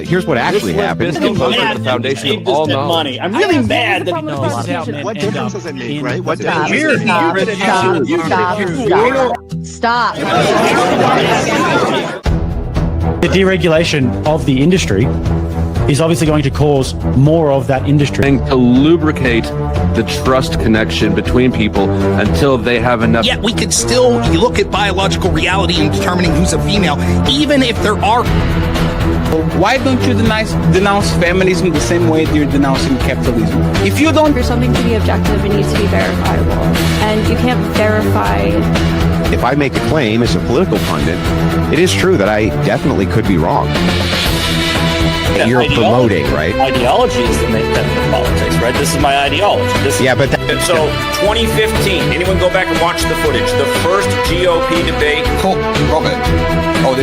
Here's what actually happened. The foundation of all money. I'm really mad that what difference does it make, right? What Stop. The deregulation of the industry is obviously going to cause more of that industry. To lubricate the trust connection between people until they have enough. Yet we could still look at biological reality and determining who's a female, even if there are. Why don't you denounce feminism the same way you're denouncing capitalism? If you don't... For something to be objective, it needs to be verifiable. And you can't verify... If I make a claim as a political pundit, it is true that I definitely could be wrong. Yeah, you're promoting, right? Ideology is the main tenet of politics, right? This is my ideology. But... So, 2015, anyone go back and watch the footage. The first GOP debate... Cool, Robert. Oh,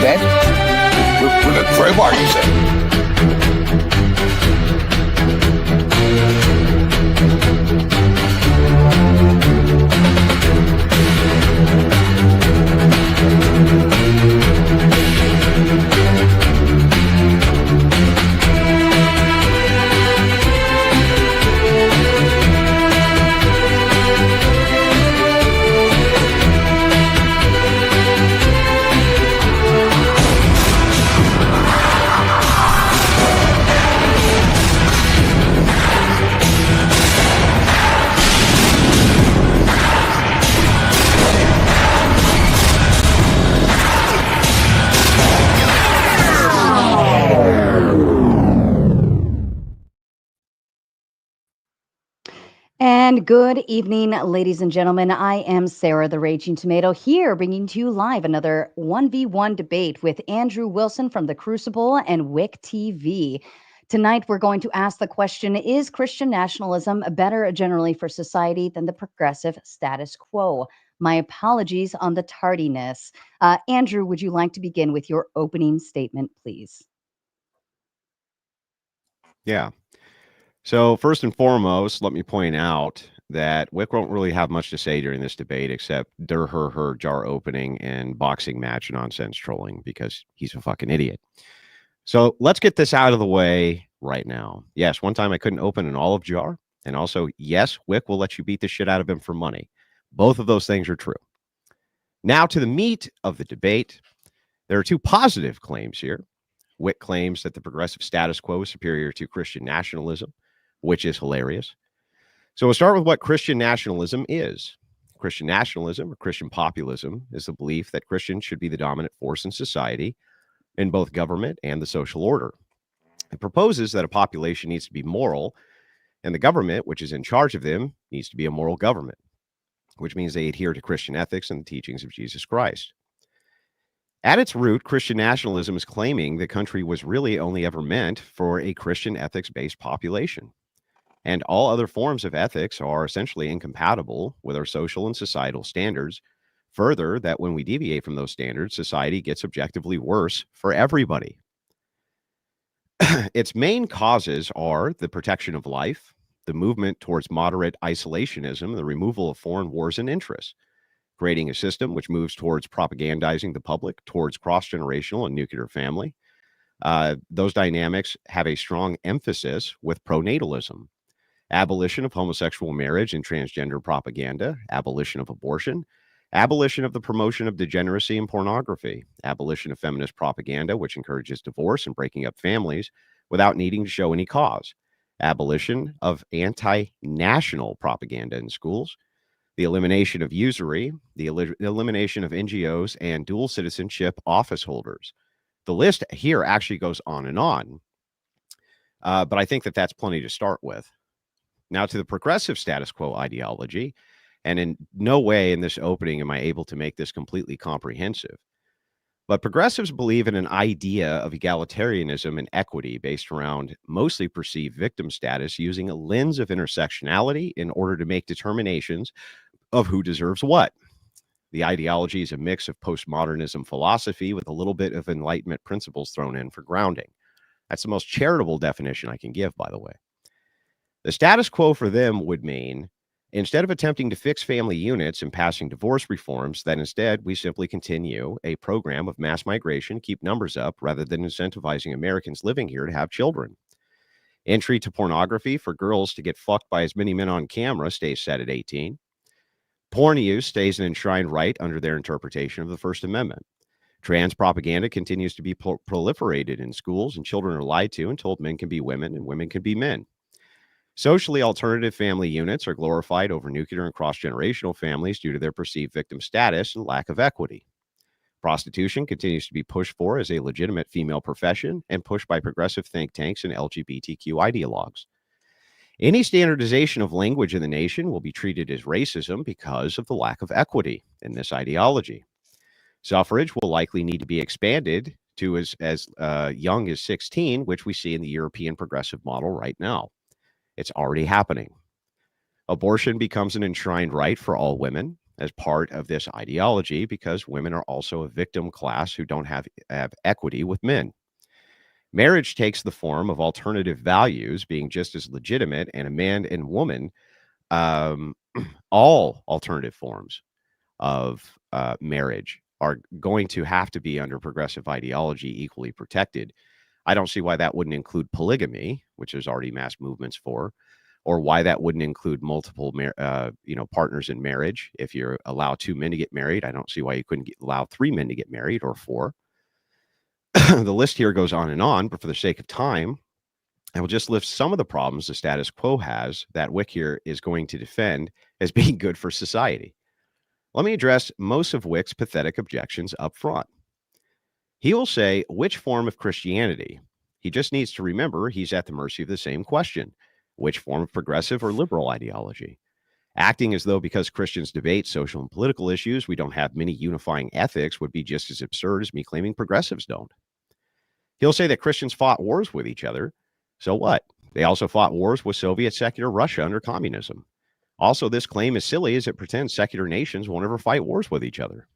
that? With a crowbar, you say? And good evening, ladies and gentlemen. I am Sara, the Raging Tomato, here bringing to you live another 1v1 debate with Andrew Wilson from the Crucible and Whick TV. Tonight, we're going to ask the question, is Christian nationalism better generally for society than the progressive status quo? My apologies on the tardiness. Andrew, would you like to begin with your opening statement, please? Yeah. So first and foremost, let me point out that Whick won't really have much to say during this debate except her jar opening and boxing match nonsense trolling because he's a fucking idiot. So let's get this out of the way right now. Yes, one time I couldn't open an olive jar. And also, yes, Whick will let you beat the shit out of him for money. Both of those things are true. Now to the meat of the debate. There are two positive claims here. Whick claims that the progressive status quo is superior to Christian nationalism, which is hilarious. So we'll start with what Christian nationalism is. Christian nationalism, or Christian populism, is the belief that Christians should be the dominant force in society, in both government and the social order. It proposes that a population needs to be moral, and the government, which is in charge of them, needs to be a moral government, which means they adhere to Christian ethics and the teachings of Jesus Christ. At its root, Christian nationalism is claiming the country was really only ever meant for a Christian ethics-based population. And all other forms of ethics are essentially incompatible with our social and societal standards. Further, that when we deviate from those standards, society gets objectively worse for everybody. Its main causes are the protection of life, the movement towards moderate isolationism, the removal of foreign wars and interests, creating a system which moves towards propagandizing the public, towards cross-generational and nuclear family. Those dynamics have a strong emphasis with pro-natalism. Abolition of homosexual marriage and transgender propaganda, abolition of abortion, abolition of the promotion of degeneracy and pornography, abolition of feminist propaganda, which encourages divorce and breaking up families without needing to show any cause, abolition of anti-national propaganda in schools, the elimination of usury, the elimination of NGOs and dual citizenship office holders. The list here actually goes on and on, but I think that that's plenty to start with. Now to the progressive status quo ideology, and in no way in this opening am I able to make this completely comprehensive. But progressives believe in an idea of egalitarianism and equity based around mostly perceived victim status using a lens of intersectionality in order to make determinations of who deserves what. The ideology is a mix of postmodernism philosophy with a little bit of Enlightenment principles thrown in for grounding. That's the most charitable definition I can give, by the way. The status quo for them would mean Instead of attempting to fix family units and passing divorce reforms, that instead we simply continue a program of mass migration, keep numbers up, rather than incentivizing Americans living here to have children. Entry to pornography for girls to get fucked by as many men on camera stays set at 18. Porn use stays an enshrined right under their interpretation of the First Amendment. Trans propaganda continues to be proliferated in schools, and children are lied to and told men can be women and women can be men. Socially alternative family units are glorified over nuclear and cross-generational families due to their perceived victim status and lack of equity. Prostitution continues to be pushed for as a legitimate female profession and pushed by progressive think tanks and LGBTQ ideologues. Any standardization of language in the nation will be treated as racism because of the lack of equity in this ideology. Suffrage will likely need to be expanded to as young as 16, which we see in the European progressive model right now. It's already happening. Abortion becomes an enshrined right for all women as part of this ideology because women are also a victim class who don't have equity with men. Marriage takes the form of alternative values being just as legitimate, and a man and woman, all alternative forms of marriage are going to have to be under progressive ideology equally protected. I don't see why that wouldn't include polygamy, which there's already mass movements for, or why that wouldn't include multiple, partners in marriage. If you allow 2 men to get married, I don't see why you couldn't allow 3 men to get married or 4. The list here goes on, but for the sake of time, I will just list some of the problems the status quo has that Whick here is going to defend as being good for society. Let me address most of Whick's pathetic objections up front. He will say, which form of Christianity? He just needs to remember he's at the mercy of the same question. Which form of progressive or liberal ideology? Acting as though because Christians debate social and political issues, we don't have many unifying ethics would be just as absurd as me claiming progressives don't. He'll say that Christians fought wars with each other. So what? They also fought wars with Soviet secular Russia under communism. Also, this claim is silly as it pretends secular nations won't ever fight wars with each other.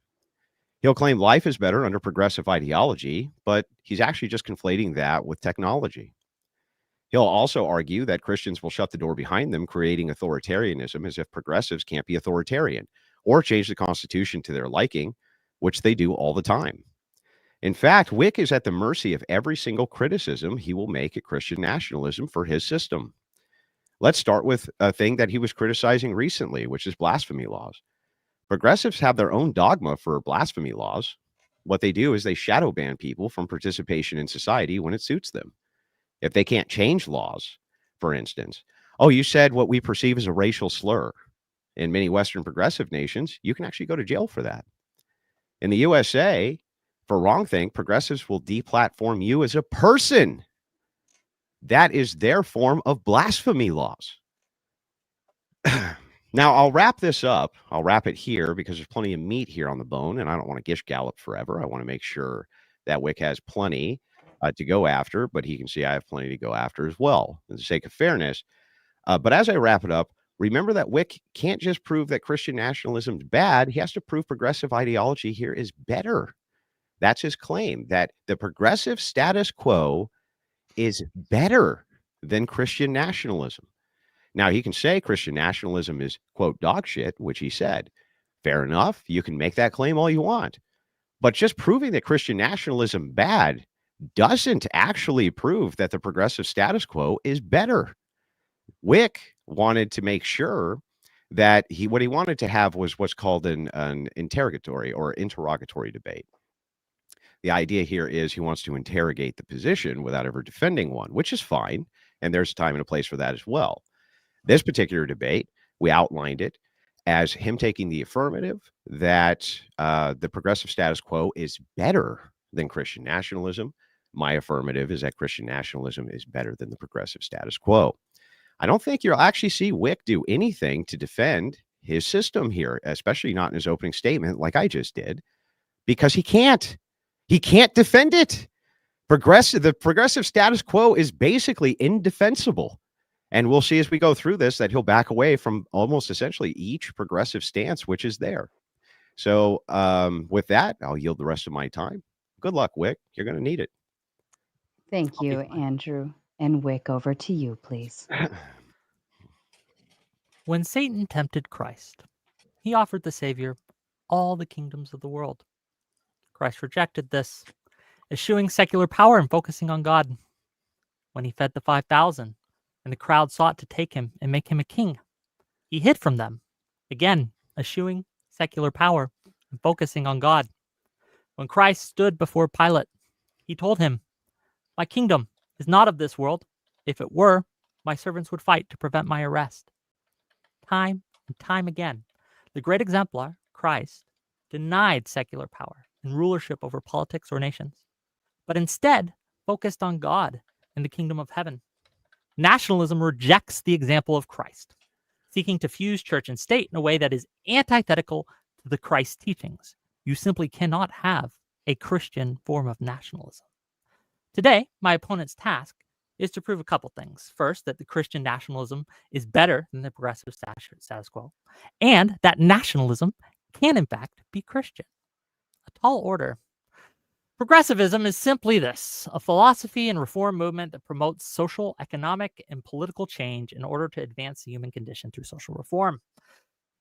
He'll claim life is better under progressive ideology, but he's actually just conflating that with technology. He'll also argue that Christians will shut the door behind them, creating authoritarianism as if progressives can't be authoritarian or change the Constitution to their liking, which they do all the time. In fact, Whick is at the mercy of every single criticism he will make at Christian nationalism for his system. Let's start with a thing that he was criticizing recently, which is blasphemy laws. Progressives have their own dogma for blasphemy laws. What they do is they shadow ban people from participation in society when it suits them. If they can't change laws, for instance, you said what we perceive as a racial slur. In many Western progressive nations, you can actually go to jail for that. In the USA, for wrongthink, progressives will deplatform you as a person. That is their form of blasphemy laws. Now, I'll wrap this up. I'll wrap it here because there's plenty of meat here on the bone, and I don't want to gish gallop forever. I want to make sure that Whick has plenty to go after, but he can see I have plenty to go after as well, for the sake of fairness. But as I wrap it up, remember that Whick can't just prove that Christian nationalism is bad. He has to prove progressive ideology here is better. That's his claim, that the progressive status quo is better than Christian nationalism. Now, he can say Christian nationalism is, quote, dog shit, which he said. Fair enough. You can make that claim all you want. But just proving that Christian nationalism bad doesn't actually prove that the progressive status quo is better. Whick wanted to make sure that what he wanted to have was what's called an interrogatory or interrogatory debate. The idea here is he wants to interrogate the position without ever defending one, which is fine. And there's a time and a place for that as well. This particular debate, we outlined it as him taking the affirmative that the progressive status quo is better than Christian nationalism. My affirmative is that Christian nationalism is better than the progressive status quo. I don't think you'll actually see Whick do anything to defend his system here, especially not in his opening statement like I just did, because he can't. He can't defend it. The progressive status quo is basically indefensible. And we'll see as we go through this that he'll back away from almost essentially each progressive stance, which is there. So with that, I'll yield the rest of my time. Good luck, Whick. You're going to need it. Thank you, Andrew. And Whick, over to you, please. When Satan tempted Christ, he offered the Savior all the kingdoms of the world. Christ rejected this, eschewing secular power and focusing on God. When he fed the 5,000 and the crowd sought to take him and make him a king, he hid from them, again, eschewing secular power and focusing on God. When Christ stood before Pilate, he told him, "My kingdom is not of this world. If it were, my servants would fight to prevent my arrest." Time and time again, the great exemplar, Christ, denied secular power and rulership over politics or nations, but instead focused on God and the kingdom of heaven. Nationalism rejects the example of Christ, seeking to fuse church and state in a way that is antithetical to the Christ teachings. You simply cannot have a Christian form of nationalism. Today, my opponent's task is to prove a couple things. First, that the Christian nationalism is better than the progressive status quo, and that nationalism can, in fact, be Christian. A tall order. Progressivism is simply this: a philosophy and reform movement that promotes social, economic, and political change in order to advance the human condition through social reform.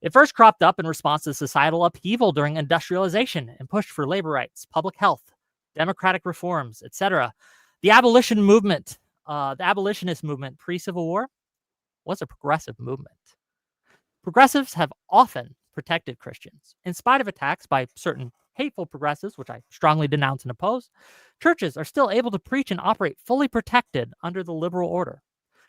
It first cropped up in response to societal upheaval during industrialization and pushed for labor rights, public health, democratic reforms, etc. The abolitionist movement pre-Civil War was a progressive movement. Progressives have often protected Christians. In spite of attacks by certain hateful progressives, which I strongly denounce and oppose, churches are still able to preach and operate fully protected under the liberal order.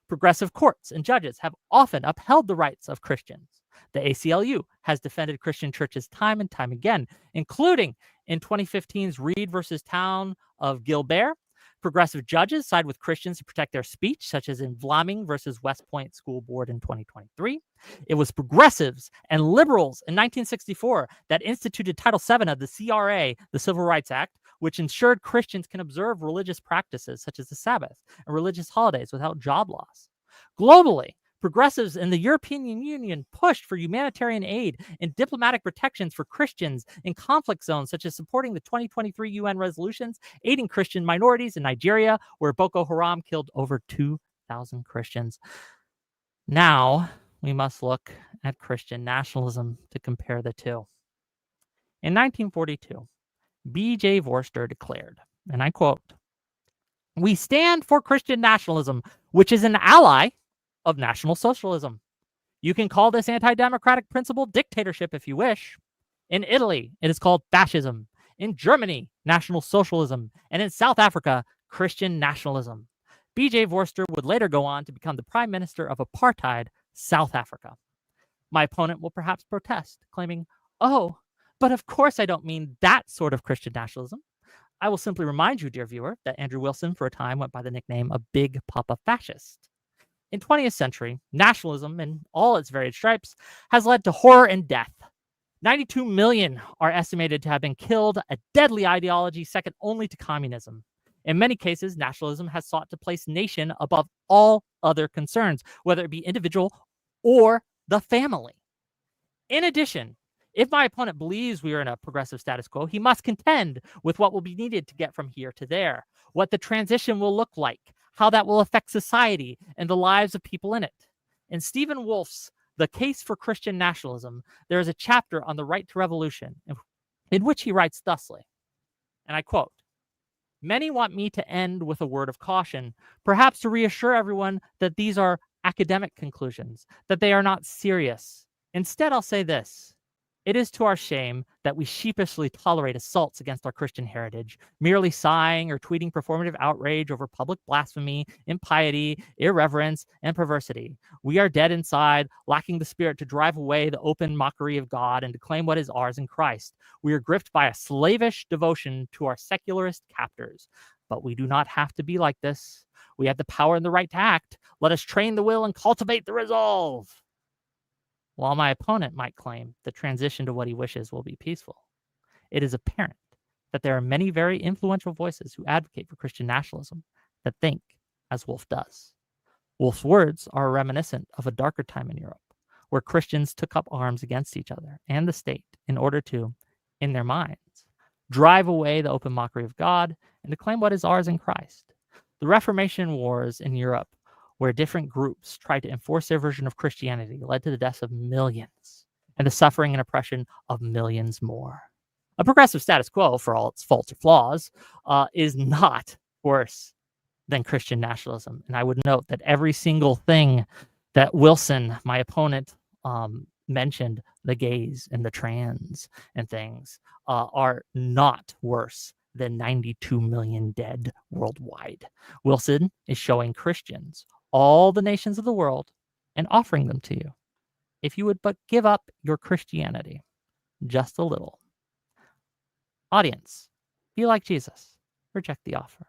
Progressive courts and judges have often upheld the rights of Christians. The ACLU has defended Christian churches time and time again, including in 2015's Reed versus Town of Gilbert. Progressive judges side with Christians to protect their speech, such as in Vlaming versus West Point School Board in 2023. It was progressives and liberals in 1964 that instituted Title VII of the CRA, the Civil Rights Act, which ensured Christians can observe religious practices such as the Sabbath and religious holidays without job loss. Globally, progressives in the European Union pushed for humanitarian aid and diplomatic protections for Christians in conflict zones, such as supporting the 2023 UN resolutions, aiding Christian minorities in Nigeria, where Boko Haram killed over 2,000 Christians. Now, we must look at Christian nationalism to compare the two. In 1942, B.J. Vorster declared, and I quote, "We stand for Christian nationalism, which is an ally of National Socialism. You can call this anti-democratic principle dictatorship if you wish. In Italy, it is called fascism. In Germany, National Socialism. And in South Africa, Christian nationalism." B.J. Vorster would later go on to become the Prime Minister of apartheid South Africa. My opponent will perhaps protest, claiming, "Oh, but of course I don't mean that sort of Christian nationalism." I will simply remind you, dear viewer, that Andrew Wilson for a time went by the nickname of Big Papa Fascist. In 20th century, nationalism in all its varied stripes has led to horror and death. 92 million are estimated to have been killed, a deadly ideology second only to communism. In many cases, nationalism has sought to place nation above all other concerns, whether it be individual or the family. In addition, if my opponent believes we are in a progressive status quo, he must contend with what will be needed to get from here to there, what the transition will look like, how that will affect society and the lives of people in it. In Stephen Wolf's The Case for Christian Nationalism, there is a chapter on the right to revolution in which he writes thusly, and I quote, "Many want me to end with a word of caution, perhaps to reassure everyone that these are academic conclusions, that they are not serious. Instead, I'll say this. It is to our shame that we sheepishly tolerate assaults against our Christian heritage, merely sighing or tweeting performative outrage over public blasphemy, impiety, irreverence, and perversity. We are dead inside, lacking the spirit to drive away the open mockery of God and to claim what is ours in Christ. We are gripped by a slavish devotion to our secularist captors. But we do not have to be like this. We have the power and the right to act. Let us train the will and cultivate the resolve." While my opponent might claim the transition to what he wishes will be peaceful, it is apparent that there are many very influential voices who advocate for Christian nationalism that think as Wolf does. Wolf's words are reminiscent of a darker time in Europe, where Christians took up arms against each other and the state in order to, in their minds, drive away the open mockery of God and to claim what is ours in Christ. The Reformation wars in Europe where different groups tried to enforce their version of Christianity led to the deaths of millions and the suffering and oppression of millions more. A progressive status quo, for all its faults or flaws, is not worse than Christian nationalism. And I would note that every single thing that Wilson, my opponent, mentioned, the gays and the trans and things, are not worse than 92 million dead worldwide. Wilson is showing Christians all the nations of the world and offering them to you. If you would but give up your Christianity just a little. Audience, be like Jesus. Reject the offer.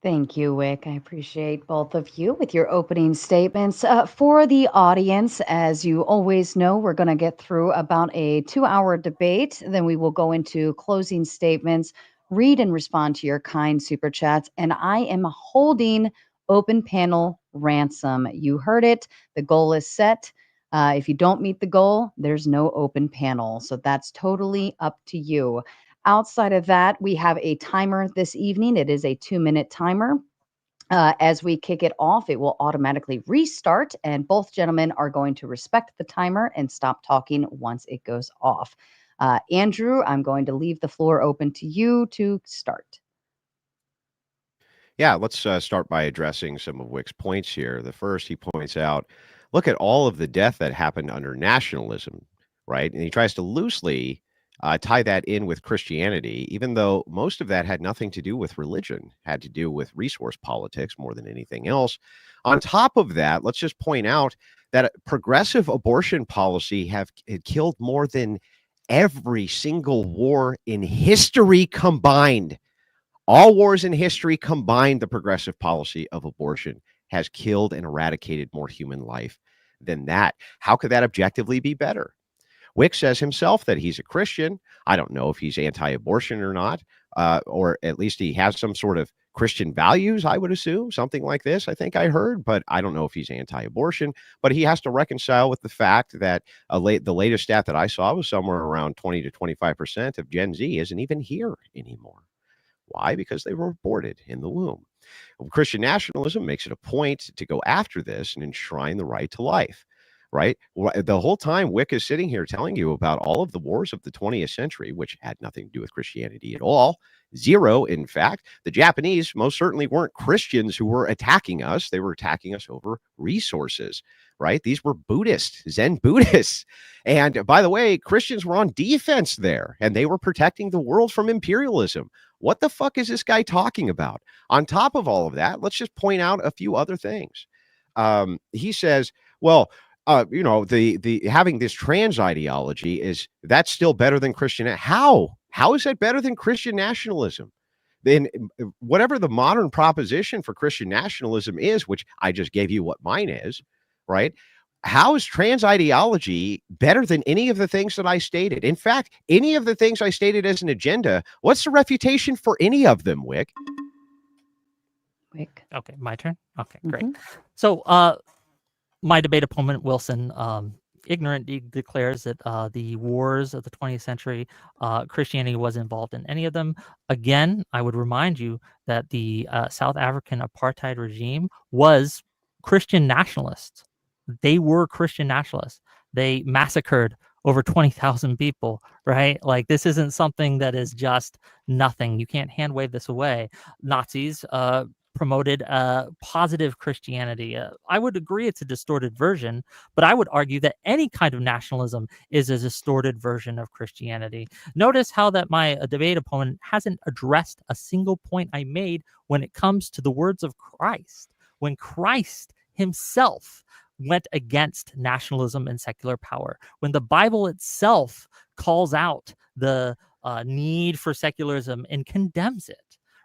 Thank you, Whick. I appreciate both of you with your opening statements. For the audience, as you always know, we're going to get through about a 2-hour debate. Then we will go into closing statements, read and respond to your kind super chats. And I am holding open panel ransom. You heard it. The goal is set. If you don't meet the goal, there's no open panel. So that's totally up to you. Outside of that, we have a timer this evening. It is a 2-minute timer. As we kick it off, it will automatically restart, and both gentlemen are going to respect the timer and stop talking once it goes off. Andrew, I'm going to leave the floor open to you to start. Yeah, let's start by addressing some of Wick's points here. The first, he points out, look at all of the death that happened under nationalism, right? And he tries to loosely tie that in with Christianity, even though most of that had nothing to do with religion, had to do with resource politics more than anything else. On top of that, let's just point out that progressive abortion policy had killed more than every single war in history combined. All wars in history combined, the progressive policy of abortion has killed and eradicated more human life than that. How could that objectively be better? Whick says himself that he's a Christian. I don't know if he's anti-abortion or not, or at least he has some sort of Christian values, I would assume, something like this, I think I heard, but I don't know if he's anti-abortion. But he has to reconcile with the fact that the latest stat that I saw was somewhere around 20 to 25% of Gen Z isn't even here anymore. Why? Because they were aborted in the womb. Well, Christian nationalism makes it a point to go after this and enshrine the right to life. Right? The whole time Whick is sitting here telling you about all of the wars of the 20th century, which had nothing to do with Christianity at all. Zero, in fact. The Japanese most certainly weren't Christians who were attacking us. They were attacking us over resources, right? These were Buddhists, Zen Buddhists. And by the way, Christians were on defense there, and they were protecting the world from imperialism. What the fuck is this guy talking about? On top of all of that, let's just point out a few other things. He says, well, the having this trans ideology that's still better than Christian. How is that better than Christian nationalism? Then whatever the modern proposition for Christian nationalism is, which I just gave you what mine is, right? How is trans ideology better than any of the things that I stated? In fact, any of the things I stated as an agenda, what's the refutation for any of them, Whick? Okay, my turn. Okay, great. So, my debate opponent, Wilson, ignorantly declares that the wars of the 20th century, Christianity was involved in any of them. Again, I would remind you that the South African apartheid regime was Christian nationalists. They were Christian nationalists. They massacred over 20,000 people, right? Like, this isn't something that is just nothing. You can't hand wave this away. Nazis promoted positive Christianity. I would agree it's a distorted version, but I would argue that any kind of nationalism is a distorted version of Christianity. Notice how that my debate opponent hasn't addressed a single point I made when it comes to the words of Christ. When Christ himself went against nationalism and secular power, when the Bible itself calls out the need for secularism and condemns it,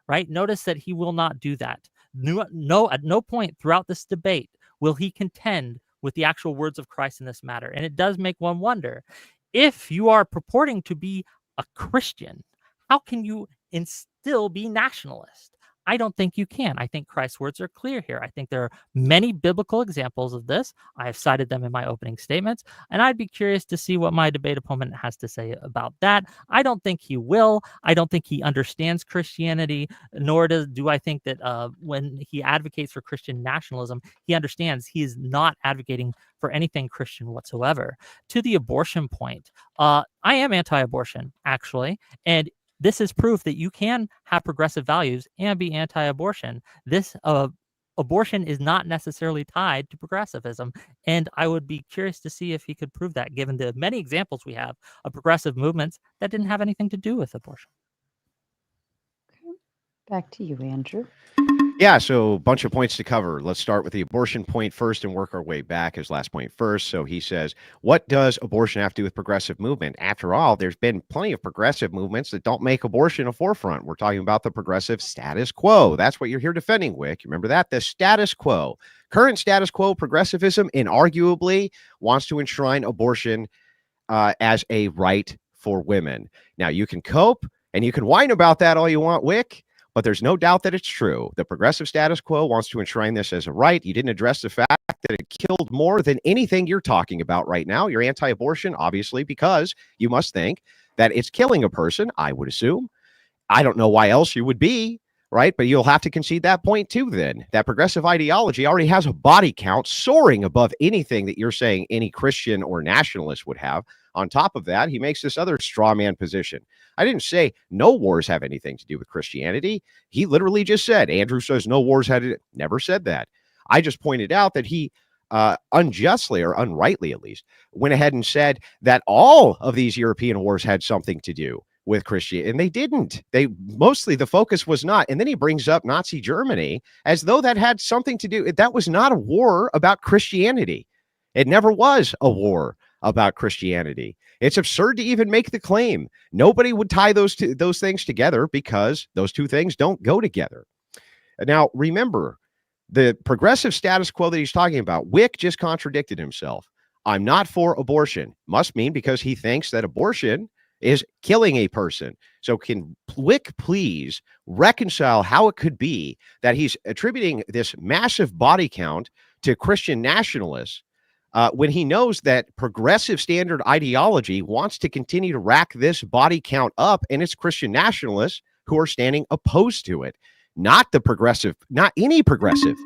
right? Notice that he will not do that. No, at no point throughout this debate will he contend with the actual words of Christ in this matter. And it does make one wonder, if you are purporting to be a Christian, how can you still be nationalist? I don't think you can. I think Christ's words are clear here. I think there are many biblical examples of this. I have cited them in my opening statements, and I'd be curious to see what my debate opponent has to say about that. I don't think he will. I don't think he understands Christianity, nor do I think that when he advocates for Christian nationalism, he understands he is not advocating for anything Christian whatsoever. To the abortion point, I am anti-abortion, actually, and this is proof that you can have progressive values and be anti-abortion. This abortion is not necessarily tied to progressivism, and I would be curious to see if he could prove that, given the many examples we have of progressive movements that didn't have anything to do with abortion. Back to you, Andrew. Yeah, so a bunch of points to cover. Let's start with the abortion point first and work our way back. His last point first. So he says, what does abortion have to do with progressive movement? After all, there's been plenty of progressive movements that don't make abortion a forefront. We're talking about the progressive status quo. That's what you're here defending, Whick. Remember that? The status quo. Current status quo progressivism inarguably wants to enshrine abortion as a right for women. Now, you can cope and you can whine about that all you want, Whick, but there's no doubt that it's true. The progressive status quo wants to enshrine this as a right. You didn't address the fact that it killed more than anything you're talking about right now. You're anti-abortion, obviously, because you must think that it's killing a person, I would assume. I don't know why else you would be, right? But you'll have to concede that point too then. That progressive ideology already has a body count soaring above anything that you're saying any Christian or nationalist would have. On top of that, he makes this other straw man position. I didn't say no wars have anything to do with Christianity. He literally just said, Andrew says no wars had it. Never said that. I just pointed out that he unjustly, or unrightly at least, went ahead and said that all of these European wars had something to do with Christianity, and they didn't. They mostly, the focus was not. And then he brings up Nazi Germany as though that had something to do. That was not a war about Christianity. It never was a war about Christianity. It's absurd to even make the claim. Nobody would tie those things together because those two things don't go together. Now, remember, the progressive status quo that he's talking about, Whick just contradicted himself. I'm not for abortion. Must mean because he thinks that abortion is killing a person. So can Whick please reconcile how it could be that he's attributing this massive body count to Christian nationalists when he knows that progressive standard ideology wants to continue to rack this body count up, and it's Christian nationalists who are standing opposed to it, not the progressive, not any progressive.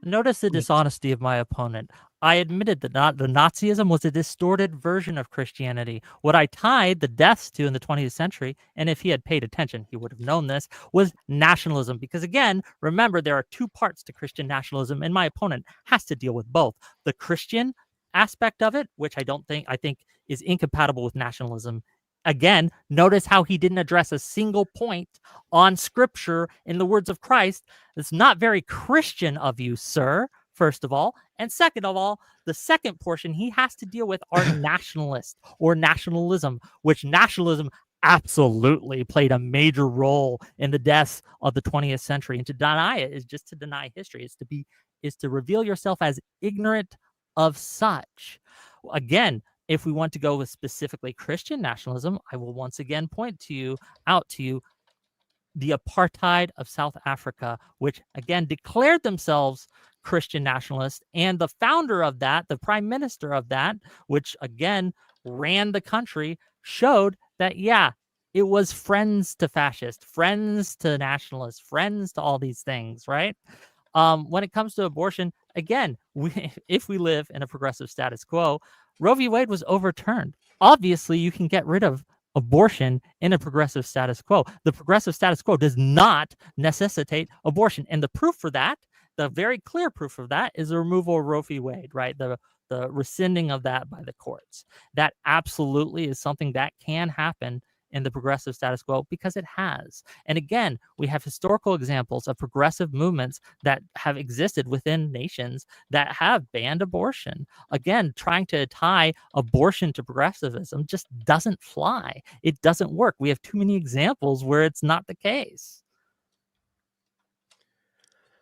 Notice the dishonesty of my opponent. I admitted that the Nazism was a distorted version of Christianity. What I tied the deaths to in the 20th century, and if he had paid attention, he would have known this, was nationalism. Because again, remember, there are two parts to Christian nationalism, and my opponent has to deal with both. The Christian aspect of it, which I think is incompatible with nationalism. Again, notice how he didn't address a single point on scripture in the words of Christ. It's not very Christian of you, sir, first of all. And second of all, the second portion he has to deal with are nationalists or nationalism, which nationalism absolutely played a major role in the deaths of the 20th century. And to deny it is just to deny history. Is to reveal yourself as ignorant of such. Again, if we want to go with specifically Christian nationalism, I will once again point out to you the apartheid of South Africa, which again declared themselves Christian nationalists, and the founder of that, the prime minister of that, which again ran the country, showed that, yeah, it was friends to fascists, friends to nationalists, friends to all these things, right? When it comes to abortion, again, if we live in a progressive status quo, Roe v. Wade was overturned. Obviously, you can get rid of abortion in a progressive status quo. The progressive status quo does not necessitate abortion. And the proof for that, the very clear proof of that, is the removal of Roe v. Wade, right? The rescinding of that by the courts. That absolutely is something that can happen in the progressive status quo, because it has. And again, we have historical examples of progressive movements that have existed within nations that have banned abortion. Again, trying to tie abortion to progressivism just doesn't fly. It doesn't work. We have too many examples where it's not the case.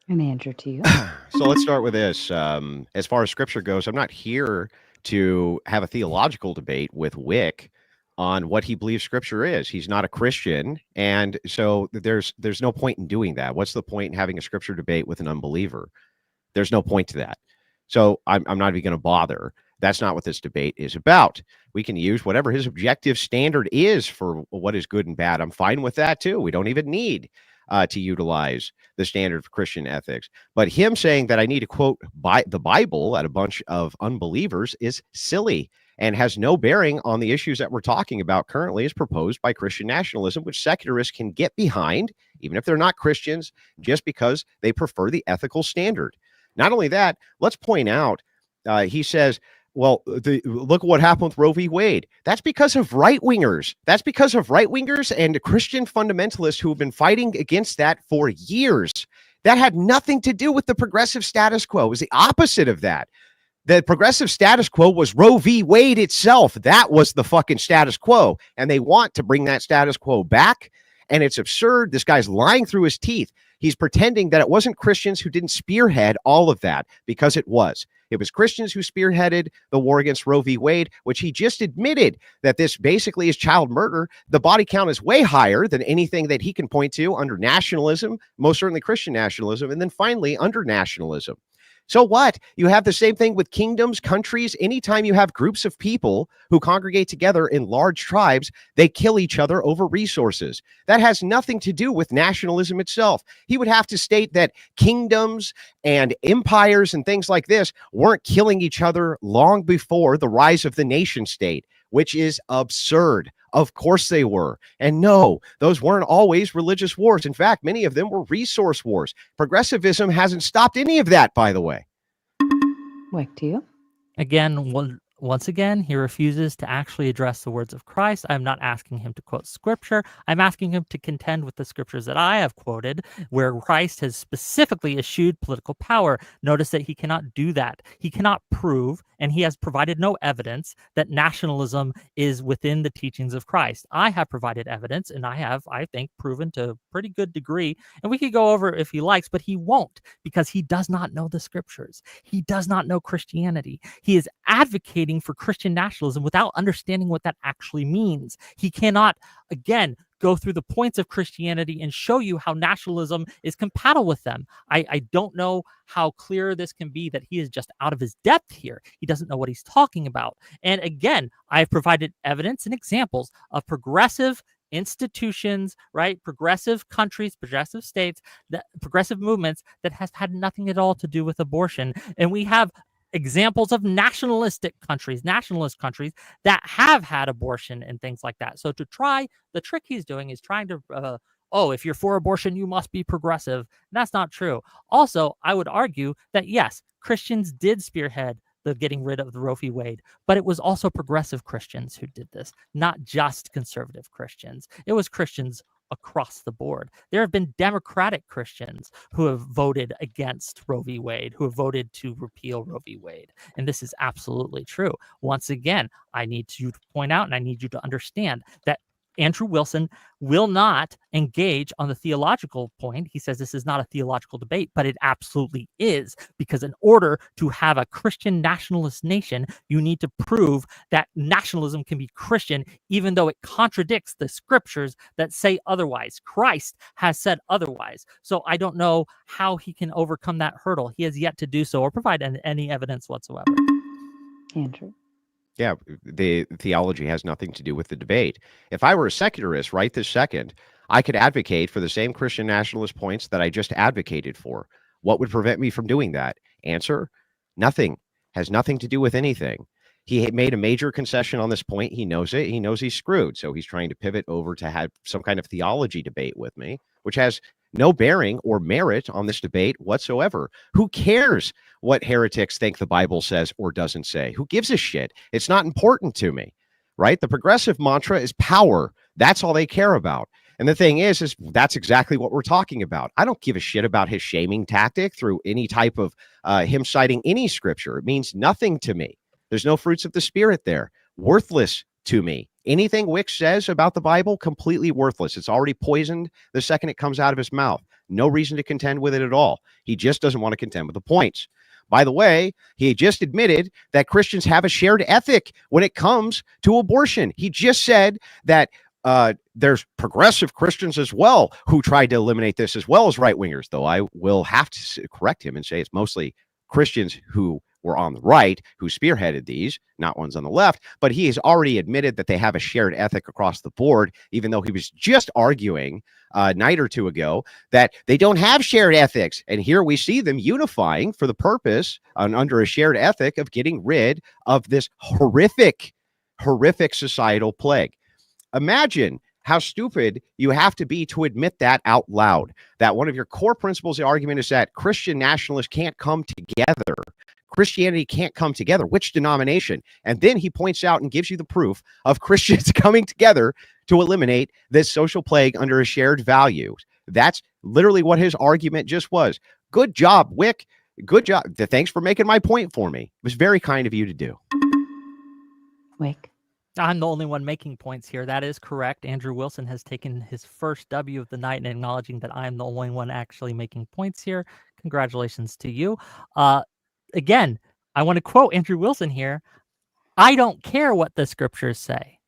And Andrew, to you. So let's start with this. As far as scripture goes, I'm not here to have a theological debate with Whick on what he believes scripture is. He's not a Christian, and so there's no point in doing that. What's the point in having a scripture debate with an unbeliever? There's no point to that. So I'm not even going to bother. That's not what this debate is about. We can use whatever his objective standard is for what is good and bad. I'm fine with that too. We don't even need to utilize the standard for Christian ethics. But him saying that I need to quote the Bible at a bunch of unbelievers is silly and has no bearing on the issues that we're talking about currently as proposed by Christian nationalism, which secularists can get behind, even if they're not Christians, just because they prefer the ethical standard. Not only that, let's point out, he says, well, look what happened with Roe v. Wade. That's because of right-wingers. That's because of right-wingers and Christian fundamentalists who have been fighting against that for years. That had nothing to do with the progressive status quo. It was the opposite of that. The progressive status quo was Roe v. Wade itself. That was the fucking status quo. And they want to bring that status quo back. And it's absurd. This guy's lying through his teeth. He's pretending that it wasn't Christians who didn't spearhead all of that, because it was. It was Christians who spearheaded the war against Roe v. Wade, which he just admitted that this basically is child murder. The body count is way higher than anything that he can point to under nationalism, most certainly Christian nationalism, and then finally under nationalism. So what? You have the same thing with kingdoms, countries. Anytime you have groups of people who congregate together in large tribes, they kill each other over resources. That has nothing to do with nationalism itself. He would have to state that kingdoms and empires and things like this weren't killing each other long before the rise of the nation state, which is absurd. Of course they were. And no, those weren't always religious wars. In fact, many of them were resource wars. Progressivism hasn't stopped any of that, by the way. Whick, to you? Again, once again, he refuses to actually address the words of Christ. I'm not asking him to quote scripture. I'm asking him to contend with the scriptures that I have quoted, where Christ has specifically eschewed political power. Notice that he cannot do that. He cannot prove, and he has provided no evidence that nationalism is within the teachings of Christ. I have provided evidence, and I have, I think, proven to a pretty good degree. And we could go over it if he likes, but he won't, because he does not know the scriptures. He does not know Christianity. He is advocating for Christian nationalism without understanding what that actually means. He cannot, again, go through the points of Christianity and show you how nationalism is compatible with them. I don't know how clear this can be that he is just out of his depth here. He doesn't know what he's talking about. And again, I've provided evidence and examples of progressive institutions, right? Progressive countries, progressive states, progressive movements that has had nothing at all to do with abortion. And we have examples of nationalist countries that have had abortion and things like that. So the trick he's doing is trying to, if you're for abortion, you must be progressive. That's not true. Also, I would argue that yes, Christians did spearhead the getting rid of the Roe v. Wade, but it was also progressive Christians who did this, not just conservative Christians. It was Christians across the board. There have been Democratic Christians who have voted against Roe v. Wade, who have voted to repeal Roe v. Wade. And this is absolutely true. Once again, I need you to point out and I need you to understand that Andrew Wilson will not engage on the theological point. He says this is not a theological debate, but it absolutely is, because in order to have a Christian nationalist nation, you need to prove that nationalism can be Christian, even though it contradicts the scriptures that say otherwise. Christ has said otherwise. So I don't know how he can overcome that hurdle. He has yet to do so or provide any evidence whatsoever. Andrew? Yeah, the theology has nothing to do with the debate. If I were a secularist right this second, I could advocate for the same Christian nationalist points that I just advocated for. What would prevent me from doing that? Answer, nothing. Has nothing to do with anything. He made a major concession on this point. He knows it. He knows he's screwed. So he's trying to pivot over to have some kind of theology debate with me, which has no bearing or merit on this debate whatsoever. Who cares what heretics think the Bible says or doesn't say? Who gives a shit? It's not important to me, right? The progressive mantra is power. That's all they care about. And the thing is that's exactly what we're talking about. I don't give a shit about his shaming tactic through any type of him citing any scripture. It means nothing to me. There's no fruits of the Spirit there. Worthless to me. Anything Whick says about the Bible, completely worthless. It's already poisoned the second it comes out of his mouth. No reason to contend with it at all. He just doesn't want to contend with the points. By the way, he just admitted that Christians have a shared ethic when it comes to abortion. He just said that there's progressive Christians as well who tried to eliminate this, as well as right-wingers, though I will have to correct him and say it's mostly Christians who were on the right who spearheaded these, not ones on the left. But he has already admitted that they have a shared ethic across the board, even though he was just arguing a night or two ago that they don't have shared ethics. And here we see them unifying for the purpose under a shared ethic of getting rid of this horrific societal plague. Imagine how stupid you have to be to admit that out loud, that one of your core principles of the argument is that Christian nationalists can't come together. Christianity can't come together. Which denomination? And then he points out and gives you the proof of Christians coming together to eliminate this social plague under a shared value. That's literally what his argument just was. Good job, Whick. Good job. Thanks for making my point for me. It was very kind of you to do. Whick. I'm the only one making points here. That is correct. Andrew Wilson has taken his first W of the night and acknowledging that I'm the only one actually making points here. Congratulations to you. Again, I want to quote Andrew Wilson here. I don't care what the scriptures say.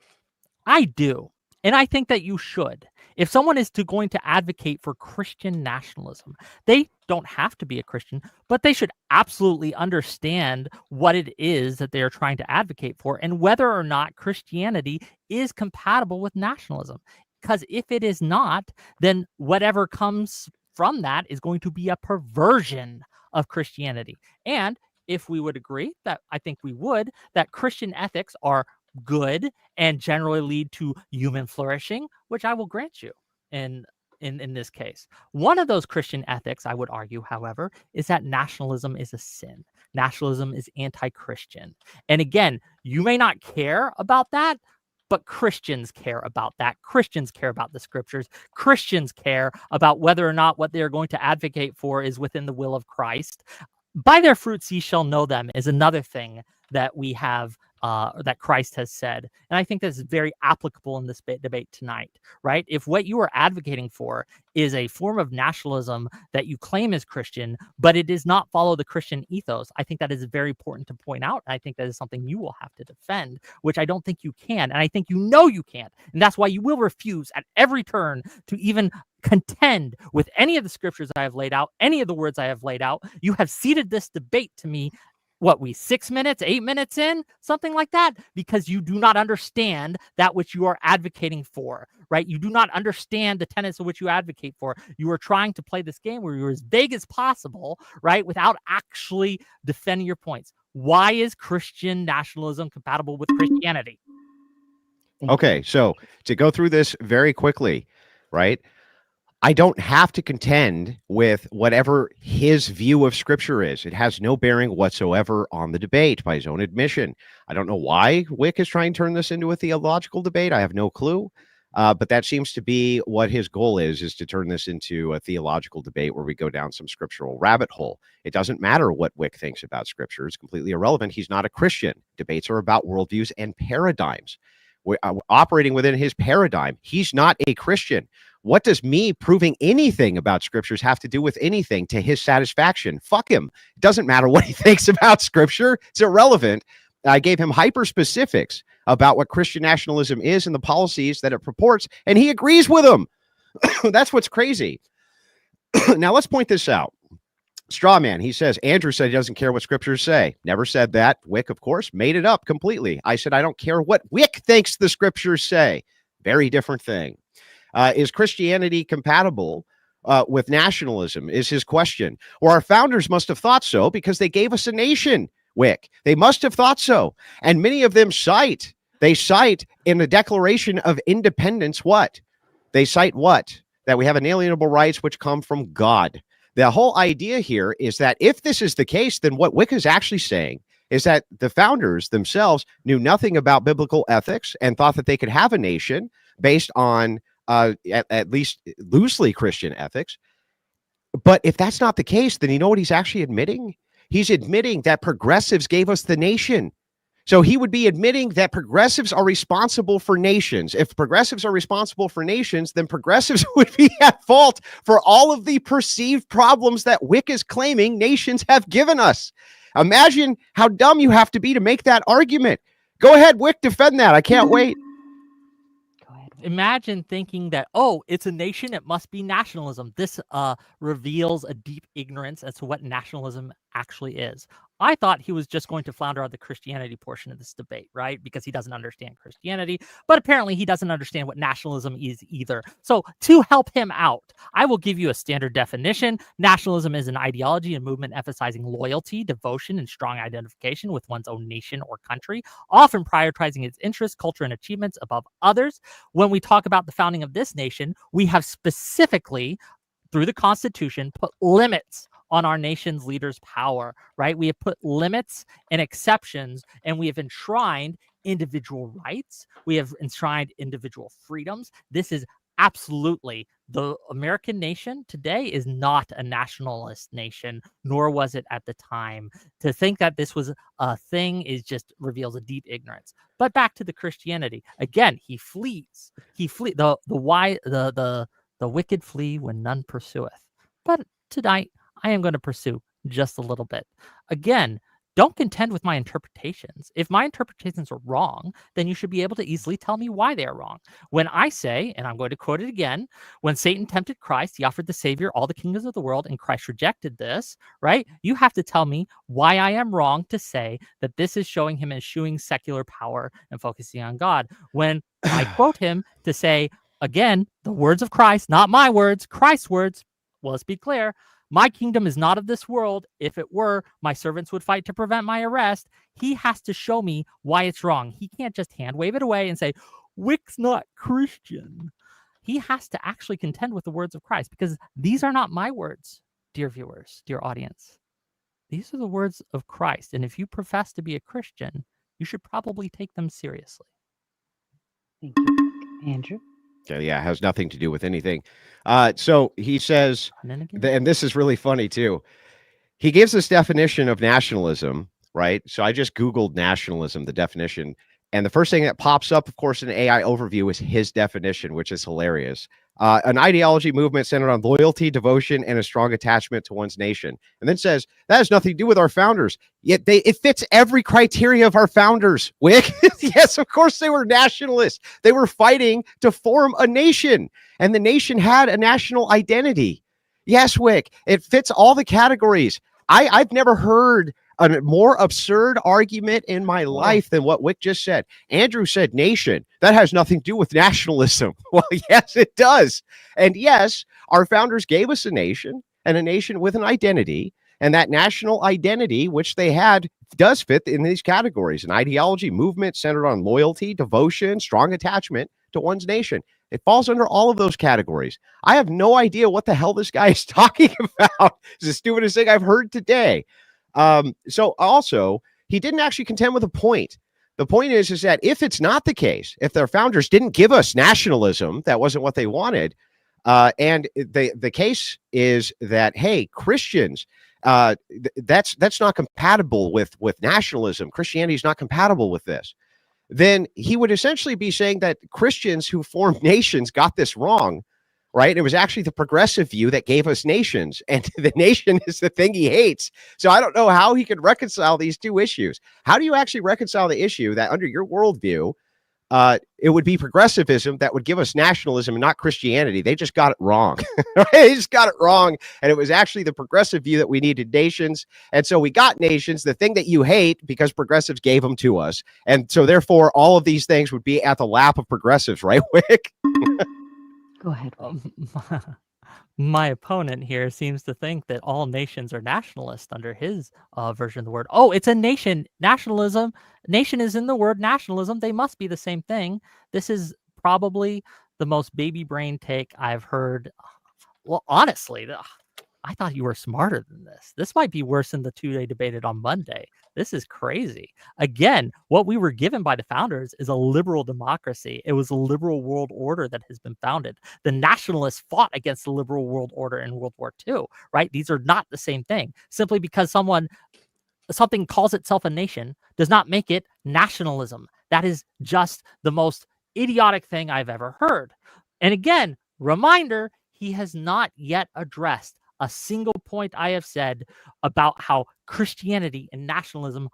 I do. And I think that you should. If someone is going to advocate for Christian nationalism, they don't have to be a Christian, but they should absolutely understand what it is that they are trying to advocate for and whether or not Christianity is compatible with nationalism. Because if it is not, then whatever comes from that is going to be a perversion of Christianity. And if we would agree, that I think we would, that Christian ethics are good and generally lead to human flourishing, which I will grant you in this case. One of those Christian ethics, I would argue, however, is that nationalism is a sin. Nationalism is anti-Christian. And again, you may not care about that, but Christians care about that. Christians care about the scriptures. Christians care about whether or not what they're going to advocate for is within the will of Christ. By their fruits ye shall know them is another thing that we have, that Christ has said. And I think that's very applicable in this debate tonight, right? If what you are advocating for is a form of nationalism that you claim is Christian, but it does not follow the Christian ethos, I think that is very important to point out. And I think that is something you will have to defend, which I don't think you can. And I think you know you can't. And that's why you will refuse at every turn to even contend with any of the scriptures I have laid out, any of the words I have laid out. You have ceded this debate to me, 6 minutes, 8 minutes in, something like that, because you do not understand that which you are advocating for, right? You do not understand the tenets of which you advocate for. You are trying to play this game where you're as vague as possible, right? Without actually defending your points. Why is Christian nationalism compatible with Christianity? Okay, so to go through this very quickly, right? I don't have to contend with whatever his view of scripture is. It has no bearing whatsoever on the debate by his own admission. I don't know why Whick is trying to turn this into a theological debate. I have no clue. But that seems to be what his goal is to turn this into a theological debate where we go down some scriptural rabbit hole. It doesn't matter what Whick thinks about scripture. It's completely irrelevant. He's not a Christian. Debates are about worldviews and paradigms. We're operating within his paradigm. He's not a Christian. What does me proving anything about scriptures have to do with anything to his satisfaction? Fuck him. It doesn't matter what he thinks about scripture. It's irrelevant. I gave him hyper specifics about what Christian nationalism is and the policies that it purports, and he agrees with them. That's what's crazy. Now, let's point this out. Strawman, he says, Andrew said he doesn't care what scriptures say. Never said that. Whick, of course, made it up completely. I said, I don't care what Whick thinks the scriptures say. Very different thing. Is Christianity compatible with nationalism is his question. Or our founders must have thought so because they gave us a nation, Whick. They must have thought so. And many of them cite in the Declaration of Independence what? They cite what? That we have inalienable rights which come from God. The whole idea here is that if this is the case, then what Whick is actually saying is that the founders themselves knew nothing about biblical ethics and thought that they could have a nation based on at least loosely Christian ethics. But if that's not the case, then you know what he's actually admitting? He's admitting that progressives gave us the nation. So he would be admitting that progressives are responsible for nations. If progressives are responsible for nations, then progressives would be at fault for all of the perceived problems that Whick is claiming nations have given us. Imagine how dumb you have to be to make that argument. Go ahead, Whick, defend that. I can't wait. Imagine thinking that, oh, it's a nation, it must be nationalism. This reveals a deep ignorance as to what nationalism actually is. I thought he was just going to flounder on the Christianity portion of this debate, right? Because he doesn't understand Christianity, but apparently he doesn't understand what nationalism is either. So to help him out, I will give you a standard definition. Nationalism is an ideology and movement emphasizing loyalty, devotion, and strong identification with one's own nation or country, often prioritizing its interests, culture, and achievements above others. When we talk about the founding of this nation, we have specifically, through the Constitution, put limits on our nation's leaders' power, right? We have put limits and exceptions, and we have enshrined individual rights. We have enshrined individual freedoms. This is absolutely, the American nation today is not a nationalist nation, nor was it at the time. To think that this was a thing is just reveals a deep ignorance. But back to the Christianity. Again, he flees. The wicked flee when none pursueth. But tonight, I am going to pursue just a little bit. Again, don't contend with my interpretations. If my interpretations are wrong, then you should be able to easily tell me why they are wrong. When I say, and I'm going to quote it again, when Satan tempted Christ, he offered the Savior all the kingdoms of the world, and Christ rejected this, right? You have to tell me why I am wrong to say that this is showing him eschewing secular power and focusing on God. When I quote him to say, again, the words of Christ, not my words, Christ's words, well, let's be clear, my kingdom is not of this world. If it were, my servants would fight to prevent my arrest. He has to show me why it's wrong. He can't just hand wave it away and say, Whick's not Christian. He has to actually contend with the words of Christ, because these are not my words, dear viewers, dear audience. These are the words of Christ. And if you profess to be a Christian, you should probably take them seriously. Thank you, Andrew. Yeah, it has nothing to do with anything. So he says, and this is really funny too. He gives this definition of nationalism, right? So I just Googled nationalism, the definition. And the first thing that pops up, of course, in the AI overview is his definition, which is hilarious. An ideology movement centered on loyalty, devotion, and a strong attachment to one's nation. And then says, that has nothing to do with our founders. Yet it fits every criteria of our founders, Whick. Yes, of course they were nationalists. They were fighting to form a nation. And the nation had a national identity. Yes, Whick, it fits all the categories. I've never heard a more absurd argument in my life than what Whick just said. Andrew said nation. That has nothing to do with nationalism. Well, yes, it does. And yes, our founders gave us a nation, and a nation with an identity. And that national identity, which they had, does fit in these categories: an ideology, movement centered on loyalty, devotion, strong attachment to one's nation. It falls under all of those categories. I have no idea what the hell this guy is talking about. It's the stupidest thing I've heard today. So also, he didn't actually contend with a point. The point is that if it's not the case, if their founders didn't give us nationalism, that wasn't what they wanted. And the case is that, hey, Christians, that's not compatible with nationalism. Christianity is not compatible with this. Then he would essentially be saying that Christians who formed nations got this wrong, right? It was actually the progressive view that gave us nations, and the nation is the thing he hates. So I don't know how he could reconcile these two issues. How do you actually reconcile the issue that under your worldview, it would be progressivism that would give us nationalism and not Christianity? They just got it wrong. Right? They just got it wrong. And it was actually the progressive view that we needed nations. And so we got nations, the thing that you hate, because progressives gave them to us. And so therefore, all of these things would be at the lap of progressives, right, Whick? Go ahead. My opponent here seems to think that all nations are nationalist under his version of the word. Oh, it's a nation. Nationalism. Nation is in the word nationalism. They must be the same thing. This is probably the most baby brain take I've heard. Well, honestly, I thought you were smarter than this. This might be worse than the two they debated on Monday. This is crazy. Again, what we were given by the founders is a liberal democracy. It was a liberal world order that has been founded. The nationalists fought against the liberal world order in World War II, right? These are not the same thing. Simply because someone something calls itself a nation does not make it nationalism. That is just the most idiotic thing I've ever heard. And again, reminder, he has not yet addressed a single point I have said about how Christianity and nationalism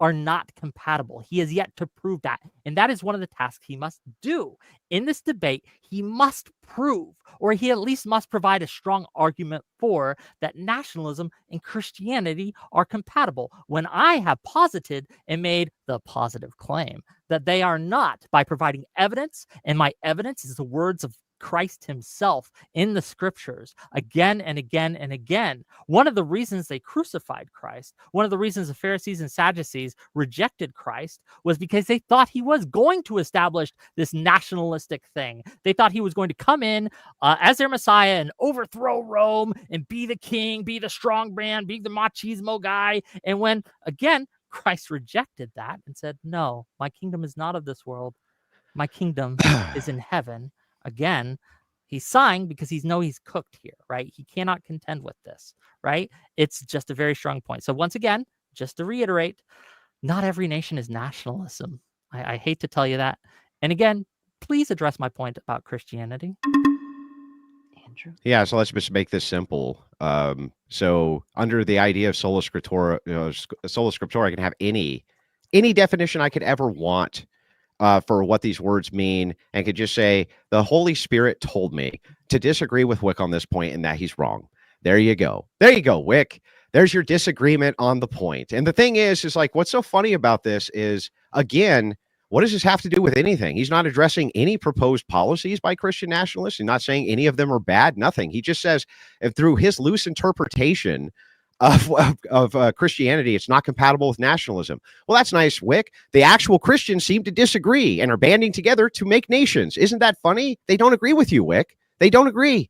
are not compatible. He has yet to prove that. And that is one of the tasks he must do. In this debate, he must prove, or he at least must provide a strong argument for, that nationalism and Christianity are compatible, when I have posited and made the positive claim that they are not, by providing evidence, and my evidence is the words of Christ himself in the scriptures again and again and again. One of the reasons they crucified Christ, one of the reasons the Pharisees and Sadducees rejected Christ, was because they thought he was going to establish this nationalistic thing. They thought he was going to come in as their Messiah and overthrow Rome and be the king, be the strong man, be the machismo guy. And when, again, Christ rejected that and said, no, my kingdom is not of this world. My kingdom is in heaven. Again, he's sighing because he's cooked here, right? He cannot contend with this, right? It's just a very strong point. So once again, just to reiterate, not every nation is nationalism. I hate to tell you that. And again, please address my point about Christianity. Andrew? Yeah, so let's just make this simple. So under the idea of sola scriptura, sola scriptura, I can have any definition I could ever want for what these words mean, and could just say, the Holy Spirit told me to disagree with Whick on this point and that he's wrong. There you go. There you go, Whick. There's your disagreement on the point. And the thing is like, what's so funny about this is, again, what does this have to do with anything? He's not addressing any proposed policies by Christian nationalists. He's not saying any of them are bad, nothing. He just says, if through his loose interpretation of Christianity, it's not compatible with nationalism. Well, that's nice, Whick. The actual Christians seem to disagree and are banding together to make nations. Isn't that funny? They don't agree with you, Whick. They don't agree.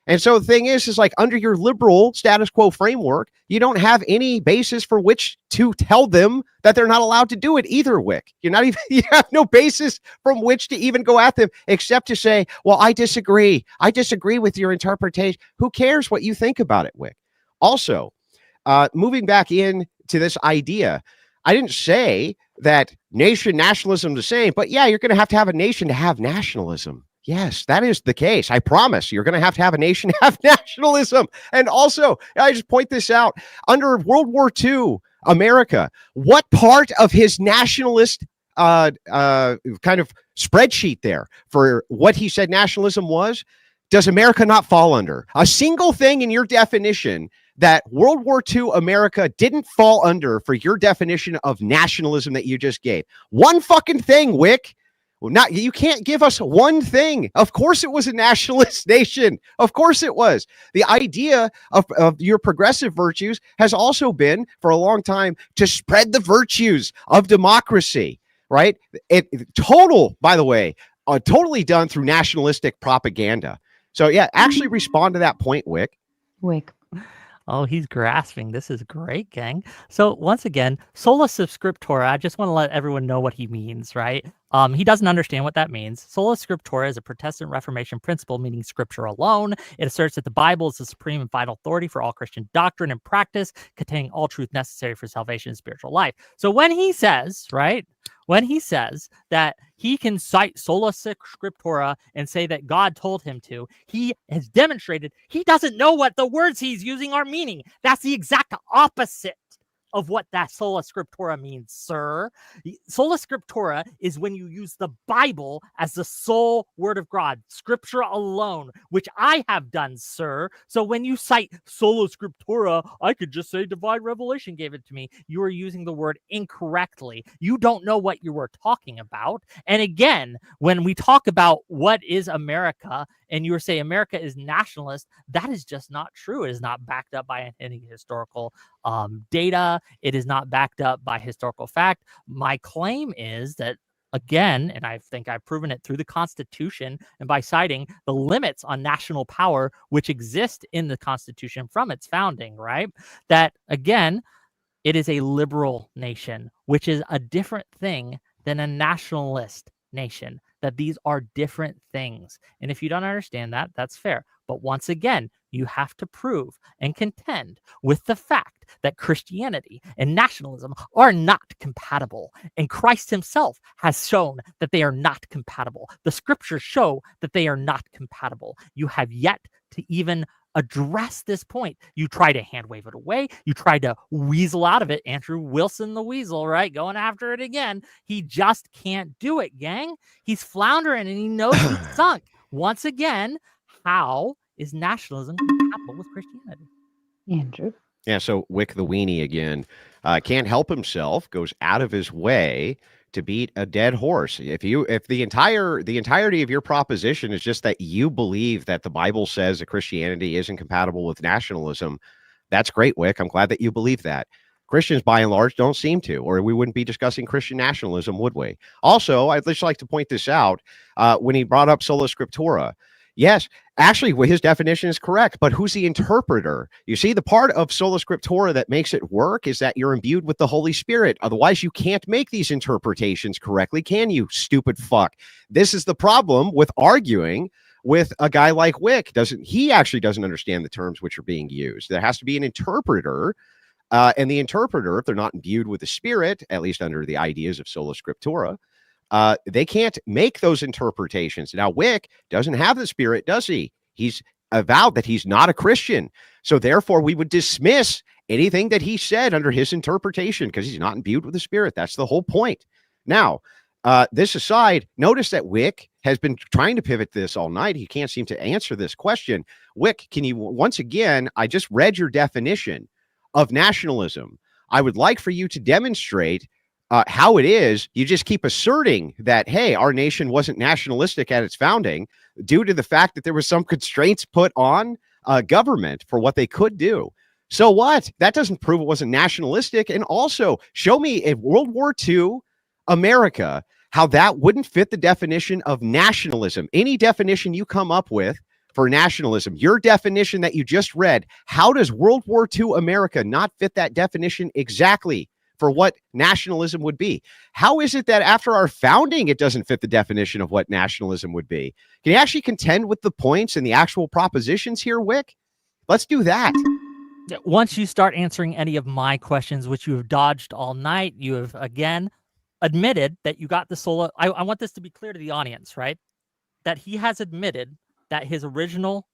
And so the thing is like, under your liberal status quo framework, you don't have any basis for which to tell them that they're not allowed to do it either, Whick. You have no basis from which to even go at them, except to say, well, I disagree. I disagree with your interpretation. Who cares what you think about it, Whick? Also, moving back in to this idea, I didn't say that nationalism is the same, but yeah, you're going to have a nation to have nationalism. Yes, that is the case. I promise you're going to have a nation to have nationalism. And also, I just point this out, under World War II, America, what part of his nationalist kind of spreadsheet there for what he said nationalism was, does America not fall under? A single thing in your definition that World War II America didn't fall under for your definition of nationalism that you just gave. One fucking thing, Whick. Well, you can't give us one thing. Of course it was a nationalist nation. Of course it was. The idea of your progressive virtues has also been, for a long time, to spread the virtues of democracy, right? By the way, totally done through nationalistic propaganda. So yeah, actually respond to that point, Whick. Whick. Oh, he's grasping. This is great, gang. So once again, sola scriptura, I just want to let everyone know what he means, right? He doesn't understand what that means. Sola scriptura is a Protestant Reformation principle meaning scripture alone. It asserts that the Bible is the supreme and final authority for all Christian doctrine and practice, containing all truth necessary for salvation and spiritual life. So when he says, right, when he says that he can cite sola scriptura and say that God told him to, he has demonstrated he doesn't know what the words he's using are meaning. That's the exact opposite of what that sola scriptura means, sir. Sola scriptura is when you use the Bible as the sole word of God, scripture alone, which I have done, sir. So when you cite sola scriptura, I could just say divine revelation gave it to me. You are using the word incorrectly. You don't know what you were talking about. And again, when we talk about what is America, and you say America is nationalist, that is just not true. It is not backed up by any historical data. It is not backed up by historical fact. My claim is that, again, and I think I've proven it through the Constitution and by citing the limits on national power which exist in the Constitution from its founding, right? That, again, it is a liberal nation, which is a different thing than a nationalist nation, that these are different things. And if you don't understand that, that's fair. But once again, you have to prove and contend with the fact that Christianity and nationalism are not compatible. And Christ himself has shown that they are not compatible. The scriptures show that they are not compatible. You have yet to even address this point. You try to hand wave it away. You try to weasel out of it. Andrew Wilson, the weasel, right? Going after it again. He just can't do it, gang. He's floundering and he knows he's sunk. Once again, how is nationalism compatible with Christianity? Andrew? Yeah, so Whick the weenie again can't help himself, goes out of his way to beat a dead horse. If the entirety of your proposition is just that you believe that the Bible says that Christianity isn't compatible with nationalism, that's great, Whick. I'm glad that you believe that. Christians, by and large, don't seem to, or we wouldn't be discussing Christian nationalism, would we? Also, I'd just like to point this out when he brought up sola scriptura. Yes, actually, his definition is correct, but who's the interpreter? You see, the part of sola scriptura that makes it work is that you're imbued with the Holy Spirit. Otherwise, you can't make these interpretations correctly, can you, stupid fuck? This is the problem with arguing with a guy like Whick. He actually doesn't understand the terms which are being used. There has to be an interpreter, and the interpreter, if they're not imbued with the Spirit, at least under the ideas of sola scriptura, they can't make those interpretations. Now, Whick doesn't have the Spirit, does he? He's avowed that he's not a Christian. So therefore, we would dismiss anything that he said under his interpretation because he's not imbued with the Spirit. That's the whole point. Now, this aside, notice that Whick has been trying to pivot this all night. He can't seem to answer this question. Whick, can you, once again, I just read your definition of nationalism. I would like for you to demonstrate how it is. You just keep asserting that, hey, our nation wasn't nationalistic at its founding due to the fact that there was some constraints put on government for what they could do. So what? That doesn't prove it wasn't nationalistic. And also show me in World War II America how that wouldn't fit the definition of nationalism. Any definition you come up with for nationalism, your definition that you just read, how does World War II America not fit that definition exactly for what nationalism would be? How is it that after our founding, it doesn't fit the definition of what nationalism would be? Can you actually contend with the points and the actual propositions here, Whick? Let's do that. Once you start answering any of my questions, which you have dodged all night, you have again admitted that you got the sola. I want this to be clear to the audience, right? That he has admitted that his original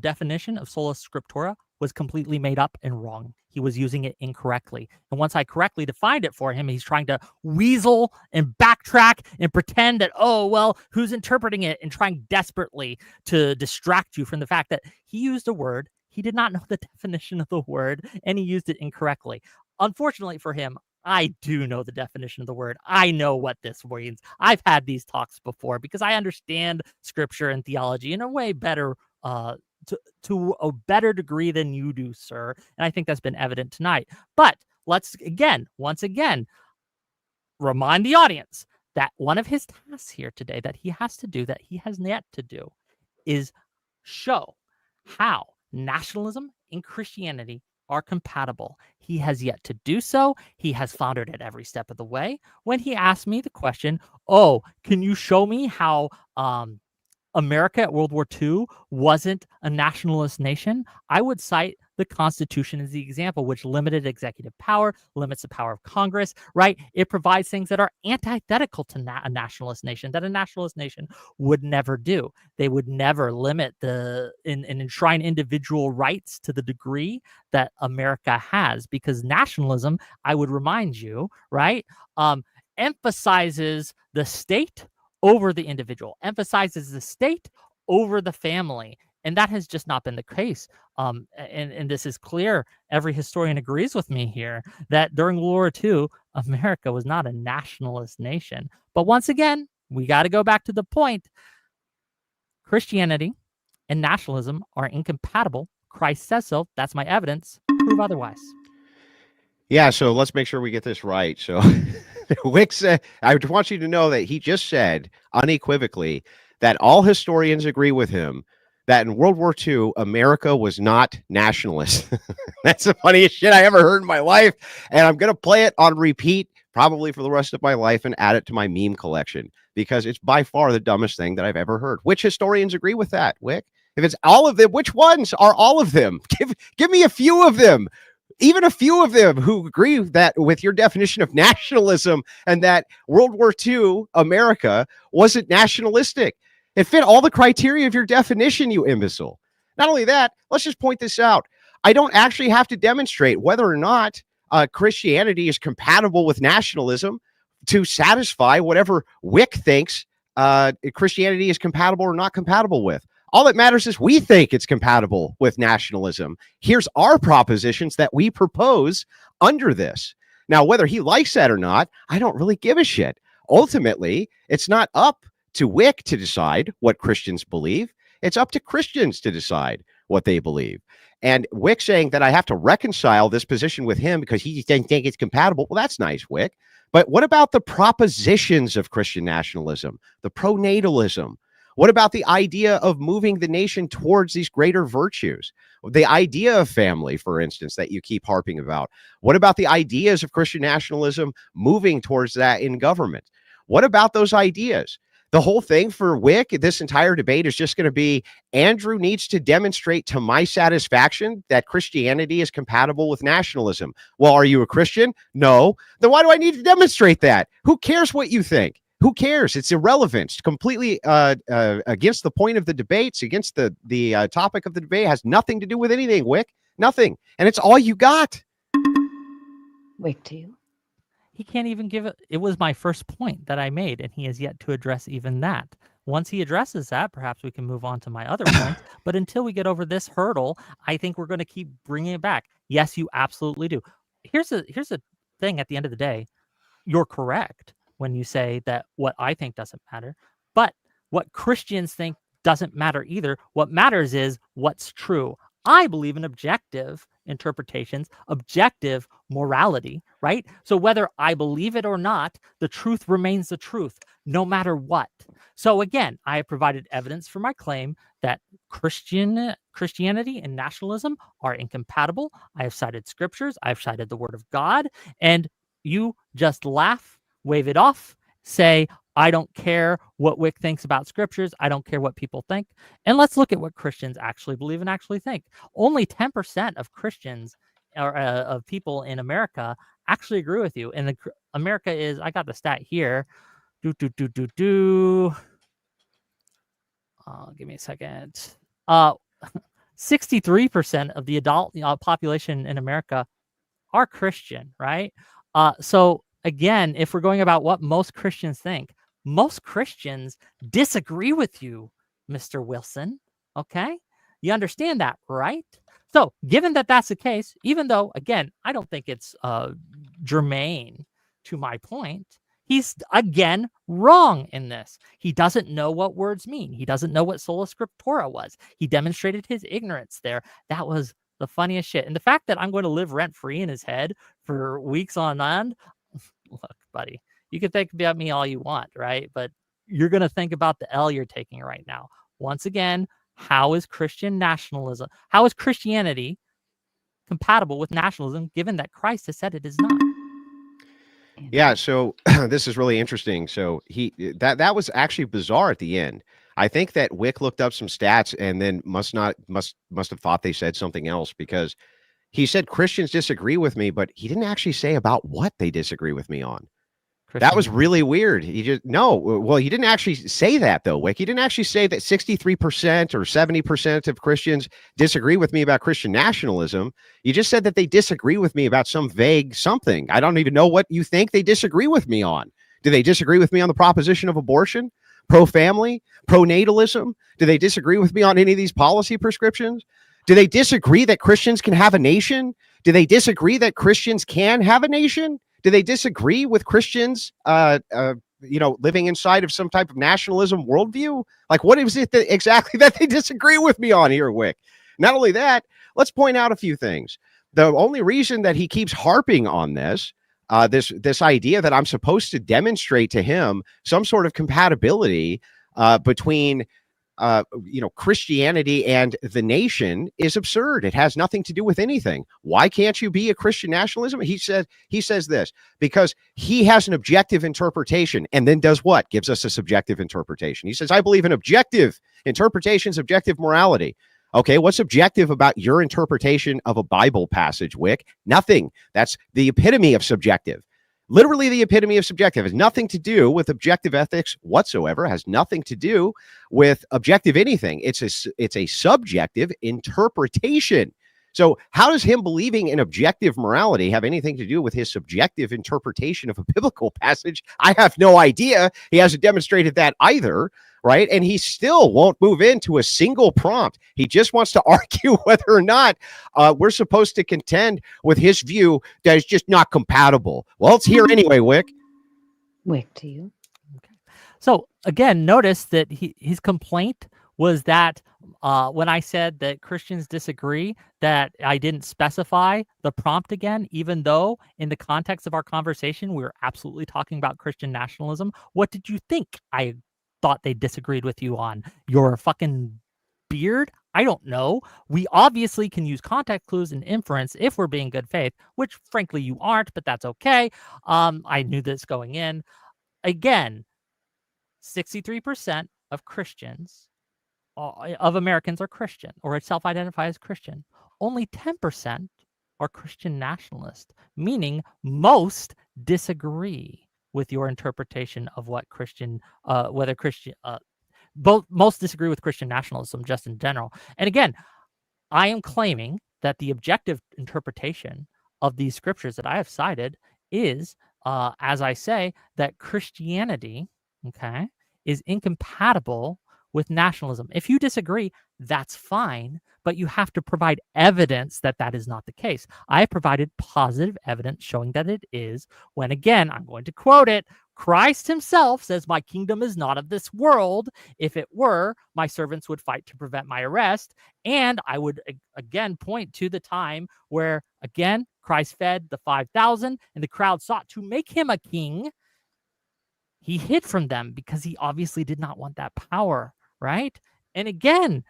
definition of sola scriptura was completely made up and wrong. He was using it incorrectly. And once I correctly defined it for him, he's trying to weasel and backtrack and pretend that, oh, well, who's interpreting it, and trying desperately to distract you from the fact that he used a word. He did not know the definition of the word, and he used it incorrectly. Unfortunately for him, I do know the definition of the word. I know what this means. I've had these talks before because I understand scripture and theology in a way better to a better degree than you do, sir. And I think that's been evident tonight. But let's once again, remind the audience that one of his tasks here today that he has to do, that he has yet to do, is show how nationalism and Christianity are compatible. He has yet to do so. He has floundered at every step of the way. When he asked me the question, oh, can you show me how America at World War II wasn't a nationalist nation? I would cite the Constitution as the example, which limited executive power, limits the power of Congress, right? It provides things that are antithetical to a nationalist nation, that a nationalist nation would never do. They would never limit and enshrine individual rights to the degree that America has, because nationalism, I would remind you, right, emphasizes the state over the individual, emphasizes the state over the family. And that has just not been the case. And this is clear. Every historian agrees with me here that during World War II, America was not a nationalist nation. But once again, we got to go back to the point. Christianity and nationalism are incompatible. Christ says so. That's my evidence. Prove otherwise. Yeah, so let's make sure we get this right. So Whick said, I want you to know that he just said unequivocally that all historians agree with him that in World War II, America was not nationalist. That's the funniest shit I ever heard in my life. And I'm going to play it on repeat probably for the rest of my life and add it to my meme collection because it's by far the dumbest thing that I've ever heard. Which historians agree with that, Whick? If it's all of them, which ones are all of them? Give me a few of them. Even a few of them who agree that with your definition of nationalism and that World War II America wasn't nationalistic. It fit all the criteria of your definition, you imbecile. Not only that, let's just point this out. I don't actually have to demonstrate whether or not Christianity is compatible with nationalism to satisfy whatever Whick thinks Christianity is compatible or not compatible with. All that matters is we think it's compatible with nationalism. Here's our propositions that we propose under this. Now, whether he likes that or not, I don't really give a shit. Ultimately, it's not up to Whick to decide what Christians believe. It's up to Christians to decide what they believe. And Whick saying that I have to reconcile this position with him because he doesn't think it's compatible. Well, that's nice, Whick. But what about the propositions of Christian nationalism, the pro-natalism? What about the idea of moving the nation towards these greater virtues? The idea of family, for instance, that you keep harping about. What about the ideas of Christian nationalism moving towards that in government? What about those ideas? The whole thing for Whick, this entire debate is just going to be Andrew needs to demonstrate to my satisfaction that Christianity is compatible with nationalism. Well, are you a Christian? No. Then why do I need to demonstrate that? Who cares what you think? Who cares? It's irrelevant. It's completely against the point of the debates, against the topic of the debate. It has nothing to do with anything, Whick. Nothing. And it's all you got. Whick to you. He can't even give it. It was my first point that I made, and he has yet to address even that. Once he addresses that, perhaps we can move on to my other points. But until we get over this hurdle, I think we're going to keep bringing it back. Yes, you absolutely do. Here's a thing at the end of the day. You're correct when you say that what I think doesn't matter, but what Christians think doesn't matter either. What matters is what's true. I believe in objective interpretations, objective morality, right? So whether I believe it or not, the truth remains the truth, no matter what. So again, I have provided evidence for my claim that Christianity and nationalism are incompatible. I have cited scriptures, I've cited the word of God, and you just laugh, wave it off, say, I don't care what Whick thinks about scriptures. I don't care what people think. And let's look at what Christians actually believe and actually think. Only 10% of Christians or of people in America actually agree with you. And America is, I got the stat here. Give me a second. 63% of the adult population in America are Christian, right? So again, if we're going about what most Christians think, most Christians disagree with you, Mr. Wilson. Okay? You understand that, right? So given that that's the case, even though, again, I don't think it's germane to my point, he's, again, wrong in this. He doesn't know what words mean. He doesn't know what sola scriptura was. He demonstrated his ignorance there. That was the funniest shit. And the fact that I'm going to live rent-free in his head for weeks on end, look, buddy, you can think about me all you want, right? But you're going to think about the L you're taking right now. Once again, how is Christian nationalism, how is Christianity compatible with nationalism, given that Christ has said it is not? Yeah, so this is really interesting. So that was actually bizarre at the end. I think that Whick looked up some stats and then must have thought they said something else, because he said Christians disagree with me, but he didn't actually say about what they disagree with me on. That was really weird. He just, no, well, he didn't actually say that though, Whick. He didn't actually say that 63% or 70% of Christians disagree with me about Christian nationalism. You just said that they disagree with me about some vague something. I don't even know what you think they disagree with me on. Do they disagree with me on the proposition of abortion, pro-family, pro-natalism? Do they disagree with me on any of these policy prescriptions? Do they disagree that Christians can have a nation? Do they disagree that Christians can have a nation? Do they disagree with Christians, living inside of some type of nationalism worldview? Like, what is it that exactly that they disagree with me on here, Whick? Not only that, let's point out a few things. The only reason that he keeps harping on this idea that I'm supposed to demonstrate to him some sort of compatibility between Christianity and the nation is absurd. It has nothing to do with anything. Why can't you be a Christian nationalism? He says this because he has an objective interpretation and then does what? Gives us a subjective interpretation. He says, I believe in objective interpretations, objective morality. Okay, what's objective about your interpretation of a Bible passage, Whick? Nothing. That's the epitome of subjective. Literally the epitome of subjective. Has nothing to do with objective ethics whatsoever. Has nothing to do with objective anything. It's a subjective interpretation. So how does him believing in objective morality have anything to do with his subjective interpretation of a biblical passage? I have no idea. He hasn't demonstrated that either, right? And he still won't move into a single prompt. He just wants to argue whether or not we're supposed to contend with his view that is just not compatible. Well, it's here anyway, Whick. Whick, to you. Okay. So again, notice that his complaint was that when I said that Christians disagree, that I didn't specify the prompt again, even though in the context of our conversation, we were absolutely talking about Christian nationalism. What did you think I thought they disagreed with you on? Your fucking beard? I don't know. We obviously can use context clues and inference if we're being good faith, which frankly you aren't, but that's okay. I knew this going in. Again, 63% of Christians of Americans are Christian or self-identify as Christian. Only 10% are Christian nationalist, meaning most disagree with your interpretation of what Christian, most disagree with Christian nationalism just in general. And again, I am claiming that the objective interpretation of these scriptures that I have cited is, as I say, that Christianity, okay, is incompatible with nationalism. If you disagree, that's fine, but you have to provide evidence that that is not the case. I have provided positive evidence showing that it is, when again, I'm going to quote it, Christ himself says, my kingdom is not of this world. If it were, my servants would fight to prevent my arrest. And I would again point to the time where, again, Christ fed the 5,000 and the crowd sought to make him a king. He hid from them because he obviously did not want that power. Right? And again,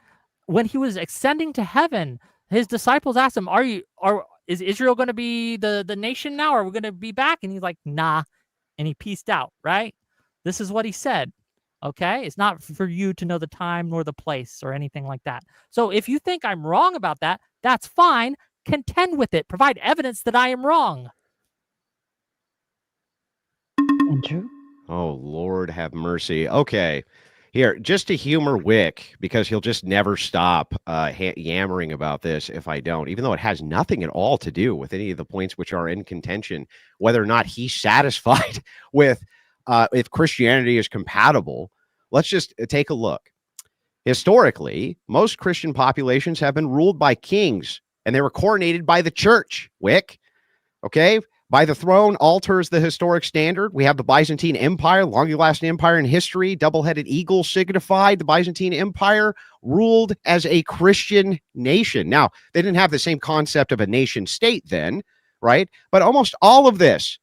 when he was ascending to heaven, his disciples asked him, is Israel going to be the nation now? Or are we going to be back? And he's like, nah. And he peaced out, right? This is what he said. Okay? It's not for you to know the time nor the place or anything like that. So if you think I'm wrong about that, that's fine. Contend with it. Provide evidence that I am wrong. Andrew? Oh, Lord have mercy. Okay. Here, just to humor Whick, because he'll just never stop yammering about this if I don't, even though it has nothing at all to do with any of the points which are in contention, whether or not he's satisfied with if Christianity is compatible. Let's just take a look. Historically, most Christian populations have been ruled by kings, and they were coronated by the church, Whick. Okay? By the throne, altars the historic standard. We have the Byzantine Empire, longest-lasting empire in history. Double-headed eagle signified. The Byzantine Empire ruled as a Christian nation. Now, they didn't have the same concept of a nation state then, right? But almost all of this,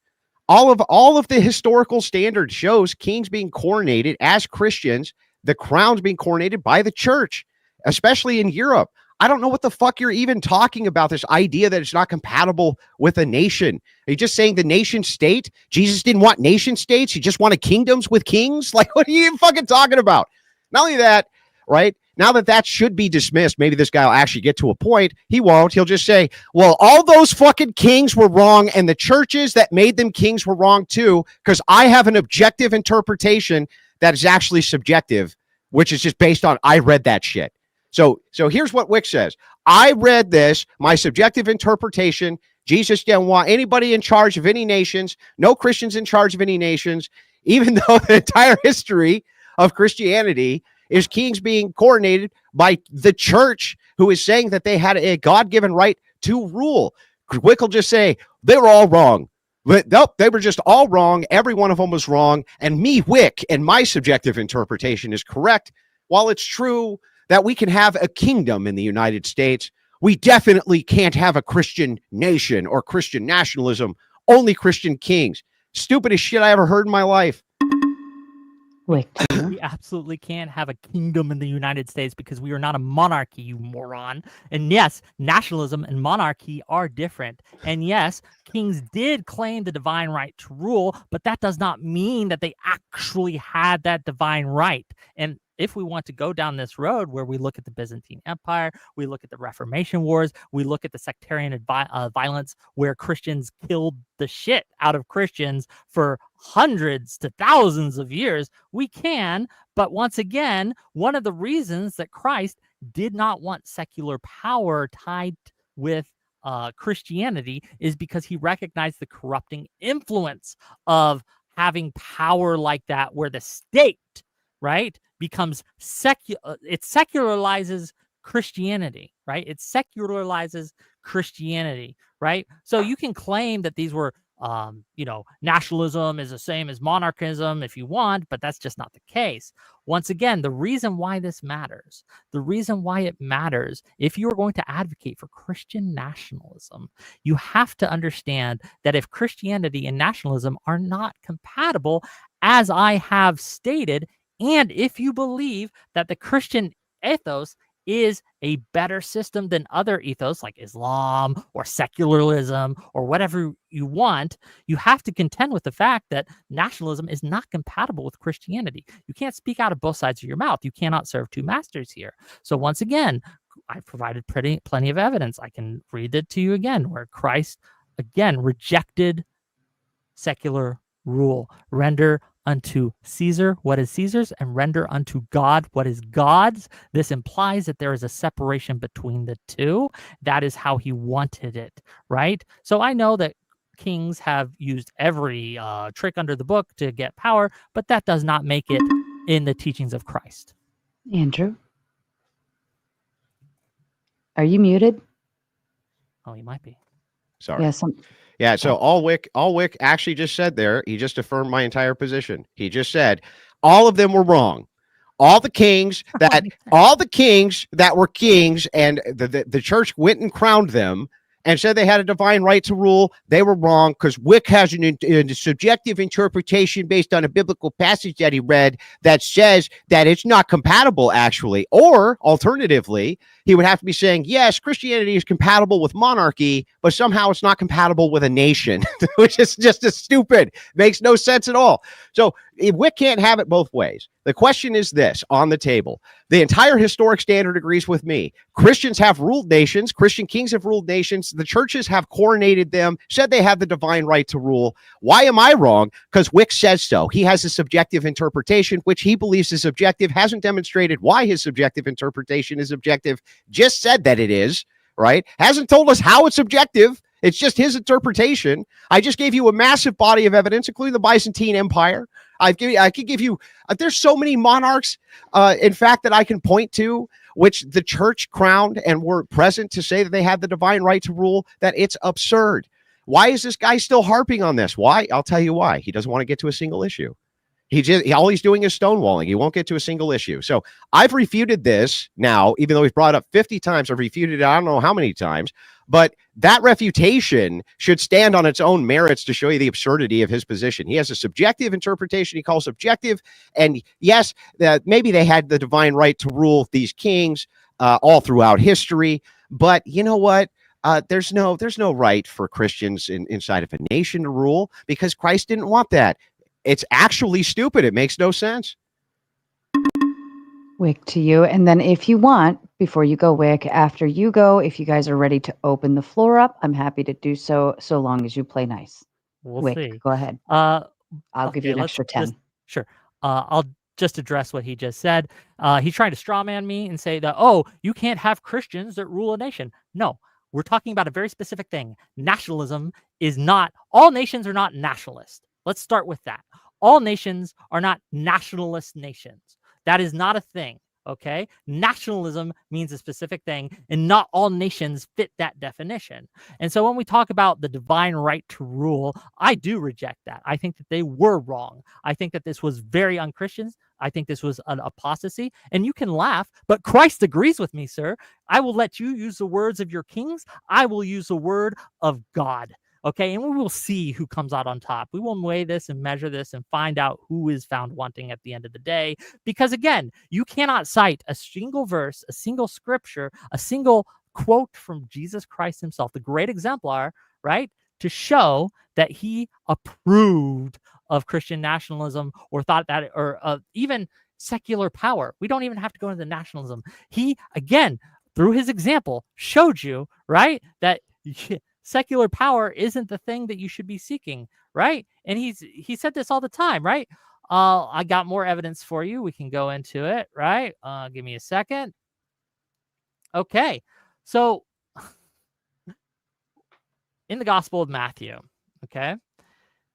all of the historical standard shows kings being coronated as Christians, the crowns being coronated by the church, especially in Europe. I don't know what the fuck you're even talking about, this idea that it's not compatible with a nation. Are you just saying the nation state? Jesus didn't want nation states. He just wanted kingdoms with kings? Like, what are you even fucking talking about? Not only that, right? Now that should be dismissed, maybe this guy will actually get to a point. He won't. He'll just say, well, all those fucking kings were wrong, and the churches that made them kings were wrong too, because I have an objective interpretation that is actually subjective, which is just based on, I read that shit. So here's what Whick says. I read this, my subjective interpretation. Jesus didn't want anybody in charge of any nations, no Christians in charge of any nations, even though the entire history of Christianity is kings being coordinated by the church, who is saying that they had a God-given right to rule. Whick will just say, they were all wrong. But nope, they were just all wrong. Every one of them was wrong. And me, Whick, and my subjective interpretation is correct. While it's true that we can have a kingdom in the United States, we definitely can't have a Christian nation or Christian nationalism, only Christian kings. Stupidest shit I ever heard in my life. Wait. The absolutely can't have a kingdom in the United States because we are not a monarchy, you moron. And yes, nationalism and monarchy are different. And yes, kings did claim the divine right to rule, but that does not mean that they actually had that divine right. And if we want to go down this road where we look at the Byzantine Empire, we look at the Reformation Wars, we look at the sectarian violence where Christians killed the shit out of Christians for hundreds to thousands of years, we can. But once again, one of the reasons that Christ did not want secular power tied with Christianity is because he recognized the corrupting influence of having power like that, where the state, right, becomes it secularizes Christianity, right? It secularizes Christianity, right? So you can claim that these were, nationalism is the same as monarchism if you want, but that's just not the case. Once again, the reason why this matters, the reason why it matters, if you are going to advocate for Christian nationalism, you have to understand that if Christianity and nationalism are not compatible, as I have stated, and if you believe that the Christian ethos is a better system than other ethos like Islam or secularism or whatever you want, you have to contend with the fact that nationalism is not compatible with Christianity. You can't speak out of both sides of your mouth. You cannot serve two masters here. So once again, I've provided plenty of evidence. I can read it to you again, where Christ, again, rejected secular rule. Render unto Caesar what is Caesar's, and render unto God what is God's. This implies that there is a separation between the two. That is how he wanted it, right? So I know that kings have used every trick under the book to get power, but that does not make it in the teachings of Christ. Andrew? Are you muted? Oh, you might be. Sorry. Yes. Yeah, so all Whick actually just said there, he just affirmed my entire position. He just said all of them were wrong. All the kings that were kings and the church went and crowned them and said they had a divine right to rule, they were wrong, because Whick has a subjective interpretation based on a biblical passage that he read that says that it's not compatible, actually. Or alternatively, he would have to be saying, yes, Christianity is compatible with monarchy, but somehow it's not compatible with a nation, which is just as stupid. Makes no sense at all. So Whick can't have it both ways. The question is this on the table. The entire historic standard agrees with me. Christians have ruled nations. Christian kings have ruled nations. The churches have coronated them, said they have the divine right to rule. Why am I wrong? Because Whick says so. He has a subjective interpretation, which he believes is objective, hasn't demonstrated why his subjective interpretation is objective, just said that it is, right? Hasn't told us how it's objective. It's just his interpretation. I just gave you a massive body of evidence, including the Byzantine Empire. I could give you, there's so many monarchs, in fact, that I can point to, which the church crowned and were present to say that they had the divine right to rule, that it's absurd. Why is this guy still harping on this? Why? I'll tell you why. He doesn't want to get to a single issue. All he's doing is stonewalling. He won't get to a single issue. So I've refuted this now, even though he's brought it up 50 times. I've refuted it I don't know how many times, but that refutation should stand on its own merits to show you the absurdity of his position. He has a subjective interpretation he calls objective. And yes, maybe they had the divine right to rule these kings all throughout history. But you know what? There's no right for Christians inside of a nation to rule, because Christ didn't want that. It's actually stupid. It makes no sense. Whick, to you. And then if you want, before you go, Whick, after you go, if you guys are ready to open the floor up, I'm happy to do so long as you play nice. We'll Whick, see. Go ahead. I'll give you an extra 10. Sure. I'll just address what he just said. He's trying to strawman me and say that, oh, you can't have Christians that rule a nation. No, we're talking about a very specific thing. Nationalism is not, all nations are not nationalist. Let's start with that. All nations are not nationalist nations. That is not a thing, okay? Nationalism means a specific thing, and not all nations fit that definition. And so when we talk about the divine right to rule, I do reject that. I think that they were wrong. I think that this was very unchristian. I think this was an apostasy. And you can laugh, but Christ agrees with me, sir. I will let you use the words of your kings. I will use the word of God. Okay, and we will see who comes out on top. We will weigh this and measure this and find out who is found wanting at the end of the day. Because again, you cannot cite a single verse, a single scripture, a single quote from Jesus Christ himself, the great exemplar, right, to show that he approved of Christian nationalism or thought that, or even secular power. We don't even have to go into the nationalism. He, again, through his example, showed you, right, that secular power isn't the thing that you should be seeking, right? And he said this all the time, right? I got more evidence for you. We can go into it, right? Give me a second. Okay, so in the Gospel of Matthew, okay,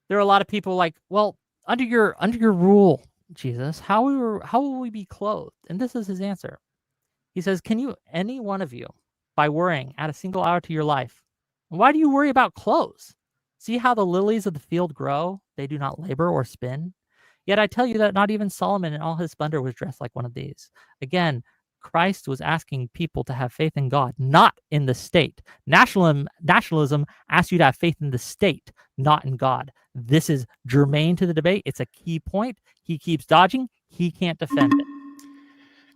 there are a lot of people like, well, under your rule, Jesus, how will we be clothed? And this is his answer. He says, can you, any one of you, by worrying, add a single hour to your life? And why do you worry about clothes? See how the lilies of the field grow? They do not labor or spin. Yet I tell you that not even Solomon in all his splendor was dressed like one of these. Again, Christ was asking people to have faith in God, not in the state. Nationalism asks you to have faith in the state, not in God. This is germane to the debate. It's a key point. He keeps dodging. He can't defend it.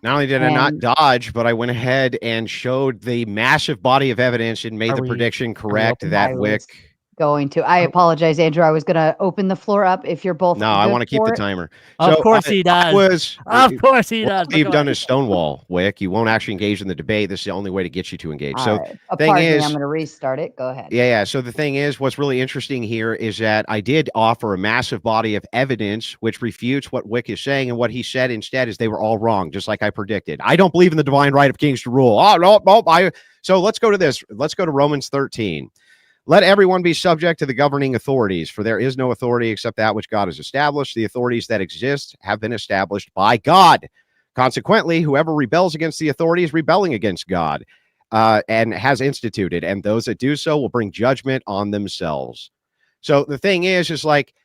Not only did I not dodge, but I went ahead and showed the massive body of evidence and made the prediction correct that Whick... I apologize, Andrew. I was going to open the floor up if you're both. No, I want to keep the timer. Of course he does. Of course he does. What you've done is stonewall, Whick. You won't actually engage in the debate. This is the only way to get you to engage. All so right. thing is, I'm going to restart it. Go ahead. Yeah. So the thing is, what's really interesting here is that I did offer a massive body of evidence which refutes what Whick is saying, and what he said instead is they were all wrong, just like I predicted. I don't believe in the divine right of kings to rule. Oh, no. So let's go to this. Let's go to Romans 13. Let everyone be subject to the governing authorities, for there is no authority except that which God has established. The authorities that exist have been established by God. Consequently, whoever rebels against the authority is rebelling against God, and has instituted, and those that do so will bring judgment on themselves. So the thing is like,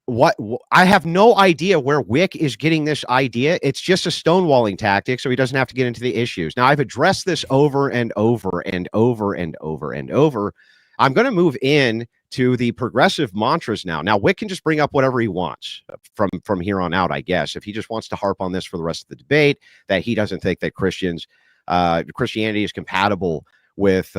what I have no idea where Whick is getting this idea. It's just a stonewalling tactic, so he doesn't have to get into the issues. Now, I've addressed this over and over and over and over and over. I'm going to move in to the progressive mantras now. Now, Whick can just bring up whatever he wants from here on out, I guess. If he just wants to harp on this for the rest of the debate, that he doesn't think that Christianity is compatible with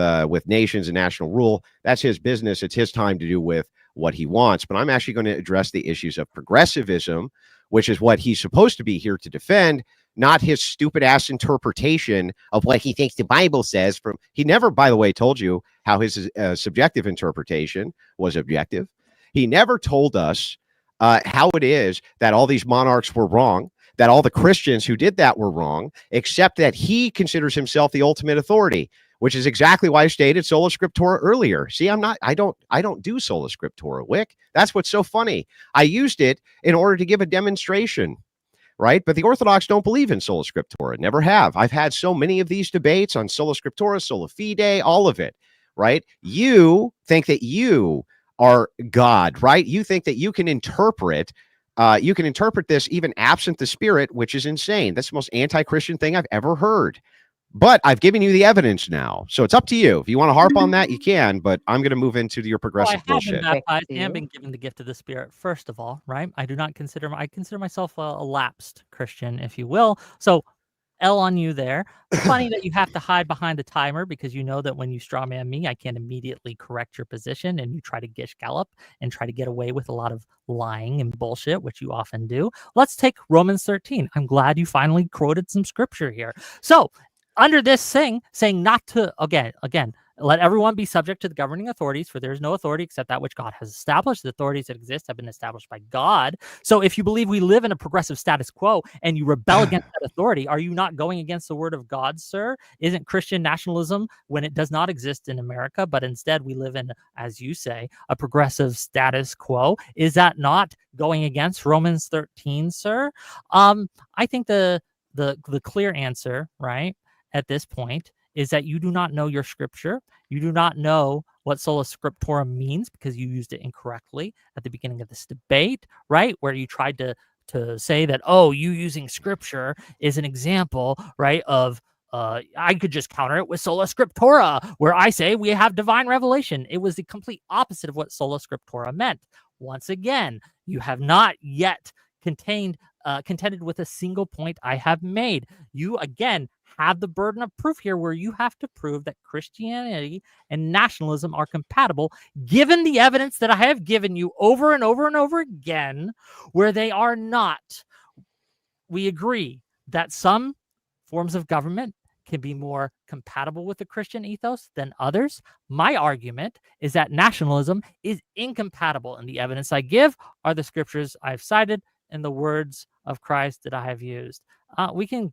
nations and national rule, that's his business. It's his time to do with what he wants. But I'm actually going to address the issues of progressivism, which is what he's supposed to be here to defend, not his stupid ass interpretation of what he thinks the Bible says. He never, by the way, told you how his subjective interpretation was objective. He never told us how it is that all these monarchs were wrong, that all the Christians who did that were wrong, except that he considers himself the ultimate authority, which is exactly why I stated sola scriptura earlier. See, I don't do sola scriptura, Whick. That's what's so funny. I used it in order to give a demonstration. Right? But the Orthodox don't believe in sola scriptura. Never have. I've had so many of these debates on sola scriptura, sola fide, all of it. Right? You think that you are God, right? You think that you can interpret this even absent the Spirit, which is insane. That's the most anti-Christian thing I've ever heard. But I've given you the evidence now. So it's up to you. If you want to harp on that, you can, but I'm going to move into your progressive bullshit. I have been baptized and been given the gift of the Spirit, first of all, right? I consider myself a lapsed Christian, if you will. So L on you there. Funny that you have to hide behind the timer, because you know that when you strawman me, I can't immediately correct your position, and you try to gish gallop and try to get away with a lot of lying and bullshit, which you often do. Let's take Romans 13. I'm glad you finally quoted some scripture here. So under this thing, saying not to, again, let everyone be subject to the governing authorities, for there is no authority except that which God has established. The authorities that exist have been established by God. So if you believe we live in a progressive status quo and you rebel against that authority, are you not going against the word of God, sir? Isn't Christian nationalism, when it does not exist in America, but instead we live in, as you say, a progressive status quo, is that not going against Romans 13, sir? I think the clear answer, right, at this point, is that you do not know your scripture. You do not know what sola scriptura means, because you used it incorrectly at the beginning of this debate, right? Where you tried to say that, oh, you using scripture is an example, right, of I could just counter it with sola scriptura, where I say we have divine revelation. It was the complete opposite of what sola scriptura meant. Once again, you have not yet contended with a single point I have made. You, again, have the burden of proof here, where you have to prove that Christianity and nationalism are compatible, given the evidence that I have given you over and over and over again, where they are not. We agree that some forms of government can be more compatible with the Christian ethos than others. My argument is that nationalism is incompatible, and the evidence I give are the scriptures I've cited and the words of Christ that I have used. We can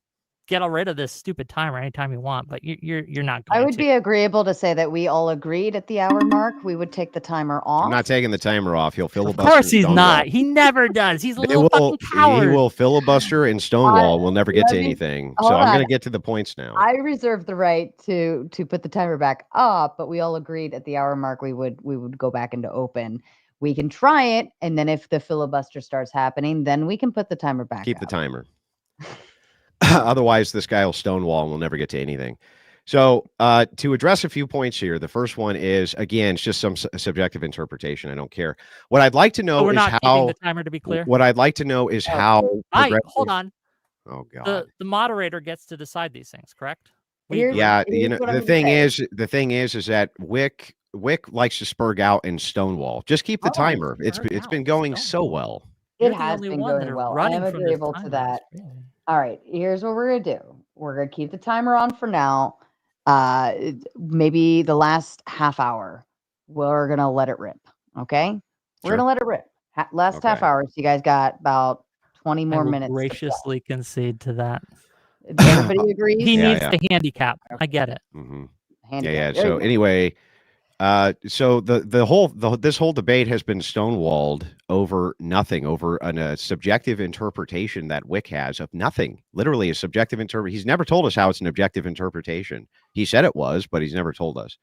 get rid of this stupid timer anytime you want, but you're not going to. I would be agreeable to say that we all agreed at the hour mark we would take the timer off. I'm not taking the timer off. He'll filibuster. Of course he's not. He never does. He's a little fucking coward. He will filibuster and stonewall. We'll never get to anything. So I'm going to get to the points now. I reserve the right to put the timer back up, but we all agreed at the hour mark we would go back into open. We can try it, and then if the filibuster starts happening, then we can put the timer back. Keep the timer. Otherwise, this guy will stonewall and we'll never get to anything. So to address a few points here, the first one is, again, it's just some subjective interpretation. I don't care. What I'd like to know is how the timer, to be clear. What I'd like to know is how. Hold on. Oh God. The moderator gets to decide these things, correct? Yeah. The thing is that Whick likes to spurg out and stonewall. Just keep the timer. It's been going so well. It has been going well. I am agreeable to that. All right, here's what we're going to do. We're going to keep the timer on for now. Maybe the last half hour, we're going to let it rip. Okay? We're going to let it rip. Last half hour. So you guys got about 20 more minutes. Graciously concede to that. Everybody agrees? He needs the handicap. Okay. I get it. Mm-hmm. Yeah. So anyway, so this whole debate has been stonewalled over nothing, over a subjective interpretation that Whick has of nothing. Literally a subjective interpretation. He's never told us how it's an objective interpretation. He said it was, but he's never told us.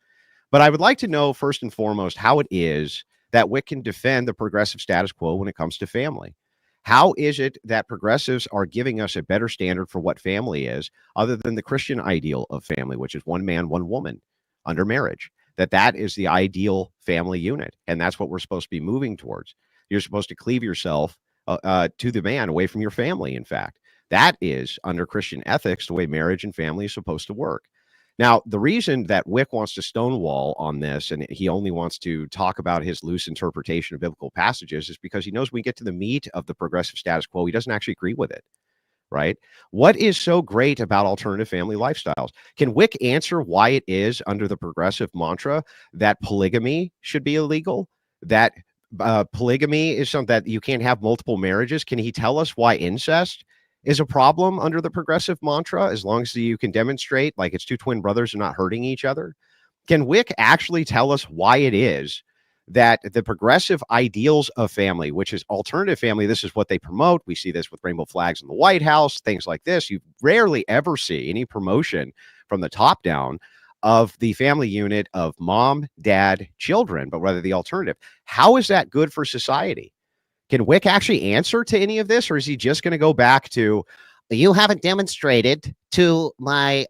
But I would like to know first and foremost how it is that Whick can defend the progressive status quo when it comes to family. How is it that progressives are giving us a better standard for what family is, other than the Christian ideal of family, which is one man, one woman under marriage? That is the ideal family unit. And that's what we're supposed to be moving towards. You're supposed to cleave yourself to the man, away from your family. In fact, that is, under Christian ethics, the way marriage and family is supposed to work. Now, the reason that Whick wants to stonewall on this, and he only wants to talk about his loose interpretation of biblical passages, is because he knows when we get to the meat of the progressive status quo, he doesn't actually agree with it. Right? What is so great about alternative family lifestyles? Can Whick answer why it is, under the progressive mantra, that polygamy should be illegal? That polygamy is something that you can't have multiple marriages? Can he tell us why incest is a problem under the progressive mantra, as long as you can demonstrate like it's two twin brothers are not hurting each other? Can Whick actually tell us why it is that the progressive ideals of family, which is alternative family, this is what they promote. We see this with rainbow flags in the White House, things like this. You rarely ever see any promotion from the top down of the family unit of mom, dad, children, but rather the alternative. How is that good for society? Can Whick actually answer to any of this, or is he just going to go back to, you haven't demonstrated to my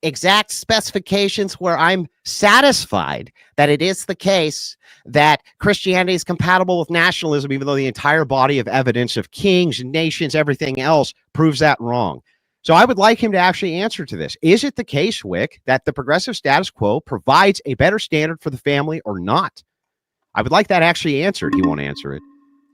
exact specifications where I'm satisfied that it is the case that Christianity is compatible with nationalism, even though the entire body of evidence of kings and nations, everything else, proves that wrong. So I would like him to actually answer to this. Is it the case, Whick, that the progressive status quo provides a better standard for the family or not? I would like that actually answered. He won't answer it.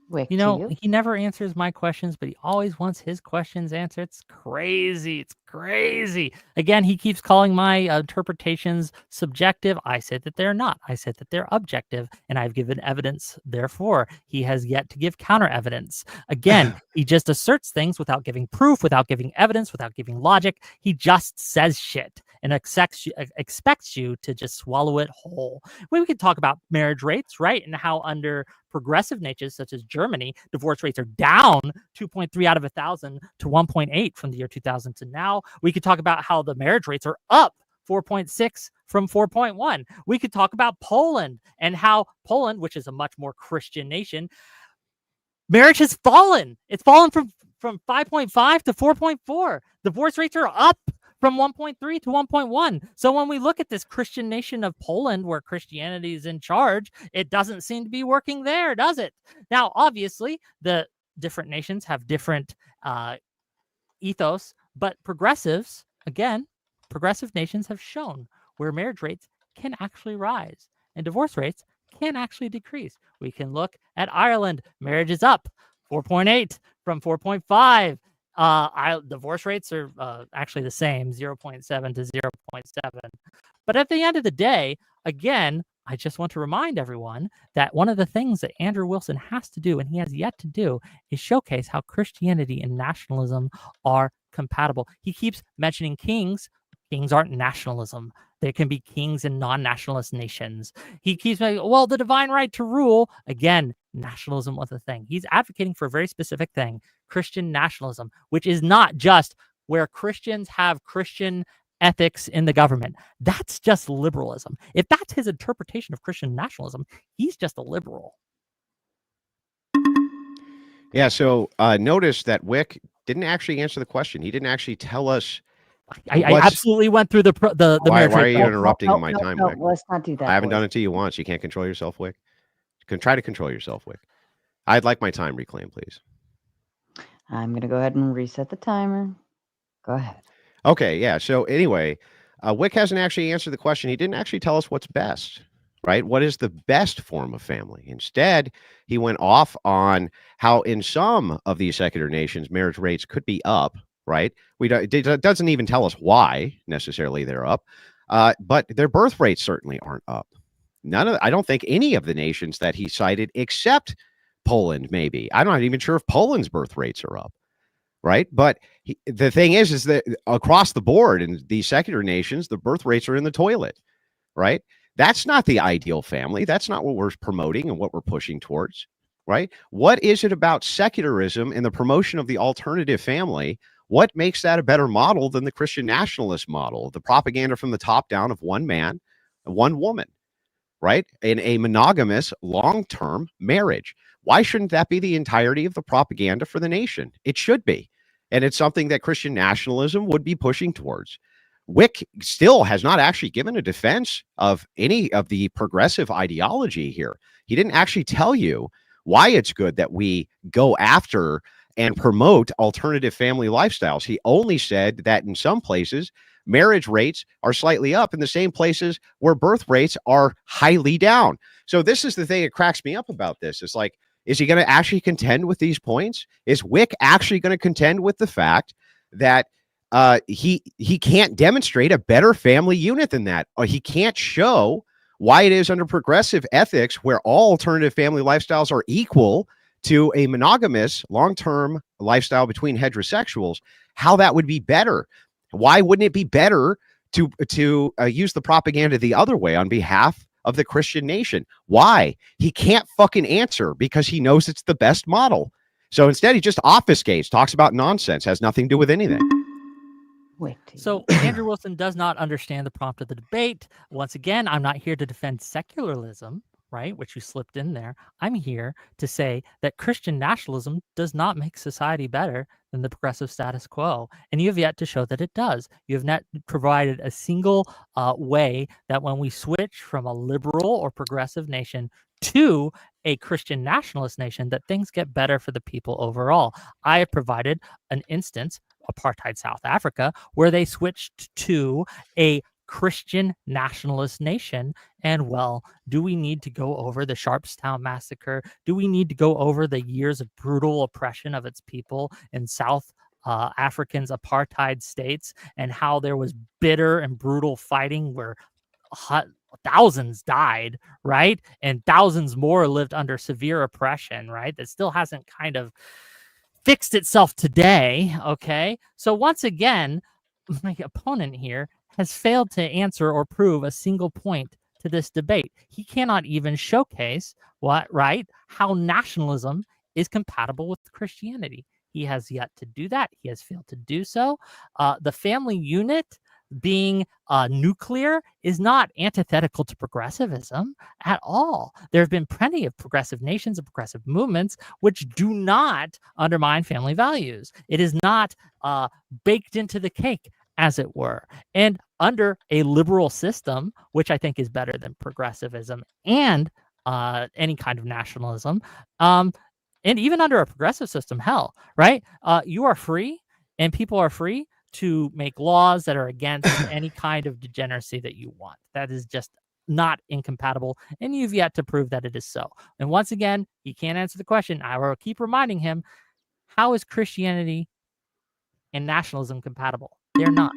Whick, he never answers my questions, but he always wants his questions answered. It's crazy. It's crazy. Again, he keeps calling my interpretations subjective. I said that they're not. I said that they're objective, and I've given evidence. Therefore, he has yet to give counter evidence. Again, he just asserts things without giving proof, without giving evidence, without giving logic. He just says shit and expects you to just swallow it whole. We could talk about marriage rates, right? And how under progressive nations such as Germany, divorce rates are down 2.3 out of 1,000 to 1.8 from the year 2000 to now. We could talk about how the marriage rates are up 4.6 from 4.1. We could talk about Poland and how Poland, which is a much more Christian nation, marriage has fallen. It's fallen from 5.5 to 4.4. Divorce rates are up from 1.3 to 1.1. So when we look at this Christian nation of Poland, where Christianity is in charge, it doesn't seem to be working there, does it? Now, obviously, the different nations have different ethos, but progressives, again, progressive nations have shown where marriage rates can actually rise and divorce rates can actually decrease. We can look at Ireland. Marriage is up 4.8 from 4.5. Divorce rates are actually the same, 0.7 to 0.7. But at the end of the day, again, I just want to remind everyone that one of the things that Andrew Wilson has to do, and he has yet to do, is showcase how Christianity and nationalism are compatible. He keeps mentioning kings. Kings aren't nationalism. There can be kings in non-nationalist nations. He keeps saying, well, the divine right to rule. Again, nationalism was a thing. He's advocating for a very specific thing, Christian nationalism, which is not just where Christians have Christian ethics in the government. That's just liberalism. If that's his interpretation of Christian nationalism, he's just a liberal. Yeah, so notice that Whick didn't actually answer the question. He didn't actually tell us. I absolutely went through the why marriage. Why are you interrupting my time, Whick? Let's not do that. I haven't done it to you once. You can't control yourself, Whick. You can try to control yourself, Whick. I'd like my time reclaimed, please. I'm going to go ahead and reset the timer. Go ahead. Okay, yeah. So anyway, Whick hasn't actually answered the question. He didn't actually tell us what's best, right? What is the best form of family? Instead, he went off on how in some of these secular nations, marriage rates could be up, right? It doesn't even tell us why necessarily they're up, but their birth rates certainly aren't up. I don't think any of the nations that he cited, except Poland, maybe. I'm not even sure if Poland's birth rates are up. Right. But the thing is that across the board in these secular nations, the birth rates are in the toilet. Right. That's not the ideal family. That's not what we're promoting and what we're pushing towards. Right. What is it about secularism and the promotion of the alternative family? What makes that a better model than the Christian nationalist model, the propaganda from the top down of one man and one woman? Right. In a monogamous long-term marriage. Why shouldn't that be the entirety of the propaganda for the nation? It should be. And it's something that Christian nationalism would be pushing towards. Whick still has not actually given a defense of any of the progressive ideology here. He didn't actually tell you why it's good that we go after and promote alternative family lifestyles. He only said that in some places, marriage rates are slightly up in the same places where birth rates are highly down. So this is the thing that cracks me up about this. It's like, is he going to actually contend with these points? Is Whick actually going to contend with the fact that he can't demonstrate a better family unit than that? Or he can't show why it is under progressive ethics, where all alternative family lifestyles are equal to a monogamous long-term lifestyle between heterosexuals, how that would be better. Why wouldn't it be better to use the propaganda the other way on behalf of the Christian nation? Why? He can't fucking answer because he knows it's the best model. So instead, he just obfuscates, talks about nonsense, has nothing to do with anything. So Andrew Wilson does not understand the prompt of the debate. Once again, I'm not here to defend secularism, right, which you slipped in there. I'm here to say that Christian nationalism does not make society better than the progressive status quo. And you have yet to show that it does. You have not provided a single way that when we switch from a liberal or progressive nation to a Christian nationalist nation, that things get better for the people overall. I have provided an instance, apartheid South Africa, where they switched to a Christian nationalist nation. And well, do we need to go over the Sharpstown massacre? Do we need to go over the years of brutal oppression of its people in South African's apartheid states, and how there was bitter and brutal fighting where thousands died, right? And thousands more lived under severe oppression, right? That still hasn't kind of fixed itself today, okay? So once again, my opponent here has failed to answer or prove a single point to this debate. He cannot even showcase how nationalism is compatible with Christianity. He has yet to do that. He has failed to do so. The family unit being nuclear is not antithetical to progressivism at all. There have been plenty of progressive nations and progressive movements which do not undermine family values. It is not baked into the cake as it were. And under a liberal system, which I think is better than progressivism and any kind of nationalism, and even under a progressive system, hell, right? You are free, and people are free to make laws that are against any kind of degeneracy that you want. That is just not incompatible, and you've yet to prove that it is so. And once again, he can't answer the question. I will keep reminding him, how is Christianity and nationalism compatible? They're not.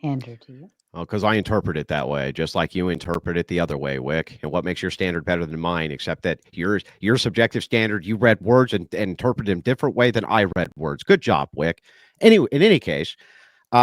Andrew, to you. Well, because I interpret it that way, just like you interpret it the other way, Whick. And what makes your standard better than mine, except that your subjective standard, you read words and interpreted them different way than I read words. Good job, Whick. Anyway, in any case,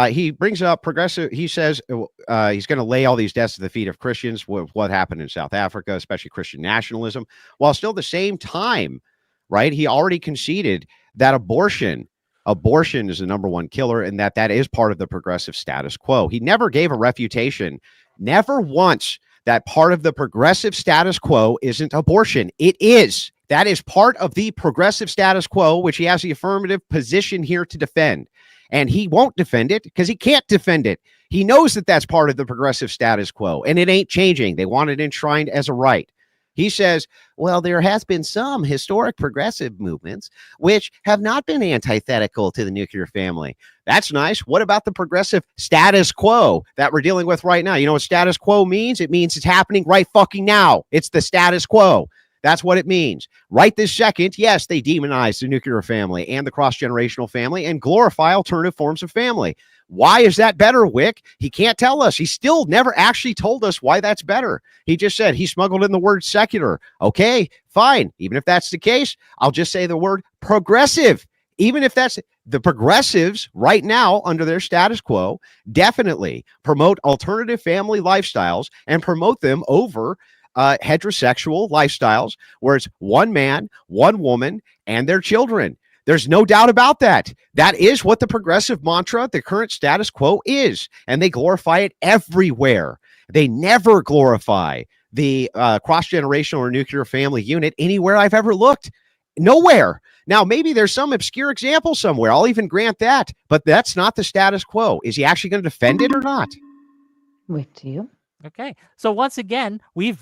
he brings up progressive. He says he's going to lay all these deaths at the feet of Christians with what happened in South Africa, especially Christian nationalism, while still at the same time, right? He already conceded that abortion is the number one killer, and that is part of the progressive status quo. He never gave a refutation, never once, that part of the progressive status quo isn't abortion. It is. That is part of the progressive status quo, which he has the affirmative position here to defend. And he won't defend it because he can't defend it. He knows that that's part of the progressive status quo, and it ain't changing. They want it enshrined as a right. He says, well, there has been some historic progressive movements which have not been antithetical to the nuclear family. That's nice. What about the progressive status quo that we're dealing with right now? You know what status quo means? It means it's happening right fucking now. It's the status quo. That's what it means. Right this second, yes, they demonize the nuclear family and the cross-generational family and glorify alternative forms of family. Why is that better, Whick? He can't tell us. He still never actually told us why that's better. He just said he smuggled in the word secular. Okay, fine. Even if that's the case, I'll just say the word progressive. Even if that's the progressives right now under their status quo, definitely promote alternative family lifestyles and promote them over heterosexual lifestyles where it's one man, one woman, and their children. There's no doubt about that. That is what the progressive mantra, the current status quo is. And they glorify it everywhere. They never glorify the cross-generational or nuclear family unit anywhere I've ever looked. Nowhere. Now, maybe there's some obscure example somewhere. I'll even grant that. But that's not the status quo. Is he actually going to defend it or not? With you. Okay. So once again, we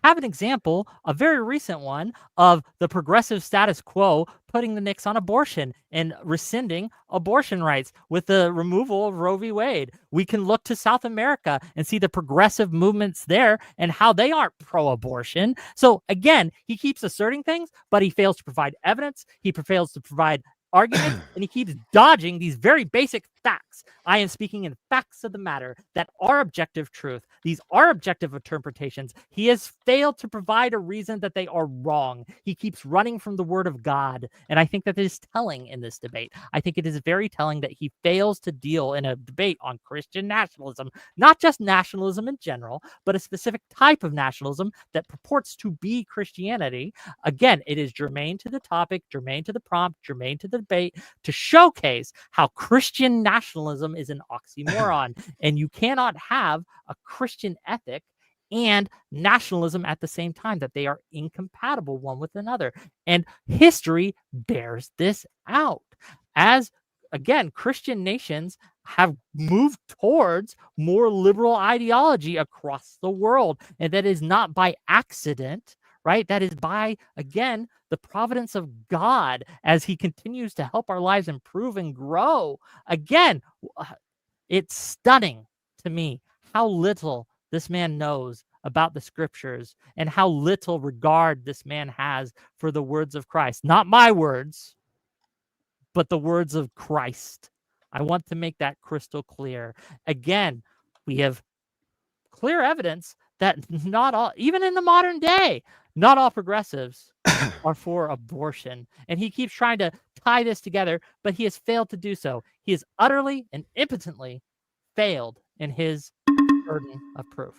have an example, a very recent one, of the progressive status quo putting the nix on abortion and rescinding abortion rights with the removal of Roe v. Wade. We can look to South America and see the progressive movements there and how they aren't pro-abortion. So again, he keeps asserting things, but he fails to provide evidence. He fails to provide arguments, and he keeps dodging these very basic facts. I am speaking in facts of the matter that are objective truth. These are objective interpretations. He has failed to provide a reason that they are wrong. He keeps running from the word of God, and I think that is telling in this debate. I think it is very telling that he fails to deal in a debate on Christian nationalism, not just nationalism in general, but a specific type of nationalism that purports to be Christianity. Again, it is germane to the topic, germane to the prompt, germane to the debate, to showcase how Christian nationalism is an oxymoron, and you cannot have a Christian ethic and nationalism at the same time, that they are incompatible one with another. And history bears this out. As, again, Christian nations have moved towards more liberal ideology across the world, and that is not by accident, right? That is by, again, the providence of God as he continues to help our lives improve and grow. Again, it's stunning to me how little this man knows about the scriptures and how little regard this man has for the words of Christ. Not my words, but the words of Christ. I want to make that crystal clear. Again, we have clear evidence that not all, even in the modern day, not all progressives are for abortion. And he keeps trying to tie this together, but he has failed to do so. He has utterly and impotently failed in his burden of proof.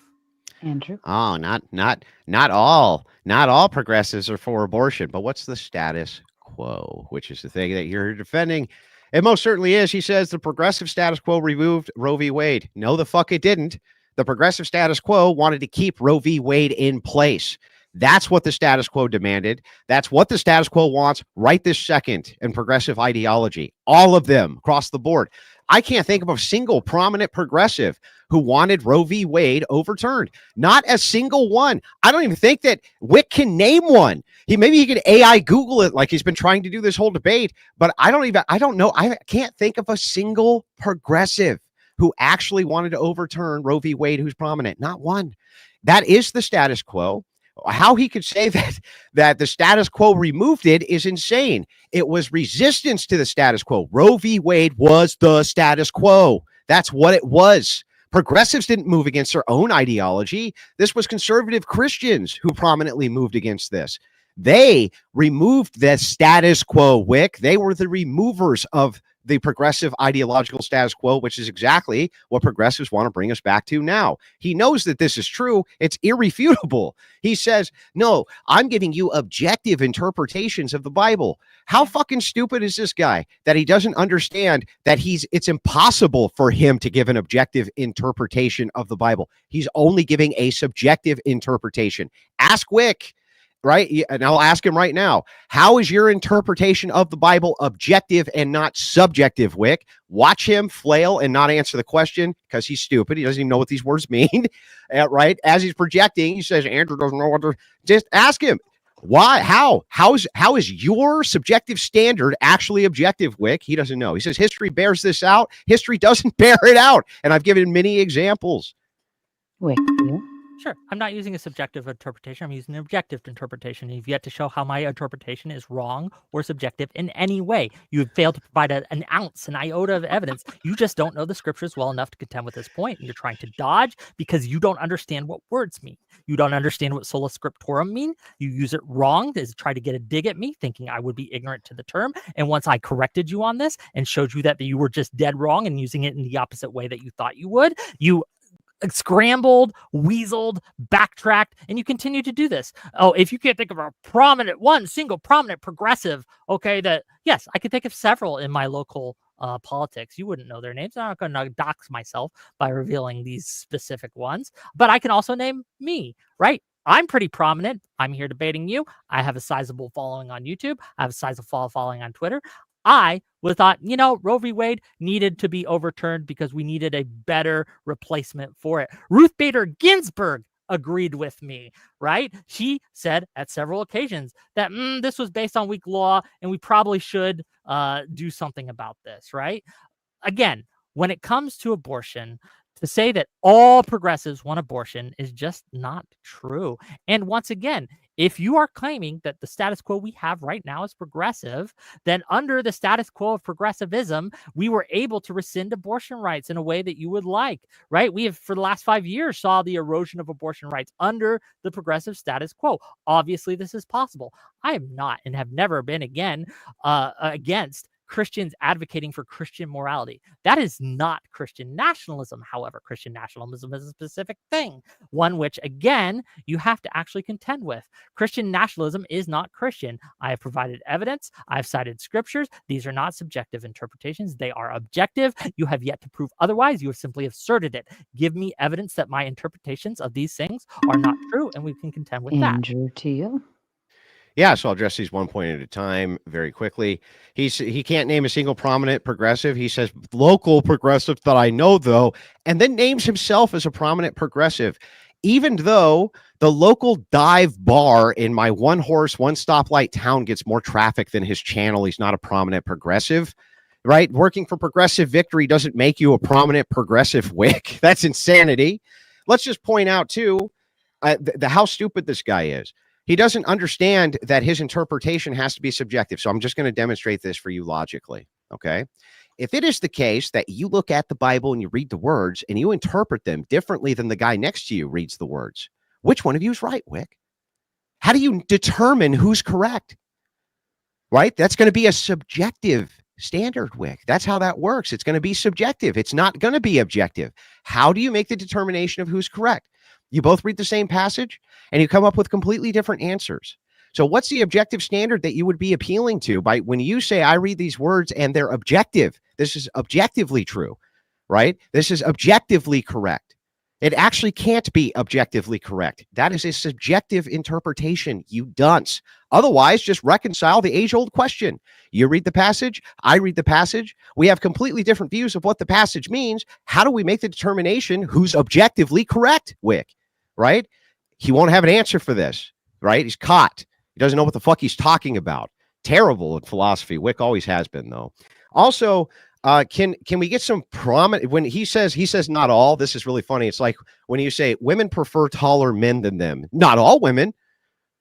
Andrew? Oh, not all progressives are for abortion, but what's the status quo, which is the thing that you're defending? It most certainly is. He says the progressive status quo removed Roe v. Wade. No, the fuck it didn't. The progressive status quo wanted to keep Roe v. Wade in place. That's what the status quo demanded. That's what the status quo wants right this second in progressive ideology. All of them across the board. I can't think of a single prominent progressive who wanted Roe v. Wade overturned. Not a single one. I don't even think that Whick can name one. Maybe he could AI Google it like he's been trying to do this whole debate, but I don't know. I can't think of a single progressive who actually wanted to overturn Roe v. Wade who's prominent. Not one. That is the status quo. How he could say that the status quo removed it is insane. It was resistance to the status quo. Roe v. Wade was the status quo. That's what it was. Progressives didn't move against their own ideology. This was conservative Christians who prominently moved against this. They removed the status quo, Whick. They were the removers of the progressive ideological status quo, which is exactly what progressives want to bring us back to now. He knows that this is true. It's irrefutable. He says, no, I'm giving you objective interpretations of the Bible. How fucking stupid is this guy that he doesn't understand that it's impossible for him to give an objective interpretation of the Bible. He's only giving a subjective interpretation. Ask Whick. Right. And I'll ask him right now. How is your interpretation of the Bible objective and not subjective, Whick? Watch him flail and not answer the question because he's stupid. He doesn't even know what these words mean. Right. As he's projecting, he says, Andrew doesn't know what to just ask him. Why? How is your subjective standard actually objective, Whick? He doesn't know. He says history bears this out. History doesn't bear it out. And I've given many examples. Whick, Sure. I'm not using a subjective interpretation. I'm using an objective interpretation. You've yet to show how my interpretation is wrong or subjective in any way. You have failed to provide an ounce, an iota of evidence. You just don't know the scriptures well enough to contend with this point. And you're trying to dodge because you don't understand what words mean. You don't understand what sola scriptura mean. You use it wrong to try to get a dig at me, thinking I would be ignorant to the term. And once I corrected you on this and showed you that you were just dead wrong and using it in the opposite way that you thought you would, you scrambled, weaseled, backtracked, and you continue to do this. Oh, if you can't think of one single prominent progressive, okay, that, yes, I could think of several in my local politics. You wouldn't know their names. I'm not going to dox myself by revealing these specific ones, but I can also name me, right? I'm pretty prominent. I'm here debating you. I have a sizable following on YouTube. I have a sizable following on Twitter. I would thought, Roe v. Wade needed to be overturned because we needed a better replacement for it. Ruth Bader Ginsburg agreed with me, right? She said at several occasions that this was based on weak law and we probably should do something about this, right? Again, when it comes to abortion, to say that all progressives want abortion is just not true. And once again, if you are claiming that the status quo we have right now is progressive, then under the status quo of progressivism, we were able to rescind abortion rights in a way that you would like, right? We have, for the last 5 years, saw the erosion of abortion rights under the progressive status quo. Obviously, this is possible. I am not and have never been against Christians advocating for Christian morality. That is not Christian nationalism. However, Christian nationalism is a specific thing, one which, again, you have to actually contend with. Christian nationalism is not Christian. I have provided evidence. I've cited scriptures. These are not subjective interpretations. They are objective. You have yet to prove otherwise. You have simply asserted it. Give me evidence that my interpretations of these things are not true, and we can contend with that. Andrew, to you. Yeah, so I'll address these one point at a time very quickly. He can't name a single prominent progressive. He says local progressive that I know, though, and then names himself as a prominent progressive, even though the local dive bar in my one horse, one stoplight town gets more traffic than his channel. He's not a prominent progressive, right? Working for Progressive Victory doesn't make you a prominent progressive, Whick. That's insanity. Let's just point out, too, how stupid this guy is. He doesn't understand that his interpretation has to be subjective. So I'm just going to demonstrate this for you logically. Okay. If it is the case that you look at the Bible and you read the words and you interpret them differently than the guy next to you reads the words, which one of you is right, Whick? How do you determine who's correct? Right? That's going to be a subjective standard, Whick. That's how that works. It's going to be subjective. It's not going to be objective. How do you make the determination of who's correct? You both read the same passage and you come up with completely different answers. So what's the objective standard that you would be appealing to by when you say, I read these words and they're objective? This is objectively true, right? This is objectively correct. It actually can't be objectively correct. That is a subjective interpretation, you dunce. Otherwise, just reconcile the age-old question. You read the passage, I read the passage. We have completely different views of what the passage means. How do we make the determination who's objectively correct, Whick? Right? He won't have an answer for this, right? He's caught. He doesn't know what the fuck he's talking about. Terrible at philosophy. Whick always has been, though. Also, can we get some prominent when he says not all? This is really funny. It's like when you say women prefer taller men than them. Not all women.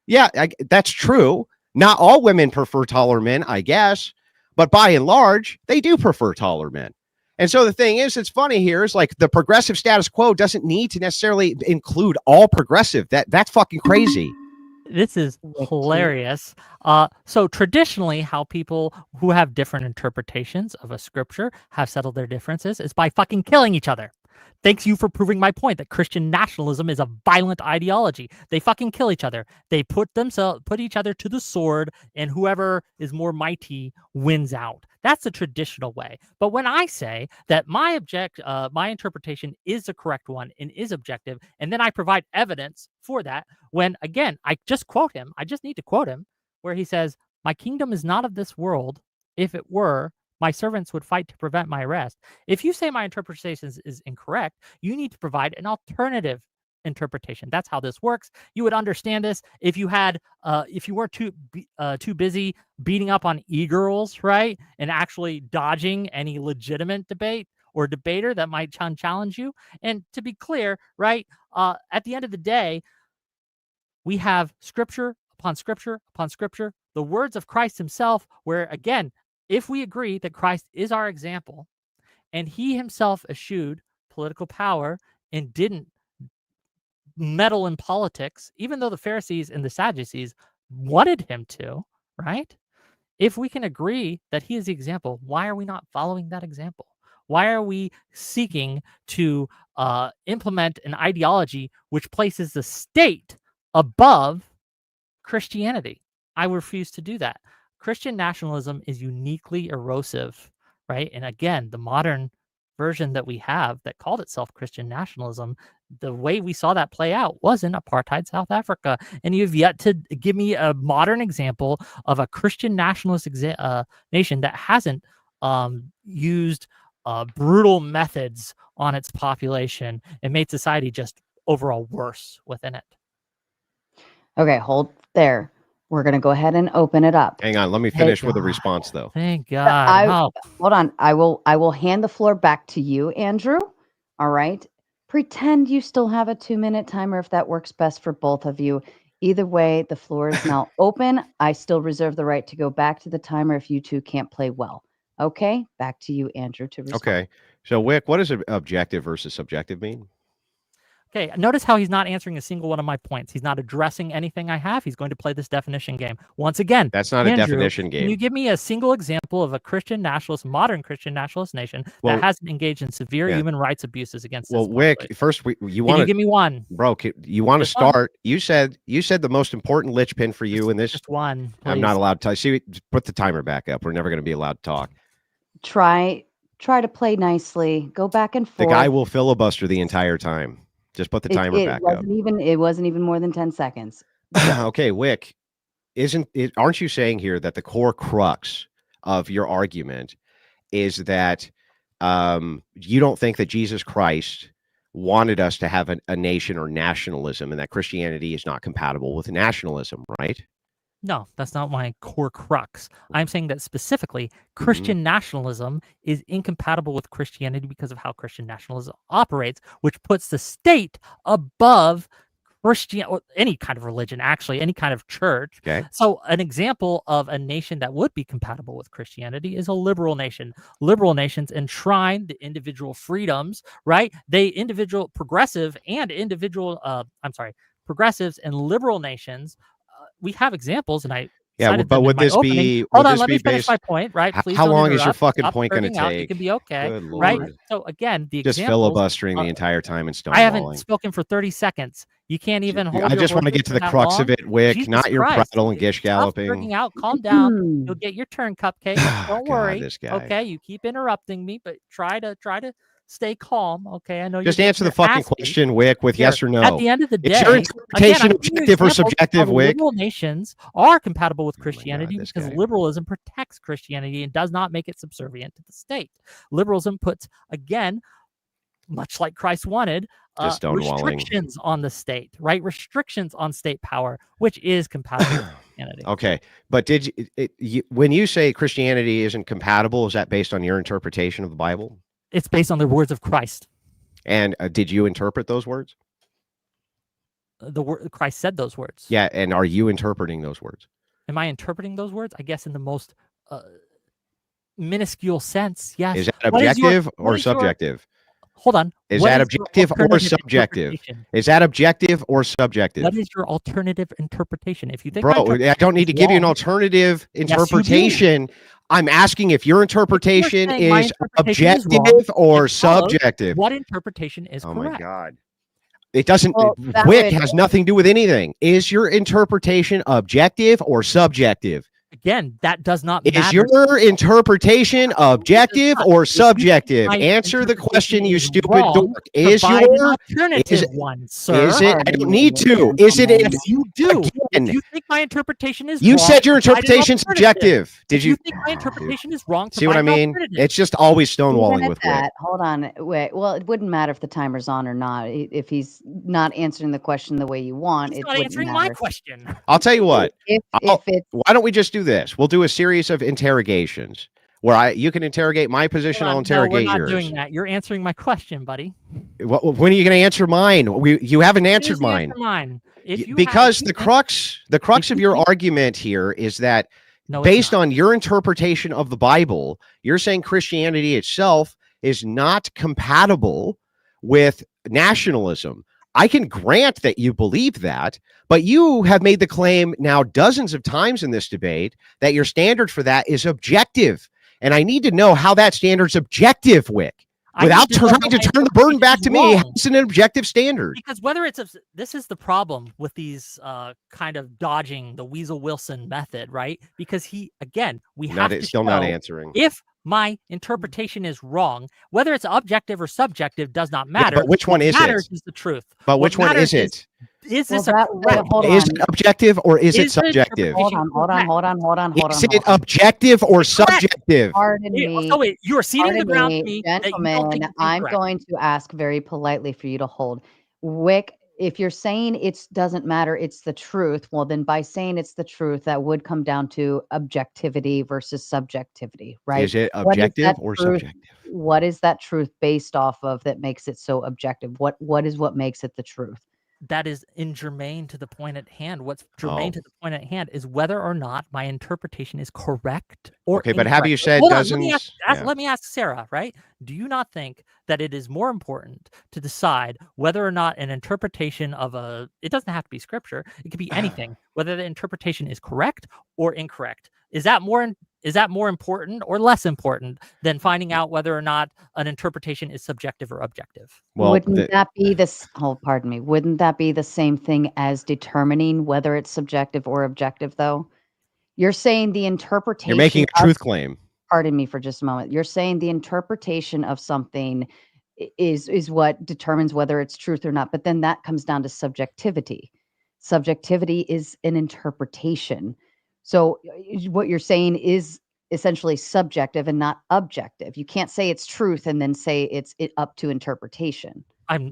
Yeah, that's true. Not all women prefer taller men, I guess, but by and large, they do prefer taller men. And so the thing is, it's funny here is like the progressive status quo doesn't need to necessarily include all progressive. That's fucking crazy. This is hilarious. So traditionally, how people who have different interpretations of a scripture have settled their differences is by fucking killing each other. Thanks you for proving my point that Christian nationalism is a violent ideology. They fucking kill each other. They put each other to the sword, and whoever is more mighty wins out. That's the traditional way. But when I say that my interpretation is the correct one and is objective, and then I provide evidence for that, when again I just quote him, I just need to quote him, where he says, "My kingdom is not of this world. If it were, my servants would fight to prevent my arrest." If you say my interpretation is incorrect, you need to provide an alternative interpretation. That's how this works. You would understand this if you had, if you weren't too busy beating up on e-girls, right, and actually dodging any legitimate debate or debater that might challenge you. And to be clear, right, at the end of the day, we have scripture upon scripture upon scripture, the words of Christ himself, where again, if we agree that Christ is our example and he himself eschewed political power and didn't meddle in politics, even though the Pharisees and the Sadducees wanted him to, right? If we can agree that he is the example, why are we not following that example? Why are we seeking to implement an ideology which places the state above Christianity? I refuse to do that. Christian nationalism is uniquely erosive, right? And again, the modern version that we have that called itself Christian nationalism, the way we saw that play out was in apartheid South Africa. And you've yet to give me a modern example of a Christian nationalist nation that hasn't used brutal methods on its population and made society just overall worse within it. Okay, hold there. We're going to go ahead and open it up. Hang on. Let me finish with a response, though. Thank God. Hold on. I will hand the floor back to you, Andrew. All right. Pretend you still have a 2-minute timer if that works best for both of you. Either way, the floor is now open. I still reserve the right to go back to the timer if you two can't play well. Okay. Back to you, Andrew, to respond. Okay. So, Whick, what does objective versus subjective mean? Okay, notice how he's not answering a single one of my points. He's not addressing anything I have. He's going to play this definition game. Once again, that's not Andrew, a definition game. Can you give me a single example of a Christian nationalist, modern Christian nationalist nation that hasn't engaged in severe human rights abuses against? Well, Whick, first you want to give me one, bro. You want to start? You said the most important linchpin for you in this. Just one. Please. I'm not allowed to. See, put the timer back up. We're never going to be allowed to talk. Try to play nicely. Go back and forth. The guy will filibuster the entire time. Just put the timer back up. It wasn't even more than 10 seconds. Okay, Whick, aren't you saying here that the core crux of your argument is that you don't think that Jesus Christ wanted us to have a nation or nationalism, and that Christianity is not compatible with nationalism, right? No, that's not my core crux. I'm saying that specifically Christian nationalism is incompatible with Christianity because of how Christian nationalism operates, which puts the state above Christian or any kind of religion, actually, any kind of church. Okay. So an example of a nation that would be compatible with Christianity is a liberal nation. Liberal nations enshrine the individual freedoms, right? Progressives and liberal nations. We have examples, and but would this be? Hold on, let me finish my point, right? Please. How long is your fucking point going to take? It can be okay, right? So again, just filibustering the entire time and stonewalling. I haven't spoken for 30 seconds. You can't even hold. I just want to get to the crux of it, Whick. Jesus not your Christ. prattle and gish galloping. Out. Calm down. You'll get your turn, Cupcake. Don't worry. This guy. Okay, you keep interrupting me, but try to stay calm. Okay, I know. Just answer the fucking question, Whick, with yes or no. At the end of the day, is your interpretation objective or subjective, Whick? Liberal nations are compatible with Christianity because liberalism protects Christianity and does not make it subservient to the state. Liberalism puts, again, much like Christ wanted, restrictions on the state, right? Restrictions on state power, which is compatible with Christianity. Okay, but when you say Christianity isn't compatible, is that based on your interpretation of the Bible? It's based on the words of Christ. And did you interpret those words? Christ said those words. Yeah, and are you interpreting those words? Am I interpreting those words? I guess in the most minuscule sense, yes. Is that objective or subjective? Hold on. Is that objective or subjective? Is that objective or subjective? What is your alternative interpretation? If you think, bro, I don't need to give you an alternative interpretation. Yes, I'm asking if your interpretation is objective or subjective. What interpretation is correct? Oh my God. It doesn't, Whick has nothing to do with anything. Is your interpretation objective or subjective? Again, that does not matter. Is your interpretation objective or subjective? Answer the question, you stupid dork. Is your alternative one, sir? Is it? I don't need to. Is it? You do. If you think my interpretation is you wrong, said your interpretation is objective. Did you think my interpretation is wrong? See what I mean? It's just always stonewalling with Whick. Hold on. Wait. Well, it wouldn't matter if the timer's on or not. If he's not answering the question the way you want, he's not answering my question. I'll tell you what. Why don't we just do this? We'll do a series of interrogations where you can interrogate my position. I'll interrogate yours. We're not doing that. You're answering my question, buddy. When are you going to answer mine? You haven't answered mine. Because the crux of your argument here is that based on your interpretation of the Bible, you're saying Christianity itself is not compatible with nationalism. I can grant that you believe that, but you have made the claim now dozens of times in this debate that your standard for that is objective. And I need to know how that standard's objective, Whick. Without trying to turn the burden back to me, it's an objective standard. Because whether it's this is the problem with these kind of dodging the Weasel Wilson method, right? Because we have to still not answering. If my interpretation is wrong, whether it's objective or subjective does not matter. But which one is it? What matters is the truth. But which one is it? Is this is it objective or is it subjective? Hold on. Is it objective or subjective? Pardon me. Oh, wait, you are ceding the ground to me. Gentlemen, I'm going to ask very politely for you to hold. Whick, if you're saying it doesn't matter, it's the truth, well, then by saying it's the truth, that would come down to objectivity versus subjectivity, right? Is it objective or subjective? What is that truth based off of that makes it so objective? What makes it the truth? That is ingermane to the point at hand. What's germane to the point at hand is whether or not my interpretation is correct or okay. But have you said dozens? Let me ask Sarah, right? Do you not think that it is more important to decide whether or not an interpretation of it doesn't have to be scripture, it could be anything, whether the interpretation is correct or incorrect? Is that more important or less important than finding out whether or not an interpretation is subjective or objective? Well, wouldn't that be Wouldn't that be the same thing as determining whether it's subjective or objective, though? You're saying the interpretation. You're making a truth claim. Pardon me for just a moment. You're saying the interpretation of something is what determines whether it's truth or not. But then that comes down to subjectivity. Subjectivity is an interpretation. So what you're saying is essentially subjective and not objective. You can't say it's truth and then say it's up to interpretation. I'm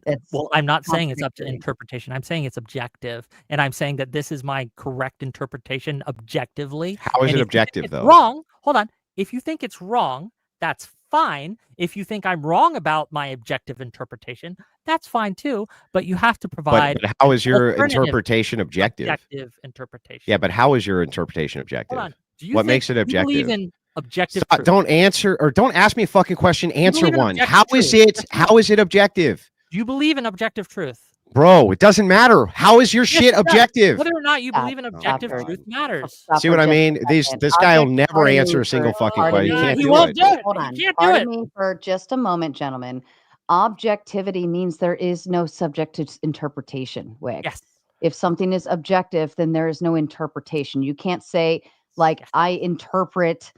not saying it's up to interpretation. I'm saying it's objective, and I'm saying that this is my correct interpretation objectively. How is it objective, though? Wrong. Hold on. If you think it's wrong, that's fine. If you think I'm wrong about my objective interpretation, that's fine too. But you have to provide. But how is your interpretation objective? Objective interpretation. Yeah, but how is your interpretation objective? Hold on. What makes it objective? Do you believe in objective? Don't answer or don't ask me a fucking question. Answer one. How is it objective? Do you believe in objective truth? Bro, it doesn't matter. How is your shit objective? Whether or not you believe in objective truth matters. See what I mean? This guy will never answer a single fucking question. You can't do it. Hold on. Pardon me for just a moment, gentlemen. Objectivity means there is no subject to interpretation, Whick. Yes. If something is objective, then there is no interpretation. You can't say, like, I interpret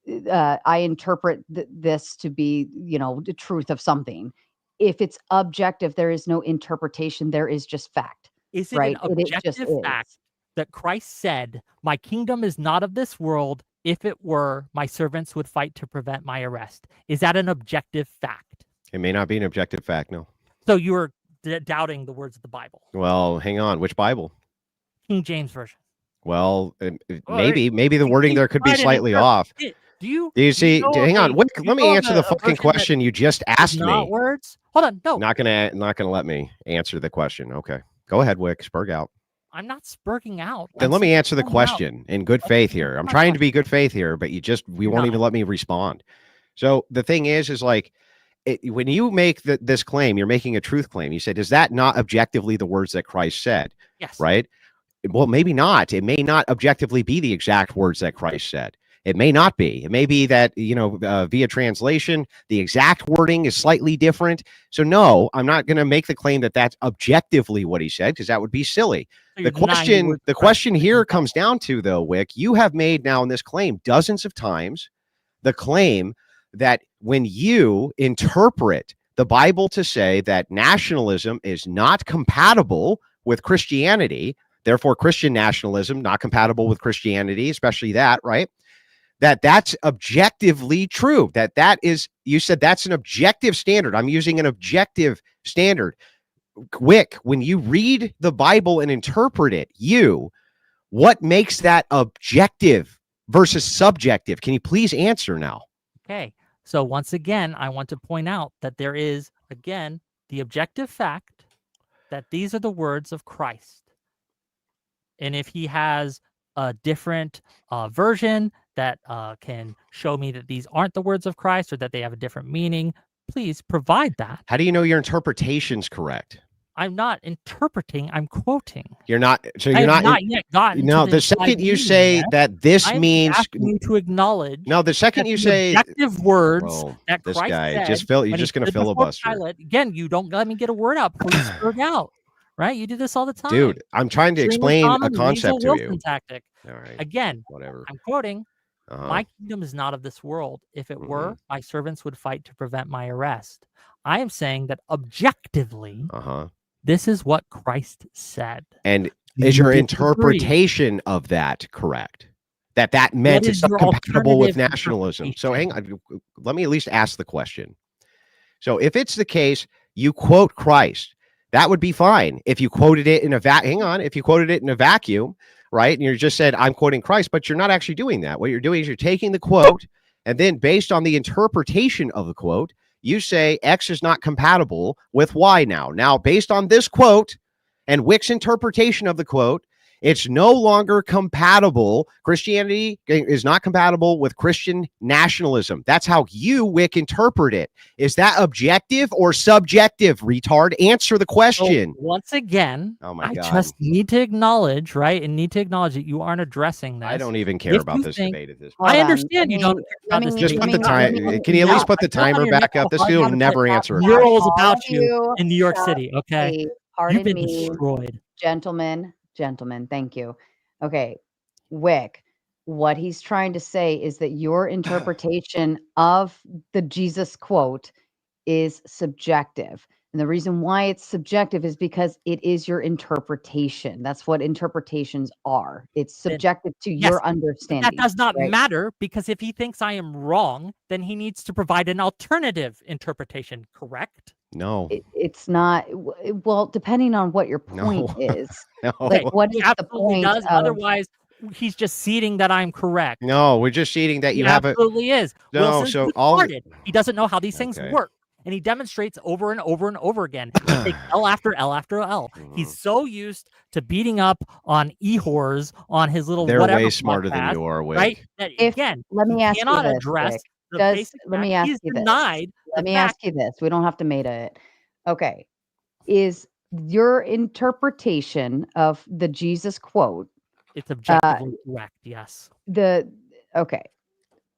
I interpret this to be, the truth of something. If it's objective, there is no interpretation. There is just fact. Is it right? an objective fact that Christ said, "My kingdom is not of this world. If it were, my servants would fight to prevent my arrest"? Is that an objective fact? It may not be an objective fact, no. So you're doubting the words of the Bible. Well, hang on. Which Bible? King James Version. Well, maybe the wording there could be slightly off. Do you see? Hang on. Let me answer the fucking question you just asked me. Not words. Hold on. No. Not gonna let me answer the question. Okay. Go ahead, Whick. Spurg out. I'm not spurging out. Then let me answer the question in good faith here. I'm trying to be good faith here, but we won't even let me respond. So the thing is like, when you make this claim, you're making a truth claim. You said, is that not objectively the words that Christ said? Yes. Right? Well, maybe not. It may not objectively be the exact words that Christ said. It may not be. It may be that, via translation, the exact wording is slightly different. So no, I'm not going to make the claim that that's objectively what he said, because that would be silly. So the question here comes down to, though, Whick, you have made now in this claim dozens of times the claim that when you interpret the Bible to say that nationalism is not compatible with Christianity, therefore Christian nationalism not compatible with Christianity, especially that, right? That's objectively true. That is, you said that's an objective standard. I'm using an objective standard. Whick, when you read the Bible and interpret it, what makes that objective versus subjective? Can you please answer now? Okay. So once again, I want to point out that there is, again, the objective fact that these are the words of Christ. And if he has a different version that can show me that these aren't the words of Christ or that they have a different meaning, please provide that. How do you know your interpretation's correct? I'm not interpreting, I'm quoting. You're not, so you're not yet gotten. No, the second you say that this means, asking you to acknowledge. No, the second you say objective words that this Christ guy said, you're just going to filibuster. Again, you don't let me get a word out before you spurg out. Right? You do this all the time. Dude, I'm trying to explain a concept to you. Tactic. All right. Again, whatever. I'm quoting, my kingdom is not of this world. If it were, my servants would fight to prevent my arrest. I am saying that objectively, this is what Christ said. And is your interpretation of that correct? That meant it's not compatible with nationalism. So hang on, let me at least ask the question. So if it's the case, you quote Christ, that would be fine. If you quoted it in if you quoted it in a vacuum, right? And you just said, I'm quoting Christ, but you're not actually doing that. What you're doing is you're taking the quote, and then based on the interpretation of the quote, you say X is not compatible with Y now. Now, based on this quote and Whick's interpretation of the quote, it's no longer compatible. Christianity is not compatible with Christian nationalism. That's how you, Whick, interpret it. Is that objective or subjective, retard? Answer the question. So once again, I just need to acknowledge, right? And need to acknowledge that you aren't addressing this. I don't even care about this debate at this point. I understand you don't care about this Just put the time. Can you at least put the timer back up? This dude will never answer a question. Murals about you in New York City, okay? Pardon me. You've been destroyed. Gentlemen, thank you. Okay, Whick, what he's trying to say is that your interpretation of the Jesus quote is subjective. And the reason why it's subjective is because it is your interpretation. That's what interpretations are. It's subjective to your understanding. That does not matter, because if he thinks I am wrong, then he needs to provide an alternative interpretation, correct? No, it's not. Well, depending on what your point is. Like, what is the point? Otherwise, he's just ceding that I'm correct. No, we're just ceding that you have it. Absolutely is. No, so he doesn't know how these things work. And he demonstrates over and over and over again. He takes L after L after L. He's so used to beating up on e-whores on his little They're whatever way smarter podcast, than you are, Whick. right? That, again, let me ask you this, address Whick. the basic Let me ask you this. Let me ask you this. We don't have to meta it. Okay. Is your interpretation of the Jesus quote? It's objectively correct, yes. Okay.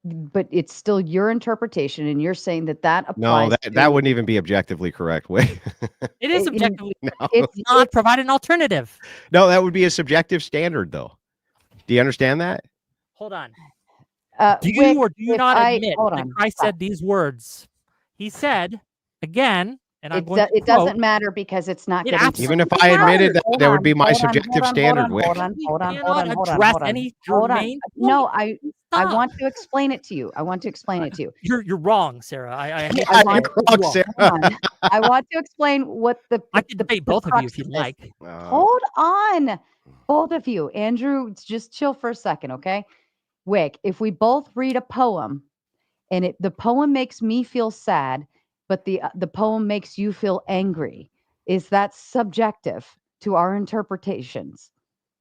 But it's still your interpretation, and you're saying that applies. No, that wouldn't even be objectively correct. Way it is objectively. It's not provide an alternative. No, that would be a subjective standard, though. Do you understand that? Hold on. Do you Whick, or do you if not I- admit hold that on, Christ stop. said these words? He said, again, and I'm going to It quote, doesn't matter because it's not It getting to absolutely Even if I admitted that, Hold that on, would be my hold on, subjective hold on, standard, hold Whick. on, we hold on, hold cannot on, hold on, address hold on. any Hold on. germane No, point. I Stop. want to explain it to you. I want to explain it to you. You're wrong, Sarah. I hate I to want say it. Wrong, You're Sarah. wrong. Hold on. I want to explain what I can debate both of you if you'd crux is. like. Hold on, both of you. Andrew, just chill for a second, okay? Wick, if we both read a poem and the poem makes me feel sad, but the poem makes you feel angry, is that subjective to our interpretations?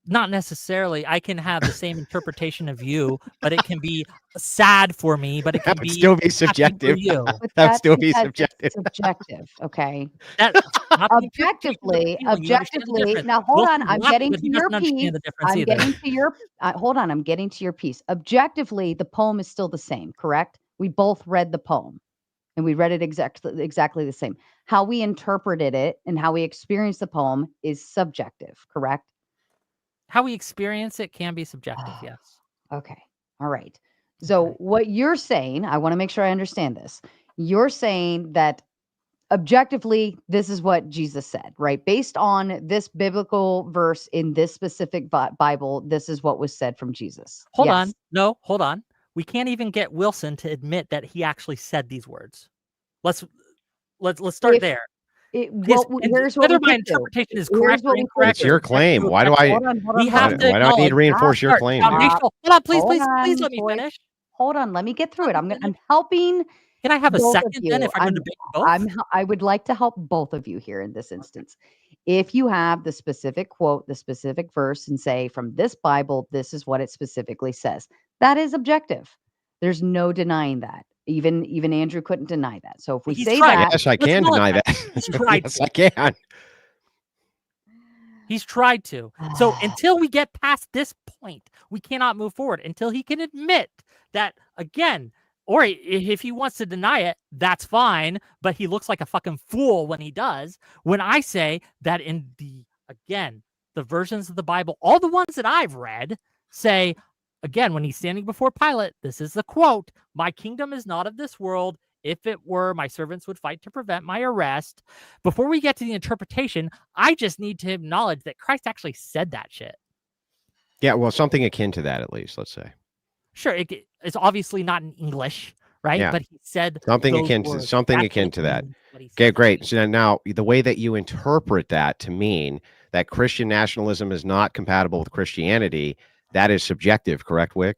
Not necessarily. I can have the same interpretation of you, but it can be sad for me, but it can That would be still be happy subjective. for you. But That would that's still be because subjective. it's subjective, okay? That's not the interpretation of the feeling. You understand the Objectively. difference. Now hold on, Wilson's I'm laughing, getting but to he your doesn't understand piece. the difference I'm either. getting to your. Hold on, I'm getting to your piece. Objectively, the poem is still the same, correct? We both read the poem, and we read it exactly the same. How we interpreted it and how we experienced the poem is subjective, correct? How we experience it can be subjective, yes. Okay. All right. So what you're saying, I want to make sure I understand this. You're saying that objectively, this is what Jesus said, right? Based on this biblical verse in this specific Bible, this is what was said from Jesus. Hold Yes. on. No, hold on. We can't even get Wilson to admit that he actually said these words. Let's start there. Here's what whether we my could do. interpretation is Here's correct what or we could incorrect. It's your claim. Why do I? We have to Why do I need to acknowledge reinforce your start claim? Here? foundational. Hold on, please, Hold please, please on, let me boys. finish. Hold on, let me get through it. I'm helping. Can I have a both of second then you. if I'm going to debate both? I would like to help both of you here in this instance. If you have the specific quote, the specific verse, and say from this Bible, this is what it specifically says. That is objective. There's no denying that. Even Andrew couldn't deny that. So if we He's say tried. that, Yes, I can deny that. He's tried. Yes, I can. He's tried to. So until we get past this point, we cannot move forward until he can admit that again. Or if he wants to deny it, that's fine. But he looks like a fucking fool when he does. When I say that in the versions of the Bible, all the ones that I've read say, again, when he's standing before Pilate, this is the quote, "My kingdom is not of this world. If it were, my servants would fight to prevent my arrest." Before we get to the interpretation, I just need to acknowledge that Christ actually said that shit. Yeah, well, something akin to that, at least, let's say. Sure, it's obviously not in English, right? Yeah. But he said Something those akin to words. something That's akin what to he that. means, what he Okay, said. great. So now the way that you interpret that to mean that Christian nationalism is not compatible with Christianity, that is subjective, correct, Wick?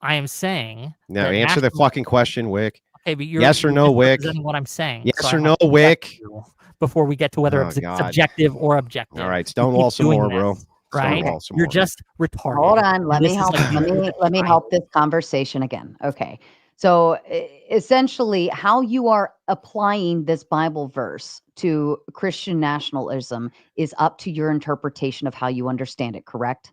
I am saying. Now that answer the national- fucking question, Wick. Okay, but you're Yes or no, Wick? misrepresenting what I'm saying. Yes so I or have no, to Wick? correct you before we get to whether Oh, it's God. subjective or objective. All right, You stonewall keep some doing more, bro. this, right? Stonewall some You're more. just retarded. hold on, let This me is help. like Let me help this conversation again. Okay. So essentially, how you are applying this Bible verse to Christian nationalism is up to your interpretation of how you understand it, correct?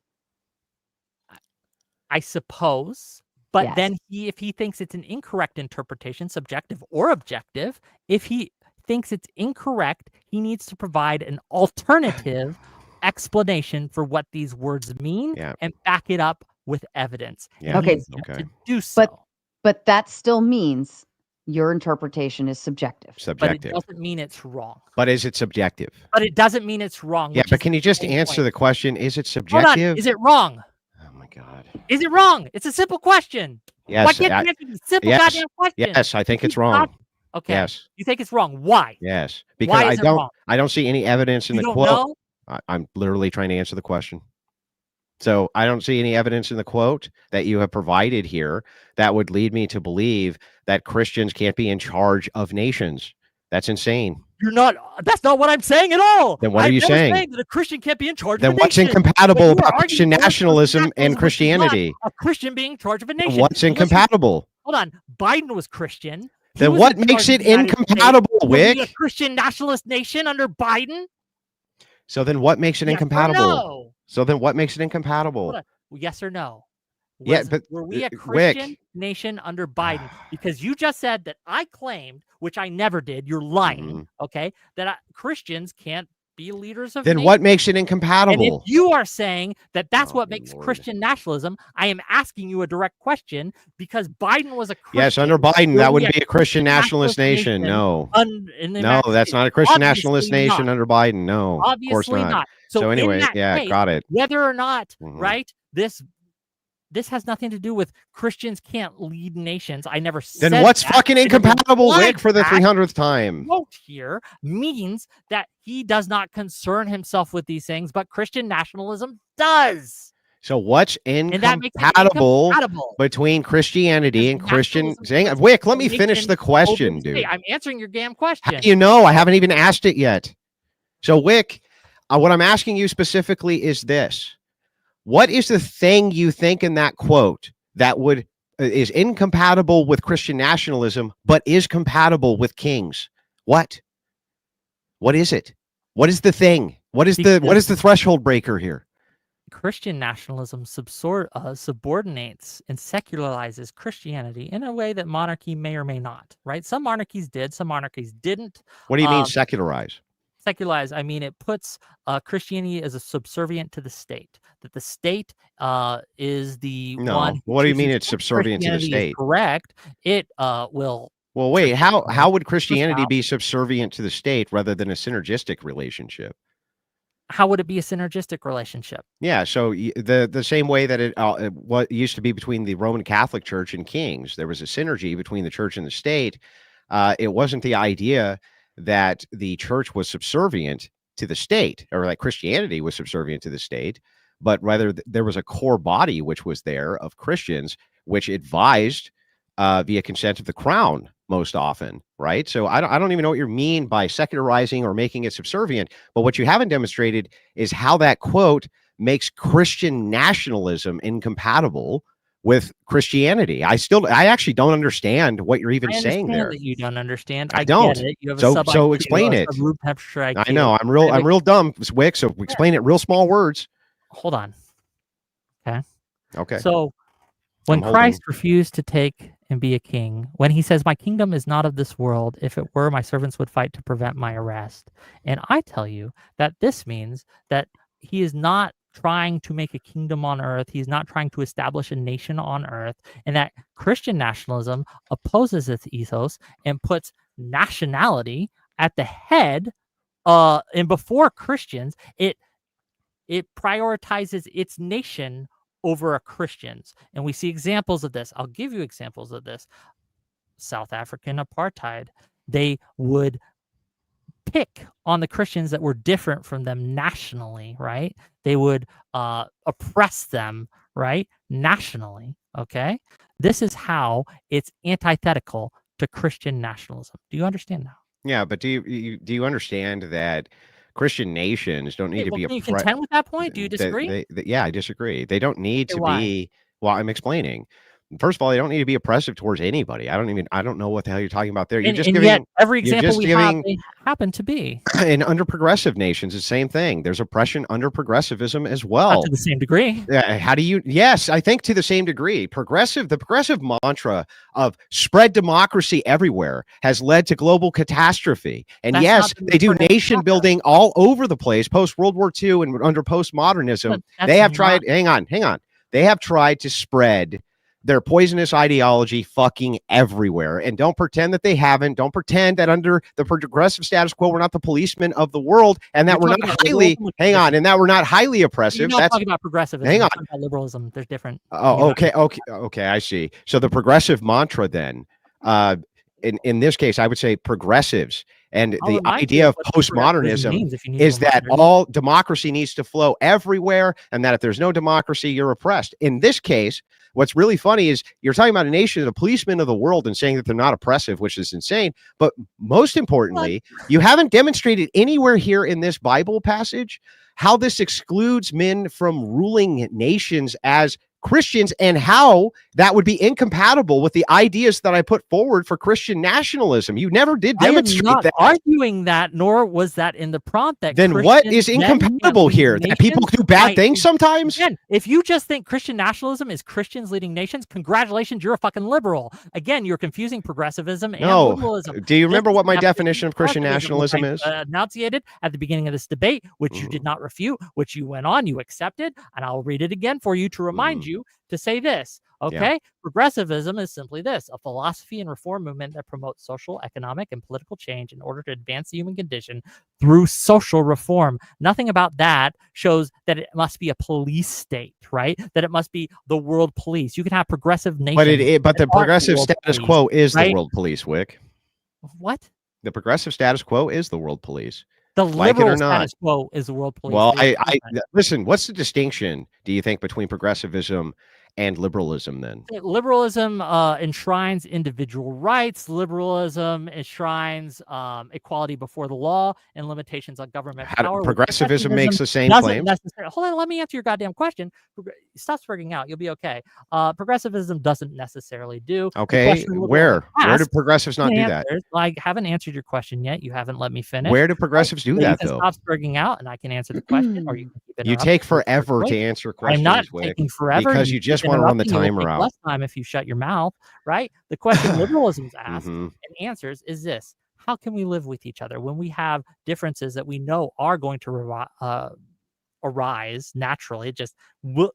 I suppose. But Yes. then if he thinks it's an incorrect interpretation, subjective or objective, if he thinks it's incorrect, he needs to provide an alternative explanation for what these words mean and back it up with evidence. Yeah. And he Okay. has yet to do so. But that still means your interpretation is subjective. But it Subjective. doesn't mean it's wrong. But is it subjective? But it doesn't mean it's wrong. Yeah, which but is can you the just main answer point. the question? Is it Hold subjective? on. Is it wrong? Oh my God. Is it wrong? It's a simple question. Yes. Why can't you answer the simple goddamn question? Yes, I think it's wrong. Okay. Yes. You think it's wrong. Why? Yes. Because Why is it wrong? I don't see any evidence in You the don't quote. know? I'm literally trying to answer the question. So I don't see any evidence in the quote that you have provided here that would lead me to believe that Christians can't be in charge of nations. That's insane. That's not what I'm saying at all. Then what are you never saying? That a Christian can't be in charge Then of a what's nation. incompatible But you are about Christian arguing for nationalism and which is not Christianity? A Christian being in charge of a nation. What's Unless you- incompatible? Hold on. Biden was Christian. He Then was what in makes charge it of the United incompatible, States. Was we Wick? a Christian nationalist nation under Biden? So then what makes it Yes or incompatible? no? So then what makes it Hold incompatible? on. Yes or no? Yeah, but were we a Wick. Christian nation under Biden? Because you just said that I claimed, which I never did. You're lying, okay? That Christians can't be leaders of Then nations. what makes it And if incompatible? you are saying that that's Oh, what good makes Lord. Christian nationalism, I am asking you a direct question because Biden was a Christian. Yes, under Biden, Will that we wouldn't a be a Christian nationalist nation. No. in the No, United that's States? not a Christian Obviously nationalist nation not. under Biden. No, of course Obviously not. not. So So in anyway, that yeah, case, got it. whether or not, Mhm. right, this has nothing to do with Christians can't lead nations. I never said Then what's that. fucking And incompatible, implied Wick, for the that 300th time? quote here means that he does not concern himself with these things, but Christian nationalism does. So what's And that makes it incompatible incompatible. between Christianity and Because Christian? nationalism puts Wick, let the me finish nation the over question, the state. dude. I'm answering your damn How question. do you know? I haven't even asked it yet. So, Wick, what I'm asking you specifically is this. What is the thing you think in that quote that would is incompatible with Christian nationalism, but is compatible with kings? What? What is it? What is the thing? What is the threshold breaker here? Christian nationalism subordinates and secularizes Christianity in a way that monarchy may or may not, right? Some monarchies did, some monarchies didn't. What do you mean secularize? Secularize, I mean, it puts Christianity as a subservient to the state, that the state is the one. What do you mean it's subservient to the state? Correct. It will. Well, wait, how would Christianity be subservient to the state rather than a synergistic relationship? How would it be a synergistic relationship? Yeah, so the same way that it what used to be between the Roman Catholic Church and kings, there was a synergy between the church and the state. It wasn't the idea that the church was subservient to the state, or like Christianity was subservient to the state, but rather there was a core body which was there of Christians, which advised via consent of the crown most often, right? So I don't even know what you mean by secularizing or making it subservient, but what you haven't demonstrated is how that quote makes Christian nationalism incompatible with Christianity. I actually don't understand what you're even saying there. That you don't understand. I don't. Get it. You have so explain it. I know I'm real dumb, Wick. So explain it real small words. Hold on. Okay. So when Christ refused to take and be a king, when he says, "My kingdom is not of this world. If it were, my servants would fight to prevent my arrest." And I tell you that this means that he is not trying to make a kingdom on earth. He's not trying to establish a nation on earth, and that Christian nationalism opposes its ethos and puts nationality at the head and before Christians. It prioritizes its nation over Christians, and we see examples of this. I'll give you examples of this. South African apartheid, they would pick on the Christians that were different from them nationally, right? They would oppress them, right? Nationally, okay? This is how it's antithetical to Christian nationalism. Do you understand now? Yeah, but do you understand that Christian nations don't need to be can you contend with that point? Do you disagree? Yeah, I disagree. They don't need to why? be. Well, I'm explaining. First of all, they don't need to be oppressive towards anybody. I don't know what the hell you're talking about there. You're just giving. Yet every example we have, they happen to be. And under progressive nations, the same thing. There's oppression under progressivism as well. Not to the same degree. How do you? Yes, I think to the same degree. The progressive mantra of spread democracy everywhere has led to global catastrophe. And That's yes, they do nation building all over the place post World War II and under postmodernism. They have tried. Hang on. They have tried to spread their poisonous ideology fucking everywhere. And don't pretend that they haven't. Don't pretend that under the progressive status quo, we're not the policemen of the world and that we're not highly, and that we're not highly oppressive. You're not talking about progressivism. Hang on. You're talking about liberalism. There's different. Oh, okay. I see. So the progressive mantra then, in this case, I would say progressives. And the idea of postmodernism is that all democracy needs to flow everywhere, and that if there's no democracy, you're oppressed. In this case, what's really funny is you're talking about a nation, a policeman of the world, and saying that they're not oppressive, which is insane. But most importantly, you haven't demonstrated anywhere here in this Bible passage how this excludes men from ruling nations as Christians and how that would be incompatible with the ideas that I put forward for Christian nationalism. You never did demonstrate I am not that. arguing that, nor was that in the prompt. That then what is incompatible here? That people do bad things sometimes? Again, if you just think Christian nationalism is Christians leading nations, congratulations, you're a fucking liberal. Again, you're confusing progressivism and liberalism. Do you remember what my definition of Christian nationalism is? Enunciated at the beginning of this debate, which you did not refute, which you went on, you accepted, and I'll read it again for you to remind you to say this. Okay, progressivism is simply this: a philosophy and reform movement that promotes social, economic, and political change in order to advance the human condition through social reform. Nothing about that shows that it must be a police state, right? That it must be the world police. You can have progressive nations, but the progressive status quo is the world police, Whick. What? The progressive status quo is the world police. The liberal status quo is the world police. Well, I listen. What's the distinction, do you think, between progressivism and liberalism then? Liberalism enshrines individual rights. Liberalism enshrines equality before the law and limitations on government power. Progressivism makes the same claim. Hold on, let me answer your goddamn question. Stop frigging out. You'll be okay. Progressivism doesn't necessarily do. Okay, where do progressives not do that? I haven't answered your question yet. You haven't let me finish. Where do progressives do that, though? Stop frigging out, and I can answer the question, or you can keep it. You take forever to answer questions. I'm not taking forever because you just want to run the timer out. Less time if you shut your mouth, right? The question liberalism's asked and answers is this: how can we live with each other when we have differences that we know are going to arise naturally? It just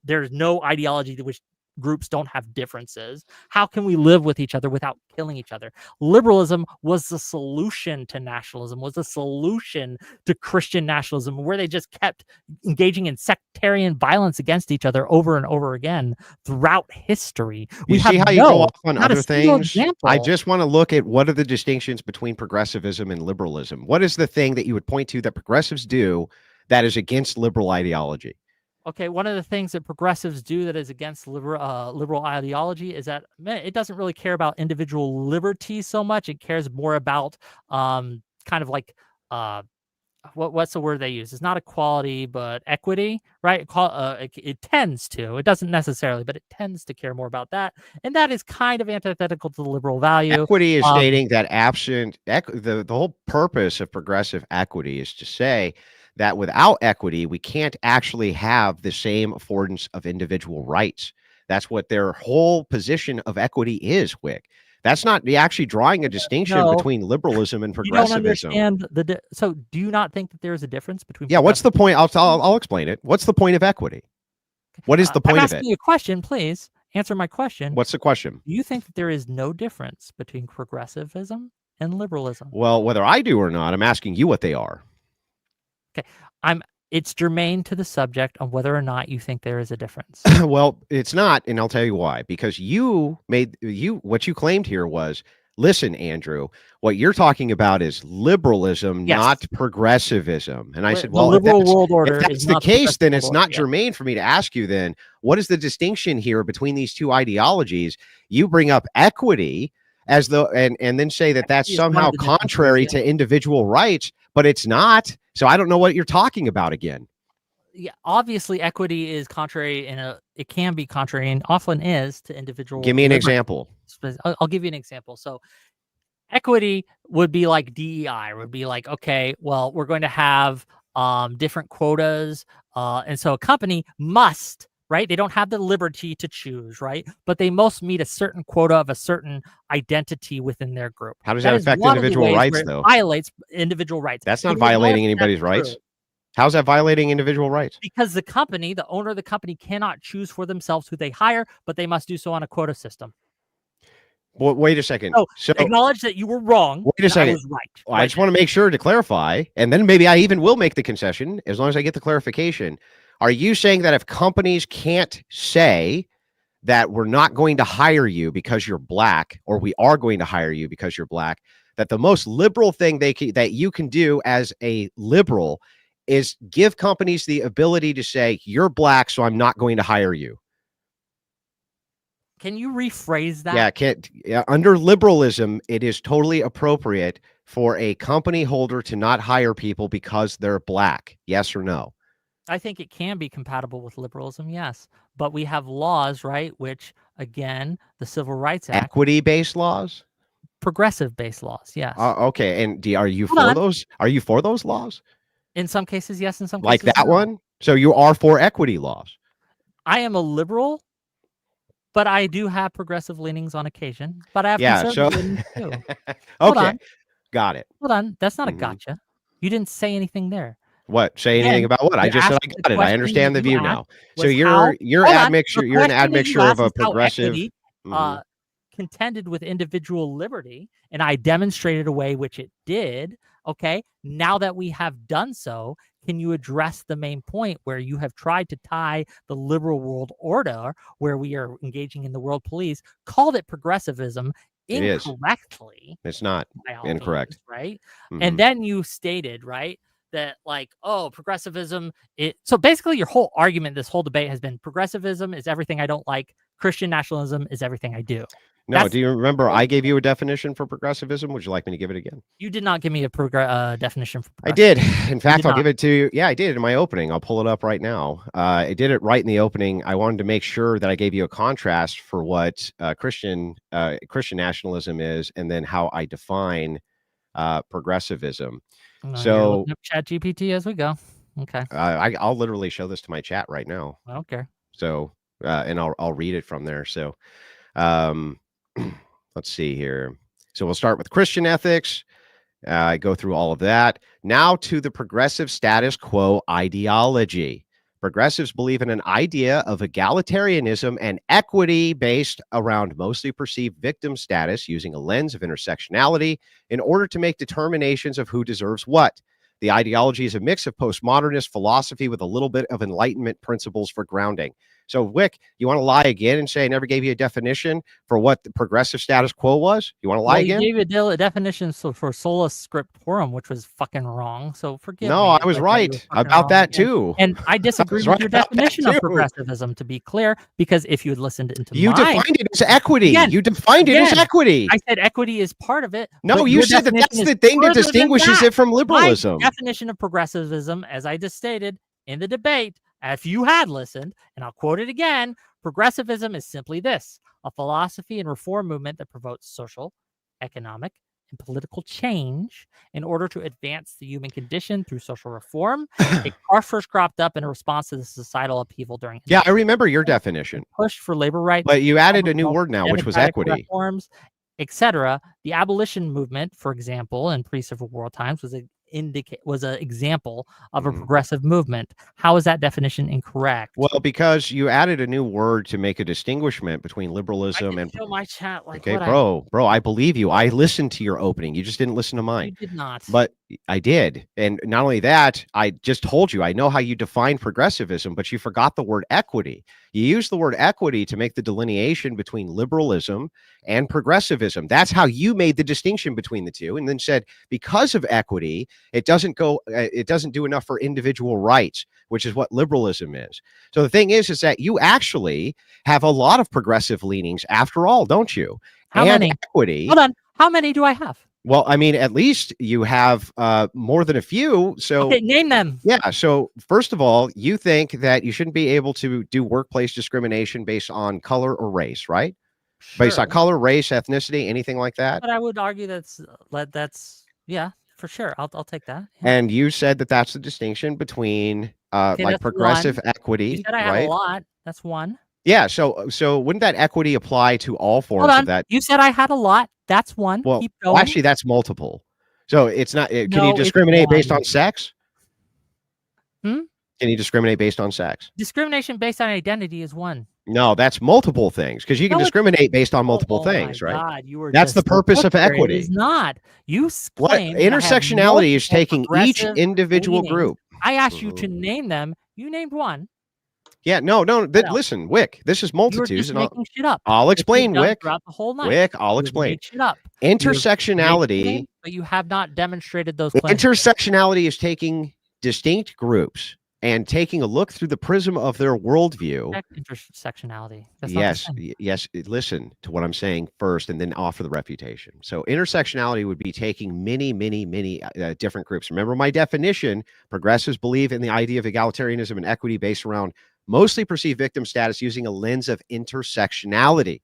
there's no ideology to which groups don't have differences. How can we live with each other without killing each other? Liberalism was the solution to nationalism, was the solution to Christian nationalism, where they just kept engaging in sectarian violence against each other over and over again throughout history. You see how you go off on other things? I just want to look at what are the distinctions between progressivism and liberalism. What is the thing that you would point to that progressives do that is against liberal ideology? Okay, one of the things that progressives do that is against liberal ideology is that it doesn't really care about individual liberty so much. It cares more about kind of like what's the word they use? It's not equality, but equity, right? It tends to. It doesn't necessarily, but it tends to care more about that, and that is kind of antithetical to the liberal value. Equity is stating that absent the whole purpose of progressive equity is to say that without equity, we can't actually have the same affordance of individual rights. That's what their whole position of equity is, Whick. That's not actually drawing a distinction between liberalism and progressivism. You don't understand so do you not think that there is a difference between? Yeah, what's the point? I'll explain it. What's the point of equity? What is the point of it? I'm asking you a question, please. Answer my question. What's the question? Do you think that there is no difference between progressivism and liberalism? Well, whether I do or not, I'm asking you what they are. Okay, it's germane to the subject on whether or not you think there is a difference. Well, it's not, and I'll tell you why. Because what you claimed here was, listen, Andrew, what you're talking about is liberalism, not progressivism. And I said, well, if that's the case, then it's not germane for me to ask you then, what is the distinction here between these two ideologies? You bring up equity as though, and then say that that's somehow contrary to individual rights, but it's not. So I don't know what you're talking about again. Yeah, obviously equity is contrary it can be contrary and often is to individual. Give me an example. I'll give you an example. So equity would be like DEI, would be like, okay, well, we're going to have different quotas. And so a company must, right? They don't have the liberty to choose, right? But they must meet a certain quota of a certain identity within their group. How does that affect individual rights, though? It violates individual rights. That's not violating anybody's rights. How's that violating individual rights? Because the owner of the company cannot choose for themselves who they hire, but they must do so on a quota system. Well, wait a second. So acknowledge that you were wrong. Wait a second. I was right. Well, I just want to make sure to clarify, and then maybe I even will make the concession as long as I get the clarification. Are you saying that if companies can't say that we're not going to hire you because you're black, or we are going to hire you because you're black, that the most liberal thing that you can do as a liberal is give companies the ability to say, you're black, so I'm not going to hire you? Can you rephrase that? Under liberalism, it is totally appropriate for a company holder to not hire people because they're black. Yes or no? I think it can be compatible with liberalism, yes. But we have laws, right? Which, again, the Civil Rights Act. Equity-based laws? Progressive-based laws, yes. Okay. And are you for those? Are you for those laws? In some cases, yes. In some like cases, that no. one? So you are for equity laws? I am a liberal, but I do have progressive leanings on occasion. But I have conservative leanings too. Hold on. Got it. Hold on. That's not a gotcha. You didn't say anything there. What? Say anything about what? I just said I got it. I understand the view now. So you're an admixture of a progressive. Contended with individual liberty, and I demonstrated a way which it did. Okay, now that we have done so, can you address the main point where you have tried to tie the liberal world order, where we are engaging in the world police, called it progressivism incorrectly? It's not incorrect, right? And then you stated, right, that like, oh, progressivism. So basically, your whole argument, this whole debate has been progressivism is everything I don't like. Christian nationalism is everything I do. No, do you remember I gave you a definition for progressivism? Would you like me to give it again? You did not give me a definition for I did. In fact, I'll give it to you. Yeah, I did in my opening. I'll pull it up right now. I did it right in the opening. I wanted to make sure that I gave you a contrast for what Christian nationalism is, and then how I define progressivism. So ChatGPT as we go. Okay. I'll literally show this to my chat right now. I don't care. So and I'll read it from there. So let's see here. So we'll start with Christian ethics. Go through all of that. Now to the progressive status quo ideology. Progressives believe in an idea of egalitarianism and equity based around mostly perceived victim status, using a lens of intersectionality in order to make determinations of who deserves what. The ideology is a mix of postmodernist philosophy with a little bit of Enlightenment principles for grounding. So, Whick, you want to lie again and say I never gave you a definition for what the progressive status quo was? You want to lie again? You gave a definition for sola scriptorum, which was fucking wrong. So forgive me. No, I was right about that too. And I disagree with your definition of progressivism, to be clear, because if you had listened into you defined it as equity. You defined it as equity. I said equity is part of it. No, you said that's the thing that distinguishes it from liberalism. My definition of progressivism, as I just stated in the debate, if you had listened, and I'll quote it again, progressivism is simply this: a philosophy and reform movement that promotes social, economic, and political change in order to advance the human condition through social reform. It first cropped up in a response to the societal upheaval during. Yeah, I remember your definition. Pushed for labor rights, but you added a new word now, which was equity. Reforms, etc. The abolition movement, for example, in pre-Civil War times, was an example of a progressive movement. How is that definition incorrect? Well, because you added a new word to make a distinguishment between liberalism and my chat. Like, okay, bro, I believe you. I listened to your opening. You just didn't listen to mine. You did not. But I did. And not only that, I just told you, I know how you define progressivism, but you forgot the word equity. You used the word equity to make the delineation between liberalism and progressivism. That's how you made the distinction between the two, and then said, because of equity, it doesn't do enough for individual rights, which is what liberalism is. So the thing is that you actually have a lot of progressive leanings after all, don't you? How many? Equity. Hold on. How many do I have? Well, I mean, at least you have more than a few. So okay, name them. Yeah. So first of all, you think that you shouldn't be able to do workplace discrimination based on color or race, right? Sure. Based on color, race, ethnicity, anything like that. But I would argue that's yeah, for sure. I'll take that. Yeah. And you said that that's the distinction between like progressive equity. You said I had a lot. That's one. Yeah. So wouldn't that equity apply to all forms of that? You said I had a lot. That's one. Well, keep going. Actually, that's multiple. So it's not. Can you discriminate based on sex? Can you discriminate based on sex? Discrimination based on identity is one. No, that's multiple things, because you can discriminate based on multiple things, right? God, that's the purpose of equity. It is not. You claim intersectionality is taking each individual group. I asked you to name them. You named one. Yeah, no. Listen, Whick, this is multitudes. And making shit up. I'll explain, Whick. Throughout the whole night. Whick, I'll explain. Shit up. Intersectionality. But you have not demonstrated those claims. Intersectionality is taking distinct groups and taking a look through the prism of their worldview. Intersectionality. Yes. Listen to what I'm saying first and then offer the refutation. So intersectionality would be taking many different groups. Remember my definition, progressives believe in the idea of egalitarianism and equity based around mostly perceived victim status using a lens of intersectionality.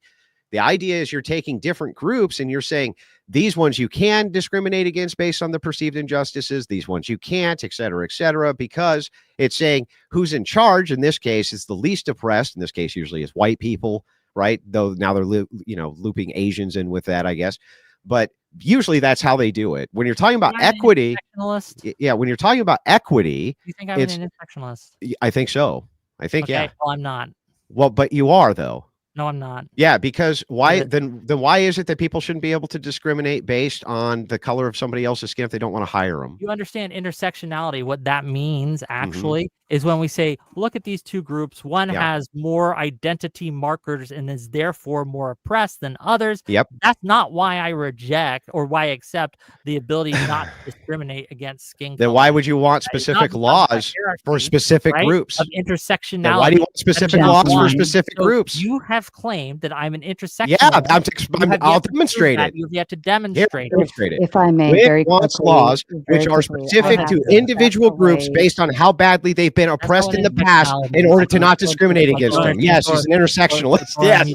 The idea is you're taking different groups and you're saying these ones you can discriminate against based on the perceived injustices, these ones you can't, et cetera, because it's saying who's in charge. In this case, is the least oppressed. In this case, usually is white people, right? Though now they're looping Asians in with that, I guess. But usually that's how they do it. When you're talking about equity, when you're talking about equity, you think I'm an intersectionalist? I think so. I think okay, well, I'm not. Well, but you are though. No, I'm not. Yeah, because why then why is it that people shouldn't be able to discriminate based on the color of somebody else's skin if they don't want to hire them? You understand intersectionality. What that means actually is when we say, look at these two groups, one has more identity markers and is therefore more oppressed than others. Yep. That's not why I reject or why I accept the ability not to discriminate against skin color. Then why would you want specific laws for specific groups? Of intersectionality. Then why do you want specific laws for specific groups? You have claimed that I'm an intersectionalist. Yeah, I'll demonstrate it. You've yet to demonstrate it. If I may, Whick wants laws which are specific to individual groups based on how badly they've been oppressed in the past in order to not discriminate against them. Yes, he's an intersectionalist. Yes.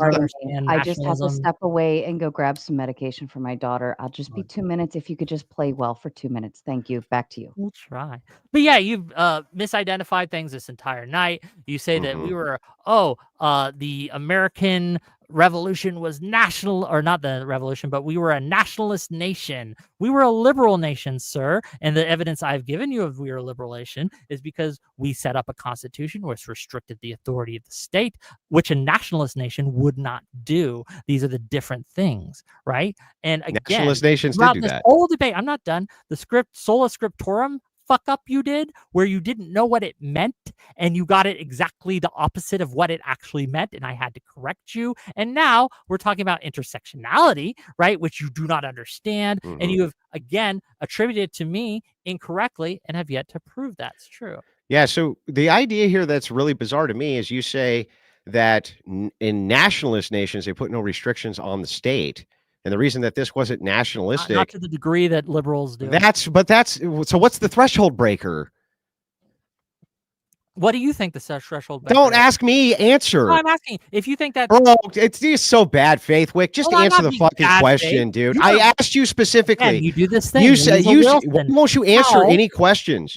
I just have to step away and go grab some medication for my daughter. I'll just be 2 minutes. If you could just play well for 2 minutes. Thank you. Back to you. We'll try. But yeah, you've misidentified things this entire night. You say that we were, the American Revolution was national, or not the revolution, but we were a nationalist nation. We were a liberal nation, sir. And the evidence I've given you of we were a liberal nation is because we set up a constitution which restricted the authority of the state, which a nationalist nation would not do. These are the different things, right? And again, nationalist nations did do this that. Whole debate, I'm not done. The sola scriptorum fuck up you did, where you didn't know what it meant and you got it exactly the opposite of what it actually meant, and I had to correct you. And now we're talking about intersectionality, right, which you do not understand, and you have again attributed to me incorrectly and have yet to prove that's true. Yeah, so the idea here that's really bizarre to me is you say that in nationalist nations they put no restrictions on the state. And the reason that this wasn't nationalistic, not to the degree that liberals do. So what's the threshold breaker? What do you think the threshold breaker Don't ask me, answer. No, I'm asking if you think that. Bro, it's just so bad faith, Whick. Just answer the fucking question, dude. I asked you specifically. Yeah, you do this thing. You said why won't you answer any questions?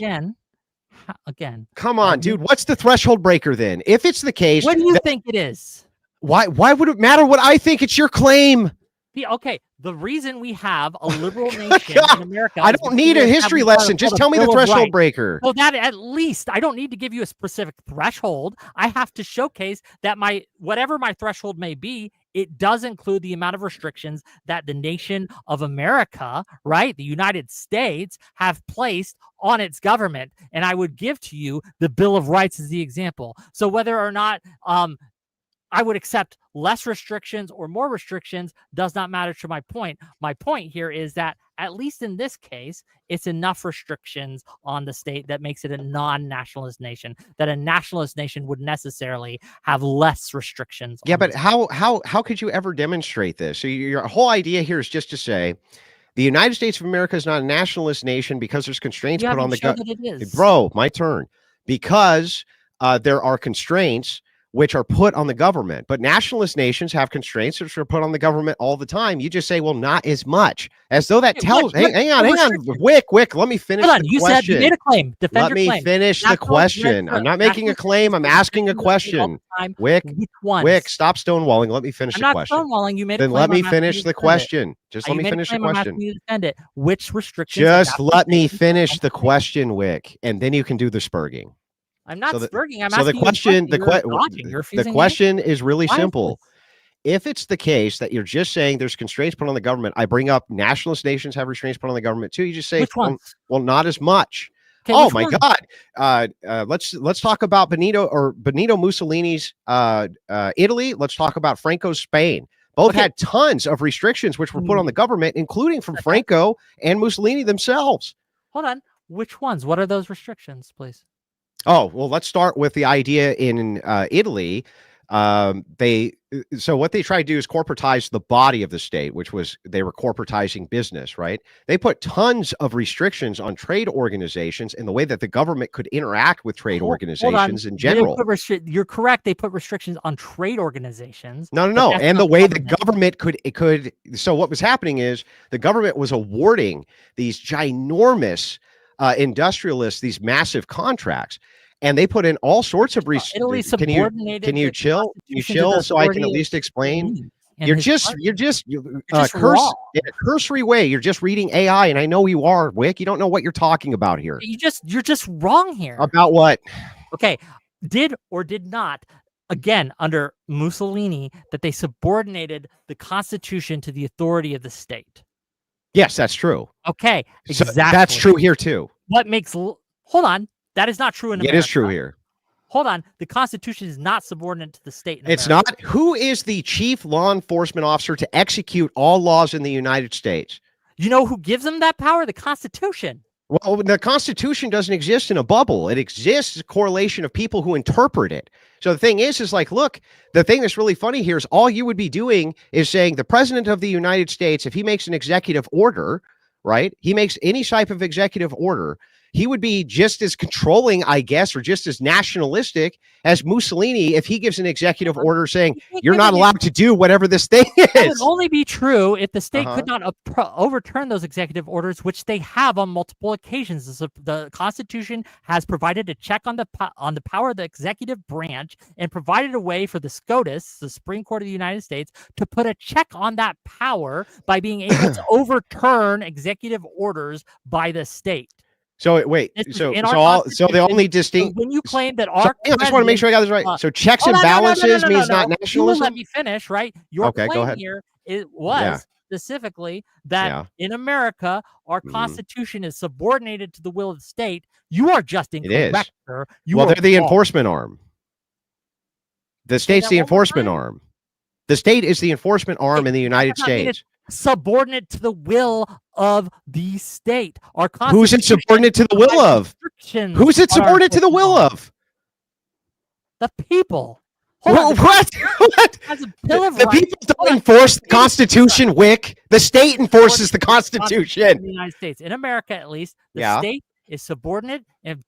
Again. Come on, dude. What's the threshold breaker then? If it's the case, what do you think it is? Why would it matter what I think? It's your claim. Okay, the reason we have a liberal nation in America. I don't need a history lesson. Just tell me the threshold breaker. Well, that at least I don't need to give you a specific threshold. I have to showcase that whatever my threshold may be, it does include the amount of restrictions that the nation of America, right, the United States, have placed on its government. And I would give to you the Bill of Rights as the example. So whether or not I would accept less restrictions or more restrictions does not matter to my point. My point here is that, at least in this case, it's enough restrictions on the state that makes it a non-nationalist nation, that a nationalist nation would necessarily have less restrictions. Yeah, but how could you ever demonstrate this? So your whole idea here is just to say the United States of America is not a nationalist nation because there's constraints put on the government. Bro, my turn. Because there are constraints which are put on the government, but nationalist nations have constraints which are put on the government all the time. You just say, well, not as much, as though that tells. Hang on, Whick, let me finish the question. You said you made a claim. Defend your claim. Let me finish the question. I'm not making a claim. I'm asking a question. Whick, stop stonewalling. Let me finish the question. I'm not stonewalling. You made a claim. Then let me finish the question. Just let me finish the question. You defend it. Which restrictions? Just let me finish the question, Whick, and then you can do the spurging. I'm not spurging. I'm asking the question. The question is really simple. If it's the case that you're just saying there's constraints put on the government, I bring up nationalist nations have restraints put on the government too. You just say, well, not as much. Okay, oh my God. Let's talk about Benito Mussolini's Italy. Let's talk about Franco's Spain. Both had tons of restrictions which were put on the government, including from Franco and Mussolini themselves. Hold on. Which ones? What are those restrictions, please? Oh, well, let's start with the idea in Italy. So what they tried to do is corporatize the body of the state, which was they were corporatizing business, right? They put tons of restrictions on trade organizations and the way that the government could interact with trade organizations in general. You're correct. They put restrictions on trade organizations. No. And the way the government could. So what was happening is the government was awarding these ginormous industrialists these massive contracts. And they put in all sorts of restrictions. Can you chill? You chill so I can at least explain. You're just in a cursory way. You're just reading AI, and I know you are, Whick. You don't know what you're talking about here. You're just wrong here. About what? Okay, did or did not, again, under Mussolini, that they subordinated the Constitution to the authority of the state. Yes, that's true. Okay, exactly. So that's true here too. What makes? Hold on. That is not true in America. It is true here. Hold on. The Constitution is not subordinate to the state in It's America. not. Who is the chief law enforcement officer to execute all laws in the United States? You know who gives them that power? The Constitution. Well, the Constitution doesn't exist in a bubble. It exists as a correlation of people who interpret it. So the thing is like, look, the thing that's really funny here is all you would be doing is saying the president of the United States, if he makes an executive order, right? He makes any type of executive order, he would be just as controlling, I guess, or just as nationalistic as Mussolini if he gives an executive order saying you're not allowed to do whatever this thing is. That would only be true if the state could not overturn those executive orders, which they have on multiple occasions. The Constitution has provided a check on the power of the executive branch and provided a way for the SCOTUS, the Supreme Court of the United States, to put a check on that power by being able to overturn executive orders by the state. So wait, so the only distinct when you claim that I just want to make sure I got this right. So checks and balances means not nationalism. You will let me finish, right? Your claim go ahead. here was specifically that in America our Constitution is subordinated to the will of the state. You are just incorrect, sir. They're the enforcement arm. The state's the enforcement arm. The state is the enforcement arm in the United States. Subordinate to the will of the state. Our Who's it subordinate to the will of? Who's it subordinate to the will of? The people. What? The people don't enforce the Constitution, Whick. The state enforces the Constitution. In the United States, in America at least, the state is subordinate, and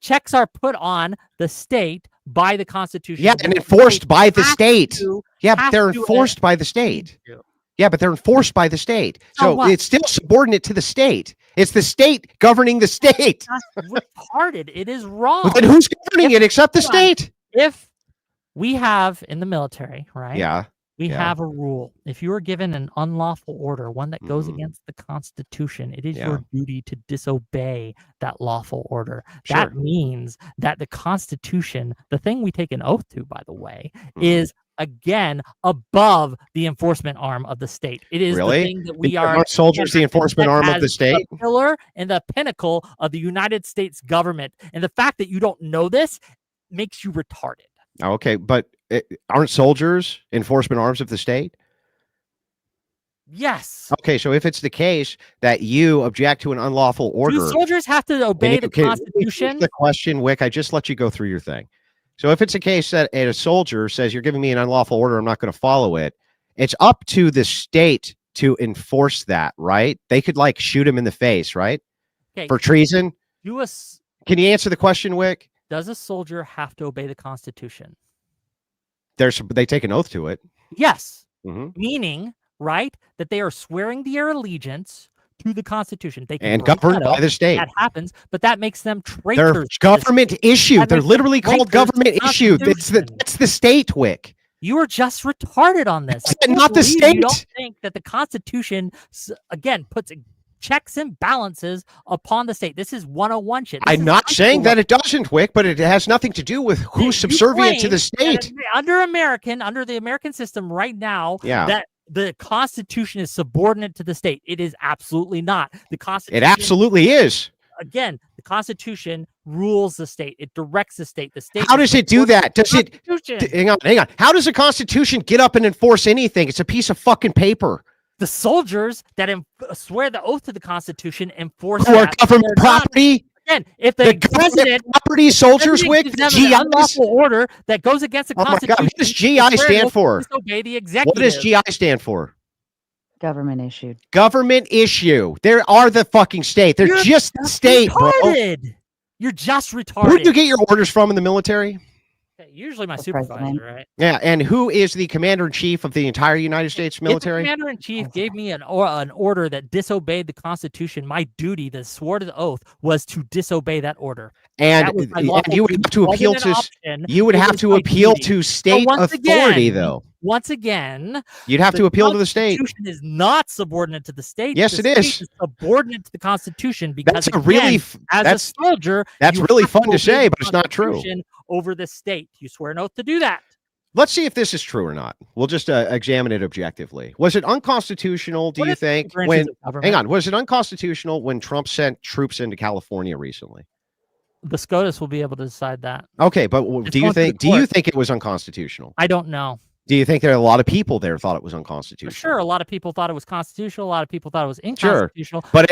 checks are put on the state by the Constitution. Yeah, and enforced by the state. Yeah, but they're enforced by the state. Yeah, but they're enforced by the state. So it's still subordinate to the state. It's the state governing the state. That's retarded. It is wrong. Well, then who's governing it except the state? If we have in the military, right? Yeah. We have a rule. If you are given an unlawful order, one that goes against the Constitution, it is your duty to disobey that lawful order. Sure. That means that the Constitution, the thing we take an oath to, by the way, is again above the enforcement arm of the state. It is the thing that we are. Aren't soldiers the enforcement arm of the state? The pillar and the pinnacle of the United States government. And the fact that you don't know this makes you retarded. Okay, but aren't soldiers enforcement arms of the state? Yes. Okay, so if it's the case that you object to an unlawful order, do soldiers have to obey the Constitution? The question, Whick, I just let you go through your thing. So if it's a case that a soldier says you're giving me an unlawful order, I'm not going to follow it. It's up to the state to enforce that, right? They could like shoot him in the face, right? Okay. For treason. Can you answer the question, Whick? Does a soldier have to obey the Constitution? They take an oath to it. Yes. Meaning, right, that they are swearing their allegiance to the Constitution. They can governed by the state. That happens, but that makes them traitors. They're government issued. They're literally called government issued. That's the state, Whick. You are just retarded on this. Not the state. You don't think that the Constitution, again, puts checks and balances upon the state. This is 101 shit. I'm not saying that it doesn't, Whick, but it has nothing to do with who's subservient to the state. Under the American system right now, that the Constitution is subordinate to the state. It is absolutely not. The Constitution. It absolutely is. Again, the Constitution rules the state. It directs the state. The state. How does it do that? Does it? Hang on. How does the Constitution get up and enforce anything? It's a piece of fucking paper. The soldiers that swear the oath to the Constitution enforce who are government property. Again, if the president property soldiers, Whick, an unlawful order that goes against the Constitution, what does GI stand for? Disobey the executive. What does GI stand for? Government issued. Government issue. There are the fucking state. They're just the state, retarded. Bro. You're just retarded. Where do you get your orders from in the military? Usually my supervisor, right? Yeah, and who is the commander-in-chief of the entire United States military? If the commander-in-chief gave me an order that disobeyed the Constitution, my duty, the sword of the oath, was to disobey that order. And you would have to appeal to state authority, though. Once again, you'd have to appeal to the state. The Constitution is not subordinate to the state. Yes, it is. It's subordinate to the Constitution because that's a soldier, that's really fun to say, but it's not true. Over the state, you swear an oath to do that. Let's see if this is true or not. We'll just examine it objectively. Was it unconstitutional, do you think, was it unconstitutional when Trump sent troops into California recently? The SCOTUS will be able to decide that. Okay, but do you think it was unconstitutional? I don't know. Do you think there are a lot of people there thought it was unconstitutional? Sure, a lot of people thought it was constitutional. A lot of people thought it was inconstitutional. Sure,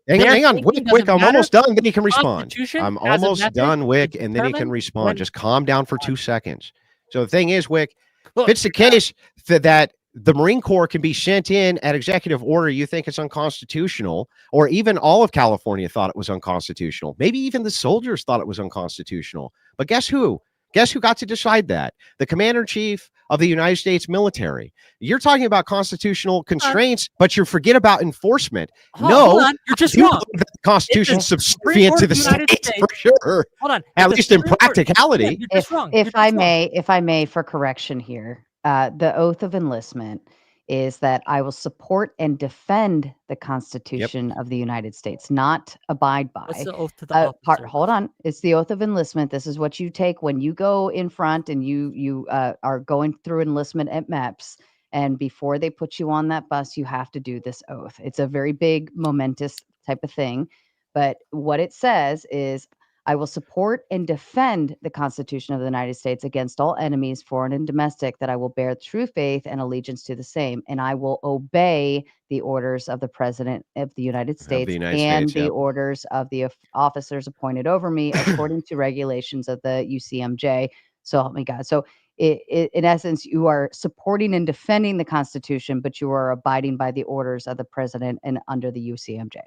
hang on, Whick, I'm almost done. Then you can respond. I'm almost done, Whick, and then you can respond. Just calm down for 2 seconds. So the thing is, Whick, if it's the case that the Marine Corps can be sent in at executive order, you think it's unconstitutional, or even all of California thought it was unconstitutional. Maybe even the soldiers thought it was unconstitutional. But guess who? Guess who got to decide that? The commander-in-chief of the United States military. You're talking about constitutional constraints, but you forget about enforcement. You're just wrong. The Constitution's subservient to the states for sure. Hold on. At least in practicality. You're just wrong. If I may, for correction here, the oath of enlistment is that I will support and defend the Constitution of the United States, not abide by. What's the oath to the officer? Hold on. It's the oath of enlistment. This is what you take when you go in front and you are going through enlistment at MEPS. And before they put you on that bus, you have to do this oath. It's a very big, momentous type of thing. But what it says is, I will support and defend the Constitution of the United States against all enemies, foreign and domestic, that I will bear true faith and allegiance to the same. And I will obey the orders of the President of the United States and the orders of the officers appointed over me according to regulations of the UCMJ. So help me God. So in essence, you are supporting and defending the Constitution, but you are abiding by the orders of the President and under the UCMJ.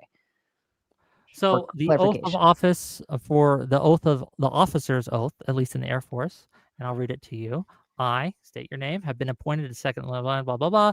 So the oath of office for the oath of the officer's oath, at least in the Air Force, and I'll read it to you. I, state your name, have been appointed to second level, blah, blah, blah,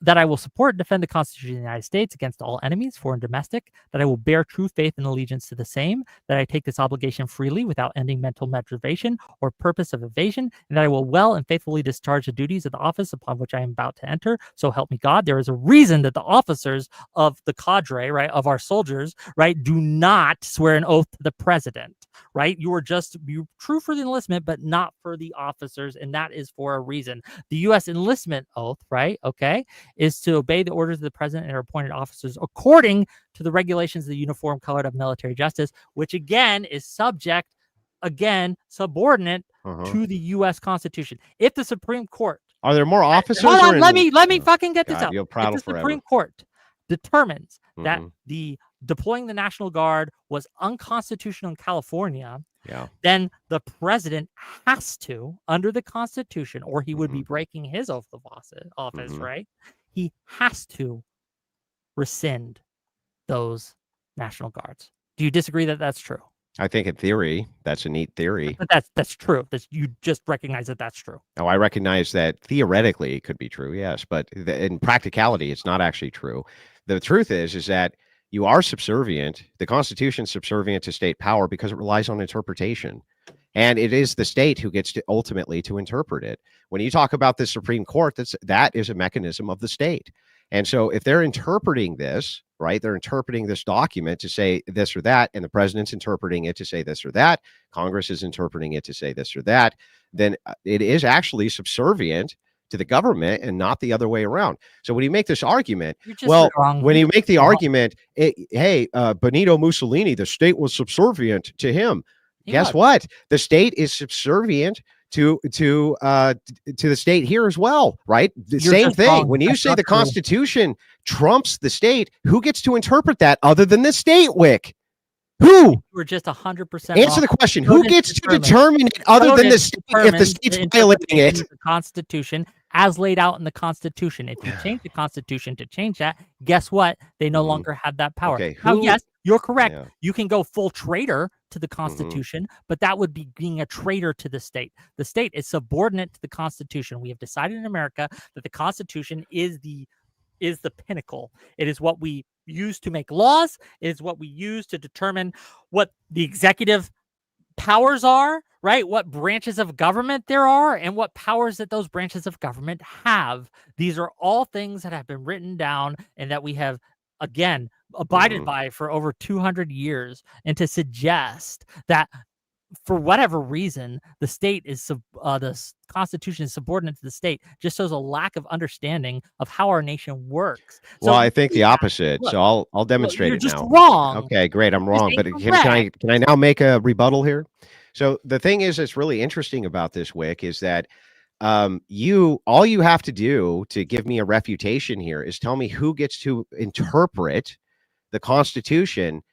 that I will support and defend the Constitution of the United States against all enemies, foreign and domestic, that I will bear true faith and allegiance to the same, that I take this obligation freely without ending mental motivation or purpose of evasion, and that I will well and faithfully discharge the duties of the office upon which I am about to enter. So help me God. There is a reason that the officers of the cadre, right, of our soldiers, right, do not swear an oath to the president, right? You're true for the enlistment, but not for the officers, and that is for a reason. The U.S. enlistment oath, right, okay, is to obey the orders of the president and appointed officers according to the regulations of the Uniform Code of Military Justice, which again is subordinate to the U.S. Constitution. If the Supreme Court, are there more officers? Hold on, let me fucking get this out. If the Supreme Court determines that the deploying the National Guard was unconstitutional in California, then the president has to, under the Constitution, or he would be breaking his oath of office, right? He has to rescind those National Guards. Do you disagree that that's true? I think in theory, that's a neat theory. But that's true. You just recognize that that's true. Oh, I recognize that theoretically it could be true, yes. But in practicality, it's not actually true. The truth is that you are subservient. The Constitution is subservient to state power because it relies on interpretation. And it is the state who gets to ultimately to interpret it. When you talk about the Supreme Court, that is a mechanism of the state. And so if they're interpreting this, right, they're interpreting this document to say this or that, and the president's interpreting it to say this or that, Congress is interpreting it to say this or that, then it is actually subservient to the government and not the other way around. So when you make this argument, when you make the argument, Benito Mussolini, the state was subservient to him. Guess what? The state is subservient to the state here as well, right? The same thing. Wrong. When you say the Constitution trumps the state, who gets to interpret that other than the state, Whick? Who? We're just 100% Answer the question. Who gets to determine it other than the state if the state's violating it? The Constitution as laid out in the Constitution. If you change the Constitution to change that, guess what? They no longer have that power. Okay, now, yes, you're correct. Yeah. You can go full traitor to the Constitution, but that would be being a traitor to the state. The state is subordinate to the Constitution. We have decided in America that the Constitution is the pinnacle. It is what we use to make laws. It is what we use to determine what the executive powers are, right? What branches of government there are and what powers that those branches of government have. These are all things that have been written down and that we have, again, abided by for over 200 years. And to suggest that for whatever reason, the state is the Constitution is subordinate to the state just shows a lack of understanding of how our nation works. Well, I think the opposite. Look, so I'll demonstrate you're it just now. wrong. Okay, great. I'm wrong, but incorrect. can I now make a rebuttal here? So the thing is, that's really interesting about this, Whick, is that all you have to do to give me a refutation here is tell me who gets to interpret the Constitution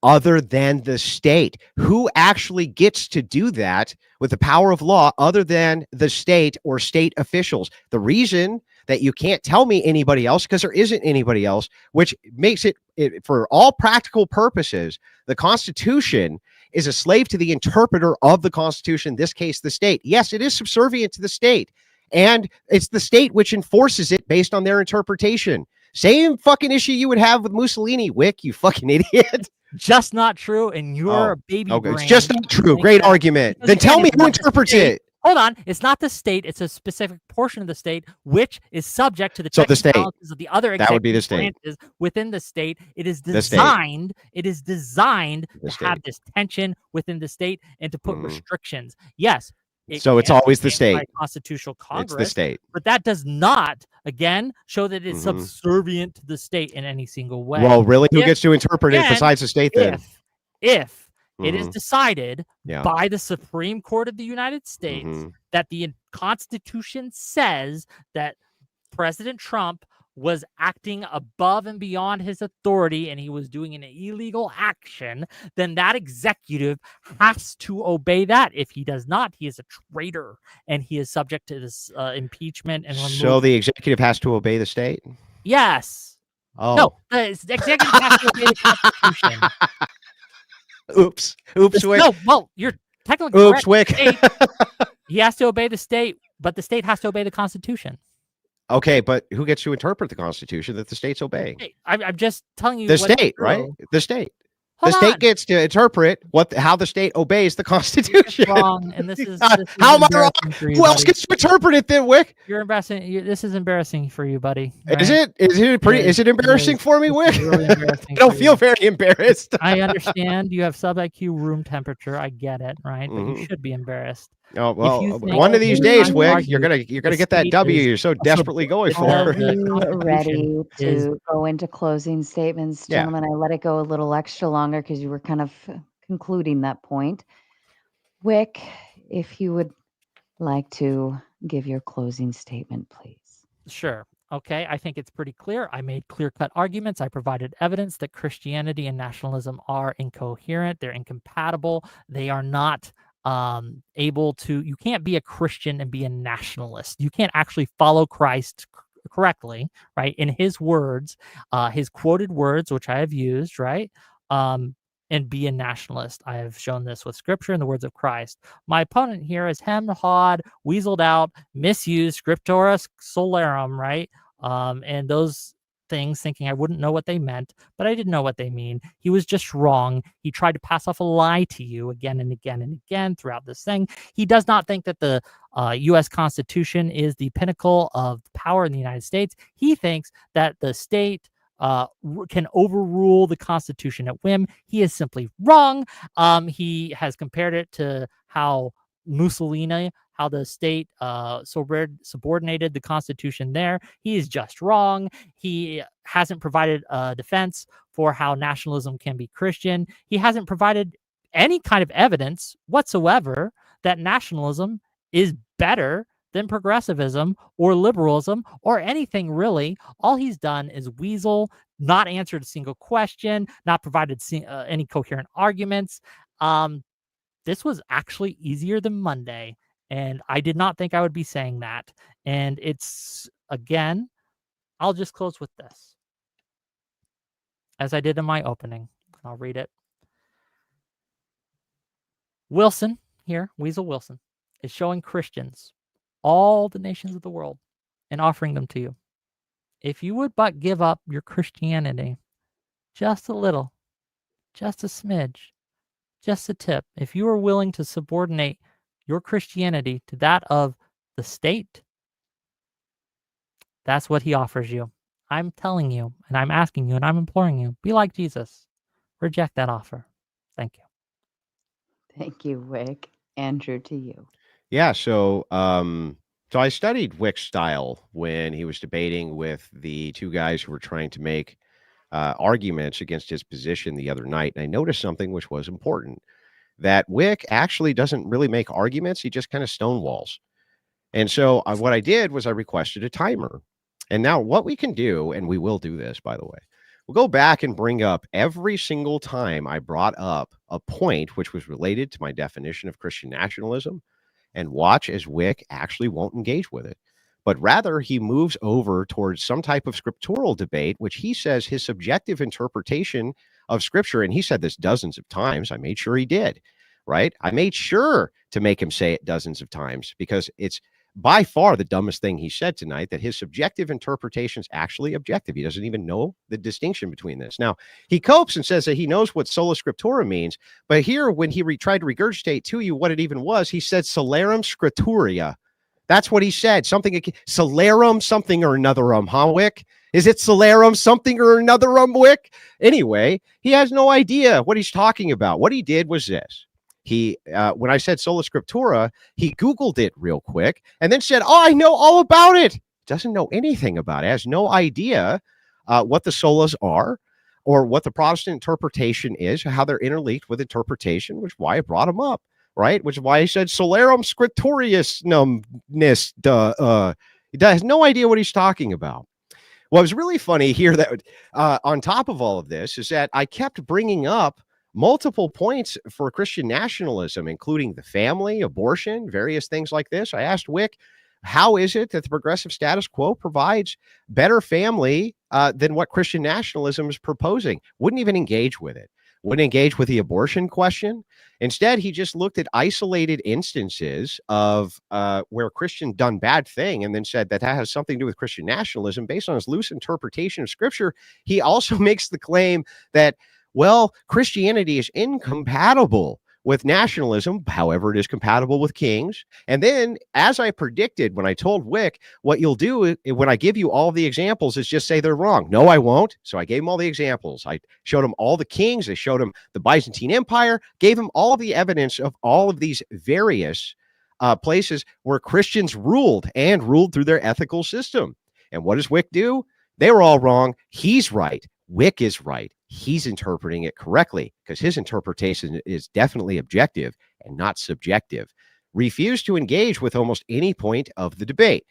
other than the state. Who actually gets to do that with the power of law other than the state or state officials? The reason that you can't tell me anybody else because there isn't anybody else, which makes it for all practical purposes, the Constitution is a slave to the interpreter of the Constitution, in this case, the state. Yes, it is subservient to the state, and it's the state which enforces it based on their interpretation. Same fucking issue you would have with Mussolini, Whick, you fucking idiot. Just not true, and you're a baby brain. It's just not true. Great argument. Then tell me who interprets it. Hold on. It's not the state. It's a specific portion of the state, which is subject to the So the checks and state. balances of the other That would be the executive state. branches within the state. It is The state. designed. It is designed The to have state. this tension within the state and to put restrictions. Yes. So it's always the state. By constitutional Congress. It's the state. But that does not, again, show that it's subservient to the state in any single way. Well, really, who If- gets to interpret it again, besides the state then? If it is decided Yeah. by the Supreme Court of the United States that the Constitution says that President Trump was acting above and beyond his authority and he was doing an illegal action, then that executive has to obey that. If he does not, he is a traitor and he is subject to this impeachment and removal. So the executive has to obey the state? Yes. Oh. No, the executive has to obey the Constitution. Oops, Whick. No, well, you're technically Oops, correct. Whick. He has to obey the state, but the state has to obey the Constitution. Okay, but who gets to interpret the Constitution that the state's obeying? Hey, I'm just telling you The what's state, true. right? The state. Hold the state on. gets to interpret how the state obeys the Constitution. Wrong, and this is how am I wrong? embarrassing for you, Who else buddy. gets to interpret it then, Whick? You're embarrassing. This is embarrassing for you, buddy. Is right? it? Is it embarrassing for me, Whick? really embarrassing I don't for feel you. very embarrassed. I understand you have sub IQ room temperature. I get it, right? But you should be embarrassed. Oh well, you think one of these that days, you Whick, argue you're gonna the get that state W is you're so desperately going Are for. the you ready Constitution to go into closing statements, Yeah. gentlemen? I let it go a little extra longer because you were kind of concluding that point. Whick, if you would like to give your closing statement, please. Sure. Okay. I think it's pretty clear. I made clear-cut arguments. I provided evidence that Christianity and nationalism are incoherent. They're incompatible. They are not able to. You can't be a Christian and be a nationalist. You can't actually follow Christ correctly, right? In his words, his quoted words, which I have used, right? And be a nationalist. I have shown this with scripture and the words of Christ. My opponent here is hemmed, hawed, weaseled out, misused scriptura solarum, right? And those things, thinking I wouldn't know what they meant, but I didn't know what they mean. He was just wrong. He tried to pass off a lie to you again and again and again throughout this thing. He does not think that the U.S. Constitution is the pinnacle of power in the United States. He thinks that the state can overrule the Constitution at whim. He is simply wrong. He has compared it to how Mussolini, how the state subordinated the Constitution there. He is just wrong. He hasn't provided a defense for how nationalism can be Christian. He hasn't provided any kind of evidence whatsoever that nationalism is better than progressivism or liberalism or anything really. All he's done is weasel, not answered a single question, not provided any coherent arguments. This was actually easier than Monday, and I did not think I would be saying that. And it's, again, I'll just close with this, as I did in my opening. I'll read it. Wilson, here, Weasel Wilson, is showing Christians all the nations of the world and offering them to you. If you would but give up your Christianity just a little, just a smidge, just a tip, if you are willing to subordinate your Christianity to that of the state, that's what he offers you. I'm telling you, and I'm asking you, and I'm imploring you, be like Jesus. Reject that offer. Thank you. Thank you, Whick. Andrew, to you. Yeah, so I studied Whick's style when he was debating with the two guys who were trying to make arguments against his position the other night, and I noticed something which was important, that Whick actually doesn't really make arguments, he just kind of stonewalls. And so what I did was I requested a timer. And now what we can do, and we will do this, by the way, we'll go back and bring up every single time I brought up a point which was related to my definition of Christian nationalism, and watch as Whick actually won't engage with it, but rather he moves over towards some type of scriptural debate, which he says his subjective interpretation of scripture, and he said this dozens of times. I made sure he did, right? I made sure to make him say it dozens of times, because it's by far the dumbest thing he said tonight, that his subjective interpretation is actually objective. He doesn't even know the distinction between this. Now, he copes and says that he knows what sola scriptura means, but here, when he tried to regurgitate to you what it even was, he said solarum scripturia. That's what he said. Something, solarum something or another, huh, Whick? Is it solarum something or another, Whick? Anyway, he has no idea what he's talking about. What he did was this. He, when I said sola scriptura, he Googled it real quick and then said, oh, I know all about it. Doesn't know anything about it. Has no idea what the solas are or what the Protestant interpretation is, how they're interlinked with interpretation, which is why I brought him up, right? Which is why he said solarum scripturius numbness. He has no idea what he's talking about. What was really funny here, that on top of all of this, is that I kept bringing up multiple points for Christian nationalism, including the family, abortion, various things like this. I asked Whick, how is it that the progressive status quo provides better family than what Christian nationalism is proposing? Wouldn't even engage with it. Wouldn't engage with the abortion question. Instead, he just looked at isolated instances of where Christian done bad thing and then said that has something to do with Christian nationalism based on his loose interpretation of scripture. He also makes the claim that, well, Christianity is incompatible with nationalism, however, it is compatible with kings. And then, as I predicted when I told Whick, what you'll do when I give you all the examples is just say they're wrong. No, I won't. So I gave him all the examples. I showed him all the kings. I showed him the Byzantine Empire, gave him all of the evidence of all of these various places where Christians ruled and ruled through their ethical system. And what does Whick do? They were all wrong. He's right. Whick is right. He's interpreting it correctly because his interpretation is definitely objective and not subjective. Refuse to engage with almost any point of the debate.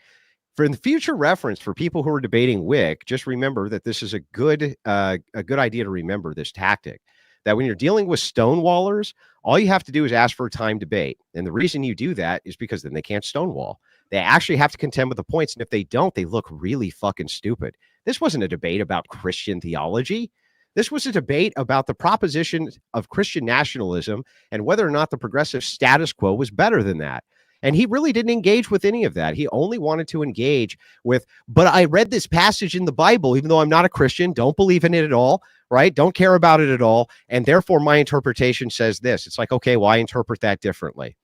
For the future reference for people who are debating Whick, just remember that this is a good idea to remember this tactic, that when you're dealing with stonewallers, all you have to do is ask for a time debate. And the reason you do that is because then they can't stonewall. They actually have to contend with the points. And if they don't, they look really fucking stupid. This wasn't a debate about Christian theology. This was a debate about the proposition of Christian nationalism and whether or not the progressive status quo was better than that. And he really didn't engage with any of that. He only wanted to engage with, but I read this passage in the Bible, even though I'm not a Christian, don't believe in it at all, right? Don't care about it at all. And therefore, my interpretation says this. It's like, okay, well, I interpret that differently.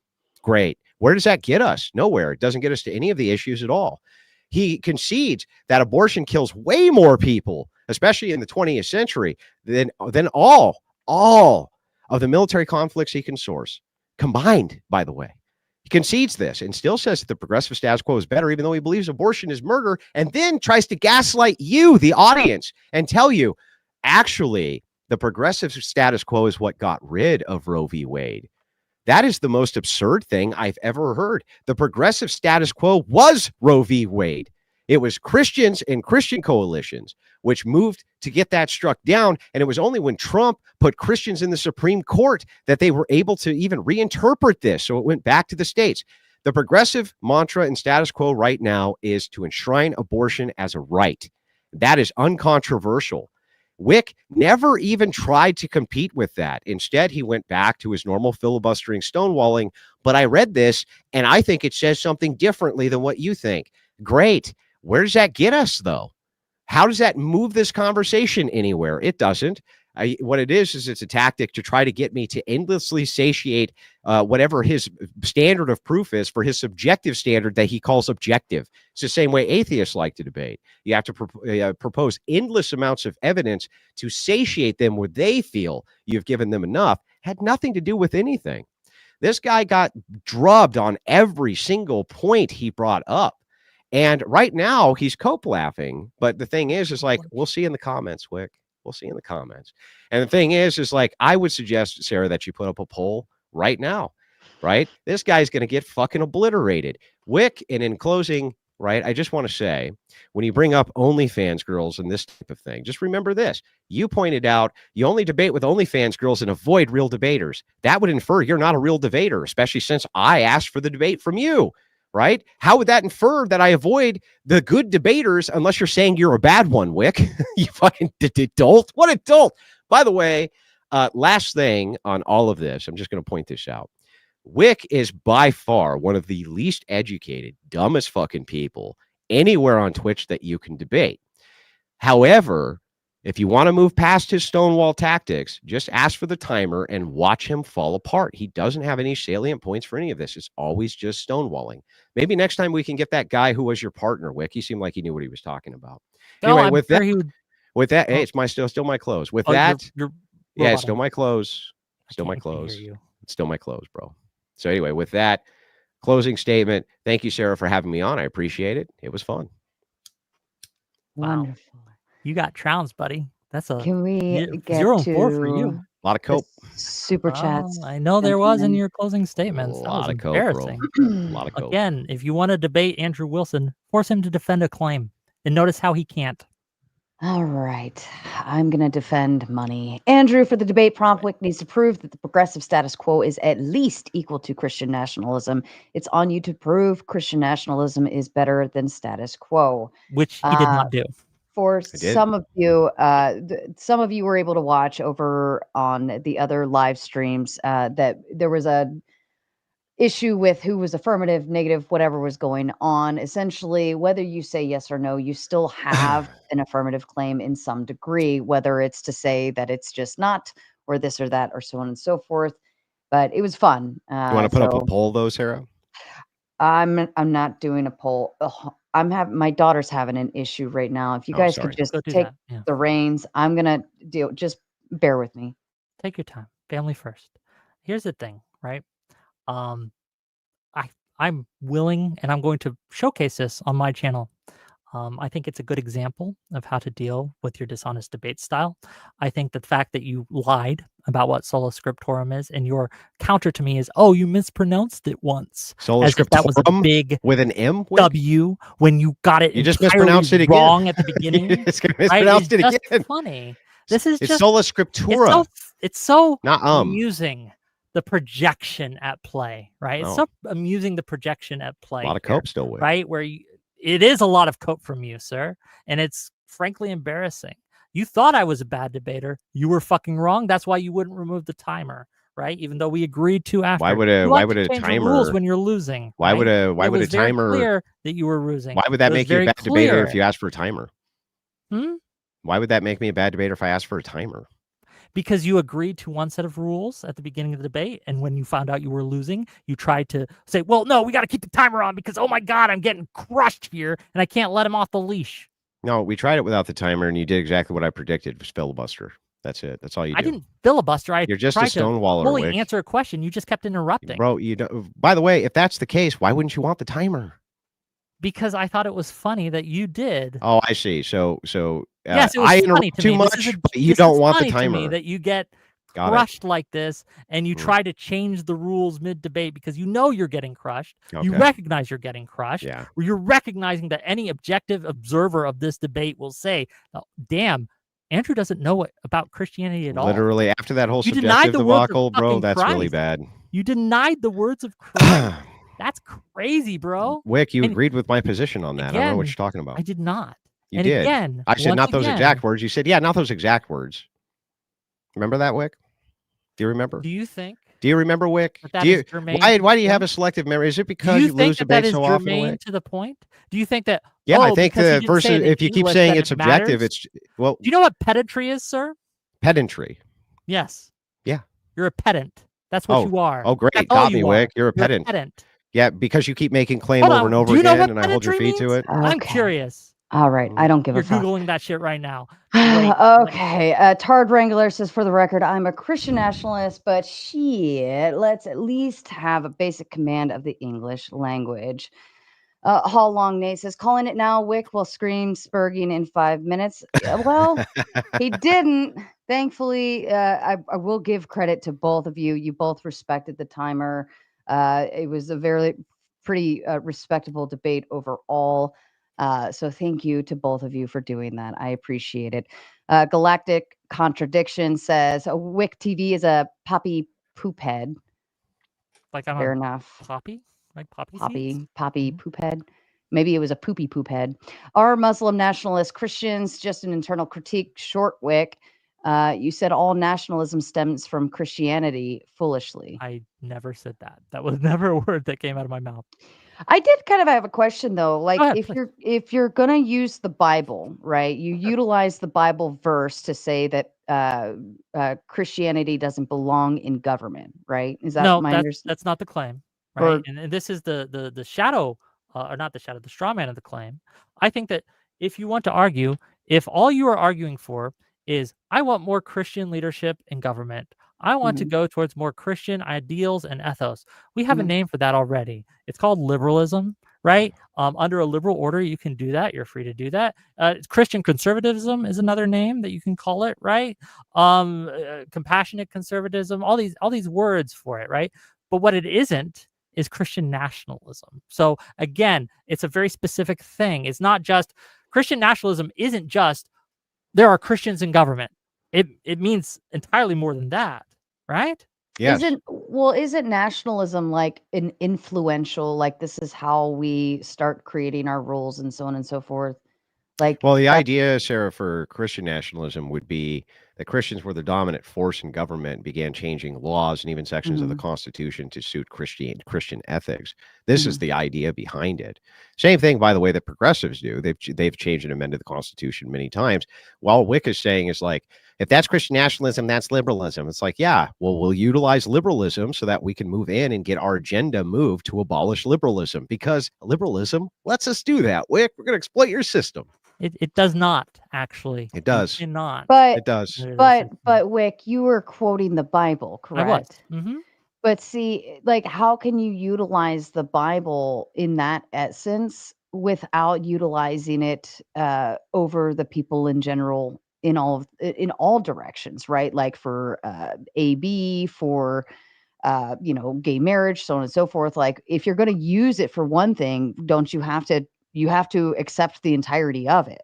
Great. Where does that get us? Nowhere. It doesn't get us to any of the issues at all. He concedes that abortion kills way more people, especially in the 20th century, than all of the military conflicts he can source combined, by the way. He concedes this and still says that the progressive status quo is better, even though he believes abortion is murder, and then tries to gaslight you, the audience, and tell you, actually, the progressive status quo is what got rid of Roe v. Wade. That is the most absurd thing I've ever heard. The progressive status quo was Roe v. Wade. It was Christians and Christian coalitions which moved to get that struck down. And it was only when Trump put Christians in the Supreme Court that they were able to even reinterpret this. So it went back to the states. The progressive mantra and status quo right now is to enshrine abortion as a right. That is uncontroversial. Whick never even tried to compete with that. Instead, he went back to his normal filibustering, stonewalling. But I read this, and I think it says something differently than what you think. Great. Where does that get us, though? How does that move this conversation anywhere? It doesn't. What it is it's a tactic to try to get me to endlessly satiate whatever his standard of proof is for his subjective standard that he calls objective. It's the same way atheists like to debate. You have to propose endless amounts of evidence to satiate them where they feel you've given them enough. Had nothing to do with anything. This guy got drubbed on every single point he brought up. And right now he's cope laughing. But the thing is like, we'll see in the comments, Whick. We'll see in the comments. And the thing is like, I would suggest, Sarah, that you put up a poll right now, right? This guy's going to get fucking obliterated. Whick, and in closing, right, I just want to say, when you bring up OnlyFans girls and this type of thing, just remember this. You pointed out you only debate with OnlyFans girls and avoid real debaters. That would infer you're not a real debater, especially since I asked for the debate from you. Right? How would that infer that I avoid the good debaters unless you're saying you're a bad one, Whick? You fucking adult. What adult? By the way, last thing on all of this, I'm just going to point this out. Whick is by far one of the least educated, dumbest fucking people anywhere on Twitch that you can debate. However, if you want to move past his stonewall tactics, just ask for the timer and watch him fall apart. He doesn't have any salient points for any of this. It's always just stonewalling. Maybe next time we can get that guy who was your partner, Whick. He seemed like he knew what he was talking about. Anyway, with that, hey, it's my still my clothes. With that, yeah, it's still my clothes. Still my clothes. It's still my clothes, bro. So anyway, with that closing statement, thank you, Sarah, for having me on. I appreciate it. It was fun. Wonderful. You got trounced, buddy. That's a Can we get 0-4 to for you. A lot of cope. Super chats. I know there was in your closing statements. A That lot was of cope, embarrassing. bro. A lot of cope. Again, if you want to debate Andrew Wilson, force him to defend a claim. And notice how he can't. All right. I'm going to defend money. Andrew, for the debate prompt, Whick needs to prove that the progressive status quo is at least equal to Christian nationalism. It's on you to prove Christian nationalism is better than status quo. Which he did not do. For some of you were able to watch over on the other live streams that there was a issue with who was affirmative, negative, whatever was going on. Essentially, whether you say yes or no, you still have an affirmative claim in some degree, whether it's to say that it's just not, or this or that, or so on and so forth. But it was fun. You want to put up a poll, though, Sarah? I'm not doing a poll. My daughter's having an issue right now. If you guys could just take the reins, I'm gonna deal. Just bear with me. Take your time. Family first. Here's the thing, right? I'm willing, and I'm going to showcase this on my channel. I think it's a good example of how to deal with your dishonest debate style. I think the fact that you lied about what sola scriptorum is, and your counter to me is, "Oh, you mispronounced it once." Sola as if that was a big with an M W when you got it. You just mispronounced it again. Wrong at the beginning. Mispronounced it again. Just funny. This is it's just sola scriptura. It's so not amusing. The projection at play, right? No. It's so amusing, the projection at play. A lot of cope still with. Right? Where it is a lot of cope from you, sir. And it's frankly embarrassing. You thought I was a bad debater. You were fucking wrong. That's why you wouldn't remove the timer, right? Even though we agreed to after. Why would a timer rules when you're losing? Why right? would a timer clear that you were losing? Why would that make you a bad debater if you asked for a timer? Hmm? Why would that make me a bad debater if I asked for a timer? Because you agreed to one set of rules at the beginning of the debate, and when you found out you were losing, you tried to say, well, no, we got to keep the timer on because, oh my God, I'm getting crushed here, and I can't let him off the leash. No, we tried it without the timer, and you did exactly what I predicted, was filibuster. That's it. That's all you do. I didn't filibuster. You're just a stonewaller. Fully answer a question. You just kept interrupting. Bro, by the way, if that's the case, why wouldn't you want the timer? Because I thought it was funny that you did. Oh, I see. So yes, it was I funny interrupt to too me. much, but you don't want the timer. To me that you get Got it. crushed like this and you try to change the rules mid-debate because you know you're getting crushed, you recognize you're getting crushed, or you're recognizing that any objective observer of this debate will say, oh, damn, Andrew doesn't know about Christianity at all. Literally, after that whole subjective debacle, bro, that's really bad. You denied the words of Christ. That's crazy, bro. Wick, you agreed with my position on that. I don't know what you're talking about. I did not. You did. Again, I said not those exact words. You said, yeah, not those exact words. Remember that, Wick? Do you remember? Do you think? Do you remember, Wick? Why do you have a selective memory? Is it because you lose debate so often? Do you think that is germane to the point? Do you think that? Yeah, I think the versus. If you keep saying it's objective, it's well. Do you know what pedantry is, sir? Pedantry. Yes. Yeah. You're a pedant. That's what you are. Oh, great. Got me, Wick. You're a pedant. Yeah, because you keep making claim over and over again, and I hold your feet to it. I'm curious. All right, I don't give a fuck. You're Googling that shit right now. Okay, Tard Wrangler says, for the record, I'm a Christian nationalist, but shit, let's at least have a basic command of the English language. Hall Long Nate says, calling it now, Wick will scream Spurging in 5 minutes. Well, he didn't. Thankfully, I will give credit to both of you. You both respected the timer. It was a pretty respectable debate overall. So thank you to both of you for doing that. I appreciate it. Galactic Contradiction says, Wick TV is a poppy poop head. Like I'm fair enough. Poppy? Like poppy poop head. Maybe it was a poopy poop head. Are Muslim nationalist Christians just an internal critique? Short Wick. You said all nationalism stems from Christianity foolishly. I never said that. That was never a word that came out of my mouth. I did kind of have a question though. Like if you're gonna use the Bible, right? You utilize the Bible verse to say that Christianity doesn't belong in government, right? Is that my understanding? That's not the claim, right? And this is the shadow, or not the shadow, the straw man of the claim. I think that if you want to argue, if all you are arguing for is I want more Christian leadership in government, I want to go towards more Christian ideals and ethos. We have a name for that already. It's called liberalism, right? Under a liberal order, you can do that. You're free to do that. Christian conservatism is another name that you can call it, right? Compassionate conservatism, all these words for it, right? But what it isn't is Christian nationalism. So again, it's a very specific thing. It's not just Christian nationalism isn't just there are Christians in government. It means entirely more than that, right? Yes. Isn't nationalism like an influential, like this is how we start creating our rules and so on and so forth? Like, well, the idea, Sarah, for Christian nationalism would be that Christians were the dominant force in government, began changing laws and even sections of the Constitution to suit Christian ethics. This is the idea behind it. Same thing, by the way, that progressives do. They've changed and amended the Constitution many times. While Wick is saying is like, if that's Christian nationalism, that's liberalism. It's like, yeah, well, we'll utilize liberalism so that we can move in and get our agenda moved to abolish liberalism, because liberalism lets us do that. Wick, we're going to exploit your system. It does not actually. It does. It not. But it does. But Wick, you were quoting the Bible, correct? I was. But see, like, how can you utilize the Bible in that essence without utilizing it over the people in general in all directions, right? Like for AB, for gay marriage, so on and so forth. Like, if you're going to use it for one thing, don't you have to accept the entirety of it?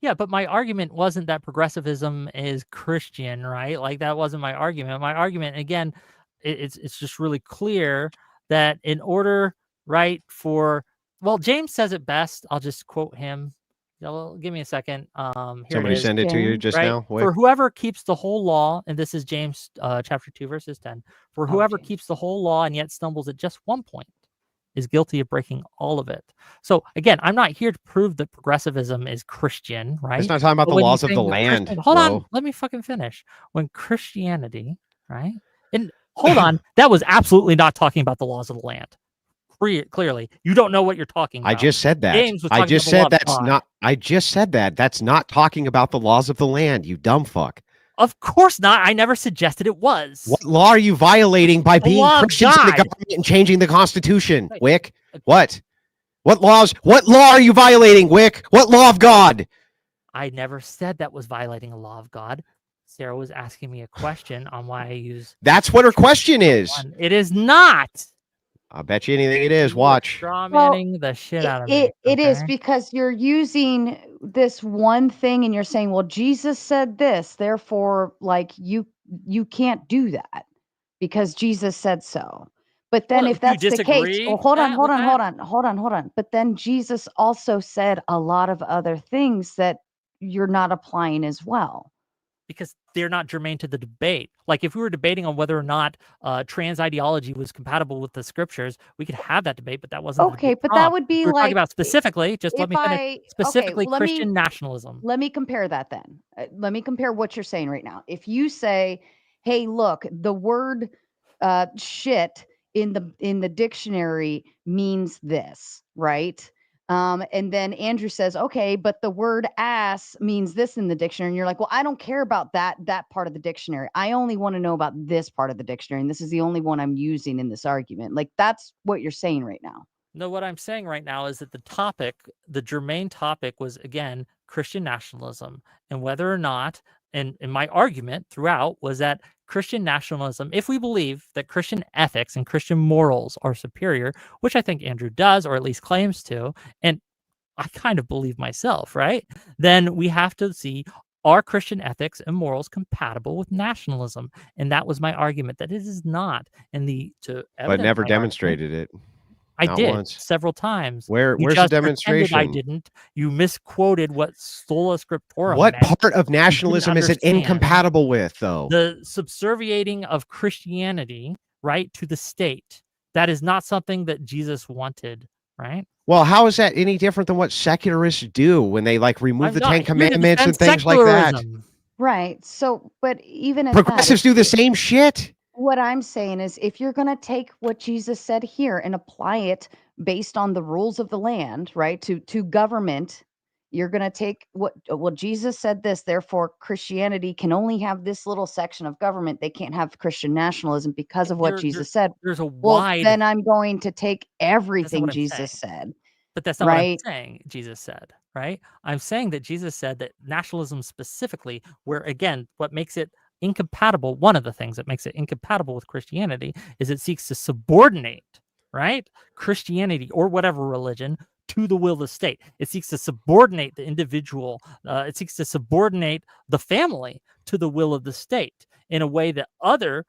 Yeah, but my argument wasn't that progressivism is Christian, right? Like, that wasn't my argument. My argument, again, it's just really clear that in order, right, James says it best. I'll just quote him. Give me a second. Here Somebody send it to you just now. Wait. For whoever keeps the whole law, and this is James chapter 2, verses 10. For whoever keeps the whole law and yet stumbles at just one point is guilty of breaking all of it. So again, I'm not here to prove that progressivism is Christian, right? It's not talking about the laws of the land. Hold on, let me fucking finish. When Christianity, right? And hold on, that was absolutely not talking about the laws of the land. Clearly, you don't know what you're talking about. I just said that. I just said that's not. I just said that. That's not talking about the laws of the land. You dumb fuck. Of course not. I never suggested it was. What law are you violating by being Christians in the government and changing the Constitution, Wick? What law are you violating, Wick? What law of God? I never said that was violating a law of God. Sarah was asking me a question on why I use. That's what her question is. It is not. I'll bet you anything it is. You are Watch. straw manning the shit out of me. It is okay? because you're using this one thing and you're saying, well, Jesus said this, therefore, like you can't do that because Jesus said so. But then Well, if that's the case, disagree well, hold on. with that? But then Jesus also said a lot of other things that you're not applying as well. Because they're not germane to the debate. Like if we were debating on whether or not trans ideology was compatible with the scriptures, we could have that debate, but that wasn't Okay, but that would be we're like talking about specifically. Just let me finish. okay, Specifically, let Christian me nationalism. let me compare that then. Let me compare what you're saying right now. If you say, "Hey, look, the word shit in the dictionary means this," right? And then Andrew says, "Okay, but the word ass means this in the dictionary." And you're like, "Well, I don't care about that part of the dictionary. I only want to know about this part of the dictionary, and this is the only one I'm using in this argument." Like that's what you're saying right now. No, what I'm saying right now is that the germane topic was, again, Christian nationalism, and whether or not, and my argument throughout was that Christian nationalism, if we believe that Christian ethics and Christian morals are superior, which I think Andrew does, or at least claims to, and I kind of believe myself, right? Then we have to see, are Christian ethics and morals compatible with nationalism? And that was my argument, that it is not. And But never demonstrated it. I Not did once. several times. Where's the just pretended demonstration? I didn't. You misquoted what sola scriptura What meant. part of nationalism is it incompatible with, though? The subserviating of Christianity, right, to the state. That is not something that Jesus wanted, right? Well, how is that any different than what secularists do when they like remove the Ten Commandments and things like that? Right. So, but even at Progressives do the same shit. What I'm saying is, if you're going to take what Jesus said here and apply it based on the rules of the land, right, to government, you're going to take well, Jesus said this, therefore Christianity can only have this little section of government. They can't have Christian nationalism because of what Jesus said. There's a Well, wide. then I'm going to take everything what I'm Jesus said. But that's not right? what I'm saying Jesus said, right? I'm saying that Jesus said that nationalism specifically, where again, what makes it incompatible, one of the things that makes it incompatible with Christianity is it seeks to subordinate, right, Christianity or whatever religion to the will of the state. It seeks to subordinate the individual. It seeks to subordinate the family to the will of the state in a way that other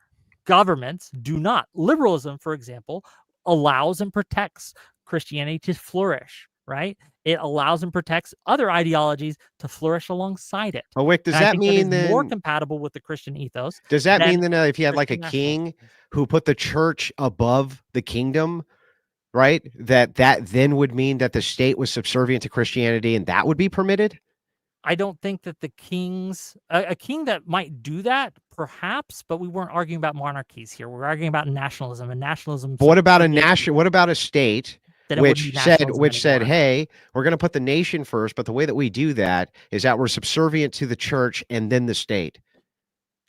governments do not. Liberalism, for example, allows and protects Christianity to flourish, right? It allows and protects other ideologies to flourish alongside it. Oh, Wick, does that mean then more compatible with the Christian ethos? Does that mean then if you had like a king who put the church above the kingdom, right? That then would mean that the state was subservient to Christianity and that would be permitted? I don't think that the kings, a king that might do that, perhaps, but we weren't arguing about monarchies here. We're arguing about nationalism and nationalism. But what about a state which said, hey, we're going to put the nation first, but the way that we do that is that we're subservient to the church and then the state.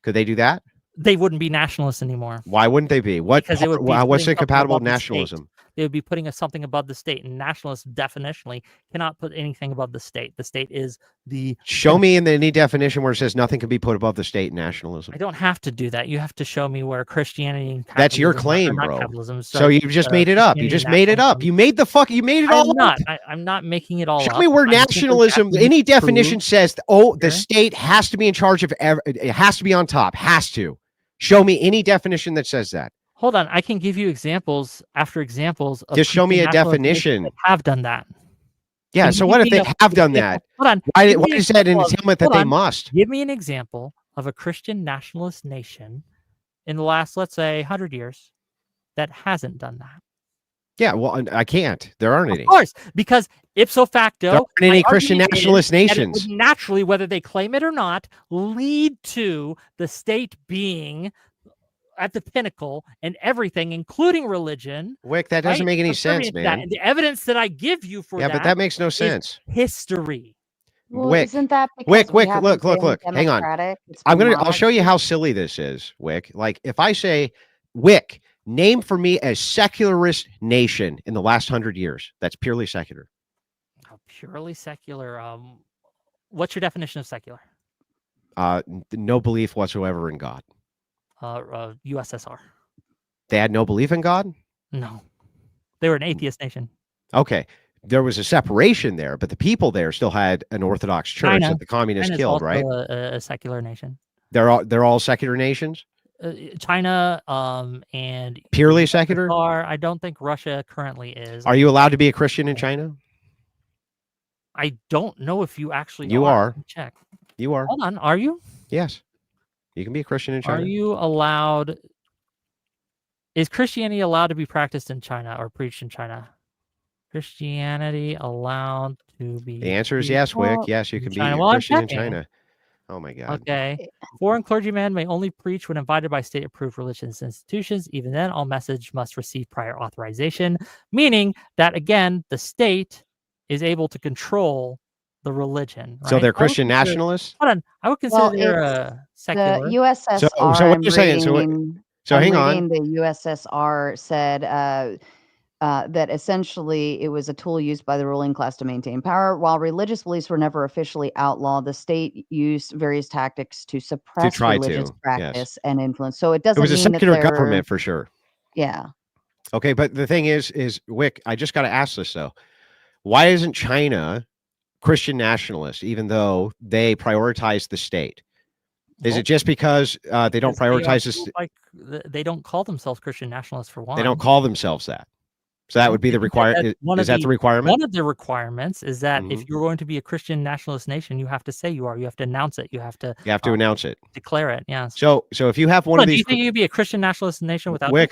Could they do that? They wouldn't be nationalists anymore. Why wouldn't they be? What's incompatible with nationalism? They would be putting something above the state, and nationalists definitionally cannot put anything above the state. The state is the... Show me in any definition where it says nothing can be put above the state in nationalism. I don't have to do that. You have to show me where Christianity and that's your claim, bro. So you just made it up. You just made it up. You made it all up. I'm not making it all up. Show me where nationalism, any definition says, the state has to be in charge of it has to be on top. Has to. Show me any definition that says that. Hold on, I can give you examples after examples. Of just show me a definition. That have done that. Yeah. So what if they have done that? Hold on. Why is that an entailment that they must? Give me an example of a Christian nationalist nation in the last, let's say, 100 years that hasn't done that. Yeah. Well, I can't. There aren't any. Of course, because ipso facto, there aren't any Christian nationalist nations. Naturally, whether they claim it or not, lead to the state being at the pinnacle and everything, including religion. Wick, that doesn't make any sense, man. The evidence that I give you for that, but that makes no sense. History. Well, isn't that Wick, look. Hang on. I'll show you how silly this is, Wick. Like if I say, Wick, name for me a secularist nation in the last 100 years. That's purely secular. Purely secular. What's your definition of secular? No belief whatsoever in God. USSR. They had no belief in God? No. They were an atheist nation. Okay. There was a separation there, but the people there still had an Orthodox church that the communists killed, right? A secular nation. They're all secular nations? China and purely secular? I don't think Russia currently is. Are you allowed to be a Christian in China? I don't know if you actually You are. Check. You are. Hold on. Are you? Yes. You can be a Christian in China. Are you allowed? Is Christianity allowed to be practiced in China or preached in China? Christianity allowed to be. The answer is yes, Whick. Yes, you can be a Christian in China. Oh my God. Okay. Foreign clergymen may only preach when invited by state-approved religious institutions. Even then, all message must receive prior authorization, meaning that, again, the state is able to control the religion. Right? So they're Christian nationalists? Hold on. I would consider they're secular. The USSR. So what you're saying? So hang on. The USSR said that essentially it was a tool used by the ruling class to maintain power. While religious beliefs were never officially outlawed, the state used various tactics to suppress religious practice and influence. So it doesn't. It was a secular government for sure. Yeah. Okay, but the thing is Whick, I just got to ask this though. Why isn't China Christian nationalist, even though they prioritize the state? Is it just because they don't prioritize this? They don't call themselves Christian nationalists for one. They don't call themselves that. So that would be the requirement. Is that the requirement? One of the requirements is that if you're going to be a Christian nationalist nation, you have to say you are. You have to announce it. You have to announce it. Declare it. Yes. So if you have one of these, do you think you'd be a Christian nationalist nation without? Whick,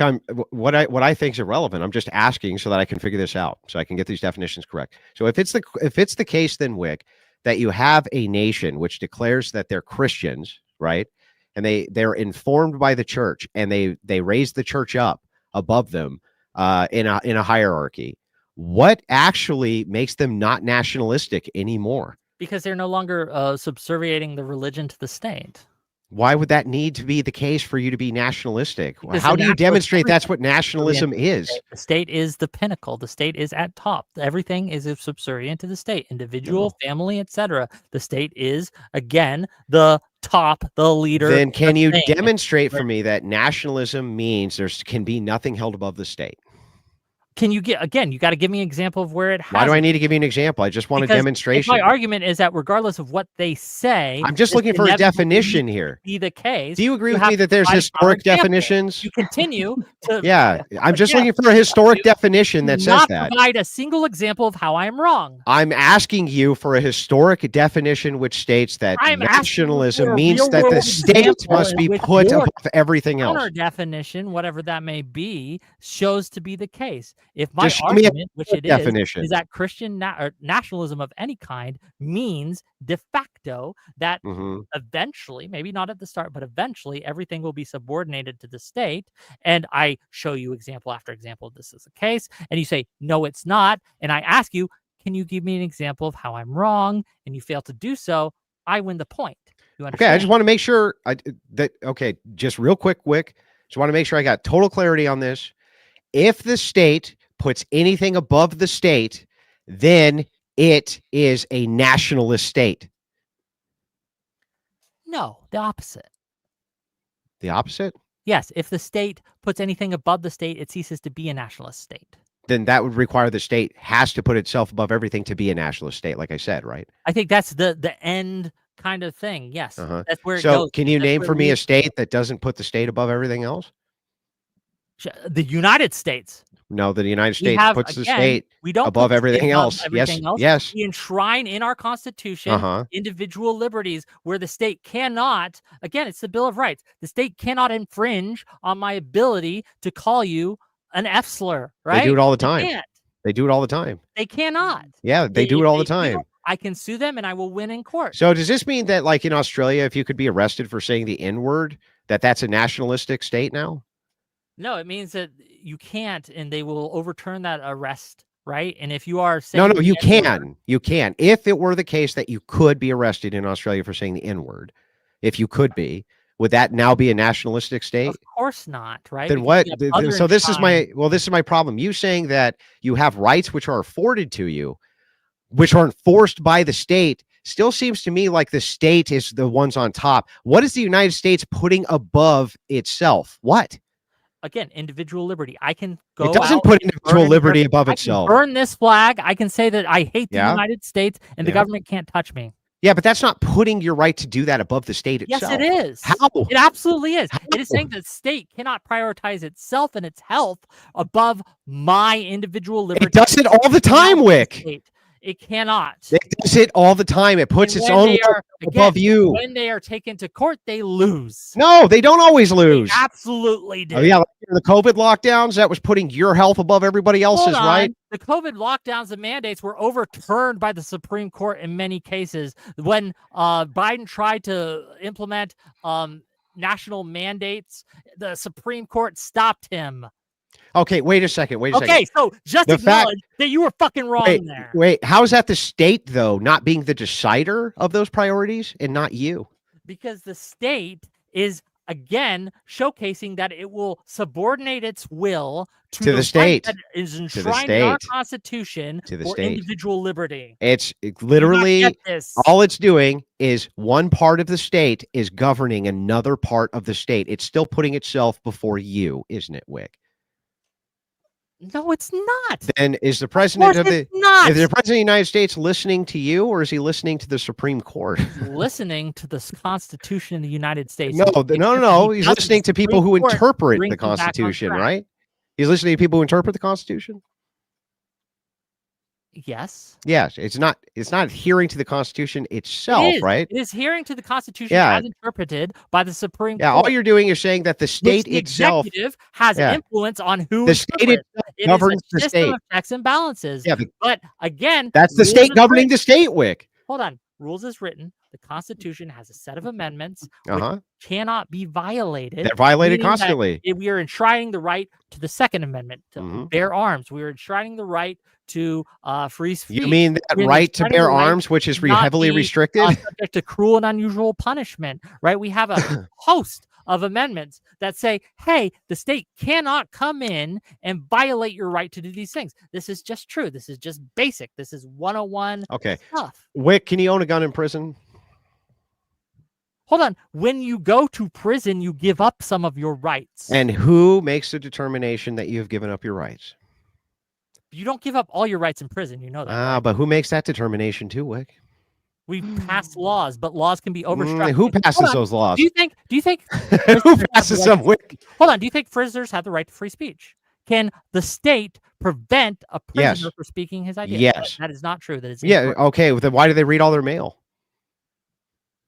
what I think is irrelevant. I'm just asking so that I can figure this out, so I can get these definitions correct. So if it's the case, then Whick, that you have a nation which declares that they're Christians, right? And they're informed by the church, and they raise the church up above them in a hierarchy. What actually makes them not nationalistic anymore? Because they're no longer subserviating the religion to the state. Why would that need to be the case for you to be nationalistic? How do you demonstrate that's what nationalism is? The state is the pinnacle. The state is at top. Everything is subservient to the state. Individual, family, etc. The state is, again, the top, the leader. Then can you demonstrate for me that nationalism means there can be nothing held above the state? Can you get, again, you got to give me an example of where it has. Why do I need to give you an example? I just want a demonstration. My argument is that regardless of what they say, I'm just looking for a definition here. Be the case. Do you agree with me that there's historic definitions? You continue to. Yeah, I'm just looking for a historic definition that says that. Provide a single example of how I am wrong. I'm asking you for a historic definition which states that nationalism means that the state must be put above everything else. Counter definition, whatever that may be, shows to be the case. If my argument, which it is that Christian nationalism of any kind means de facto that eventually, maybe not at the start, but eventually everything will be subordinated to the state. And I show you example after example, this is the case. And you say, no, it's not. And I ask you, can you give me an example of how I'm wrong? And you fail to do so. I win the point. Okay, I just want to make sure just real quick, Whick. Just want to make sure I got total clarity on this. If the state puts anything above the state, then it is a nationalist state. No, the opposite. The opposite? Yes, if the state puts anything above the state, it ceases to be a nationalist state. Then that would require the state has to put itself above everything to be a nationalist state, like I said, right? I think that's the end kind of thing. Yes, that's where it goes. So can you name for me a state that doesn't put the state above everything else? The United States. No, the United States puts the state above everything else. Yes. We enshrine in our Constitution individual liberties where the state cannot, again, it's the Bill of Rights. The state cannot infringe on my ability to call you an F slur, right? They do it all the time. They do it all the time. They cannot. Yeah, they do it all the time. I can sue them and I will win in court. So does this mean that, like in Australia, if you could be arrested for saying the N-word, that's a nationalistic state now? No, it means that you can't, and they will overturn that arrest, right? And if you are saying no, you can. You can. If it were the case that you could be arrested in Australia for saying the N-word, if you could be, would that now be a nationalistic state? Of course not, right? Then what? So this is my problem. You saying that you have rights which are afforded to you, which are enforced by the state, still seems to me like the state is the ones on top. What is the United States putting above itself? What? Again, individual liberty. I can go. It doesn't put individual liberty above itself. Burn this flag. I can say that I hate the United States, and the government can't touch me. Yeah, but that's not putting your right to do that above the state itself. Yes, it is. How? It absolutely is. How? It is saying that the state cannot prioritize itself and its health above my individual liberty. It does it all the time, Whick. It cannot. It does it all the time. It puts its own above you. When they are taken to court, they lose. No, they don't always lose. They absolutely do. Oh, yeah, like the COVID lockdowns, that was putting your health above everybody else's, right? The COVID lockdowns and mandates were overturned by the Supreme Court in many cases. When Biden tried to implement national mandates, the Supreme Court stopped him. Okay, wait a second. Okay, so just acknowledge that you were fucking wrong there. Wait, how is that the state, though, not being the decider of those priorities and not you? Because the state is, again, showcasing that it will subordinate its will to the state. Right that is enshrined in our Constitution for individual liberty. It's literally, all it's doing is one part of the state is governing another part of the state. It's still putting itself before you, isn't it, Whick? No, it's not. Then is the president is the president of the United States listening to you, or is he listening to the Supreme Court? Listening to the Constitution of the United States. No. He's listening to people who interpret the Constitution, right? He's listening to people who interpret the Constitution. Yes. Yes. It's not adhering to the Constitution itself, right? It is adhering to the Constitution as interpreted by the Supreme Court. Yeah, all you're doing is saying that the state itself executive has influence on who the state governs the state. Of checks and balances. Yeah, but again, that's the state governing the state, Whick. Hold on. Rules is written. The Constitution has a set of amendments which cannot be violated. They're violated constantly. We are enshrining the right to the Second Amendment to bear arms. We are enshrining the right to free speech. You mean that right to bear arms, which is heavily restricted? Subject to cruel and unusual punishment, right? We have a host of amendments that say, hey, the state cannot come in and violate your right to do these things. This is just true. This is just basic. This is 101 stuff. Whick, can you own a gun in prison? Hold on. When you go to prison, you give up some of your rights. And who makes the determination that you have given up your rights? You don't give up all your rights in prison. You know that. Right? But who makes that determination too, Whick? We pass laws, but laws can be overstructured. Who passes those laws? Do you think who passes them, Whick? Hold on. Do you think prisoners have the right to free speech? Can the state prevent a prisoner from speaking his ideas? Yes. That is not true. That is okay. Then why do they read all their mail?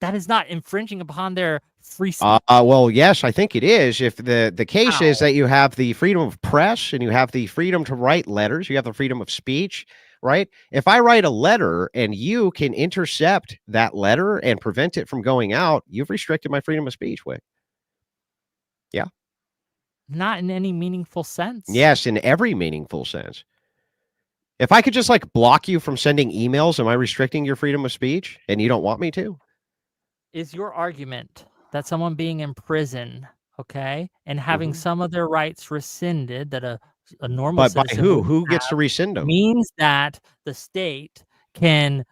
That is not infringing upon their free speech. Well, yes, I think it is. If the case is that you have the freedom of press and you have the freedom to write letters, you have the freedom of speech, right? If I write a letter and you can intercept that letter and prevent it from going out, you've restricted my freedom of speech, Whick. Yeah. Not in any meaningful sense. Yes, in every meaningful sense. If I could just block you from sending emails, am I restricting your freedom of speech and you don't want me to? Is your argument that someone being in prison, and having some of their rights rescinded, that a normal but by who gets to rescind them, means that the state can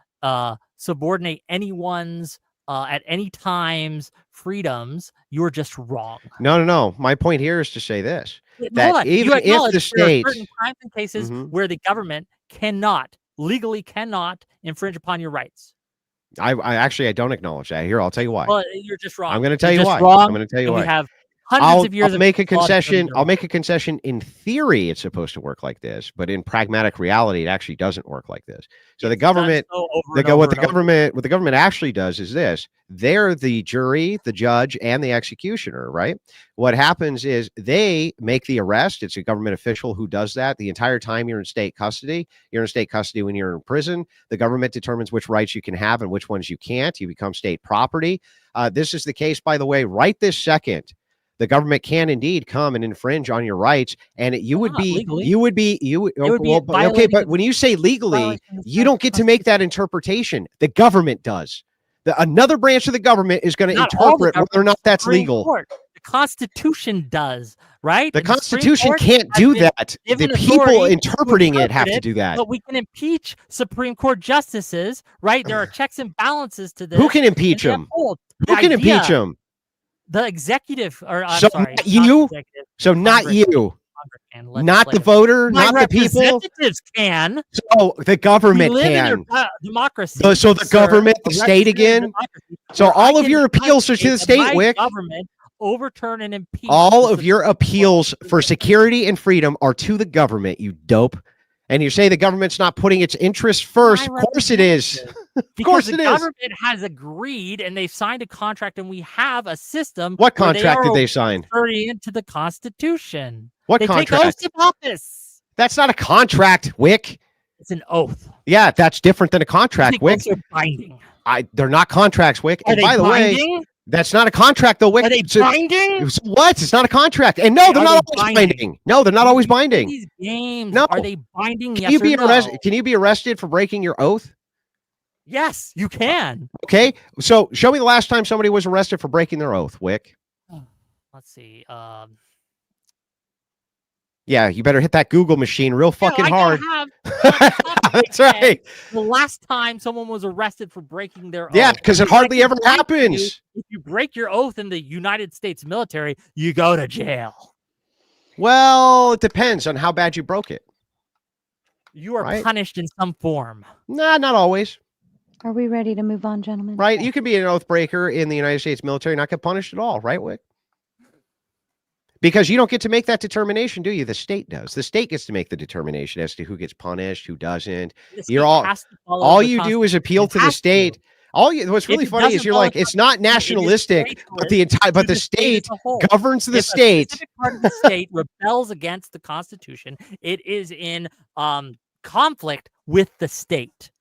subordinate anyone's at any times freedoms? You're just wrong. No. My point here is to say this: that even if the state, there are certain times and cases where the government legally cannot infringe upon your rights. I don't acknowledge that. Here, I'll tell you why. Well, you're just wrong. I'm going to tell you why. I'm going to tell you why. We have hundreds of years. I'll make a concession. I'll make a concession. In theory, it's supposed to work like this, but in pragmatic reality, it actually doesn't work like this. So the government, what the government actually does is this: they're the jury, the judge, and the executioner, right? What happens is they make the arrest. It's a government official who does that the entire time you're in state custody. You're in state custody when you're in prison. The government determines which rights you can have and which ones you can't. You become state property. This is the case, by the way, right this second. The government can indeed come and infringe on your rights, and but when you say legally, you don't get to make that interpretation. The government does. Another branch of the government is going to interpret whether or not that's legal. The Constitution does, right? The And Supreme Constitution Court can't has do been that. given The people authority interpreting it have to interpret do that. But we can impeach Supreme Court justices, right? There are checks and balances to this. Who can impeach and them? therefore, Who the can impeach idea- them? The executive, or I'm So sorry, not you? executive, So not Congress- you. Congress can, Not the legislative. voter, My not the people. representatives can. So the We government live in can. your democracy. So the sir, government, the a state representative again? democracy, So where I all of can your appeals are to the advocate that state, my Whick. government overturn and impeach All the of your Supreme appeals Court. for security and freedom are to the government, you dope. And you say the government's not putting its interests first. My Of course it is. Of Because course the it is. government has agreed and they've signed a contract, and we have a system. What where contract did are they sign? referring into the Constitution. What they take contract? oaths of office. That's not a contract, Whick. It's an oath. Yeah, that's different than a I contract, think Whick. oaths are binding. They're not contracts, Whick. Are And they by the way, binding? that's not a contract, though, Whick. Are they binding? So what? It's not a contract. And no, they're Are not they always binding? binding. No, they're not always binding. These games, No. are they binding? Can Yes you or be no? arrested? Can you be arrested for breaking your oath? Yes, you can. Okay. So show me the last time somebody was arrested for breaking their oath, Whick. Let's see. Yeah, you better hit that Google machine real fucking I hard. gotta have That's right. the last time someone was arrested for breaking their oath. Yeah, because it It's like hardly ever happens. If you break your oath in the United States military, you go to jail. Well, it depends on how bad you broke it. You are Right. punished in some form. Nah, not always. Are we ready to move on, gentlemen? Right? You can be an oath breaker in the United States military and not get punished at all, right, Whick? Because you don't get to make that determination, do you? The state does. The state gets to make the determination as to who gets punished, who doesn't. The You're state all has to follow all the you do is Constitution. appeal It to the has to. state. What's really If it funny is doesn't you're follow like, the it's not Constitution, it is nationalistic, but straightforward. the To state as a whole. governs the If state. a specific part of the state rebels against the Constitution, it is in conflict with the state.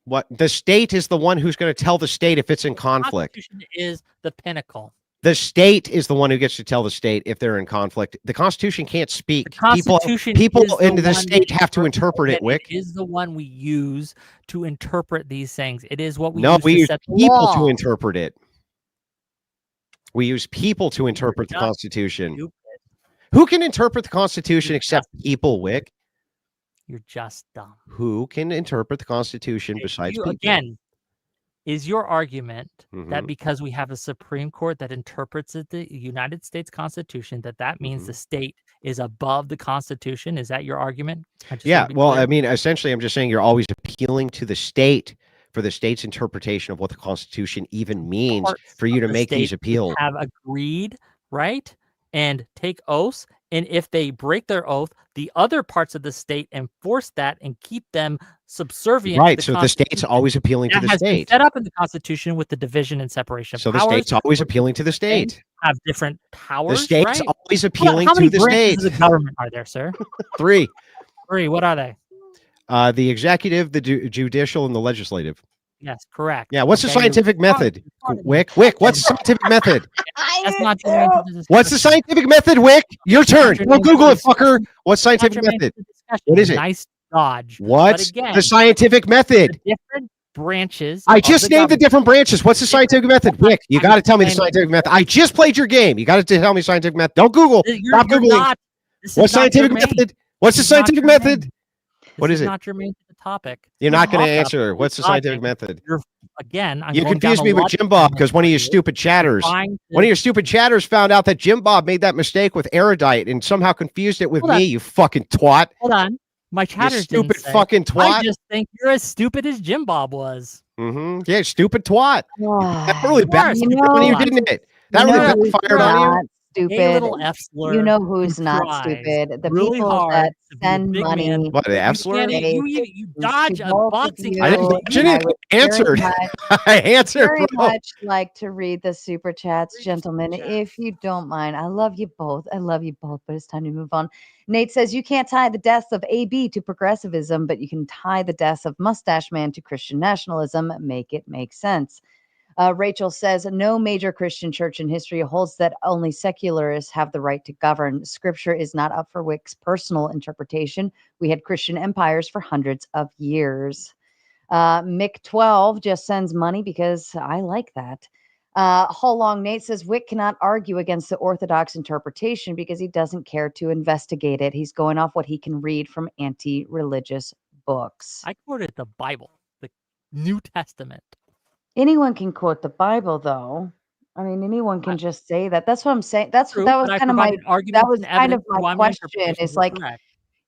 What the state is the one who's going to tell the state if it's in conflict. The Constitution is the pinnacle. The state is the one who gets to tell the state if they're in conflict. The Constitution can't speak. The Constitution people is in the one state that have to interpret it, and Whick. It is the one we use to interpret these things. It is what we No, use we to use set the people law. to interpret it. We use people to interpret the just Constitution. Stupid. Who can interpret the Constitution except people, Whick? You're just dumb. Who can interpret the Constitution besides people? Again, is your argument Mhm. that because we have a Supreme Court that interprets the United States Constitution, that means Mhm. the state is above the Constitution? Is that your argument? I just Yeah, wanna be well, clear. I mean, essentially, I'm just saying you're always appealing to the state for the state's interpretation of what the Constitution even means Parts for you of to the make these state appeals. have agreed, right? And take oaths. And if they break their oath, the other parts of the state enforce that and keep them subservient. Right. To So the state's always appealing to that the has been state. set up in the Constitution with the division and separation of So the powers. state's always appealing to the state. Have different powers. The state's right? always How appealing many to the branches state. of the government are there, sir? 3. 3. What are they? The executive, the judicial, and the legislative. Yes, correct. Yeah. What's the Okay, scientific you're wrong. method? You're wrong. Whick, what's the scientific method? That's not germane to the What's the discussion. scientific method, Whick? Your turn. germane Go to Google the it, fucker. What's Not scientific germane to method? the discussion. What is it? Nice dodge. But What's again, the scientific method? the different branches. I of just the named the government. different branches. What's the scientific method? Whick, you I'm got to tell me the explaining- scientific method. I just played your game. You got to tell me scientific method. Don't Google. Stop You're Googling. not. This is What's not scientific germane. method? What's the This is not scientific germane. method? This What is it? Not germane to the topic. You're not going to hawk up. answer. What's the You're scientific dodging. method? You're again. I'm You going confused down me a with logic Jim Bob path because one of your here. stupid chatters. Trying One of to- your stupid chatters found out that Jim Bob made that mistake with erudite and somehow confused it with Hold on. me, you fucking twat. Hold on. My You chatters stupid didn't say. fucking I twat. just think you're as stupid as Jim Bob was. Yeah, stupid twat. That really bad You on you, know- didn't it? That You really know who's backfired on you. not A stupid. little F slur. You know who's who not tries stupid. The really people hard that to be a send big money. man. What, the F You slur? can't- They- You dodge to a both of boxing. you, I didn't punch. dodge any of would it. Answered. very much- I answered, very bro. much like to read the super chats, gentlemen, if you don't mind. I love you both. I love you both, but it's time to move on. Nate says you can't tie the deaths of AB to progressivism, but you can tie the deaths of Mustache Man to Christian nationalism. Make it make sense. Rachel says no major Christian church in history holds that only secularists have the right to govern. Scripture is not up for Wick's personal interpretation. We had Christian empires for hundreds of years. Mick 12 just sends money because I like that. How Long Nate says Wick cannot argue against the Orthodox interpretation because he doesn't care to investigate it. He's going off what he can read from anti-religious books. I quoted the Bible, the New Testament. Anyone can quote the Bible, though. I mean, anyone can just say that. That's what I'm saying. That was kind of my question. Is like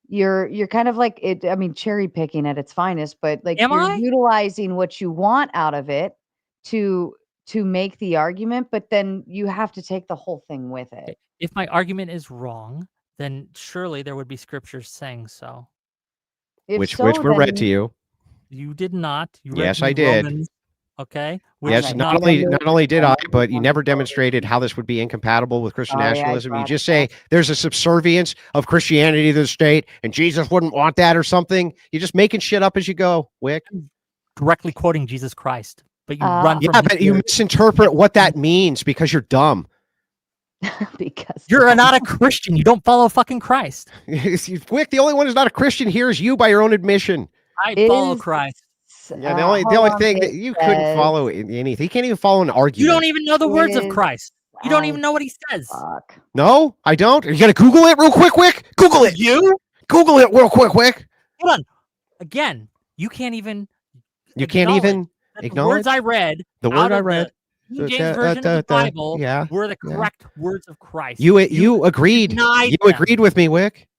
you're kind of like it. I mean, cherry picking at its finest, but like you're utilizing what you want out of it to make the argument, but then you have to take the whole thing with it. If my argument is wrong, then surely there would be scriptures saying so. Which were read to you. You did not. You yes, I did. Romans, okay. Yes, not only did I, but you never demonstrated how this would be incompatible with Christian nationalism. You just say there's a subservience of Christianity to the state, and Jesus wouldn't want that or something. You're just making shit up as you go, Wick. Directly quoting Jesus Christ, but you run. Yeah, but you misinterpret what that means because you're dumb. Because you're not a Christian. You don't follow fucking Christ. Wick, the only one who's not a Christian here is you by your own admission. I follow Christ. Yeah, the only thing that you couldn't follow anything. You can't even follow an argument. You don't even know the words of Christ. You don't even know what he says. Fuck. No, I don't. Are you gonna Google it real quick, Wick? Google it. You Google it real quick, Wick. Hold on. Again, you can't even. You can't even acknowledge the words I read. The word I read. The James version of the Bible were the correct words of Christ. You agreed. You agreed with me, Wick.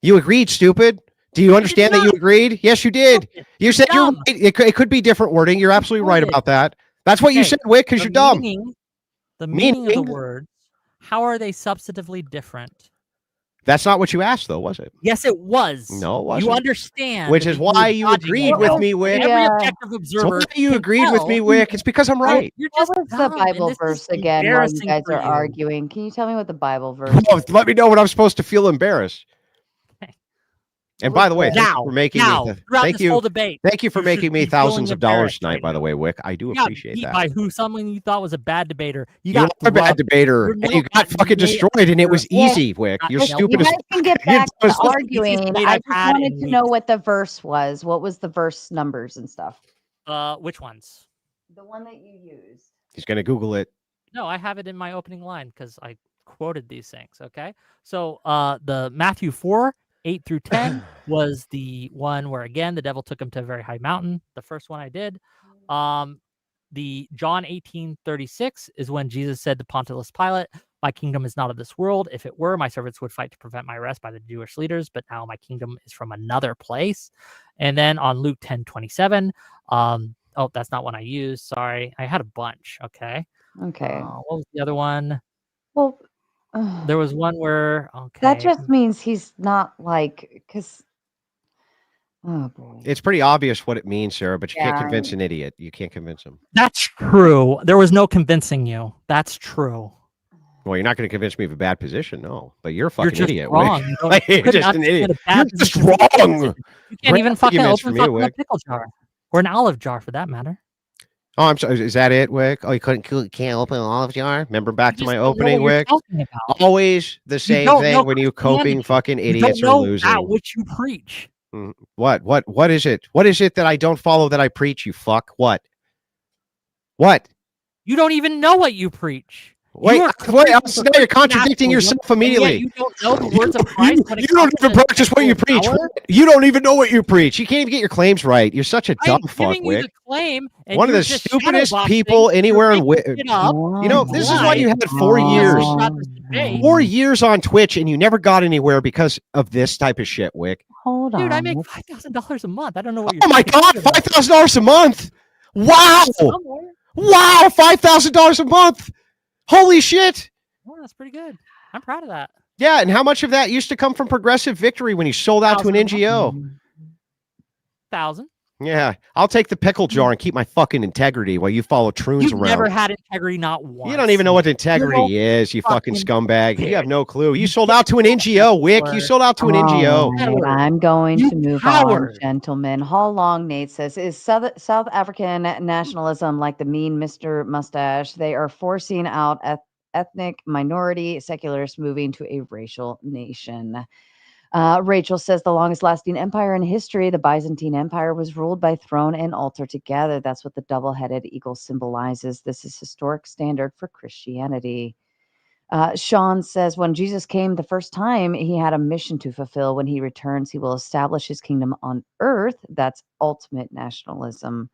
You agreed, stupid. Do you understand that you agreed? Yes, you did. You said you're right. It could be different wording. You're absolutely right about that. That's what you said, Wick, because you're dumb. The meaning of the words, how are they substantively different? That's not what you asked, though, was it? Yes, it was. No, it wasn't. You understand. Which is why you agreed with me, Wick. Every objective observer. So why you agreed with me, Wick? It's because I'm right. What was the Bible verse again while you guys are arguing? Can you tell me what the Bible verse is? Let me know when I'm supposed to feel embarrassed. And by the way, thank you for making thank you for making me thousands of dollars tonight. By the way, Wick, I do appreciate that. By someone you thought was a bad debater. You got a bad debater, and you got fucking destroyed, and it was easy, Wick. You're stupid. You guys can get back to arguing. I just wanted to know what the verse was. What was the verse numbers and stuff? Which ones? The one that you used. He's gonna Google it. No, I have it in my opening line because I quoted these things. Okay, so the Matthew 4:8 through 10 was the one where, again, the devil took him to a very high mountain. The first one I did. The John 18:36 is when Jesus said to Pontius Pilate, "My kingdom is not of this world. If it were, my servants would fight to prevent my arrest by the Jewish leaders, but now my kingdom is from another place." And then on Luke 10:27, oh, that's not one I used. Sorry. I had a bunch. Okay. Okay. What was the other one? Well, there was one where that just means he's not like, because oh boy, it's pretty obvious what it means, Sarah, but you can't convince an idiot. You can't convince him. That's true. There was no convincing you. That's true. Well, you're not going to convince me of a bad position, no. But you're a fucking idiot. Wrong. You're just an idiot. You're just wrong. You can't even fucking open a pickle jar or an olive jar, for that matter. Oh, I'm sorry. Is that it, Wick? Oh, you can't open an olive jar? Remember back to my opening, Wick? Always the same thing when you coping fucking idiots are losing. About what you preach. What is it? What is it that I don't follow that I preach, you fuck? What? You don't even know what you preach. Wait, now you're contradicting yourself immediately. You don't know the words of Christ. You don't even practice what you preach. You don't even know what you preach. You can't even get your claims right. You're such a dumb fuck, Wick. One of the stupidest people anywhere in you know, this is why you had 4 years. 4 years on Twitch and you never got anywhere because of this type of shit, Wick. Hold on. Dude, I make $5,000 a month. I don't know what you're Oh my God, $5,000 a month. Wow. Wow, $5,000 a month. Holy shit. Well, that's pretty good. I'm proud of that. Yeah, and how much of that used to come from Progressive Victory when you sold out to an NGO? 1,000. Yeah, I'll take the pickle jar and keep my fucking integrity while you follow troons around. You've never had integrity, not once. You don't even know what integrity is, you fucking scumbag. You have no clue. You sold out to an NGO, Wick. You sold out to an NGO. I'm going to move on, gentlemen. How long, Nate says, is South African nationalism like the mean Mr. Mustache? They are forcing out ethnic minority secularists moving to a racial nation. Rachel says the longest lasting empire in history, the Byzantine Empire, was ruled by throne and altar together. That's what the double-headed eagle symbolizes. This is historic standard for Christianity. Sean says, when Jesus came the first time, he had a mission to fulfill. When he returns, he will establish his kingdom on earth. That's ultimate nationalism.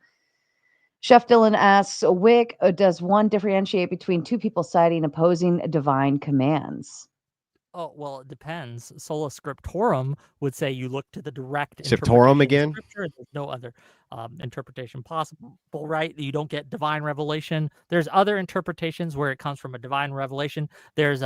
Chef Dylan asks, Whick, does one differentiate between two people citing opposing divine commands? Oh, well, it depends. Sola Scriptorum would say you look to the direct Scriptorum interpretation again? of Scripture. There's no other interpretation possible, right? You don't get divine revelation. There's other interpretations where it comes from a divine revelation. There's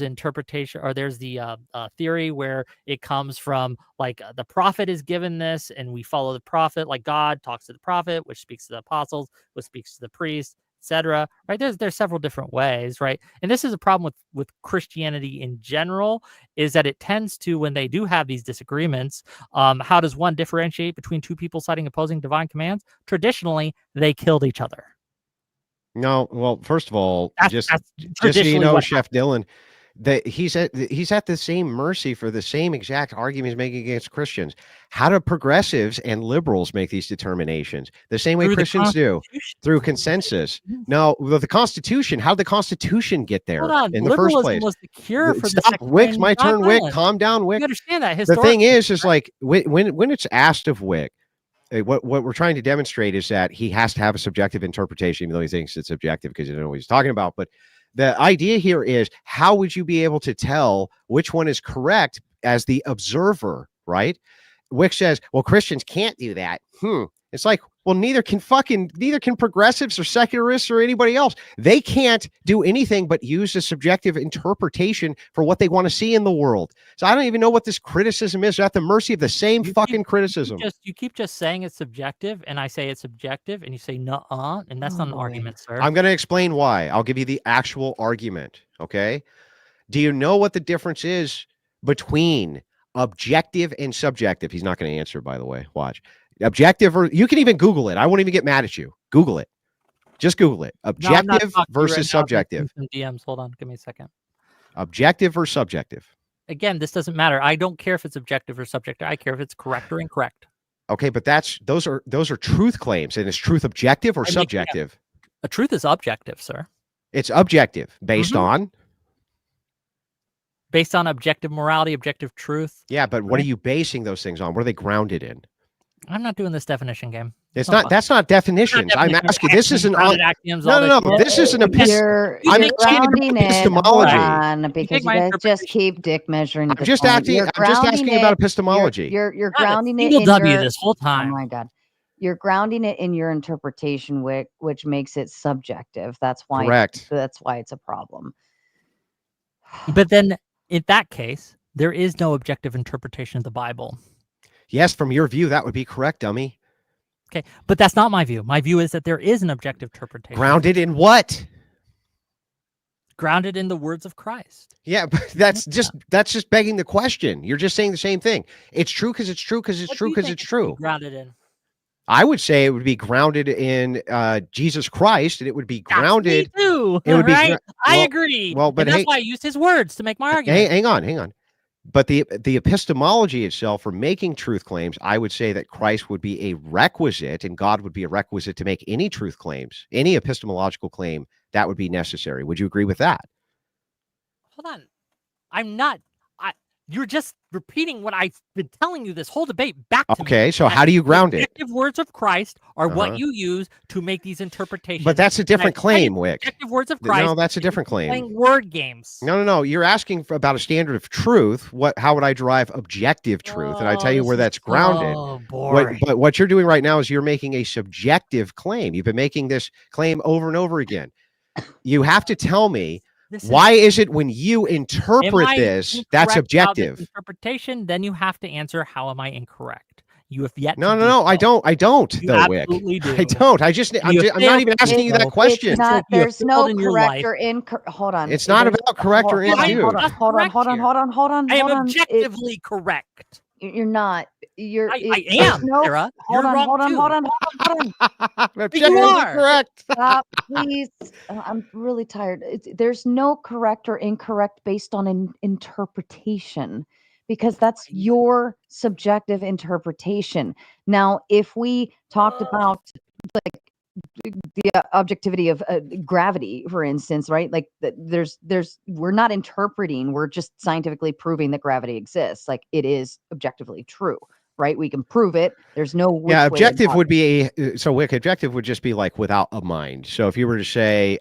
interpretation, or there's the theory where it comes from like the prophet is given this, and we follow the prophet, like God talks to the prophet, which speaks to the apostles, which speaks to the priests, etc. Right? There's several different ways, right? And this is a problem with Christianity in general, is that it tends to, when they do have these disagreements, how does one differentiate between two people citing opposing divine commands? Traditionally, they killed each other. No, well, first of all, That's just so traditionally you know, what Chef Dylan, that he's at the same mercy for the same exact argument he's making against Christians. How do progressives and liberals make these determinations? The same way Through the Christians do, Constitution. through consensus. No, well, the Constitution. How did the Constitution get there Hold on. in the first Liberalism place? was the cure for the Stop, Wick. sectarian My turn, Wick. violence. Calm down, Wick. You understand that The historically, thing is like when it's asked of Wick, what we're trying to demonstrate is that he has to have a subjective interpretation, even though he thinks it's objective because he doesn't know what he's talking about. But the idea here is, how would you be able to tell which one is correct as the observer, right? Wick says, well, Christians can't do that. It's like, well, neither can progressives or secularists or anybody else. They can't do anything but use a subjective interpretation for what they want to see in the world. So I don't even know what this criticism is. They're at the mercy of the same criticism. You keep just saying it's subjective, and I say it's subjective, and you say nuh-uh, and that's not an argument, sir. I'm going to explain why. I'll give you the actual argument, okay? Do you know what the difference is between objective and subjective? He's not going to answer, by the way. Watch. Objective, or you can even Google it. I won't even get mad at you. Google it. Just Google it. Objective versus subjective. Some DMs. Hold on. Give me a second. Objective or subjective? Again, this doesn't matter. I don't care if it's objective or subjective. I care if it's correct or incorrect. Okay, but those are truth claims, and is truth objective or subjective? A truth is objective, sir. It's objective based on objective morality, objective truth. Yeah, but what are you basing those things on? What are they grounded in? I'm not doing this definition game. It's not. That's not definitions. I'm asking. This is an no. This is an epistemology. I'm because you guys just keep dick measuring. I'm just asking about epistemology. You're grounding it in your this whole time. Oh my god, you're grounding it in your interpretation, which makes it subjective. That's why. Correct. That's why it's a problem. But then, in that case, there is no objective interpretation of the Bible. Yes, from your view, that would be correct, dummy. Okay, but that's not my view. My view is that there is an objective interpretation. Grounded in what? Grounded in the words of Christ. Yeah, but that's just begging the question. You're just saying the same thing. It's true because it's true because it's true because it's true. Grounded in. I would say it would be grounded in Jesus Christ, and it would be grounded. Me too. It would right? be. I agree. Well, but that's why I used his words to make my argument. Hang on. But the epistemology itself, for making truth claims, I would say that Christ would be a requisite, and God would be a requisite to make any truth claims, any epistemological claim that would be necessary. Would you agree with that? Hold on. I'm not. You're just repeating what I've been telling you this whole debate back to me. Okay, so how do you ground it? Objective words of Christ are what you use to make these interpretations. But that's a different claim, Wick. Objective words of Christ. No, that's a different claim. Playing word games. No. You're asking about a standard of truth. How would I derive objective truth? And I tell you where that's grounded. Oh, boring. But what you're doing right now is you're making a subjective claim. You've been making this claim over and over again. You have to tell me, why is it when you interpret this, that's objective? Interpretation, then you have to answer, how am I incorrect? You have yet. No. I don't. Though, Wick. Do. I don't. I'm not even asking you that question. There's no correct or incorrect. Hold on. It's not about correct or incorrect. Hold on. I am objectively correct. You're not. I am, Sara. Hold on. You are correct. Stop, please. I'm really tired. There's no correct or incorrect based on an interpretation, because that's your subjective interpretation. Now, if we talked about like the objectivity of gravity, for instance, right? Like we're not interpreting, we're just scientifically proving that gravity exists. Like it is objectively true, right? We can prove it. There's no objective would be Wick, objective would just be like without a mind. So if you were to say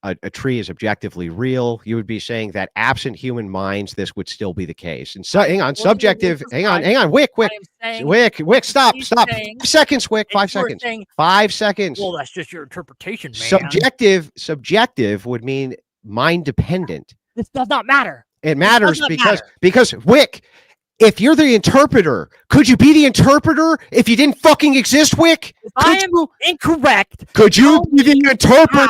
a tree is objectively real, you would be saying that absent human minds, this would still be the case. And so, hang on, subjective. Hang on, Wick, stop. 5 seconds, Wick. 5 seconds. 5 seconds. Well, that's just your interpretation, man. Subjective would mean mind dependent. This does not matter. It matters because Wick, if you're the interpreter, could you be the interpreter if you didn't fucking exist, Wick? I am incorrect. Could you be the interpreter?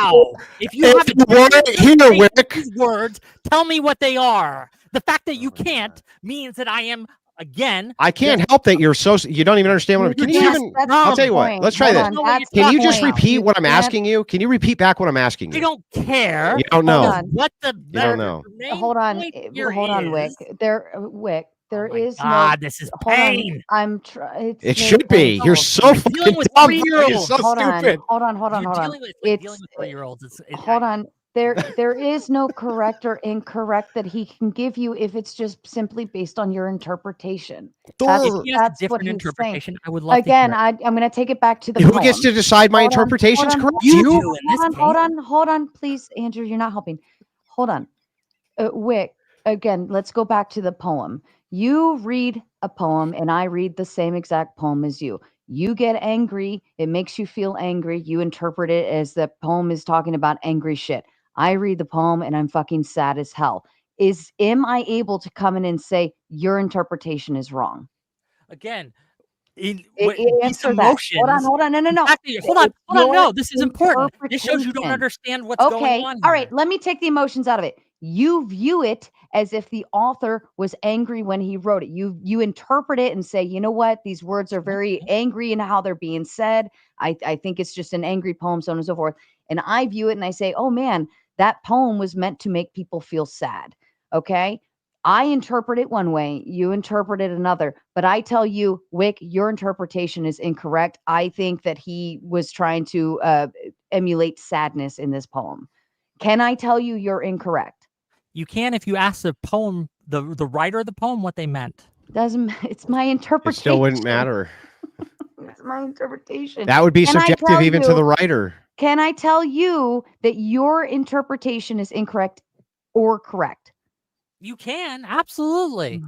If you weren't here, Wick? These words, tell me what they are. The fact that you can't means that I am, again. I can't help that you're so, you don't even understand what I'm, can you even, I'll tell you what, let's try this. Can you just repeat what I'm asking you? Can you repeat back what I'm asking you? I don't care. You don't know. What the, you don't know. Hold on, Wick. Wick. There is this is pain. I'm it should be. You're so fucking dumb. You're so stupid. Hold on. It's dealing with 3-year-olds. Hold on. There is no correct or incorrect that he can give you if it's just simply based on your interpretation. That's what he's saying. I would love again. I'm going to take it back to the. Who gets to decide my interpretation is correct? You do. Hold on, please, Andrew. You're not helping. Hold on, Wick. Again, let's go back to the poem. You read a poem and I read the same exact poem as you. You get angry. It makes you feel angry. You interpret it as the poem is talking about angry shit. I read the poem and I'm fucking sad as hell. Am I able to come in and say your interpretation is wrong? Again, answer that. Hold on. No. Exactly. Hold on. No, this is important. This shows you don't understand what's going on here. All right. Let me take the emotions out of it. You view it as if the author was angry when he wrote it. You interpret it and say, you know what? These words are very angry in how they're being said. I think it's just an angry poem, so on and so forth. And I view it and I say, oh man, that poem was meant to make people feel sad. Okay. I interpret it one way, you interpret it another, but I tell you, Wick, your interpretation is incorrect. I think that he was trying to emulate sadness in this poem. Can I tell you you're incorrect? You can if you ask the poem, the writer of the poem, what they meant. It's my interpretation. It still wouldn't matter. It's my interpretation. That would be subjective even to the writer. Can I tell you that your interpretation is incorrect or correct? You can, absolutely.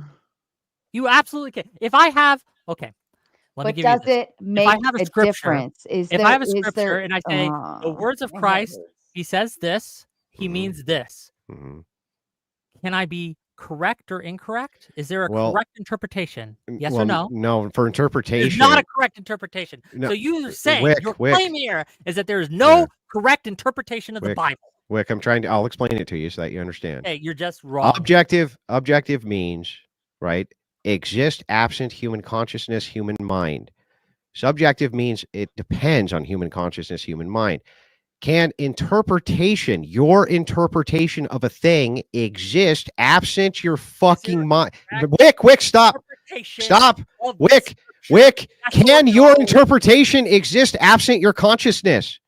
You absolutely can. If I have, okay. But does it make a difference? If I have a scripture and I say, the words of Christ, he says this, he means this. Mm-hmm. Can I be correct or incorrect? Is there a correct interpretation? Yes or no? No, for interpretation. There's not a correct interpretation. No. So you're saying your claim here is that there is no correct interpretation of the Bible. Wick, I'll explain it to you so that you understand. Hey, you're just wrong. Objective means, right, exist absent human consciousness, human mind. Subjective means it depends on human consciousness, human mind. Can interpretation, your interpretation of a thing, exist absent your fucking mind? Wick, stop. Stop. Wick, can your interpretation exist absent your consciousness?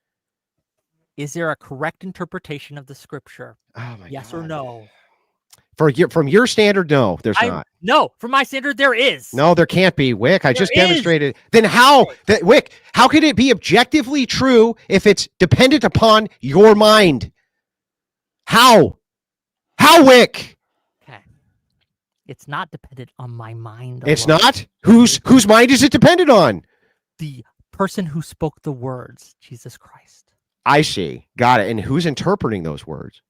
Is there a correct interpretation of the scripture? Oh my yes God. Or no? From your standard, no, there's not. No, from my standard, there is. No, there can't be, Wick. I just demonstrated. Then Wick, how could it be objectively true if it's dependent upon your mind? How, Wick? Okay. It's not dependent on my mind. It's not? Whose mind is it dependent on? The person who spoke the words, Jesus Christ. I see. Got it. And who's interpreting those words?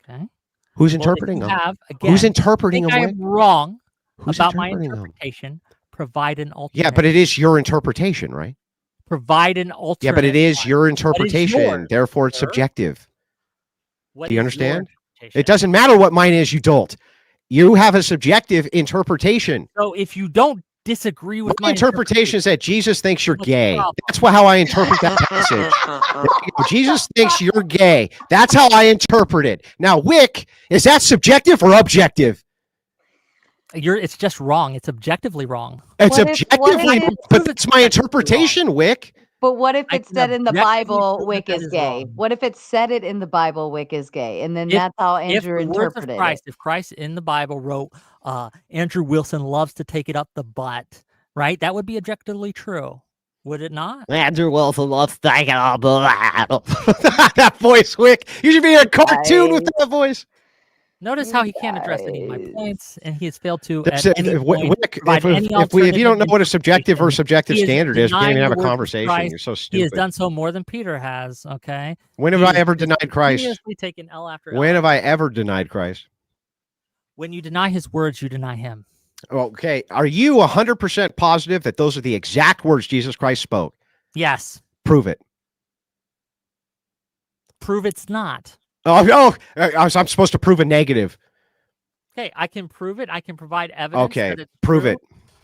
Okay. Who's interpreting them? Who's interpreting them? I'm wrong about my interpretation. Provide an alternate. Yeah, but it is your interpretation, right? Provide an alternate. Yeah, but it is your interpretation. Therefore, it's subjective. Do you understand? It doesn't matter what mine is, you dolt. You have a subjective interpretation. So if you don't disagree with my interpretation is that Jesus thinks you're gay. That's how I interpret that passage. Jesus thinks you're gay. That's how I interpret it. Now, Wick, is that subjective or objective? It's just wrong. It's objectively wrong. It's objectively, but it's my interpretation, Wick. But what if it said in the Bible, Wick is gay? What if it said it in the Bible, Wick is gay? And then that's how Andrew interpreted it. If Christ in the Bible wrote, Andrew Wilson loves to take it up the butt, right? That would be objectively true. Would it not? Andrew Wilson loves to take it up the butt. That voice, Wick. You should be in a cartoon with that voice. Notice how he can't address any of my points, and he has failed to. Wick, if you don't know what a subjective or subjective standard is, we can't even have a conversation. You're so stupid. He has done so more than Peter has. Okay. When have I ever denied Christ? Taken L after L. When have I ever denied Christ? When you deny his words, you deny him. Okay. Are you 100% positive that those are the exact words Jesus Christ spoke? Yes. Prove it. Prove it's not. I'm supposed to prove a negative. Okay, I can prove it. I can provide evidence. Okay, prove it.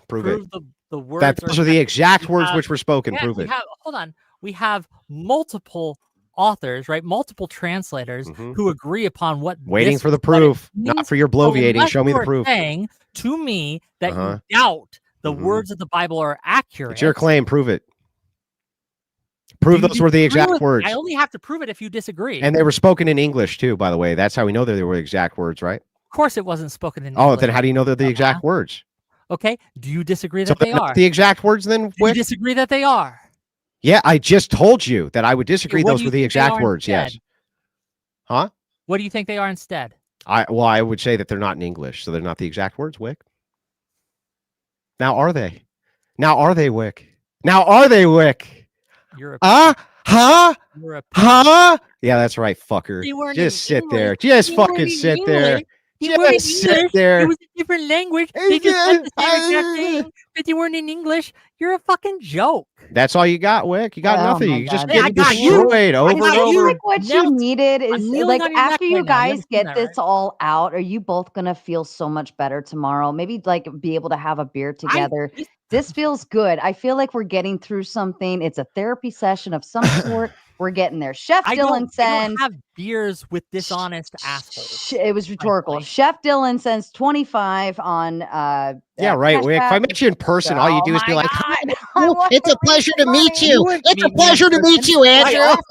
Prove it. The words. Those are the exact words which were spoken. Prove it. Hold on. We have multiple authors, right? Multiple translators who agree upon what. Waiting for the proof, not for your bloviating. Show me the proof. Saying to me that you doubt the words of the Bible are accurate. It's your claim. Prove it. Prove those were the exact words. I only have to prove it if you disagree. And they were spoken in English too, by the way. That's how we know that they were exact words, right? Of course it wasn't spoken in English. Oh, then how do you know they're the exact words? Okay. Do you disagree that they are? The exact words then? Do you disagree that they are? Yeah, I just told you that I would disagree those were the exact words, yes. Huh? What do you think they are instead? I would say that they're not in English, so they're not the exact words, Wick. Now are they? Now are they, Wick? Now are they, Wick? Huh? Yeah, that's right, fucker. Just sit there. Just fucking sit there. Just sit there. It was a different language. They just said the same exact thing, but they weren't in English. You're a fucking joke. That's all you got, Wick. You got nothing. You just get destroyed over and over. Like what you needed is like after you guys get this all out, are you both gonna feel so much better tomorrow? Maybe like be able to have a beer together. This feels good. I feel like we're getting through something. It's a therapy session of some sort. We're getting there. Chef Dylan sends. I don't have beers with dishonest assholes. It was rhetorical. Chef Dylan sends 25 on. Yeah, right, Wick. If I met you in person, all you do is be like, "It's a pleasure to meet you. It's a pleasure to meet you, Andrew."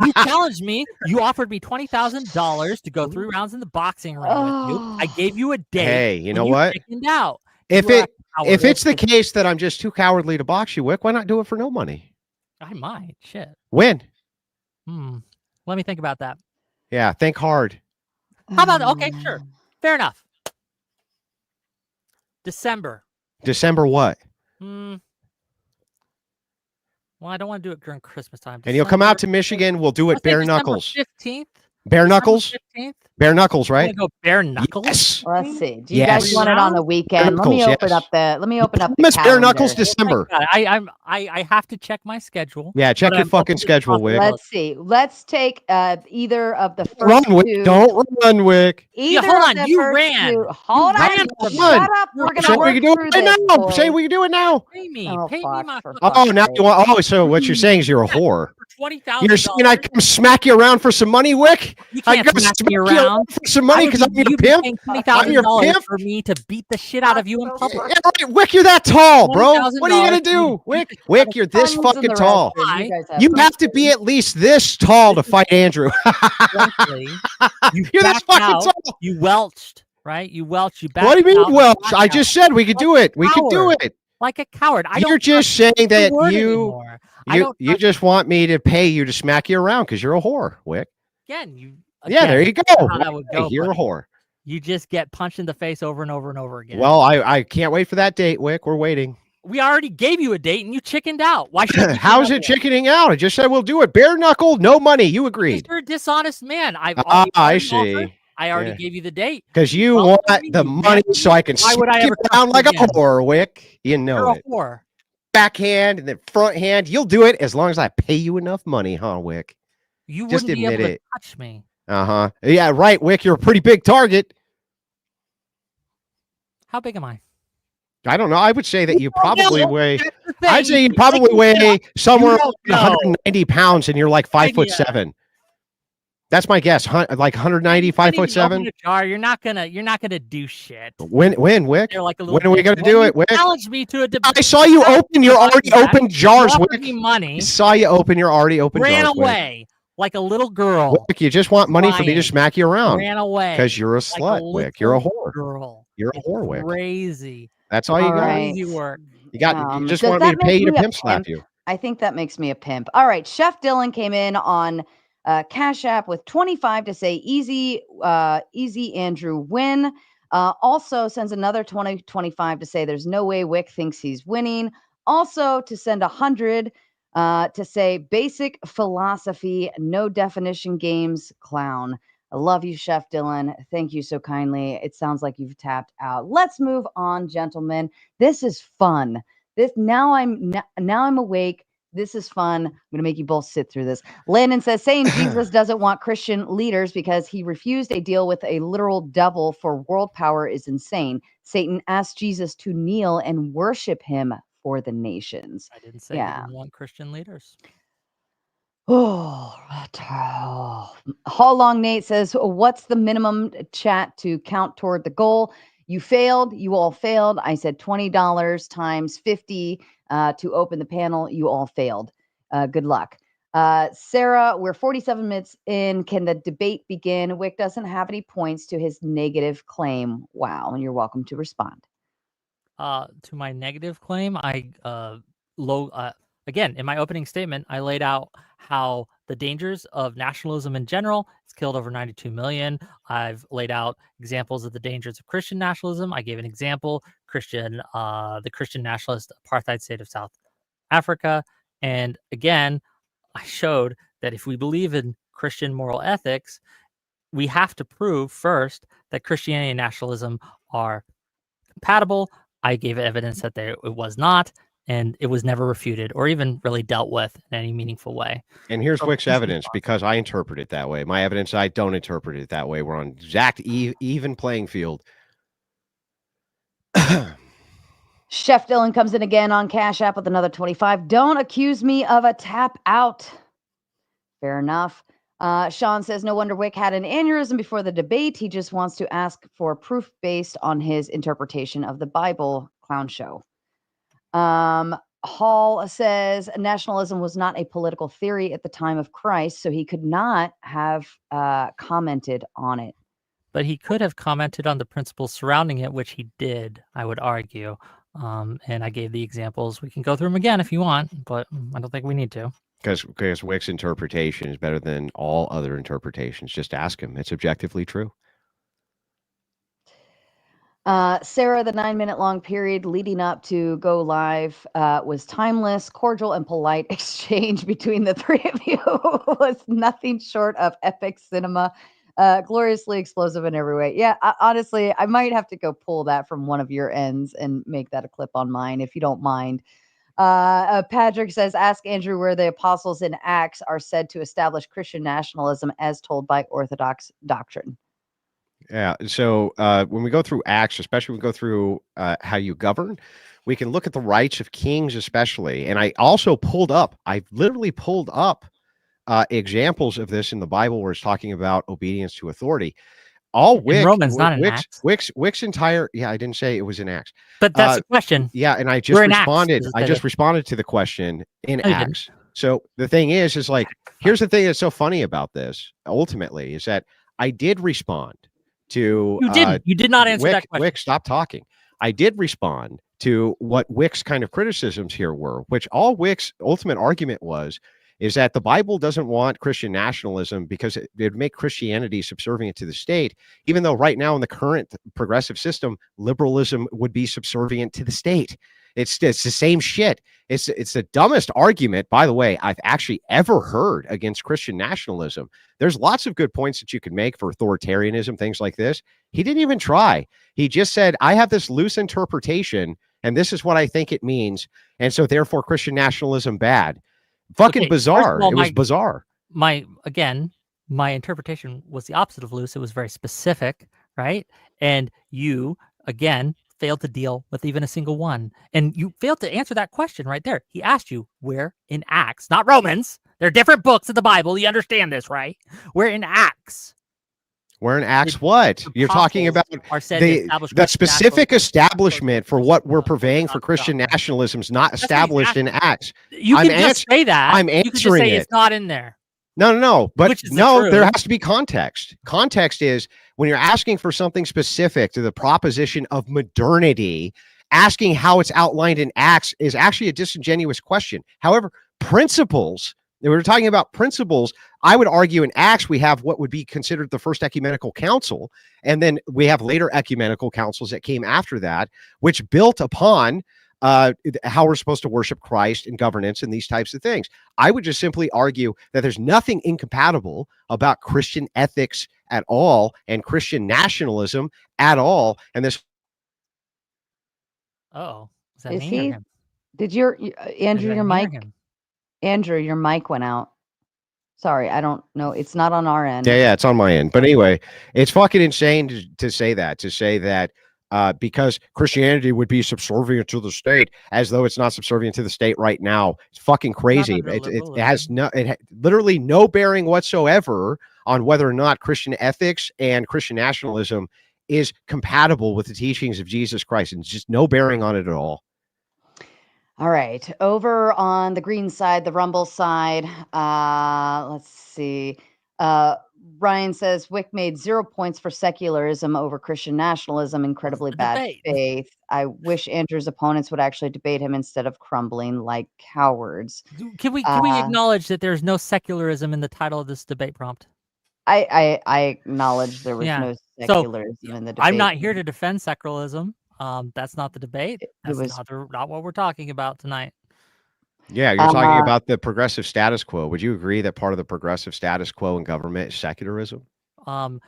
You challenged me. You offered me $20,000 to go 3 rounds in the boxing ring with you. I gave you a date. Hey, you know what? Out. If it's the case that I'm just too cowardly to box you, Wick, why not do it for no money? I might. Shit. When? Let me think about that. Yeah, think hard. How about okay, sure. Fair enough. December what? Well, I don't want to do it during Christmas time. And you'll come out to Michigan. We'll do it bare knuckles. 15th. Bare knuckles? 15th? Bare knuckles, right? Go bare knuckles. Yes. Let's see. Do you guys want it on the weekend? Let me open up the. Let me open up. Miss Bare Knuckles December. I have to check my schedule. Yeah, check your fucking schedule, Wick. Let's see. Let's take either of the first Wick. Don't run, Wick. Either hold on. You ran. Hold on. Shut up. We're gonna say we can do it right now. Say we can do it now. Pay me. Pay me my. Now you want. Oh, so what you're saying is you're a whore. $20,000. You're saying I come smack you around for some money, Wick? You can't smack me around for some money because I'm your pimp. I'm your pimp for me to beat the shit out of you in public. Yeah, right. Wick, you're that tall, bro. What are you gonna do, Wick? Wick, you're this fucking tall. You have to be at least this tall to fight Andrew. You're this fucking tall. You welched, right? You welched. You backed. What do you mean welch? I just said we could do it. We could do it. Like a coward. You're just saying that you just want me to pay you to smack you around because you're a whore, Wick. Again, there you go. Go, you're a whore. You just get punched in the face over and over and over again. Well, I can't wait for that date, Wick. We're waiting. We already gave you a date and you chickened out. Why should How is it chickening out? I just said we'll do it. Bare knuckle, no money. You agreed. You're a dishonest man. I see. I already gave you the date. Because you want the money so I can smack you down like a whore, Wick. You know it. Whore. Backhand and then front hand. You'll do it as long as I pay you enough money, huh, Wick? You just wouldn't admit be able it. to touch me. Uh-huh. Yeah, right, Wick. You're a pretty big target. How big am I? I don't know. I would say that you probably weigh. I'd say you probably weigh somewhere 190 pounds, and you're like 5'7". That's my guess. Like 190, 5'7". You're not gonna do shit. When Wick? Like when are we gonna do it, Wick? Challenge me to a debate. I saw you open your already open jars, Wick. Money. I saw you open your already open jars. Ran away like a little girl. Wick, you just want money for me to smack you around. Ran away because you're a slut, Wick. You're a whore. Girl. You're a whore, Wick. Crazy. That's all you got. Crazy work. You just want me to pay you to pimp slap you. I think that makes me a pimp. All right, Chef Dylan came in on Cash App with 25 to say easy Andrew win. Also sends another 25 to say there's no way Wick thinks he's winning. Also to send 100 to say basic philosophy, no definition games, clown. I love you, Chef Dylan. Thank you so kindly. It sounds like you've tapped out. Let's move on, gentlemen. This is fun. Now I'm awake. This is fun. I'm going to make you both sit through this. Landon says, saying Jesus doesn't want Christian leaders because he refused a deal with a literal devil for world power is insane. Satan asked Jesus to kneel and worship him for the nations. I didn't say I didn't want Christian leaders. Oh, How Long Nate says, what's the minimum chat to count toward the goal? You failed. You all failed. I said $20 times 50 to open the panel. You all failed. Good luck. Sara, we're 47 minutes in. Can the debate begin? Wick doesn't have any points to his negative claim. Wow. And you're welcome to respond. To my negative claim, again, in my opening statement, I laid out how the dangers of nationalism in general. It's killed over 92 million. I've laid out examples of the dangers of Christian nationalism. I gave an example, the Christian nationalist apartheid state of South Africa. And again, I showed that if we believe in Christian moral ethics, we have to prove first that Christianity and nationalism are compatible. I gave evidence that it was not. And it was never refuted or even really dealt with in any meaningful way. And here's Wick's evidence, because I interpret it that way. My evidence, I don't interpret it that way. We're on exact even playing field. Chef Dylan comes in again on Cash App with another 25. Don't accuse me of a tap out. Fair enough. Sean says, no wonder Wick had an aneurysm before the debate. He just wants to ask for proof based on his interpretation of the Bible. Clown show. Hall says nationalism was not a political theory at the time of Christ, so he could not have commented on it. But he could have commented on the principles surrounding it, which he did, I would argue. And I gave the examples. We can go through them again if you want, but I don't think we need to. Because Wick's interpretation is better than all other interpretations. Just ask him. It's objectively true. Sara, the 9-minute long period leading up to go live was timeless, cordial, and polite exchange between the three of you was nothing short of epic cinema, gloriously explosive in every way. Yeah, honestly, I might have to go pull that from one of your ends and make that a clip on mine, if you don't mind. Patrick says, ask Andrew where the apostles in Acts are said to establish Christian nationalism as told by Orthodox doctrine. Yeah. So when we go through Acts, especially when we go through how you govern, we can look at the rights of kings, especially. And I literally pulled up examples of this in the Bible where it's talking about obedience to authority. All Wick, Romans, not in Acts. Wick's entire, I didn't say it was in Acts. But that's the question. Yeah, and I just responded to the question in Acts. So the thing is like, here's the thing that's so funny about this, ultimately, is that I did respond to you did not answer that question. Wick, stop talking. I did respond to what Wick's kind of criticisms here were, which all Wick's ultimate argument is that the Bible doesn't want Christian nationalism because it would make Christianity subservient to the state, even though right now in the current progressive system, liberalism would be subservient to the state. It's the same shit. It's the dumbest argument, by the way, I've actually ever heard against Christian nationalism. There's lots of good points that you could make for authoritarianism, things like this. He didn't even try. He just said, I have this loose interpretation, and this is what I think it means. And so therefore Christian nationalism bad. Fucking bizarre. It was bizarre. My interpretation was the opposite of loose. It was very specific, right? And you, again, failed to deal with even a single one. And you failed to answer that question right there. He asked you where in Acts, not Romans, They're different books of the Bible. You understand this, right? We're in Acts. We're in Acts what? You're talking about the specific establishment for what we're purveying for Christian nationalism is not established in Acts. You can just say that. I'm you can just say it's not in there. No. But no, there has to be context. Context is when you're asking for something specific to the proposition of modernity, asking how it's outlined in Acts is actually a disingenuous question. However, principles, if we're talking about principles, I would argue in Acts we have what would be considered the first ecumenical council, and then we have later ecumenical councils that came after that, which built upon how we're supposed to worship Christ and governance and these types of things. I would just simply argue that there's nothing incompatible about Christian ethics at all and Christian nationalism at all. And this. Oh, is that Is me he? or him? Did Andrew, your mic? Andrew, your mic went out. Sorry, I don't know. It's not on our end. Yeah, it's on my end. But anyway, it's fucking insane to say that, because Christianity would be subservient to the state, as though it's not subservient to the state right now. It's fucking crazy. It has literally no bearing whatsoever on whether or not Christian ethics and Christian nationalism is compatible with the teachings of Jesus Christ, and just no bearing on it at all. All right, over on the green side, the Rumble side, let's see. Ryan says Whick made 0 points for secularism over Christian nationalism. Incredibly bad faith. I wish Andrew's opponents would actually debate him instead of crumbling like cowards. Can we acknowledge that there's no secularism in the title of this debate prompt? I acknowledge there was no secularism in the debate. I'm not here to defend secularism. That's not the debate. That's not what we're talking about tonight. Yeah, you're talking about the progressive status quo. Would you agree that part of the progressive status quo in government is secularism? Do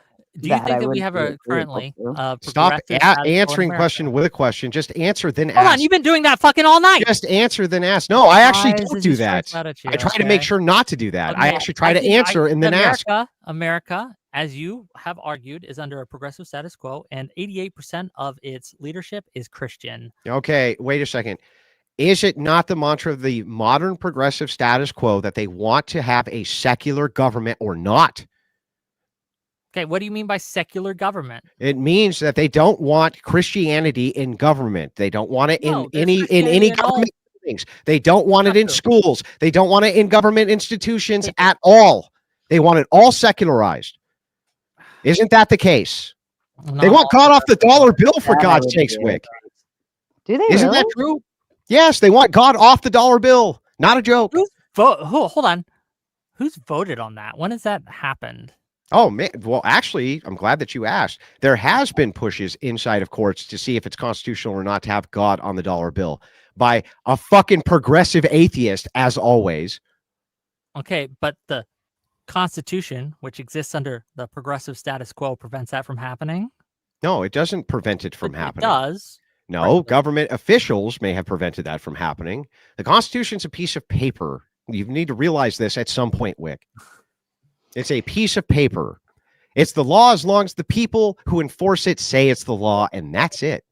you think that we have currently stop answering question with a question? Just answer, then ask. Hold on, you've been doing that fucking all night. Just answer, then ask. No, I actually don't do that. I try to make sure not to do that. I actually try to answer and then ask. America, as you have argued, is under a progressive status quo, and 88% of its leadership is Christian. Okay, wait a second. Is it not the mantra of the modern progressive status quo that they want to have a secular government or not? Okay, what do you mean by secular government? It means that they don't want Christianity in government. They don't want it in any government things. They don't want it in schools. They don't want it in government institutions at all. They want it all secularized. Isn't that the case? No. They want God off the dollar bill, for God's sakes, Whick. Do they? Isn't really? that true? Yes, they want God off the dollar bill. Not a joke. Hold on. Who's voted on that? When has that happened? Oh, man. Well, actually, I'm glad that you asked. There has been pushes inside of courts to see if it's constitutional or not to have God on the dollar bill by a fucking progressive atheist, as always. Okay, but the Constitution, which exists under the progressive status quo, prevents that from happening? No, it doesn't prevent it from happening. It does. No, government officials may have prevented that from happening. The Constitution's a piece of paper. You need to realize this at some point, Whick. It's a piece of paper. It's the law as long as the people who enforce it say it's the law, and that's it.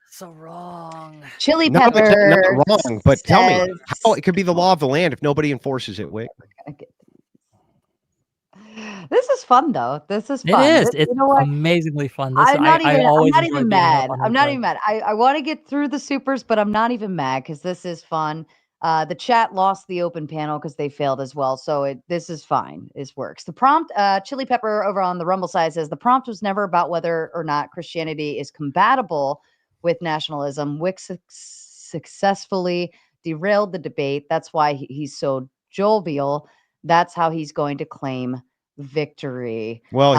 So wrong. Chili Pepper. Not wrong, but tell me how it could be the law of the land if nobody enforces it, Whick. This is fun, though. This is fun. It is. It's amazingly fun. I'm not even mad. I'm not even mad. I want to get through the supers, but I'm not even mad because this is fun. The chat lost the open panel because they failed as well. So this is fine. This works. The prompt, Chili Pepper over on the Rumble side says, the prompt was never about whether or not Christianity is compatible with nationalism. Whick successfully derailed the debate. That's why he's so jovial. That's how he's going to claim victory. Well,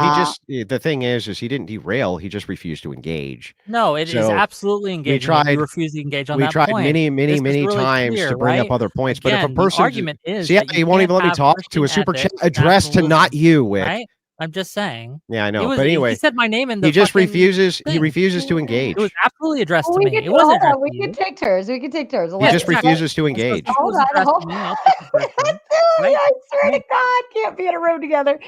the thing is he didn't derail, he just refused to engage. No, it is absolutely engaging. We refuse to engage on that point. We tried many times to bring up other points. Again, but if a person argument is he won't even let me talk to a super chat addressed to not you, Whick. Right? I'm just saying. Yeah, I know. But anyway, he said my name in the he just refuses. He refuses to engage. It was absolutely addressed to me. It wasn't. We can take turns. We can take turns. He just refuses to engage. Hold on. I swear to God, can't be in a room together.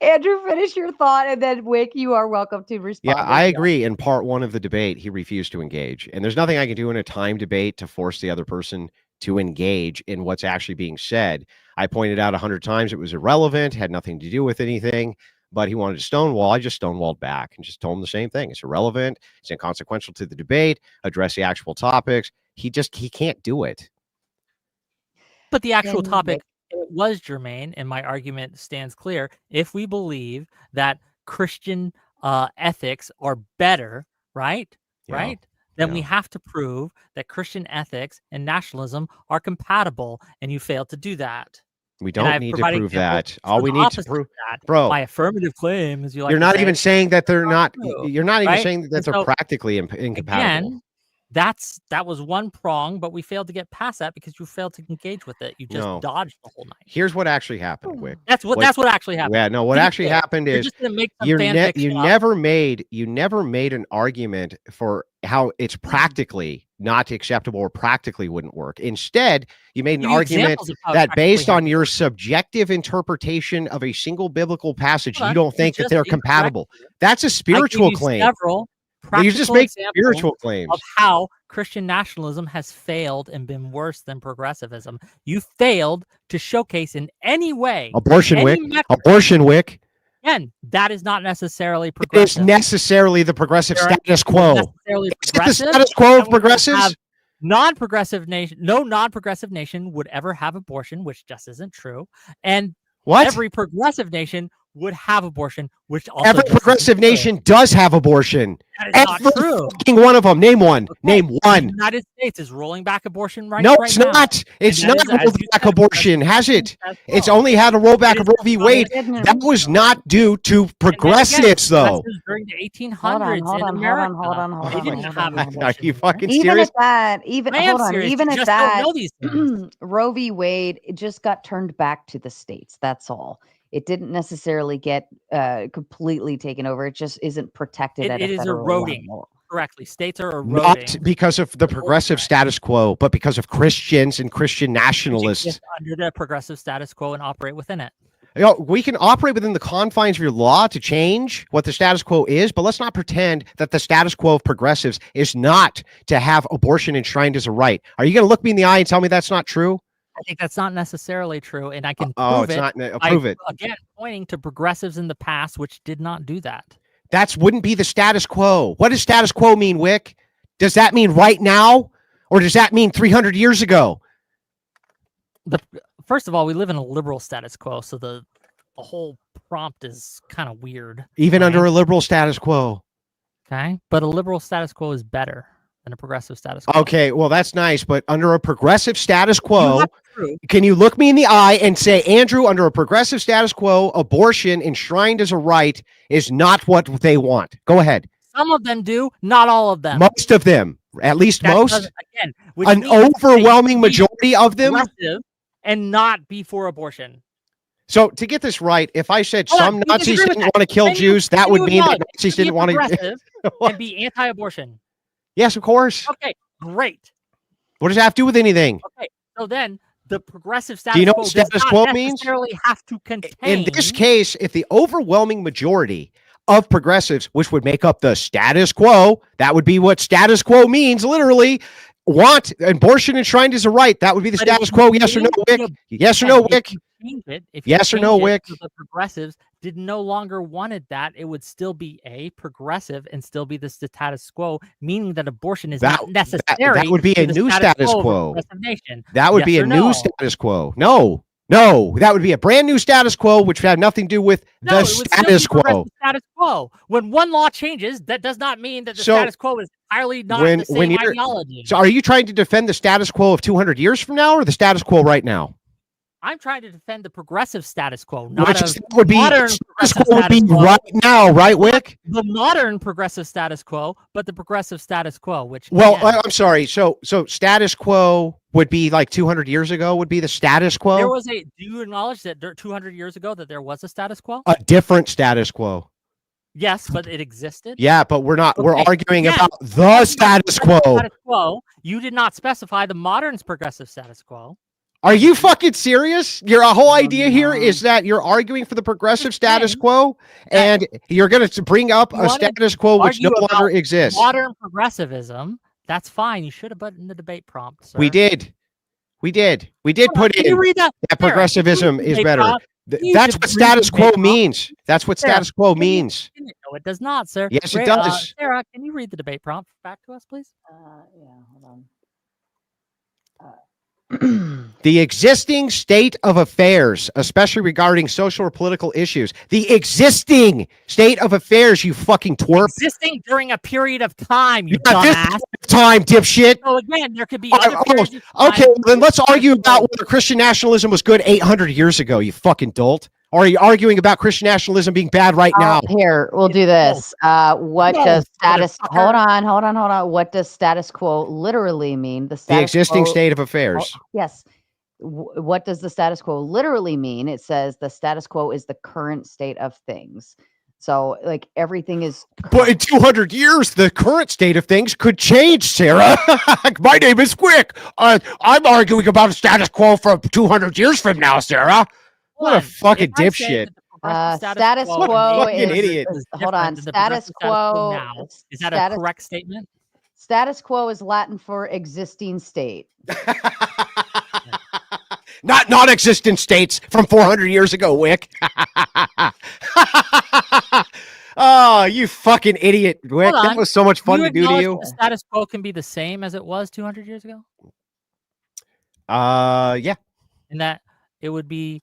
Andrew, finish your thought, and then Whick, you are welcome to respond. Yeah, I agree. In part one of the debate, he refused to engage, and there's nothing I can do in a time debate to force the other person to engage in what's actually being said. I pointed out 100 times it was irrelevant, had nothing to do with anything, but he wanted to stonewall. I just stonewalled back and just told him the same thing. It's irrelevant. It's inconsequential to the debate. Address the actual topics. He can't do it. But the actual topic was germane, and my argument stands clear. If we believe that Christian ethics are better, right? Then we have to prove that Christian ethics and nationalism are compatible, and you failed to do that. We don't need to prove that. All we need to prove, bro, my affirmative claim is you're not even saying that they're not. You're not even saying that they're practically incompatible. Again, that was one prong, but we failed to get past that because you failed to engage with it. You just dodged the whole night. Here's what actually happened, Whick. That's what actually happened. Yeah, no, what actually happened is you never made an argument for how it's practically not acceptable or practically wouldn't work. Instead, you made an argument that based on your subjective interpretation of a single biblical passage, you don't think that they're compatible. That's a spiritual claim. You just make spiritual claims of how Christian nationalism has failed and been worse than progressivism. You failed to showcase in any way abortion, Whick. Again, that is not necessarily progressive. It's necessarily the progressive status quo. It's the status quo of progressives. Non-progressive nation, no non-progressive nation would ever have abortion, which just isn't true. And every progressive nation would have abortion, which also every progressive nation does have abortion. That is not true. Fucking one of them. Name one. Name one. The United States is rolling back abortion right now. No, it's not. It's not rolled back abortion, has it? It's only had a rollback of Roe v. Wade. That was not due to progressives, though. During the 1800s in America, they didn't have abortion. Are you fucking even serious? Even at that, Roe v. Wade, it just got turned back to the states. That's all. It didn't necessarily get completely taken over. It just isn't protected at a federal level. It is eroding correctly. States are eroding. Not because of the progressive status quo, but because of Christians and Christian nationalists. Under the progressive status quo and operate within it. You know, we can operate within the confines of your law to change what the status quo is, but let's not pretend that the status quo of progressives is not to have abortion enshrined as a right. Are you going to look me in the eye and tell me that's not true? I think that's not necessarily true, and I can prove prove it. Again, pointing to progressives in the past which did not do that. That wouldn't be the status quo. What does status quo mean, Whick? Does that mean right now, or does that mean 300 years ago? First of all, we live in a liberal status quo, so the whole prompt is kind of weird. Even under a liberal status quo. Okay, but a liberal status quo is better than a progressive status quo. Okay, well, that's nice, but under a progressive status quo, can you look me in the eye and say, Andrew, under a progressive status quo, abortion enshrined as a right is not what they want? Go ahead. Some of them do, not all of them. Most of them, at least most. Again, an overwhelming majority of them. And not be for abortion. So to get this right, if I said some Nazis didn't want to kill Jews, that would mean that Nazis didn't want to and be anti-abortion. Yes, of course. Okay, great. What does that have to do with anything? Okay, so then the progressive status quo. Do you know what status quo means? Necessarily have to contain. In this case, if the overwhelming majority of progressives, which would make up the status quo, that would be what status quo means, literally, want abortion enshrined as a right. That would be the status quo. Yes or no, Whick? Yes or no, Whick? Yes or no, Whick? The progressives did no longer wanted that. It would still be a progressive and still be the status quo, meaning that abortion is not necessary. That would be a new status quo. That would be a new status quo. No, that would be a brand new status quo, which would have nothing to do with the status quo. Status quo. When one law changes, that does not mean that the status quo is entirely not the same ideology. So are you trying to defend the status quo of 200 years from now or the status quo right now? I'm trying to defend the progressive status quo, not would be modern status quo would be right now, right, Whick? The modern progressive status quo, but the progressive status quo, which I'm sorry. So status quo would be like 200 years ago would be the status quo. There was do you acknowledge that 200 years ago that there was a status quo? A different status quo. Yes, but it existed. Yeah, but we're not. Okay. We're arguing about the status quo. You did not specify the modern's progressive status quo. Are you fucking serious? Your whole idea here is that you're arguing for the progressive status quo, and you're going to bring up a status quo which no longer exists. Modern progressivism. That's fine. You should have put in the debate prompt. Sir. We did. We did put in that progressivism is better. That's what status quo means. That's what status quo means. No, it does not, sir. Yes, it does. Sarah, can you read the debate prompt back to us, please? Yeah, hold on. The existing state of affairs, especially regarding social or political issues. The existing state of affairs, you fucking twerp. Existing during a period of time, you dumbass. Time, dipshit. So again, there could be other periods of okay, time. then let's argue about whether Christian nationalism was good 800 years ago, you fucking dolt. Or are you arguing about Christian nationalism being bad right now? Here, we'll do this. What does status? Hold on. What does status quo literally mean? The existing state of affairs. Yes. What does the status quo literally mean? It says the status quo is the current state of things. So, like, everything is. But in 200 years, the current state of things could change, Sarah. My name is Whick. I'm arguing about a status quo from 200 years from now, Sarah. What a fucking dipshit. Status quo is idiot. Hold on. Status quo now. Is that a correct statement? Status quo is Latin for existing state. Not non-existent states from 400 years ago, Whick. Oh, you fucking idiot, Whick. That was so much fun to do to you. The status quo can be the same as it was 200 years ago? Yeah. And that it would be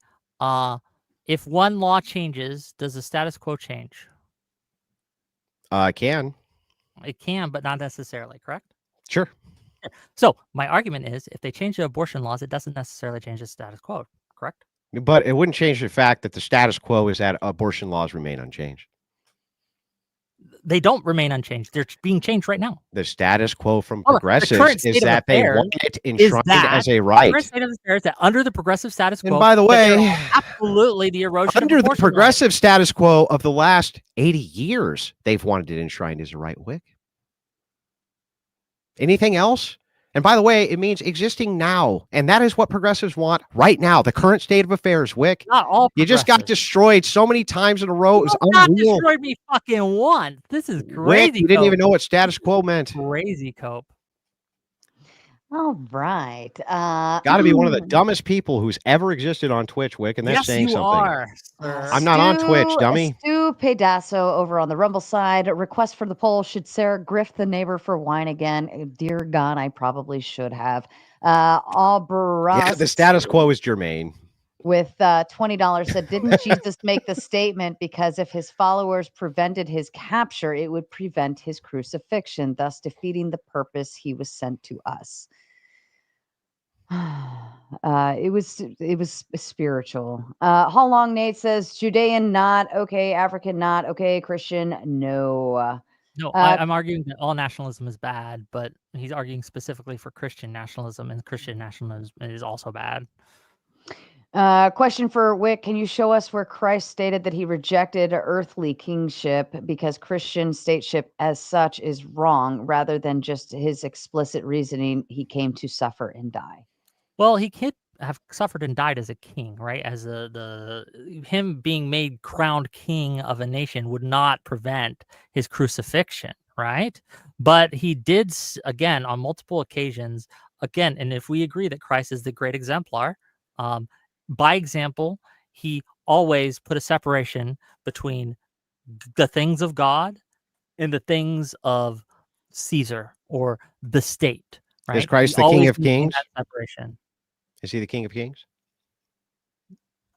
if one law changes, does the status quo change? It can. It can, but not necessarily, correct? Sure. So my argument is if they change the abortion laws, it doesn't necessarily change the status quo, correct? But it wouldn't change the fact that the status quo is that abortion laws remain unchanged. They don't remain unchanged. They're being changed right now. The status quo from progressives is that they want it enshrined as a right. The current state of affairs that under the progressive status quo. And by the way, absolutely the erosion under the progressive status quo of the last 80 years, they've wanted it enshrined as a right, Whick. Anything else? And by the way, it means existing now. And that is what progressives want right now. The current state of affairs, Whick. Not all you just got destroyed so many times in a row. It was not unreal. Destroyed me fucking once. This is crazy. Whick, you didn't even know what status quo meant. Crazy, Cope. All right. Got to be one of the dumbest people who's ever existed on Twitch, Wick, and that's saying something. Are, I'm not on Twitch, dummy. Stu Pedasso over on the Rumble side. Request for the poll: should Sarah grift the neighbor for wine again? Dear God, I probably should have. Aubrust, yeah, the status quo is germane. With $20 said, didn't Jesus make the statement because if his followers prevented his capture, it would prevent his crucifixion, thus defeating the purpose he was sent to us? It was spiritual. How long? Nate says Judean not okay, African not okay, Christian no. No, I'm arguing that all nationalism is bad, but he's arguing specifically for Christian nationalism, and Christian nationalism is also bad. Question for Wick: can you show us where Christ stated that he rejected earthly kingship because Christian stateship as such is wrong, rather than just his explicit reasoning he came to suffer and die? Well, he could have suffered and died as a king, right? As him being made crowned king of a nation would not prevent his crucifixion, right? But he did, again, on multiple occasions, again, and if we agree that Christ is the great exemplar, by example, he always put a separation between the things of God and the things of Caesar or the state. Right? Is Christ the King of Kings? Separation. Is he the King of Kings?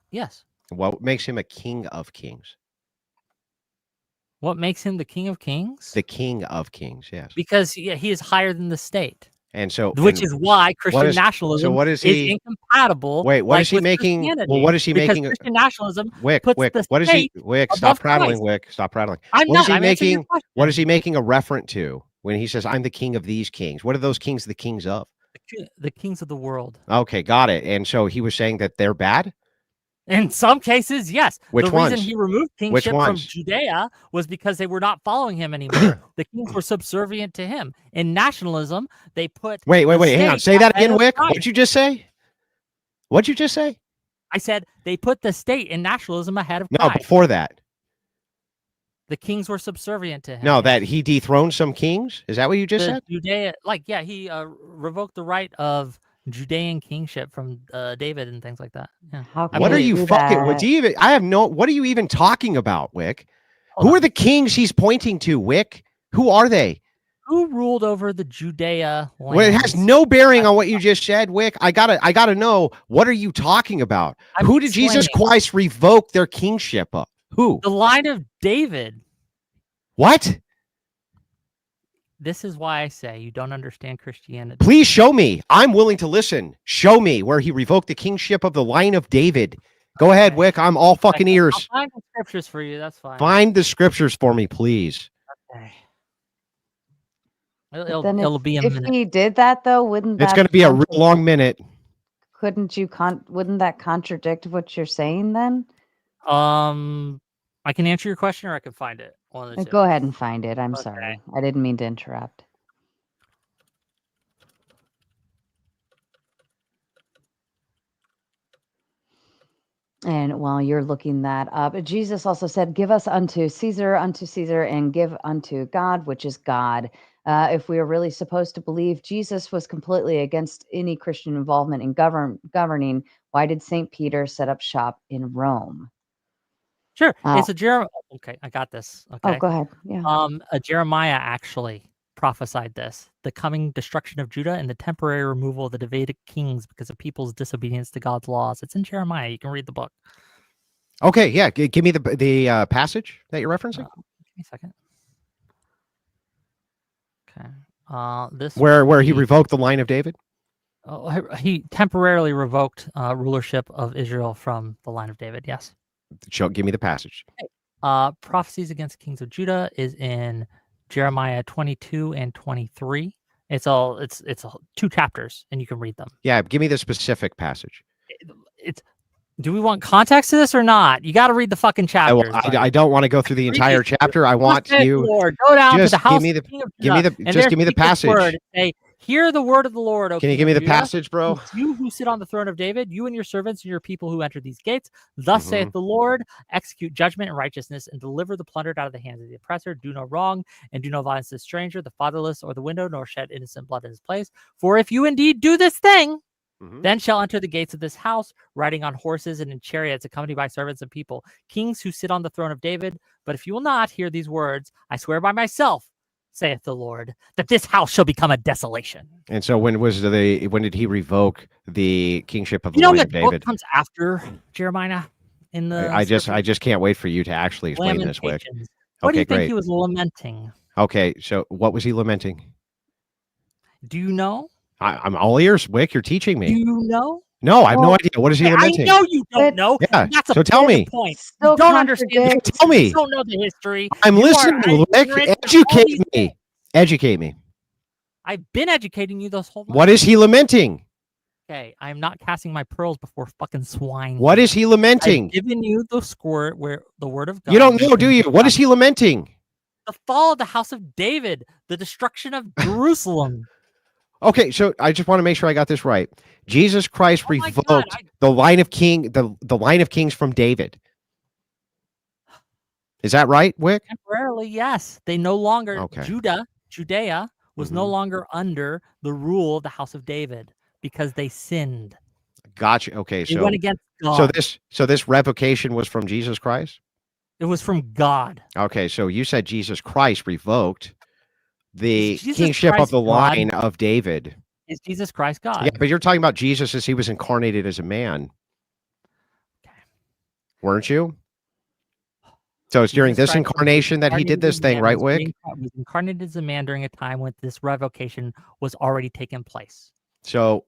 Yes. What makes him a King of Kings? What makes him the King of Kings? The King of Kings, yes. Because he is higher than the state. And so, which is why Christian nationalism is incompatible. Wait, what is he making? Well, what is he making? Christian nationalism Wick, puts Wick, the what is he? Wick, stop prattling, Christ. Wick, stop prattling. I'm what not. Is he I'm making? What is he making a reference to when he says, "I'm the king of these kings"? What are those kings the kings of? The kings of the world. Okay, got it. And so he was saying that they're bad. In some cases, yes. Which the ones? reason he removed kingship from Judea was because they were not following him anymore. The kings were subservient to him. In nationalism, they put wait, hang on. Say that again, Wick. What'd you just say? What'd you just say? I said they put the state in nationalism ahead of Christ. No, before that. The kings were subservient to him. No, that he dethroned some kings? Is that what you just said? Judea, he revoked the right of Judean kingship from David and things like that. Yeah. How What are you fucking? What do you even? I have no. What are you even talking about, Whick? Who are the kings he's pointing to, Whick? Who are they? Who ruled over the Judea land? Well, it has no bearing on what you just said, Whick. I gotta know. What are you talking about? Who did Jesus Christ revoke their kingship of? Who? The line of David. What? This is why I say you don't understand Christianity. Please show me. I'm willing to listen. Show me where he revoked the kingship of the line of David. Go ahead, Whick. I'm all fucking ears. I'll find the scriptures for you. That's fine. Find the scriptures for me, please. Okay. It'll be a minute. If he did that, though, wouldn't that? It's going to be a real long minute. Couldn't you? Wouldn't that contradict what you're saying then? I can answer your question, or I can find it. One of the two. Go ahead and find it. I'm sorry. I didn't mean to interrupt. And while you're looking that up, Jesus also said, give us unto Caesar, and give unto God, which is God. If we are really supposed to believe Jesus was completely against any Christian involvement in governing, why did St. Peter set up shop in Rome? Sure. It's a Jeremiah. Okay, I got this. Okay. Oh, go ahead. Yeah. Jeremiah actually prophesied this: the coming destruction of Judah and the temporary removal of the Davidic kings because of people's disobedience to God's laws. It's in Jeremiah. You can read the book. Okay, yeah. Give me the passage that you're referencing. Give me a second. Okay. This where he revoked the line of David. He temporarily revoked rulership of Israel from the line of David. Yes. Give me the passage. Prophecies against kings of Judah is in Jeremiah 22 and 23. It's 2 chapters, and you can read them. Yeah, give me the specific passage. Do we want context to this or not? You got to read the fucking chapters. I don't want to go through the entire chapter. I want you. Lord, go down to the house. Give me the passage. Say, hear the word of the Lord. Can you give me the passage, bro? You who sit on the throne of David, you and your servants and your people who enter these gates. Thus saith the Lord: execute judgment and righteousness, and deliver the plundered out of the hands of the oppressor. Do no wrong, and do no violence to the stranger, the fatherless, or the widow, nor shed innocent blood in his place. For if you indeed do this thing, then shall enter the gates of this house, riding on horses and in chariots, accompanied by servants and people, kings who sit on the throne of David. But if you will not hear these words, I swear by myself, saith the Lord, that this house shall become a desolation. And so when did he revoke the kingship of the line of David? Book comes after Jeremiah in the I just can't wait for you to actually explain this, Whick. What do you think he was lamenting? Okay, so what was he lamenting? Do you know? I'm all ears, Whick. You're teaching me. Do you know? No, I have no idea. What is he lamenting? I know you don't know. Yeah. That's so tell me. Point. You don't understand. Tell me. You don't know the history. I'm listening, Whick. Educate me. Educate me. I've been educating you this whole time. What is he lamenting? Okay, I'm not casting my pearls before fucking swine. What is he lamenting? I've given you the squirt where the word of God. You don't know, do you? What is he lamenting? The fall of the house of David, the destruction of Jerusalem. Okay, so I just want to make sure I got this right. Jesus Christ revoked the line of the line of kings from David. Is that right, Whick? Temporarily, yes. They no longer Judea was no longer under the rule of the house of David because they sinned. Gotcha. Okay, they went against God. So this revocation was from Jesus Christ? It was from God. Okay, so you said Jesus Christ revoked the kingship of the line of David. Is Jesus Christ God? Yeah, but you're talking about Jesus as he was incarnated as a man. Okay. Weren't you? So it's during this incarnation that he did this thing, right, Whick? He was incarnated as a man during a time when this revocation was already taking place. So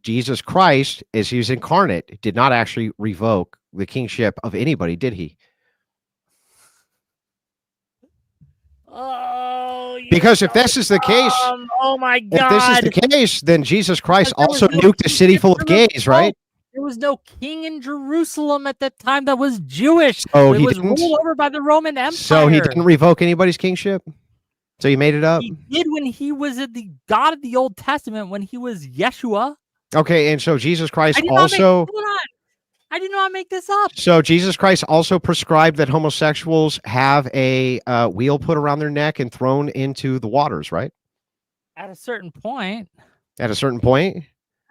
Jesus Christ, as he was incarnate, did not actually revoke the kingship of anybody, did he? Because if this is the case, oh my God! If this is the case, then Jesus Christ also nuked a city full of gays, right? There was no king in Jerusalem at that time that was Jewish. So it was ruled over by the Roman Empire. So he didn't revoke anybody's kingship? So you made it up? He did when he was the God of the Old Testament, when he was Yeshua. Okay, and so Jesus Christ also... I did not make this up. So Jesus Christ also prescribed that homosexuals have a wheel put around their neck and thrown into the waters, right? At a certain point. At a certain point?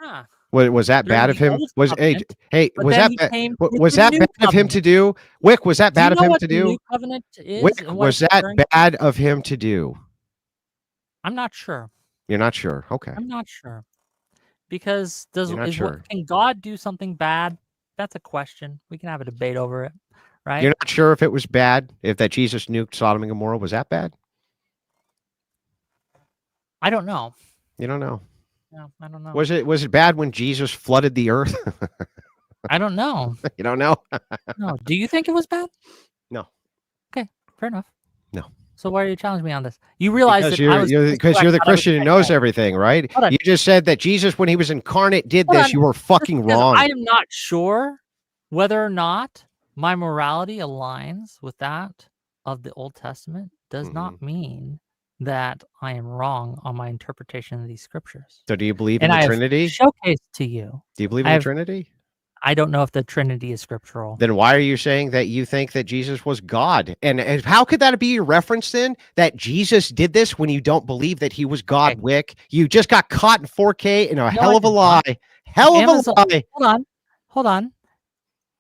Huh. Was that During bad of the him? old Was covenant, but was then that he came with was the that new bad of him to covenant. do? Wick, was that Do you bad of know him what to the do? new covenant is Wick, and what was it's that referring to? bad of him to do? I'm not sure. You're not sure. Okay. I'm not sure. Because You're not sure. can God do something bad? That's a question. We can have a debate over it, right? You're not sure if it was bad, if that Jesus nuked Sodom and Gomorrah, was that bad? I don't know. You don't know. No, I don't know. Was it bad when Jesus flooded the earth? I don't know. You don't know? No. Do you think it was bad? No. Okay, fair enough. No. So why are you challenging me on this? You realize Because that I was you're the Christian who knows everything, right? Hold on. You just said that Jesus, when he was incarnate, did Hold this. on. You were fucking Because wrong. I am not sure whether or not my morality aligns with that of the Old Testament does not mean that I am wrong on my interpretation of these scriptures. So do you believe in And the I have Trinity? showcased to you. Do you believe in the Trinity? I don't know if the Trinity is scriptural. Then why are you saying that you think that Jesus was God? And how could that be your reference then? That Jesus did this when you don't believe that he was God, Wick? You just got caught in 4K in a hell of a lie. Hell of a lie. Hold on.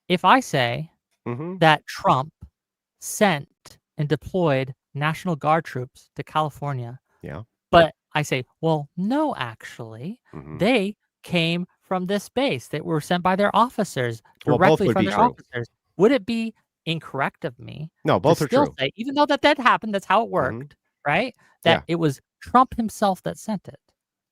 If I say that Trump sent and deployed National Guard troops to California, but I say, well, no, actually, they came from this base that were sent by their officers directly from their officers. Would it be incorrect of me? No, both are true. Say, even though that happened, that's how it worked, right? That it was Trump himself that sent it.